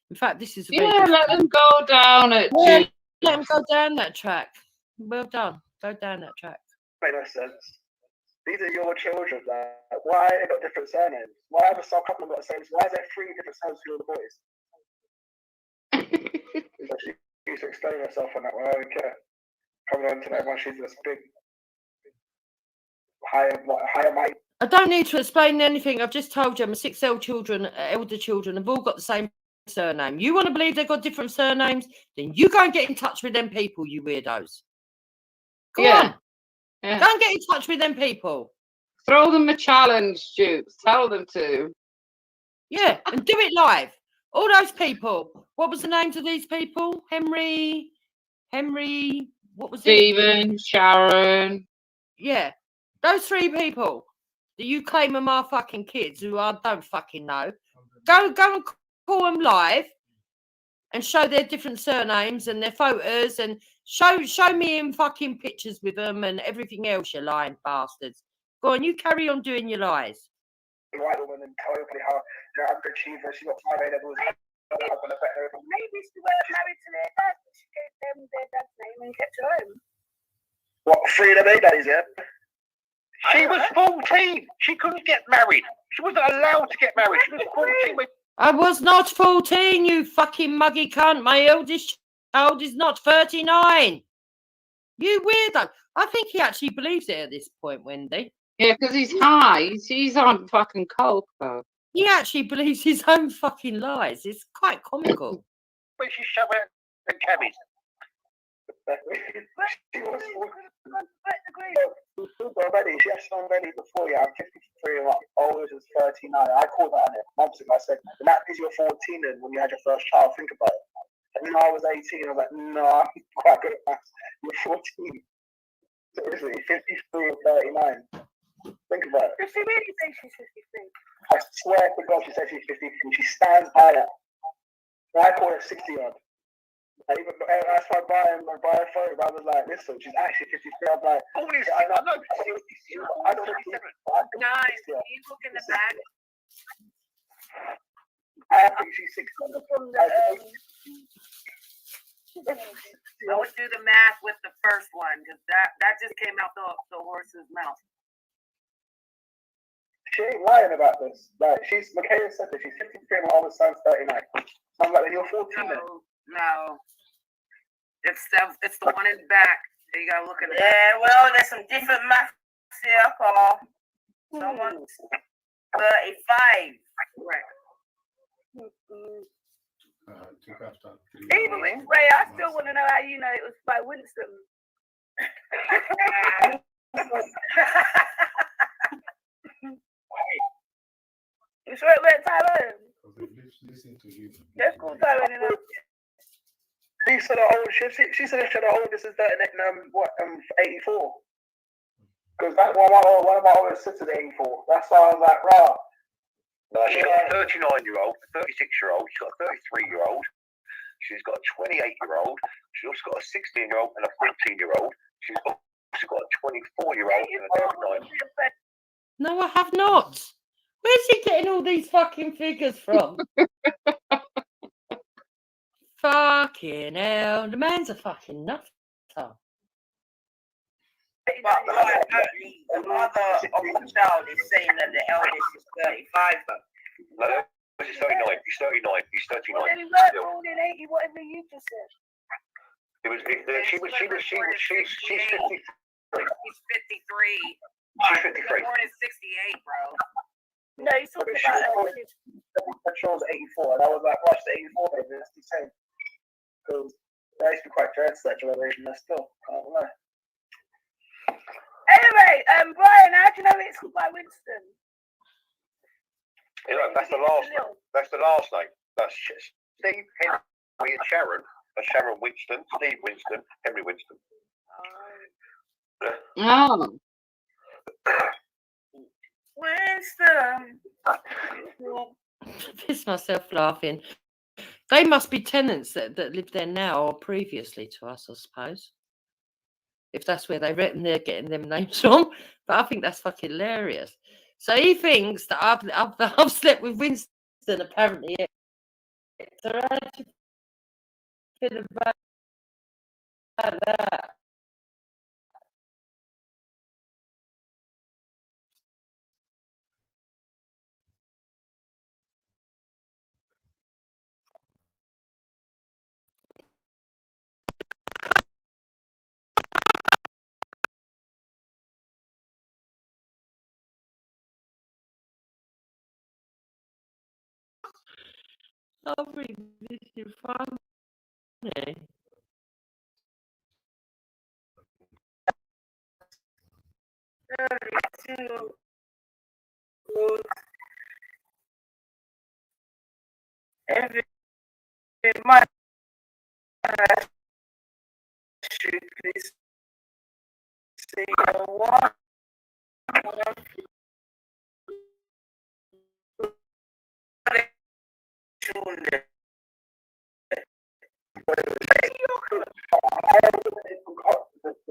In fact, this is a yeah. Let them go down it. Yeah, let them go down that track. Well done. Go down that track. Makes no sense. These are your children. Like, why they got different surnames? Why have a couple got the same? Why is there 3 different surnames for all the boys? So she used to explain herself on that one. I don't care. Coming on to that one, she's this big, higher might. I don't need to explain anything. I've just told you my 6 elder children have all got the same surname. You want to believe they've got different surnames? Then you go and get in touch with them people, you weirdos. Go on. Yeah. Go and get in touch with them people. Throw them a challenge, Stoops. Tell them to. Yeah, and do it live. All those people. What was the names of these people? Henry, what was Stephen, Sharon. Yeah, those 3 people that you claim are my fucking kids, who I don't fucking know. Go and call them live and show their different surnames and their photos and show me in fucking pictures with them and everything else, you lying bastards. Go on, you carry on doing your lies. White woman and tell everybody how they're an underachiever. She got 5 A-levels. Maybe she weren't married to their dad, but she gave them their dad's name and kept her home. What, 3 of their daddies, yeah? She was 14. She couldn't get married. She wasn't allowed to get married. She was 14. I was not 14, you fucking muggy cunt. My eldest child is not 39. You weirdo. I think he actually believes it at this point, Wendy. Yeah, because he's high. He's on fucking coke, though. He actually believes his own fucking lies. It's quite comical. When she shoved out the cabbies. She had some ready before you. I'm 53 and my oldest is 39. I called that on it months ago. I said, and that is your 14 and when you had your first child, think about it. And then I was 18, I was like, no, I'm quite good at maths. You're 14. Seriously, 53 and 39. Think about it. Does she really think she's 53? I swear to God, she said she's 53. She stands by that. I call her 60-odd. Even that's why Brian phone, I was like, listen, she's actually 53. I'm like, Nice. You look in the back. I think she's 60. I would do the math with the first one because that just came out the horse's mouth. She ain't lying about this. Like Michaela said that she's 53 and my oldest son's 39. So I'm like, then you're 14 then. No. It's the one in the back. You gotta look at it. Yeah, well, there's some different maths here, Carl. Someone's 35. Right. Even Ray, I still want to know how you know it was by Winston. You sure it went Tyrone? Let's call Tyrone in. She said her oldest is 84. Because one of my oldest sisters is 84. That's why I was like, rah. No, she's got a 39-year-old, a 36-year-old, she's got a 33-year-old, she's got a 28-year-old, she's also got a 16-year-old and a 14-year-old, she's also got a 24-year-old and a 39-year-old. No, I have not. Where's he getting all these fucking figures from? Fucking hell. The man's a fucking nutter. But the mother of the child is saying that the eldest is 35. No, he's 39. He's 39. He's 39. Well, then he weren't born in 80, whatever you just said. She's 53. He's 53. She's 53. Born in 68, bro. No, he's talking about Patrol's 84, and I was like, watch the 84, baby, that's the same. Because I used to be quite jealous of that generation, I still can't lie. Anyway, Brian, how do you know it's called by Winston? You know, that's the last name. That's the last name. That's Steve, Henry, and Sharon. That's Sharon Winston, Steve Winston, Henry Winston. Oh. Winston. Piss myself laughing. They must be tenants that live there now or previously to us, I suppose. If that's where they reckon they're getting them names from. But I think that's fucking hilarious. So he thinks that I've slept with Winston, apparently. So how do you feel about that? Oh, really, this is funny. Every month, please say one.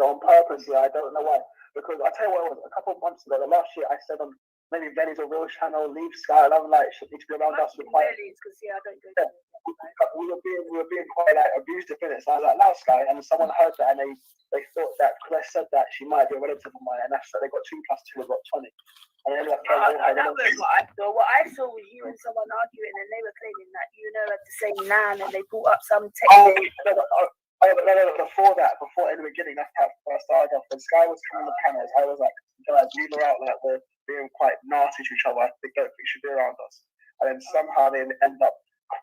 On purpose, yeah, I don't know why. Because I tell you what, it was a couple of months ago, the last year, I said on maybe Benny's a real channel, leave Sky, and I'm like, should need to be around us. Because I don't go. We were being quite like abusive in it. So I was like, now Sky, and someone heard that, and they thought that because I said that she might be a relative of mine, and that's they got 2 + 2, they got 20. And then like, that was what I saw. What I saw was you and someone arguing, and they were claiming that you know had the same nan, and they brought up some technique. Before in the beginning, that's how I started off. When Sky was coming on the cameras, I was like, leave her out, like we're being quite nasty to each other. I don't think she should be around us. And then somehow they end up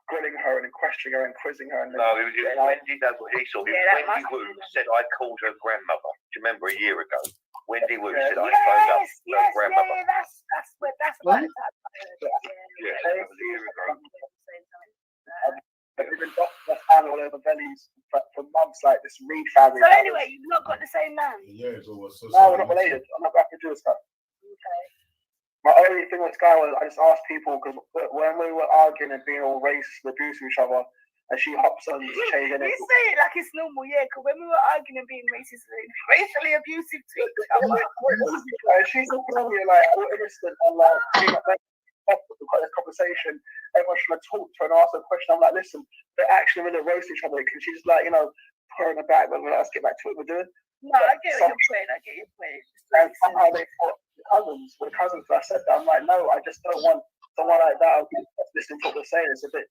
grilling her and questioning her and quizzing her. And No, it was Wendy. That's what he saw. Wendy Wu said I called her grandmother. Do you remember a year ago? Wendy Wu said I phoned up her grandmother. Yeah, that's what that was. Yeah, that was a year ago. They've been that's all over bellies for months, like this Reed family. So anyway, you've not got the same man. Yeah, no, we're not related. I'm not going to do this stuff. Okay. My only thing with Sky was I just asked people because when we were arguing and being all racist and abusing each other, and she hops on changing it. You say it like it's normal, yeah. Because when we were arguing and being racist and racially abusive to each other, she's looking at me like all innocent and like. The conversation, everyone's trying to talk to her and ask her a question. I'm like, listen, they're actually really roast each other. Can she just like, put her in the back when let's get back to what we're doing? No, I get your point. And somehow they fought the cousins. I said that. I'm like, no, I just don't want someone like that. Listening to what they're saying. It's a bit.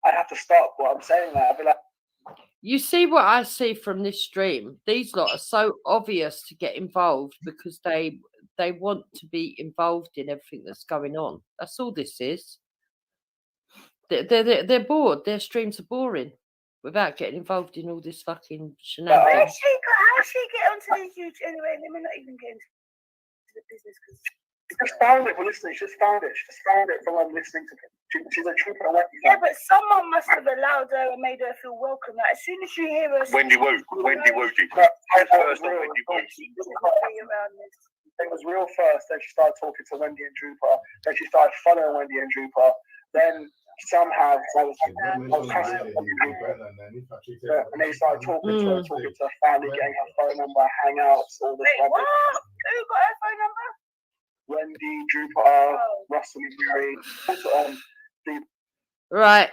I have to stop what I'm saying. I'd be like. You see what I see from this stream? These lot are so obvious to get involved because they want to be involved in everything that's going on. That's all this is. They're bored. Their streams are boring without getting involved in all this fucking shenanigans. How she get onto the huge anyway? Let me not even get into the business because. She just found it. Well, listen, she just found it. She just found it from listening to it. She's a trooper. Yeah, but someone must have allowed her and made her feel welcome. Like as soon as you hear her, Wendy Wu. It was real first. Then she started talking to Wendy and Drooper. Then she started following Wendy and Drooper. Then somehow I was and they started talking to her, talking to her family, getting her phone number, hangouts, all this. Wait, what? Who got her phone number? Wendy, Drooper, Russell, Mary. Right.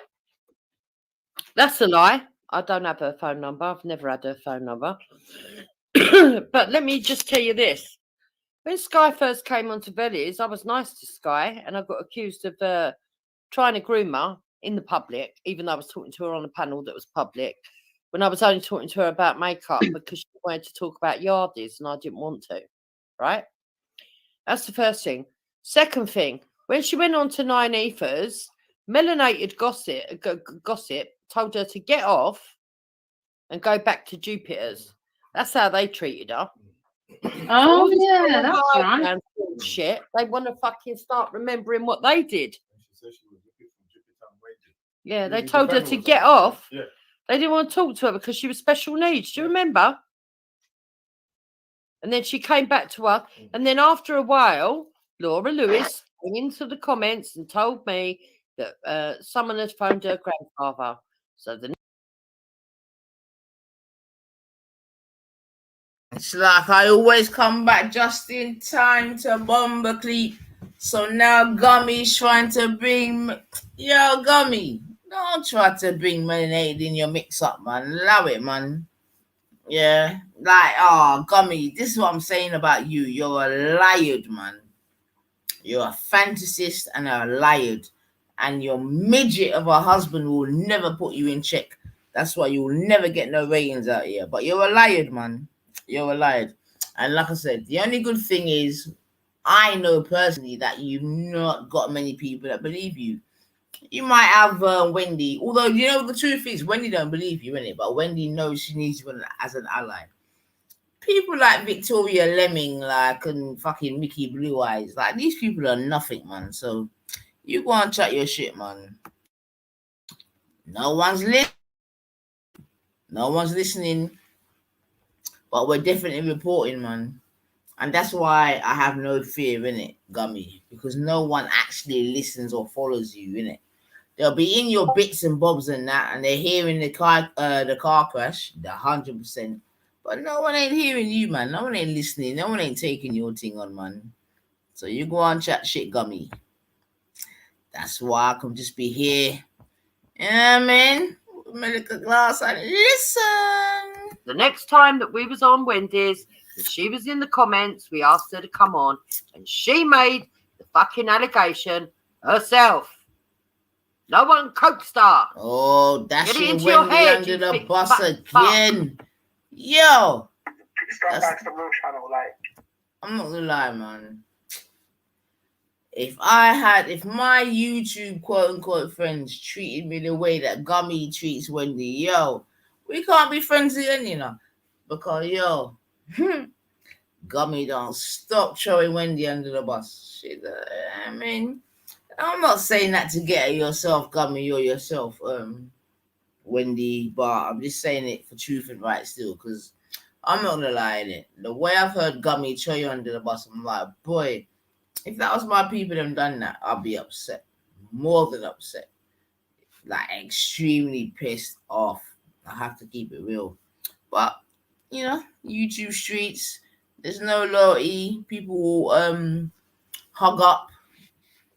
That's a lie. I don't have her phone number. I've never had her phone number. But let me just tell you this. When Sky first came onto Bellies, I was nice to Sky and I got accused of trying to groom her in the public, even though I was talking to her on a panel that was public, when I was only talking to her about makeup because she wanted to talk about yardies and I didn't want to, right? That's the first thing. Second thing, when she went on to 9 Ethers, melanated gossip told her to get off and go back to Jupiter's. That's how they treated her. Oh, yeah, that's right. Shit. They want to fucking start remembering what they did. Yeah, they told her to get off. Yeah. They didn't want to talk to her because she was special needs. Do you remember? And then she came back to her. And then after a while, Laura Lewis came into the comments and told me that someone had phoned her grandfather. So the It's like I always come back just in time to bomb a clip. So now Gummy's trying to bring... Yo, Gummy, don't try to bring melanated in your mix-up, man. Allow it, man. Yeah. Like, Gummy, this is what I'm saying about you. You're a liar, man. You're a fantasist and a liar. And your midget of a husband will never put you in check. That's why you'll never get no ratings out here. But you're a liar, man. You're a liar. And like I said, the only good thing is I know personally that you've not got many people that believe you. You might have Wendy, although you know the truth is Wendy don't believe you, innit? But Wendy knows she needs you as an ally. People like Victoria Lemming, like, and fucking Mickey Blue Eyes, like these people are nothing, man. So you go and chat your shit, man. No one's listening, but we're definitely reporting, man. And that's why I have no fear in it, Gummy, because no one actually listens or follows you in it. They'll be in your bits and bobs and that, and they're hearing the car crash, the 100%. But no one ain't hearing you, man. No one ain't listening. No one ain't taking your thing on, man. So you go on chat shit, Gummy. That's why I can just be here. Yeah, man. Medical glass and listen. The next time that we was on Wendy's, and she was in the comments, we asked her to come on, and she made the fucking allegation herself. No one coaxed her. Oh, that's Get it it, into your Wendy head, under you the big bus fat again. Yo. It's going back to the real channel, like. I'm not gonna lie, man. If my YouTube quote unquote friends treated me the way that Gummy treats Wendy, yo, we can't be friends again, you know. Because yo, Gummy don't stop throwing Wendy under the bus. Shit, I mean, I'm not saying that to get at yourself, Gummy, or yourself, Wendy, but I'm just saying it for truth and right still, because I'm not gonna lie in it. The way I've heard Gummy throw you under the bus, I'm like, boy, if that was my people them done that, I'd be upset. More than upset. Like extremely pissed off. I have to keep it real. But, you know, YouTube streets, there's no loyalty. People will hug up.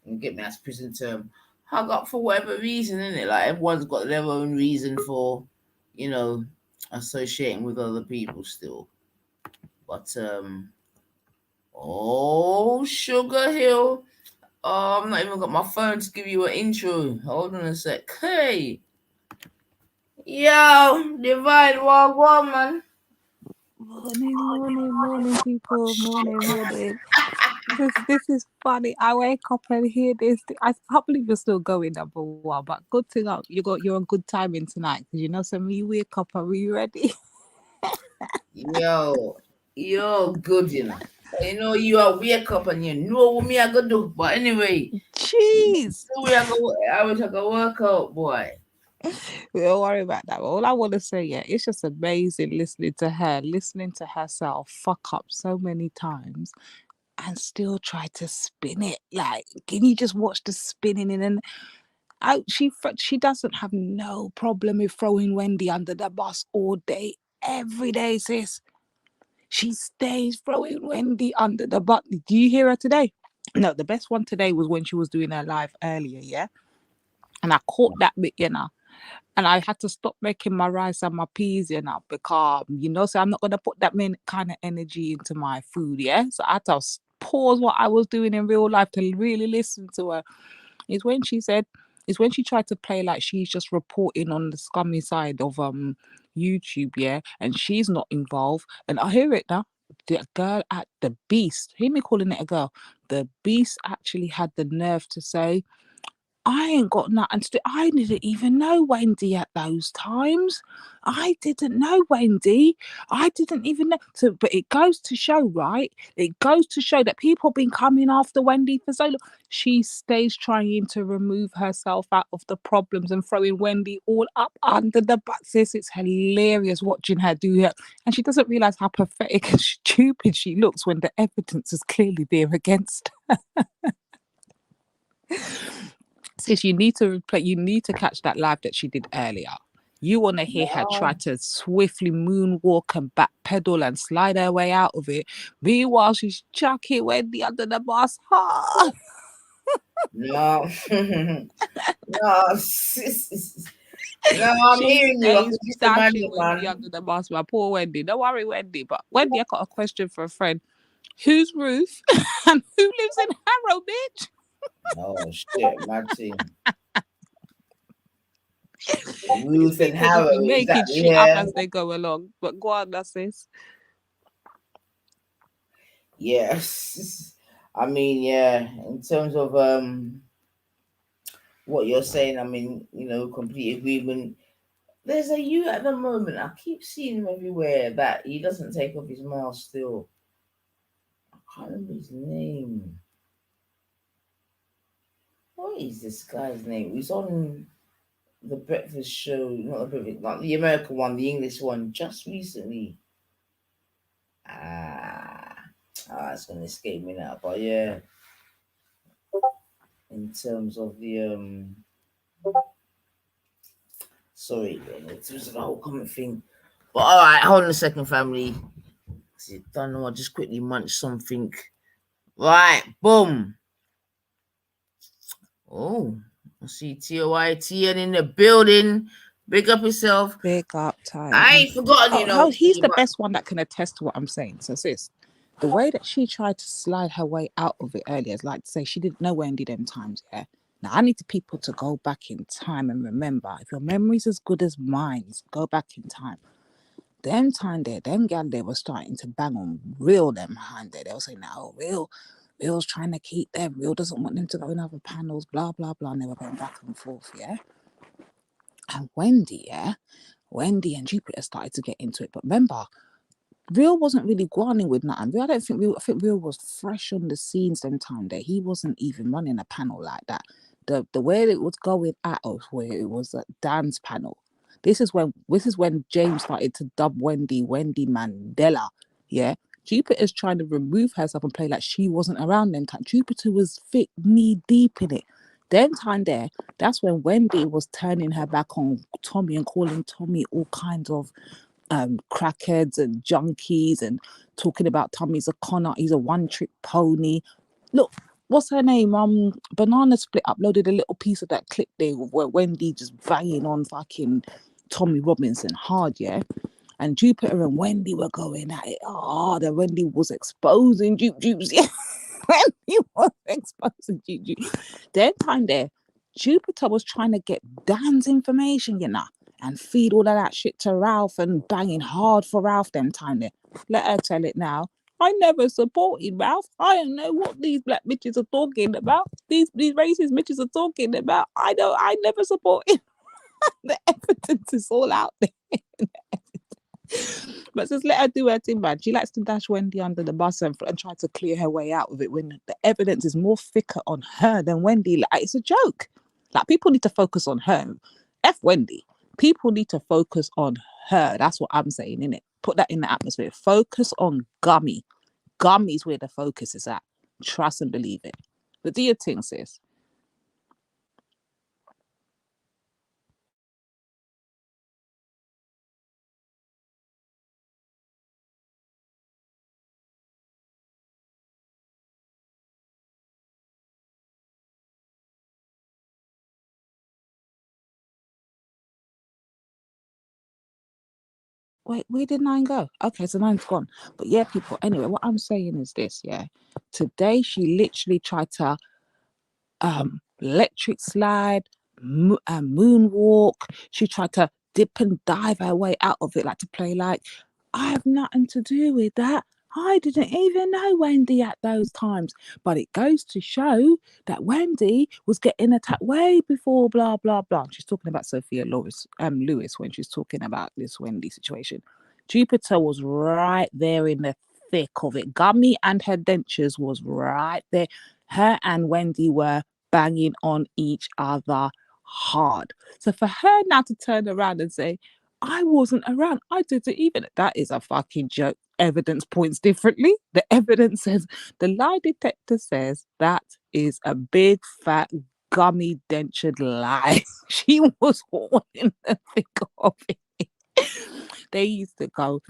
And get me that's prison term. Hug up for whatever reason, innit? Like everyone's got their own reason for, you know, associating with other people still. But oh, Sugar Hill. Oh, I've not even got my phone to give you an intro. Hold on a sec. Hey. Yo, Divide Wagwan, man. Morning, people. Morning. This is funny. I wake up and hear this. I can't believe you're still going number one, but good thing you're on good timing tonight because you know, so when you wake up, are we ready? Yo, you're good, you know. You know you are wake up and you know what me I gonna do. But anyway, jeez, I wish I could work out, boy. Don't worry about that. All I want to say, yeah, it's just amazing listening to herself fuck up so many times and still try to spin it. Like, can you just watch the spinning in and out? She doesn't have no problem with throwing Wendy under the bus all day, every day, sis. She stays throwing Wendy under the bus. Do you hear her today? No, the best one today was when she was doing her live earlier, yeah? And I caught that bit, you know. And I had to stop making my rice and my peas, you know, because, you know, so I'm not going to put that kind of energy into my food, yeah? So I had to pause what I was doing in real life to really listen to her. It's when she tried to play like she's just reporting on the scummy side of YouTube, yeah? And she's not involved. And I hear it now. The girl at the Beast, hear me calling it a girl. The Beast actually had the nerve to say, I ain't got nothing to do. I didn't even know Wendy at those times. I didn't know Wendy. I didn't even know. So, but it goes to show, right? It goes to show that people have been coming after Wendy for so long. She stays trying to remove herself out of the problems and throwing Wendy all up under the bus. Sis, it's hilarious watching her do it. And she doesn't realize how pathetic and stupid she looks when the evidence is clearly there against her. Sis, you need to replay. You need to catch that live that she did earlier. You want to hear her try to swiftly moonwalk and backpedal and slide her way out of it. Meanwhile, she's chucking Wendy under the bus hard. No, no, no, I'm She hearing you. I can stays just dashing imagine, Wendy man. under the bus. My poor Wendy. Don't worry, Wendy. But Wendy, I got a question for a friend. Who's Ruth and who lives in Harrow, bitch? Oh shit, my team. Ruth These and people just be Harrow, is making that shit up yeah? as they go along. But go on, that's this. Yes. I mean, yeah, in terms of what you're saying, I mean, complete agreement. There's a you at the moment. I keep seeing him everywhere that he doesn't take off his mask still. I can't remember his name. What is this guy's name? He's on the breakfast show, not the breakfast, not the American one, the English one, just recently. It's gonna escape me now. But yeah, in terms of the sorry, it was the whole comment thing. But all right, hold on a second, family. Don't know. I just quickly munch something. Right, boom. Oh, I see TOITN in the building. Big up yourself. Big up time. I ain't forgotten, Oh, he's the but best one that can attest to what I'm saying. So, sis, the way that she tried to slide her way out of it earlier is like to say she didn't know Wendy them times, yeah? Now, I need the people to go back in time and remember, if your memory's as good as mine's, go back in time. Them time there, them gal they were starting to bang on Real them hand there. They were saying, oh, Real's trying to keep them. Real doesn't want them to go in other panels, blah, blah, blah. And they were going back and forth, yeah? And Wendy, yeah? Wendy and Jupiter started to get into it. But remember, Real wasn't really grinding with nothing. I think Real was fresh on the scenes them time there. He wasn't even running a panel like that. The way it was going at us, where it was a dance panel. This is when James started to dub Wendy Mandela. Yeah. Jupiter's trying to remove herself and play like she wasn't around them time. Jupiter was thick, knee deep in it. Then time there, that's when Wendy was turning her back on Tommy and calling Tommy all kinds of crackheads and junkies and talking about Tommy's a conner, he's a one-trick pony. Look, what's her name? Banana Split uploaded a little piece of that clip there where Wendy just banging on fucking Tommy Robinson hard, yeah? And Jupiter and Wendy were going at it hard, and Wendy was exposing Jupes, yeah? Wendy was exposing Jupes. Then time there, Jupiter was trying to get Dan's information, and feed all of that shit to Ralph and banging hard for Ralph them time there. Let her tell it now. I never supported Ralph. I don't know what these black bitches are talking about. These racist bitches are talking about. I never supported. The evidence is all out there. But just let her do her thing, man. She likes to dash Wendy under the bus and try to clear her way out of it when the evidence is more thicker on her than Wendy. Like, it's a joke. Like, people need to focus on her. F Wendy. People need to focus on her. That's what I'm saying, innit? Put that in the atmosphere. Focus on Gummy. Gummy's where the focus is at. Trust and believe it. But do your thing, sis. Wait, where did 9 go? Okay, so 9's gone. But yeah, people, anyway, what I'm saying is this, yeah. Today, she literally tried to electric slide, moonwalk. She tried to dip and dive her way out of it, like to play like, I have nothing to do with that. I didn't even know Wendy at those times. But it goes to show that Wendy was getting attacked way before blah blah blah. She's talking about Sophia Lewis when she's talking about this Wendy situation. Jupiter was right there in the thick of it. Gummy and her dentures was right there. Her and Wendy were banging on each other hard. So for her now to turn around and say, I wasn't around, I didn't even, that is a fucking joke. Evidence points differently. The evidence says, the lie detector says that is a big fat gummy dentured lie. She was all in the thick of it. They used to go,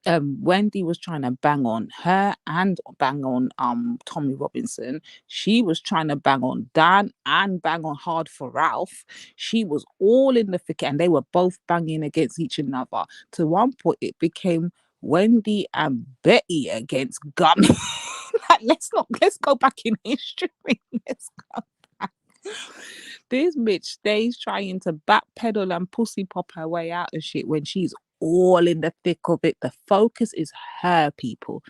Wendy was trying to bang on her and bang on Tommy Robinson. She was trying to bang on Dan and bang on hard for Ralph. She was all in the thick, and they were both banging against each another. To one point, it became Wendy and Betty against Gummy. Like, let's go back in history. Let's go back. This bitch stays trying to backpedal and pussy pop her way out of shit when she's all in the thick of it. The focus is her, people.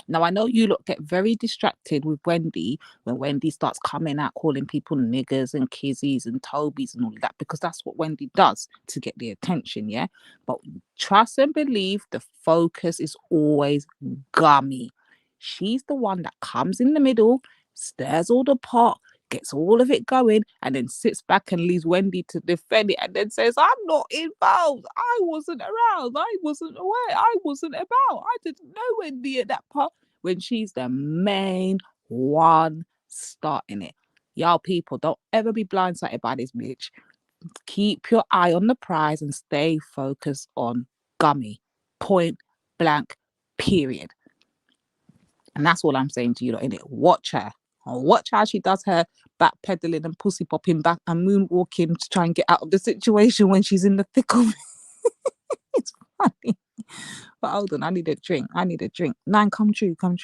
Now, I know you lot get very distracted with Wendy when Wendy starts coming out calling people niggers and kizzies and tobies and all of that, because that's what Wendy does to get the attention, yeah? But trust and believe the focus is always Gummy. She's the one that comes in the middle, stirs all the pot, gets all of it going, and then sits back and leaves Wendy to defend it and then says, I'm not involved. I wasn't around. I wasn't aware. I wasn't about. I didn't know Wendy at that part, when she's the main one starting it. Y'all people, don't ever be blindsided by this bitch. Keep your eye on the prize and stay focused on Gummy. Point blank, period. And that's all I'm saying to you lot, innit? Watch her. Watch how she does her backpedaling and pussy popping back and moonwalking to try and get out of the situation when she's in the thick of it. It's funny. But hold on, I need a drink. Nine, come true. I'm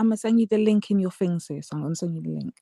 going to send you the link in your thing, sis. I'm going to send you the link.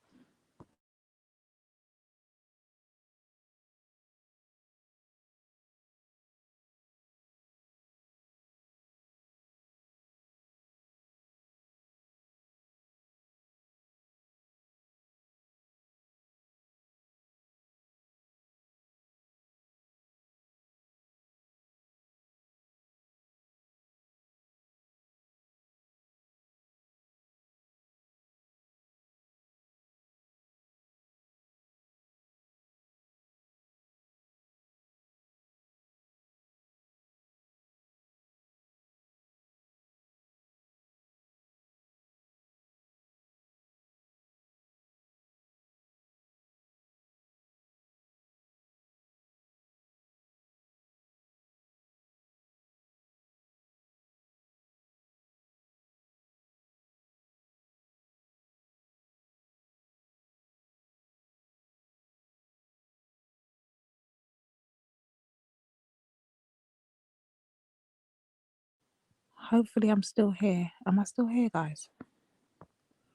Hopefully I'm still here. Am I still here, guys?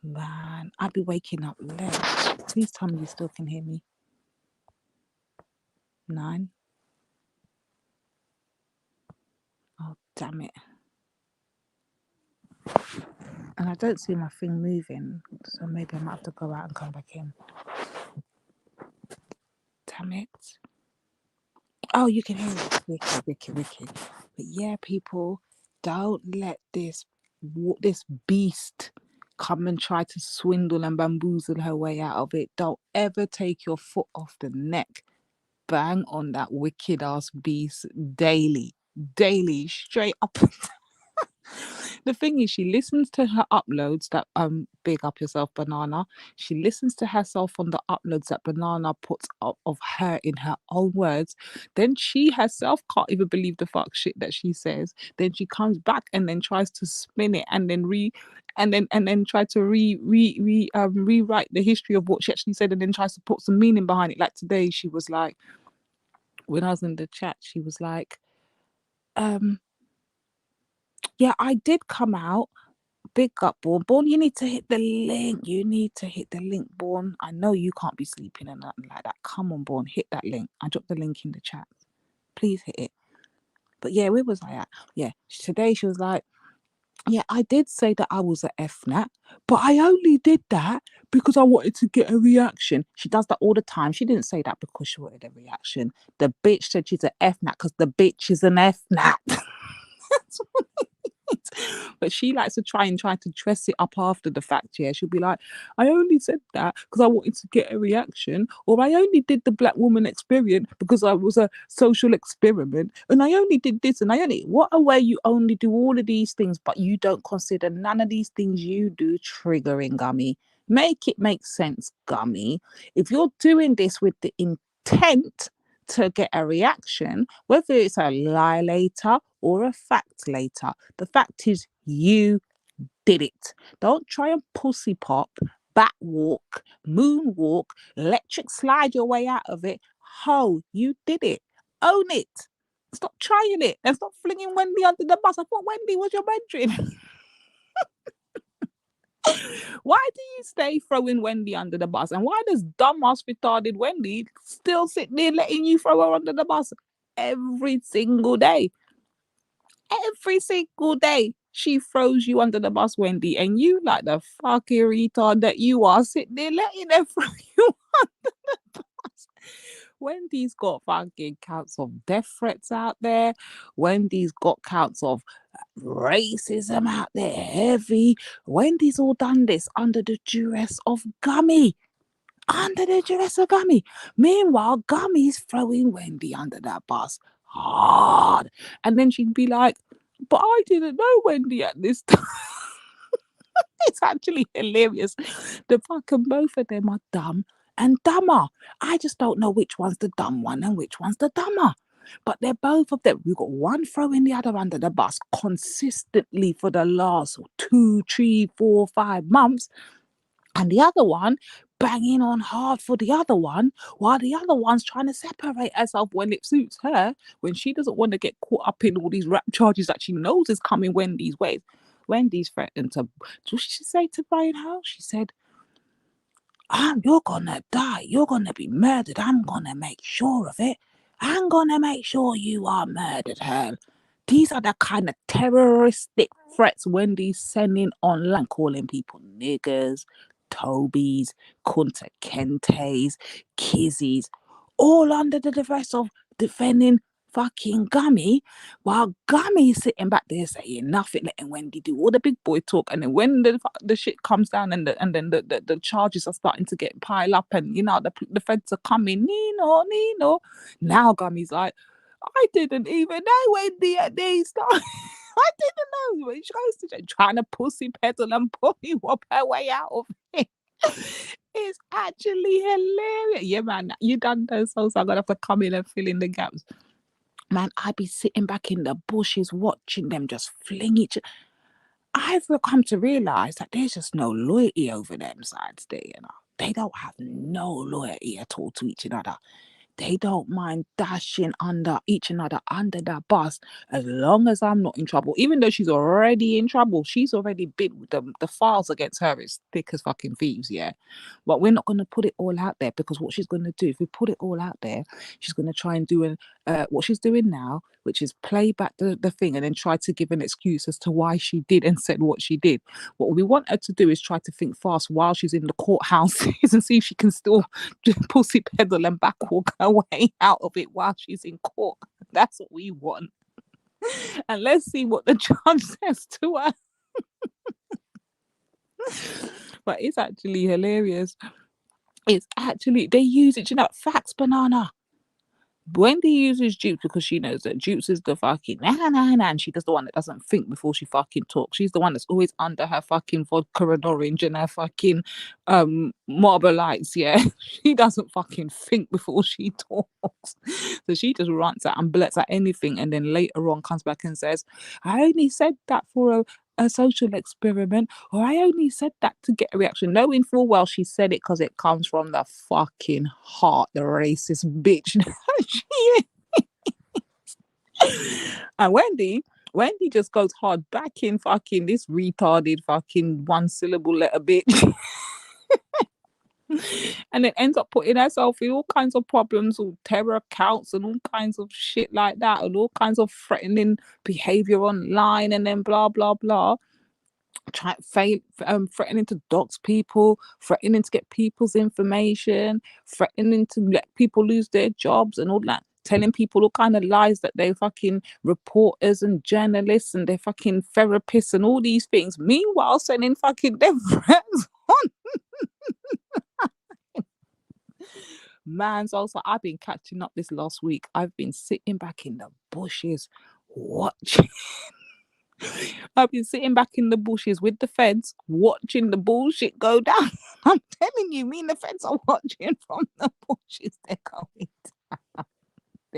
Man, I'd be waking up late. Please tell me you still can hear me. 9. Oh, damn it. And I don't see my thing moving, so maybe I might have to go out and come back in. Damn it. Oh, you can hear it. Wicked. But yeah, people, don't let this beast come and try to swindle and bamboozle her way out of it. Don't ever take your foot off the neck. Bang on that wicked ass beast daily, straight up. The thing is, she listens to her uploads that big up yourself, Banana. She listens to herself on the uploads that Banana puts up of her in her own words. Then she herself can't even believe the fuck shit that she says. Then she comes back and then tries to spin it and then try to rewrite the history of what she actually said, and then tries to put some meaning behind it. Like today, she was like, when I was in the chat, she was like, yeah, I did come out, Big up, Born. Born, you need to hit the link. You need to hit the link, Born. I know you can't be sleeping and nothing like that. Come on, Born, hit that link. I dropped the link in the chat. Please hit it. But yeah, where was I at? Yeah, today she was like, yeah, I did say that I was a FNAT, but I only did that because I wanted to get a reaction. She does that all the time. She didn't say that because she wanted a reaction. The bitch said she's a FNAT because the bitch is an FNAT. That's what it is. But she likes to try to dress it up after the fact. Yeah, she'll be like, I only said that because I wanted to get a reaction, or I only did the black woman experience because I was a social experiment, and I only did this, and I only what a way you only do all of these things, but you don't consider none of these things you do triggering, Gummy. Make it make sense, Gummy. If you're doing this with the intent to get a reaction, whether it's a lie later or a fact later, the fact is you did it. Don't try and pussy pop, bat walk, moonwalk, electric slide your way out of it. Ho, you did it. Own it. Stop trying it and stop flinging Wendy under the bus. I thought Wendy was your mentoring. Why do you stay throwing Wendy under the bus? And why does dumbass retarded Wendy still sit there letting you throw her under the bus every single day? Every single day she throws you under the bus, Wendy, and you, like the fucking retard that you are, sit there letting her throw you under the bus. Wendy's got fucking counts of death threats out there. Wendy's got counts of racism out there heavy. Wendy's all done this under the duress of Gummy. Under the duress of Gummy. Meanwhile, Gummy's throwing Wendy under that bus hard. And then she'd be like, but I didn't know Wendy at this time. It's actually hilarious. The fucking both of them are dumb and dumber. I just don't know which one's the dumb one and which one's the dumber. But they're both of them. We've got one throwing the other under the bus consistently for the last 2, 3, 4, 5 months. And the other one banging on hard for the other one, while the other one's trying to separate herself when it suits her, when she doesn't want to get caught up in all these rap charges that she knows is coming Wendy's way. Wendy's threatened to, what did she say to Brian Hurle? She said, you're gonna die, you're gonna be murdered, I'm gonna make sure of it. I'm gonna make sure you are murdered, Hurle. These are the kind of terroristic threats Wendy's sending online, calling people niggers, Tobies, Kunta Kentes, Kizzies, all under the duress of defending fucking Gummy, while Gummy's sitting back there saying nothing, letting Wendy do all the big boy talk. And then when the shit comes down and then the charges are starting to get piled up, and you know the feds are coming, Nino. Now Gummy's like, I didn't even know Wendy at these times. I didn't know. She goes to trying to pussy pedal and puppy whop her way out of it. It's actually hilarious. Yeah, man, you done those songs. I'm gonna have to come in and fill in the gaps. Man, I'd be sitting back in the bushes watching them just fling each. I've come to realise that there's just no loyalty over them sides there, you know. They don't have no loyalty at all to each other. They don't mind dashing under each other under that bus as long as I'm not in trouble. Even though she's already in trouble, she's already been with the files against her is thick as fucking thieves, yeah. But we're not going to put it all out there, because what she's going to do, if we put it all out there, she's going to try and do what she's doing now, which is play back the thing and then try to give an excuse as to why she did and said what she did. What we want her to do is try to think fast while she's in the courthouses and see if she can still pussy pedal and backwalk her way out of it while she's in court. That's what we want. And let's see what the judge says to her. But it's actually hilarious. It's actually, they use it, you know, facts, banana. Wendy uses Dupes because she knows that Dupes is the fucking and she does the one that doesn't think before she fucking talks. She's the one that's always under her fucking vodka and orange and her fucking Marlboro Lights, yeah. She doesn't fucking think before she talks. So she just runs out and blurts out anything, and then later on comes back and says, I only said that for a social experiment, or I only said that to get a reaction, knowing full well she said it because it comes from the fucking heart, the racist bitch. And Wendy, Wendy just goes hard back in fucking this retarded fucking one syllable letter bitch. And then ends up putting herself in all kinds of problems, all terror accounts and all kinds of shit like that, and all kinds of threatening behavior online, and then blah blah blah. Threatening to dox people, threatening to get people's information, threatening to let people lose their jobs and all that, telling people all kind of lies that they're fucking reporters and journalists and they're fucking therapists and all these things. Meanwhile, sending fucking their friends on. Man's also, I've been catching up this last week. I've been sitting back in the bushes watching. I've been sitting back in the bushes with the feds watching the bullshit go down. I'm telling you, me and the feds are watching from the bushes. They're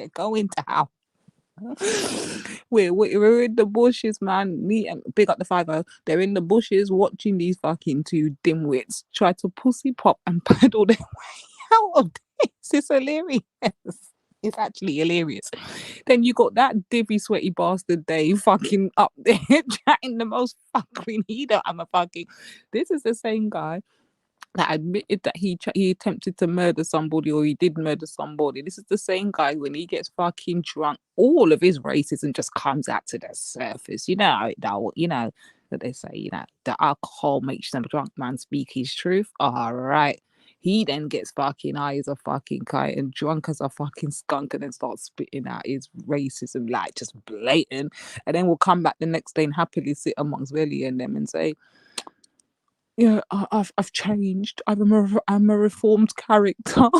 going down. We're in the bushes, man. Me and big up the 5-0. They're in the bushes watching these fucking two dimwits try to pussy pop and paddle their way out of this. It's hilarious. It's actually hilarious. Then you got that divvy sweaty bastard Dave fucking up there chatting the most fucking. He don't have a fucking. This is the same guy that admitted that he attempted to murder somebody, or he did murder somebody. This is the same guy when he gets fucking drunk, all of his racism just comes out to the surface. You know that they say, the alcohol makes the drunk man speak his truth. All right. He then gets fucking high as a fucking kite and drunk as a fucking skunk, and then starts spitting out his racism like just blatant. And then we'll come back the next day and happily sit amongst Velly and them and say, yeah, I've changed. I'm a reformed character.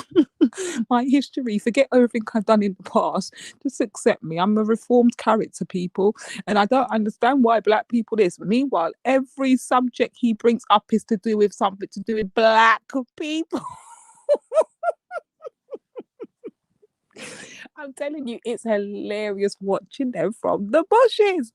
My history, forget everything I've done in the past. Just accept me. I'm a reformed character, people. And I don't understand why black people this. Meanwhile, every subject he brings up is to do with something to do with black people. I'm telling you, it's hilarious watching them from the bushes.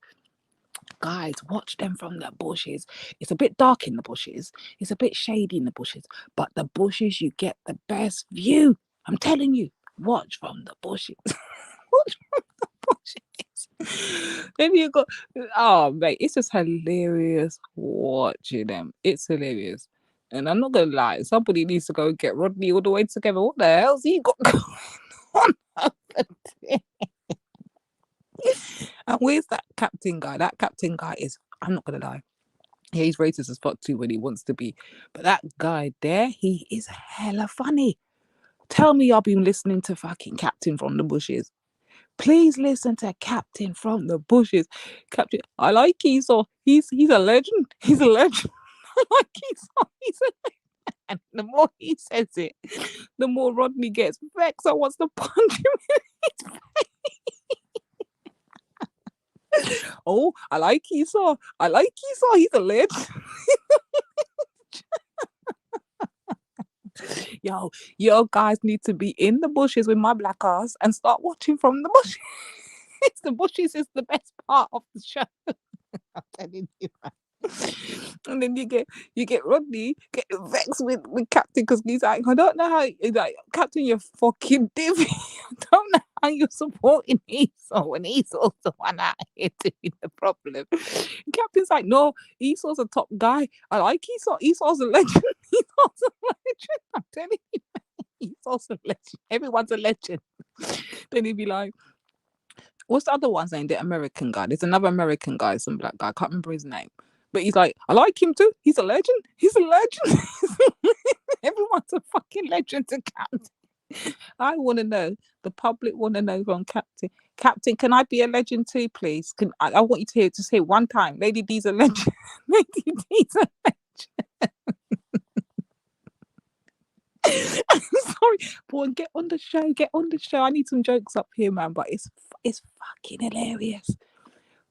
Guys, watch them from the bushes. It's a bit dark in the bushes. It's a bit shady in the bushes. But the bushes, you get the best view. I'm telling you, watch from the bushes. Watch from the bushes. Then you got, oh, mate, it's just hilarious watching them. It's hilarious. And I'm not going to lie, somebody needs to go and get Rodney all the way together. What the hell's he got going on over there? And where's that captain guy? That captain guy is, I'm not gonna lie, yeah, he's racist as fuck too when he wants to be. But that guy there, he is hella funny. Tell me y'all been listening to fucking Captain from the Bushes. Please listen to Captain from the Bushes. Captain, I like Esau. He's a legend. He's a legend. I like Esau. He's a legend. And the more he says it, the more Rodney gets vexed and wants to punch him in his face. Oh, I like Esau. I like Esau. He's a legend. Yo, guys need to be in the bushes with my black ass and start watching from the bushes. The bushes is the best part of the show. I'm telling you. And then you get Rodney get vexed with Captain because he's like, I don't know how. He's like, Captain, you're fucking divvy. I don't know how you're supporting Esau when Esau's the one out here doing the problem. Captain's like, no, Esau's a top guy. I like Esau. Esau's a legend. Esau's a legend. I'm telling you, Esau's a legend. Everyone's a legend. Then he'd be like, what's the other one's name? The American guy. There's another American guy, some black guy. I can't remember his name. But he's like, I like him too. He's a legend. He's a legend. Everyone's a fucking legend to Captain. I want to know. The public want to know from Captain. Captain, can I be a legend too, please? I want you to hear just say one time. Lady D's a legend. Lady D's a legend. I'm sorry, boy. Get on the show. Get on the show. I need some jokes up here, man. But it's fucking hilarious.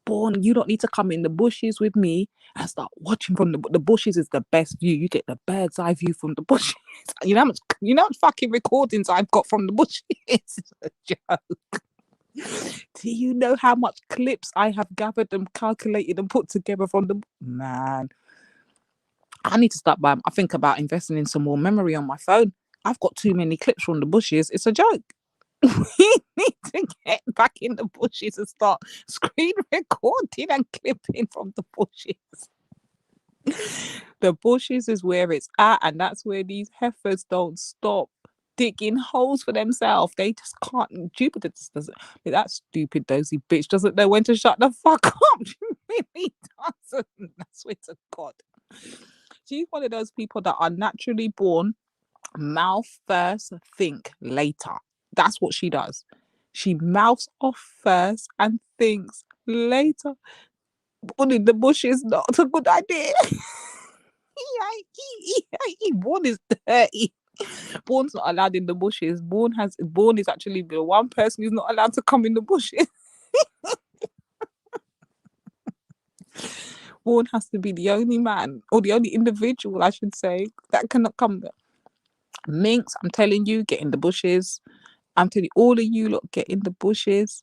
Born, you don't need to come in the bushes with me and start watching from the bushes. Is the best view. You get the bird's eye view from the bushes. You know how much fucking recordings I've got from the bushes. It's a joke. Do you know how much clips I have gathered and calculated and put together from the man? I need to start by. I think about investing in some more memory on my phone. I've got too many clips from the bushes. It's a joke. We need to get back in the bushes and start screen recording and clipping from the bushes. The bushes is where it's at, and that's where these heifers don't stop digging holes for themselves. They just can't. Jupiter just doesn't. That stupid dozy bitch doesn't know when to shut the fuck up. She really doesn't. I swear to God. She's one of those people that are naturally born mouth first, think later. That's what she does. She mouths off first and thinks later. But in the bush is not a good idea. Born is dirty. Born's not allowed in the bushes. Born is actually the one person who's not allowed to come in the bushes. Born has to be the only man, or the only individual, I should say, that cannot come there. Minx, I'm telling you, get in the bushes. I'm telling you, all of you lot, get in the bushes.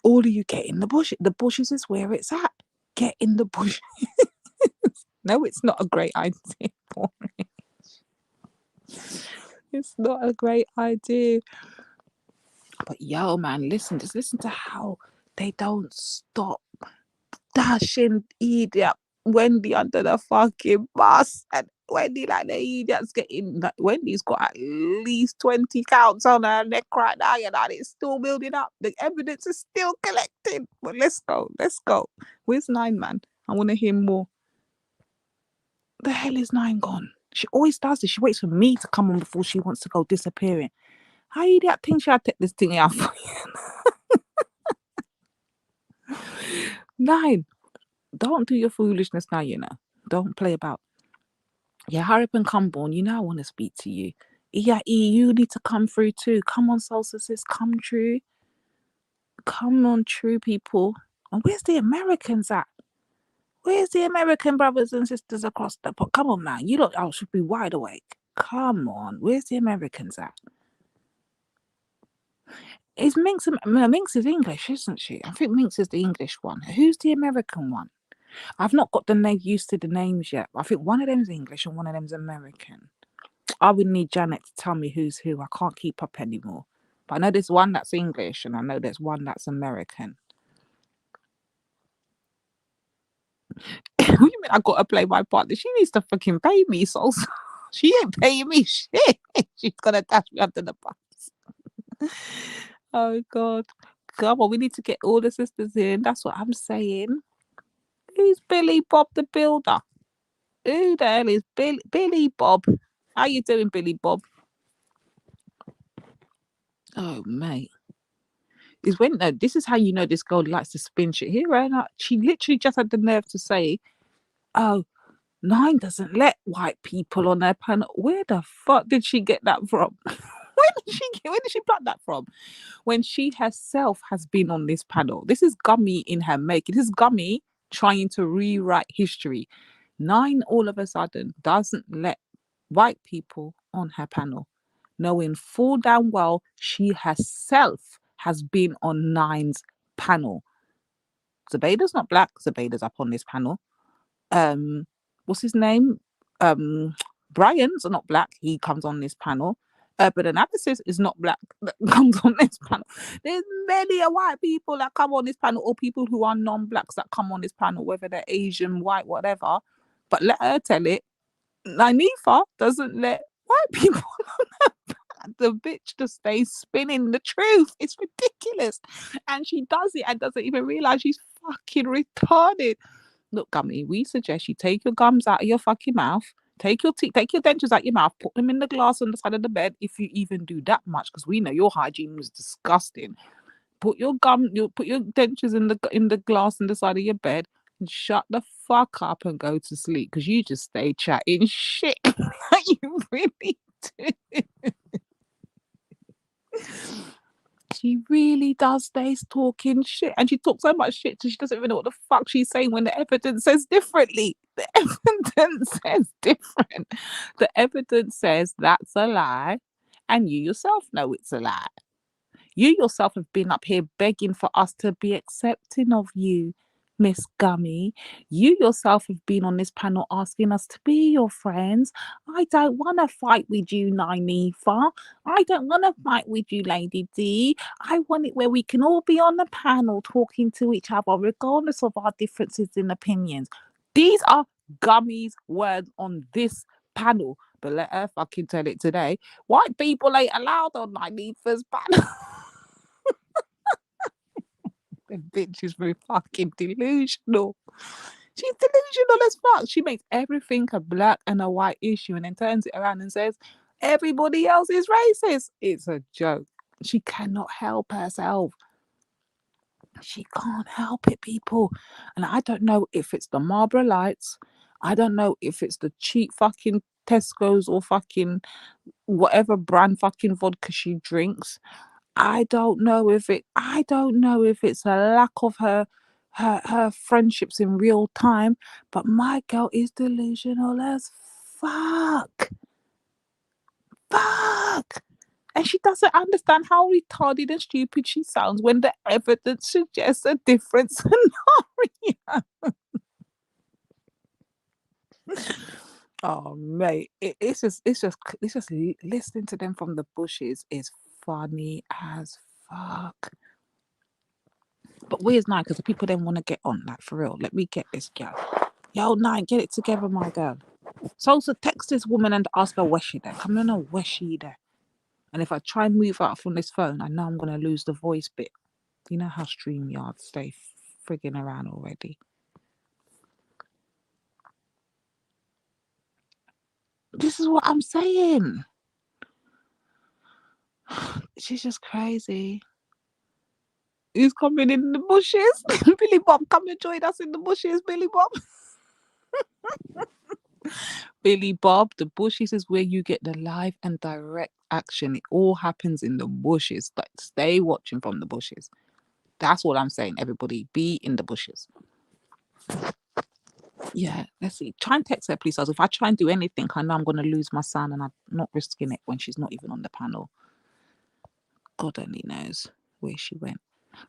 All of you get in the bushes. The bushes is where it's at. Get in the bushes. No, it's not a great idea. It's not a great idea. But yo, man, just listen to how they don't stop dashing idiot Wendy under the fucking bus. And Wendy, like the idiot's getting, like, Wendy's got at least 20 counts on her neck right now, you know, and it's still building up. The evidence is still collecting. But let's go. Where's 9, man? I want to hear more. The hell is 9 gone? She always does this. She waits for me to come on before she wants to go disappearing. How you that thing? Should I take this thing out for you? 9, don't do your foolishness now, you know. Don't play about. Yeah, hurry up and come, Born. You know I want to speak to you. Yeah, you need to come through too. Come on, solstices, come true. Come on, true people. And where's the Americans at? Where's the American brothers and sisters across the pot? Come on, man. You lot should be wide awake. Come on. Where's the Americans at? Is Minx is English, isn't she? I think Minx is the English one. Who's the American one? I've not got the name used to the names yet. I think one of them's English and one of them's American. I would need Janet to tell me who's who. I can't keep up anymore. But I know there's one that's English and I know there's one that's American. What do you mean I gotta play my partner? She needs to fucking pay me, so she ain't paying me shit. She's gonna dash me under the bus. Oh God. Come on, we need to get all the sisters in. That's what I'm saying. Who's Billy Bob the Builder? Who the hell is Billy Bob? How you doing, Billy Bob? Oh, mate. This is how you know this girl likes to spin shit. Here, right now, she literally just had the nerve to say, oh, 9 doesn't let white people on their panel. Where the fuck did she get that from? Where did she pluck that from? When she herself has been on this panel. This is Gummy in her making. This is Gummy trying to rewrite history. 9 all of a sudden doesn't let white people on her panel, knowing full damn well she herself has been on 9's panel. Zubaydah's not black. Zubaydah's up on this panel. What's his name? Brian's not black. He comes on this panel. Urban Analysis is not black. That comes on this panel. There's many white people that come on this panel, or people who are non-blacks that come on this panel, whether they're Asian, white, whatever. But let her tell it. Nanifa doesn't let white people on her panel. The bitch just stays spinning the truth. It's ridiculous. And she does it and doesn't even realize she's fucking retarded. Look, Gummy, we suggest you take your gums out of your fucking mouth. Take your dentures out your mouth. Put them in the glass on the side of the bed, if you even do that much, because we know your hygiene was disgusting. Put your dentures in the glass on the side of your bed, and shut the fuck up and go to sleep, because you just stay chatting shit. You really do. She really does stay talking shit, and she talks so much shit she doesn't even know what the fuck she's saying when the evidence says differently. The evidence says different. The evidence says that's a lie, and you yourself know it's a lie. You yourself have been up here begging for us to be accepting of you. Miss Gummy, you yourself have been on this panel asking us to be your friends. I don't want to fight with you, Nynefa. I don't want to fight with you, Lady D. I want it where we can all be on the panel talking to each other, regardless of our differences in opinions. These are Gummy's words on this panel. But let her fucking tell it today. White people ain't allowed on Nynefa's panel. The bitch is very fucking delusional. She's delusional as fuck. She makes everything a black and a white issue and then turns it around and says, everybody else is racist. It's a joke. She cannot help herself. She can't help it, people. And I don't know if it's the Marlboro Lights. I don't know if it's the cheap fucking Tesco's or fucking whatever brand fucking vodka she drinks. I don't know if it's a lack of her friendships in real time, but my girl is delusional as fuck. And she doesn't understand how retarded and stupid she sounds when the evidence suggests a different scenario. Oh mate, it's just listening to them from the bushes is funny as fuck. But where's Nine? Because the people then want to get on, like, for real. Let me get this girl. Yo, Nine, get it together, my girl. So text this woman and ask her where she there. Come on, know where she there. And if I try and move out from this phone, I know I'm gonna lose the voice bit. You know how StreamYard stay frigging around already. This is what I'm saying. She's just crazy. Who's coming in the bushes? Billy Bob, come and join us in the bushes, Billy Bob. Billy Bob, the bushes is where you get the live and direct action. It all happens in the bushes. Like, stay watching from the bushes. That's what I'm saying. Everybody, be in the bushes. Yeah, let's see. Try and text her, please. If I try and do anything, I know I'm going to lose my son, and I'm not risking it when she's not even on the panel. God only knows where she went.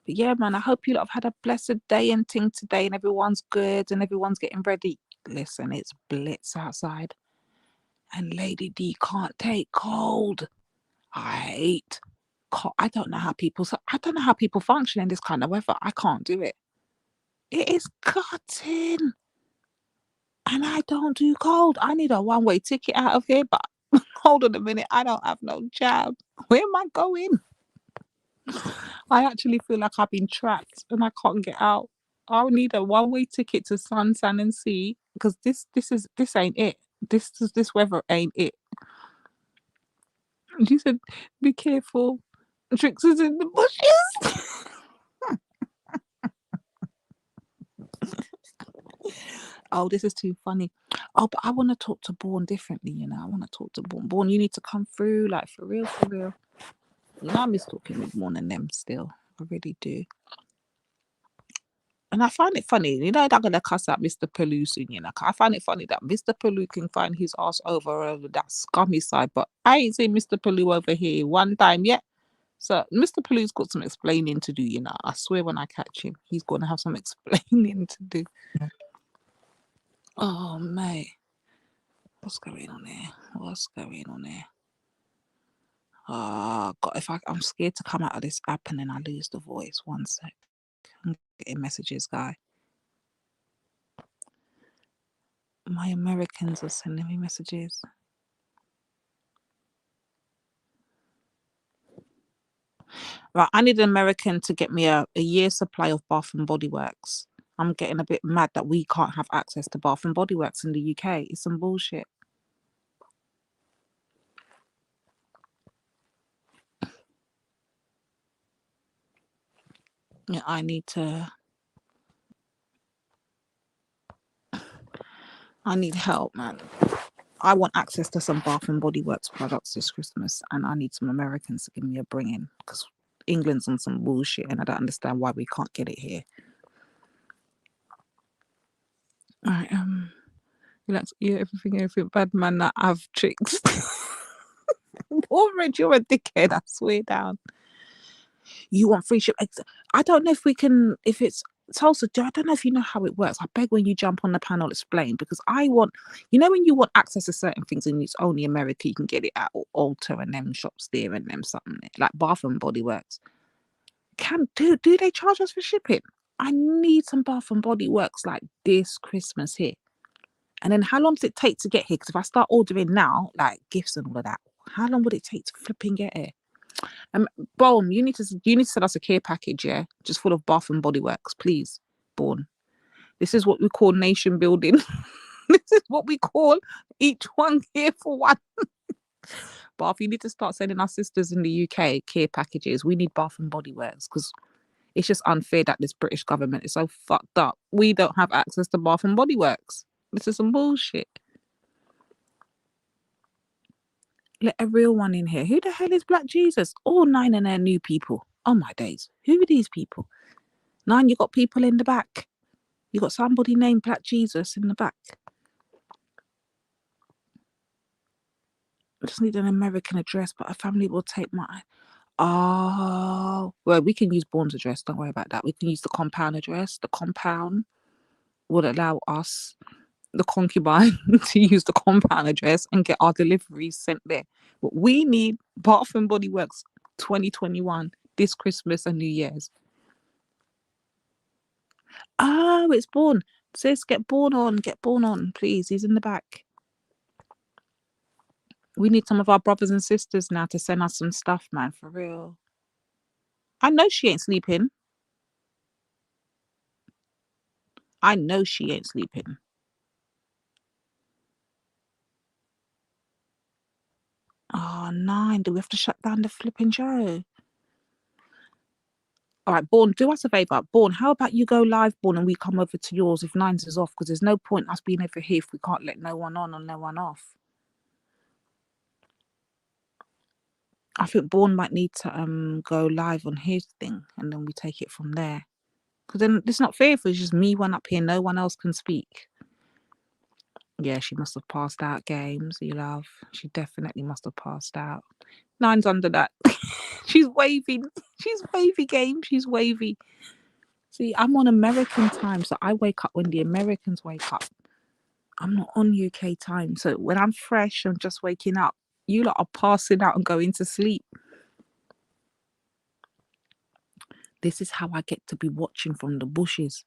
But yeah, man, I hope you lot have had a blessed day and thing today, and everyone's good and everyone's getting ready. Listen, it's blitz outside, and Lady D can't take cold. I hate cold. I don't know how people function in this kind of weather. I can't do it. It is cutting. And I don't do cold. I need a one-way ticket out of here, but hold on a minute. I don't have no job. Where am I going? I actually feel like I've been trapped and I can't get out. I'll need a one-way ticket to Sun, Sand and Sea because this ain't it. This weather ain't it. And she said, be careful. Trix is in the bushes. Oh, this is too funny. Oh, but I want to talk to Bourne differently, you know. I want to talk to Bourne. Bourne, you need to come through, like, for real, for real. You know, I miss talking with Bourne and them still. I really do. And I find it funny, you know, they're going to cuss out Mr. Paloo soon, you know. I find it funny that Mr. Paloo can find his ass over that scummy side, but I ain't seen Mr. Paloo over here one time yet. So Mr. Paloo's got some explaining to do, you know. I swear when I catch him, he's going to have some explaining to do. Oh, mate. What's going on there? What's going on there? Oh, God, I'm scared to come out of this app and then I lose the voice. 1 sec. I'm getting messages, guy. My Americans are sending me messages. Right, I need an American to get me a year's supply of Bath and Body Works. I'm getting a bit mad that we can't have access to Bath and Body Works in the UK. It's some bullshit. Yeah, I need help, man. I want access to some Bath and Body Works products this Christmas, and I need some Americans to give me a bring-in because England's on some bullshit, and I don't understand why we can't get it here. All right, relax. Yeah, everything bad, man. That I've tricks. Already, you're a dickhead. I swear down. You want free ship? I don't know if we can. If it's Tulsa, I don't know if you know how it works. I beg when you jump on the panel, explain, because I want, you know, when you want access to certain things and it's only America, you can get it at Ulta and them shops there and them something there, like Bath and Body Works. Do they charge us for shipping? I need some Bath and Body Works like this Christmas here. And then how long does it take to get here? Because if I start ordering now, like gifts and all of that, how long would it take to flipping get here? Bone, you need to send us a care package, yeah, just full of Bath and Body Works, please. Born. This is what we call nation building. This is what we call each one care for one. Bath, you need to start sending our sisters in the UK care packages. We need Bath and Body Works because it's just unfair that this British government is so fucked up. We don't have access to Bath and Body Works. This is some bullshit. Let a real one in here. Who the hell is Black Jesus? All 9 of their new people. Oh my days. Who are these people? 9, you got people in the back. You got somebody named Black Jesus in the back. I just need an American address, but a family will take my... Oh, well, we can use Bourne's address. Don't worry about that. We can use the compound address. The compound would allow us, the concubine, to use the compound address and get our deliveries sent there. But we need Bath and Body Works 2021, this Christmas and New Year's. Oh, it's Bourne. Sis, get Bourne on, please. He's in the back. We need some of our brothers and sisters now to send us some stuff, man, for real. I know she ain't sleeping. I know she ain't sleeping. Oh, 9. Do we have to shut down the flipping show? All right, Bourne, do us a favour. Bourne, how about you go live, Bourne, and we come over to yours if 9's is off, because there's no point us being over here if we can't let no one on or no one off. I think Bourne might need to go live on his thing and then we take it from there. Because then it's not fair if it's just me one up here, no one else can speak. Yeah, she must have passed out, Games, you love. She definitely must have passed out. 9's under that. She's waving. She's wavy, Game. She's wavy. See, I'm on American time, so I wake up when the Americans wake up. I'm not on UK time. So when I'm fresh and just waking up, you lot are passing out and going to sleep. This is how I get to be watching from the bushes.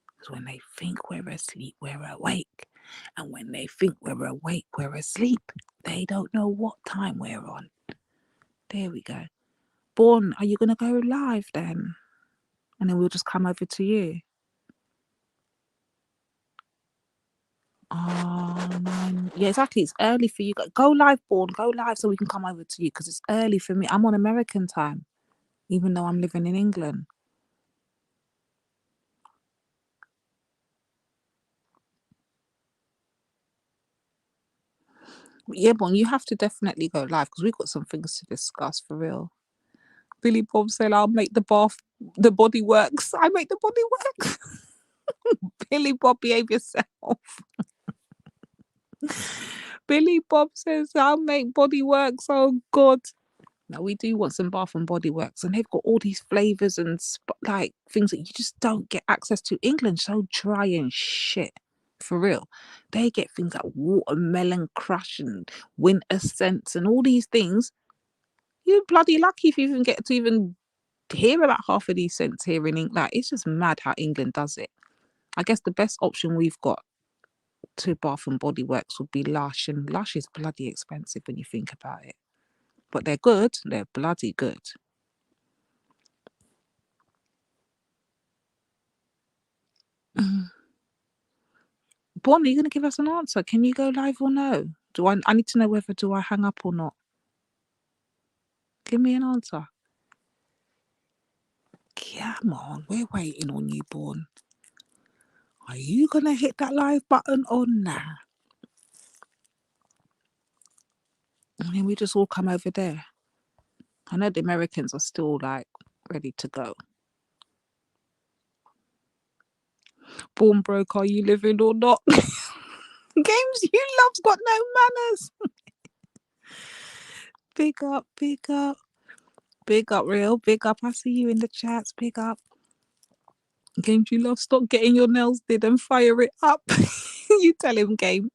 Because when they think we're asleep, we're awake. And when they think we're awake, we're asleep. They don't know what time we're on. There we go. Bourne, are you going to go live then? And then we'll just come over to you. Oh, 9. Yeah, exactly. It's early for you. Go live, Bourne. Go live so we can come over to you because it's early for me. I'm on American time, even though I'm living in England. Yeah, Bourne, you have to definitely go live because we've got some things to discuss for real. Billy Bob said, I'll make the body works. I make the body works. Billy Bob, behave yourself. Billy Bob says, I'll make body works. Oh, God. Now, we do want some Bath and Body Works, and they've got all these flavours and like things that you just don't get access to. England's so dry and shit. For real. They get things like watermelon crush and winter scents and all these things. You're bloody lucky if you even get to even hear about half of these scents here in England. Like, it's just mad how England does it. I guess the best option we've got to Bath and Body Works would be Lush, and Lush is bloody expensive when you think about it. But they're good. They're bloody good. Bonnie, are you going to give us an answer? Can you go live or no? I need to know whether do I hang up or not. Give me an answer. Come on, we're waiting on you, Bourne. Are you going to hit that live button or nah? And then we just all come over there. I know the Americans are still like ready to go. Bourne broke, are you living or not? Games you love's got no manners. Big up, big up. Big up, real. Big up. I see you in the chats. Big up. Games, you love, stop getting your nails did and fire it up. You tell him, Game.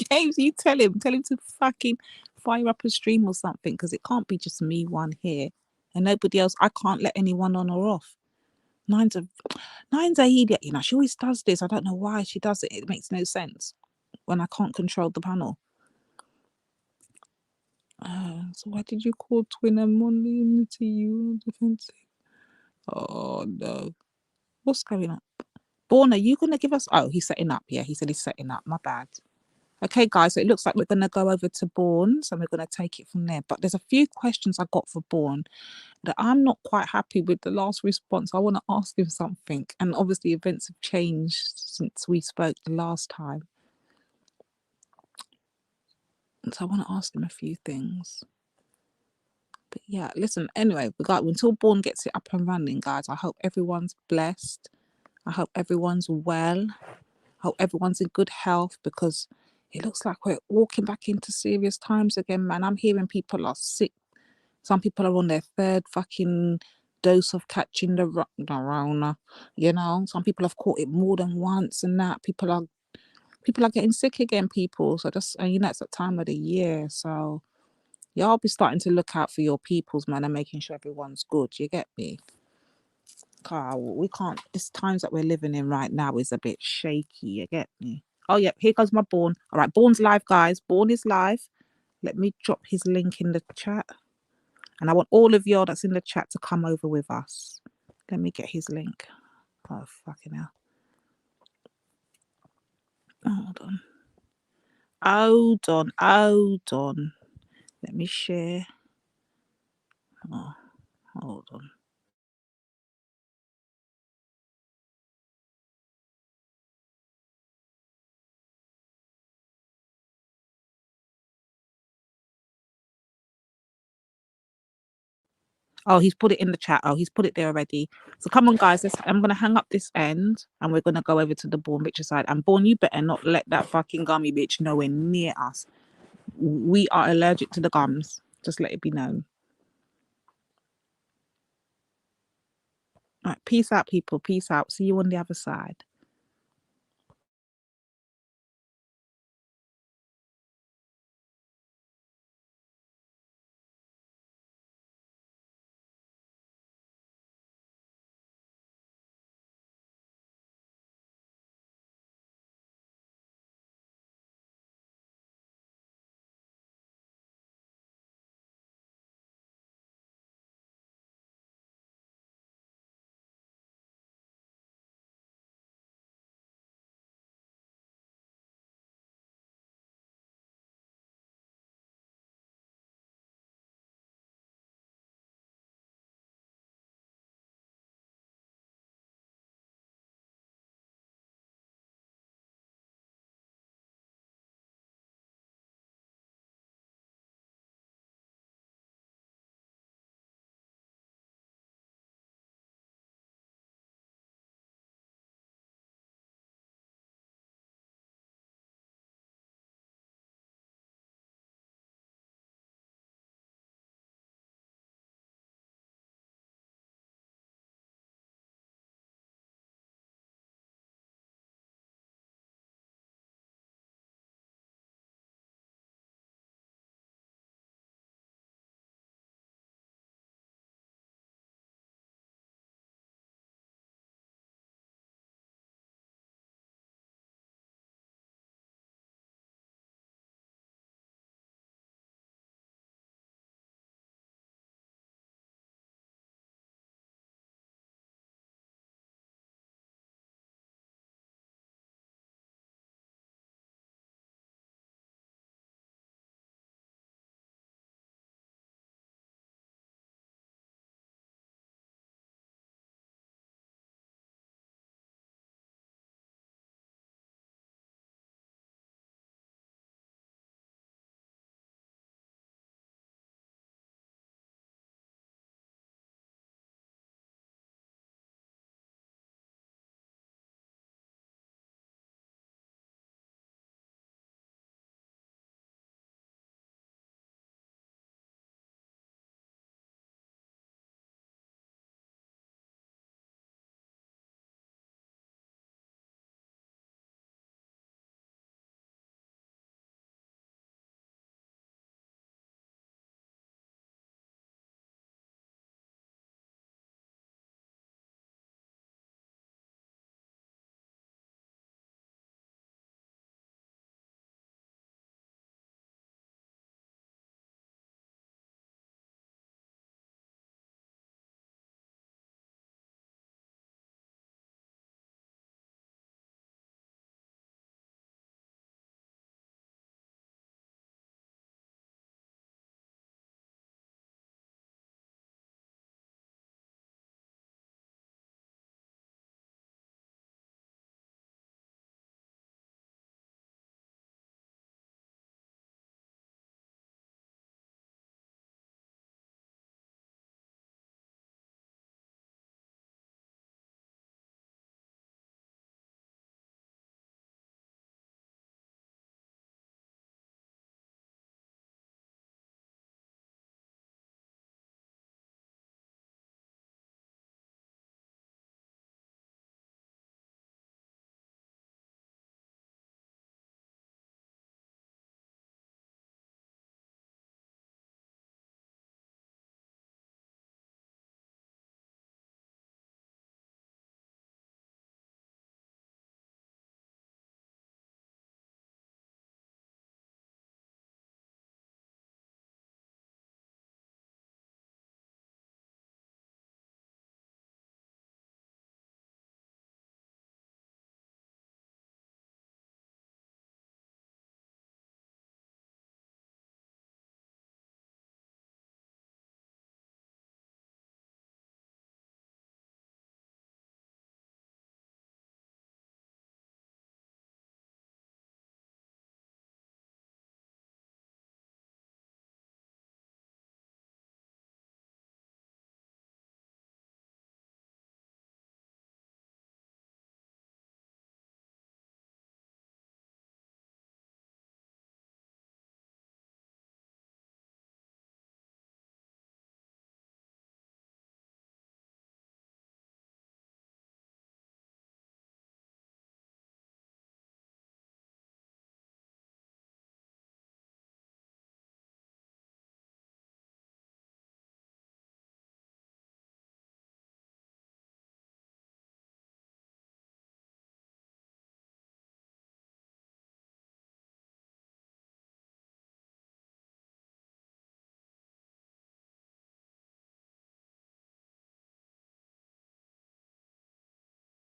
Games, you tell him. Tell him to fucking fire up a stream or something, because it can't be just me one here and nobody else. I can't let anyone on or off. Nine's a idiot, you know. She always does this. I don't know why she does it. It makes no sense when I can't control the panel. So why did you call Twin and Money to you defensive? Oh no. What's going on? Born, are you gonna give us? Oh, he's setting up. Yeah, he said he's setting up. My bad. Okay, guys, so it looks like we're gonna go over to Bourne's and we're gonna take it from there. But there's a few questions I got for Bourne that I'm not quite happy with the last response. I want to ask him something, and obviously events have changed since we spoke the last time. So I want to ask him a few things. But yeah, listen, anyway, we got until Bourne gets it up and running, guys. I hope everyone's blessed. I hope everyone's well. I hope everyone's in good health, because it looks like we're walking back into serious times again, man. I'm hearing people are sick. Some people are on their third fucking dose of catching the Rona. You know, some people have caught it more than once, and that people are getting sick again. People, so just, and you know, it's that time of the year, so y'all be starting to look out for your peoples, man, and making sure everyone's good. You get me? We can't. This times that we're living in right now is a bit shaky. You get me? Oh yeah, here goes my Bourne. All right, Bourne's live, guys. Bourne is live. Let me drop his link in the chat, and I want all of y'all that's in the chat to come over with us. Let me get his link. Oh fucking hell! Hold on. Let me share. Oh, hold on. Oh, he's put it in the chat. Oh, he's put it there already. So come on, guys. I'm going to hang up this end and we're going to go over to the Bourne Bitcher side. And Bourne, you better not let that fucking gummy bitch nowhere near us. We are allergic to the gums. Just let it be known. All right, peace out, people. Peace out. See you on the other side.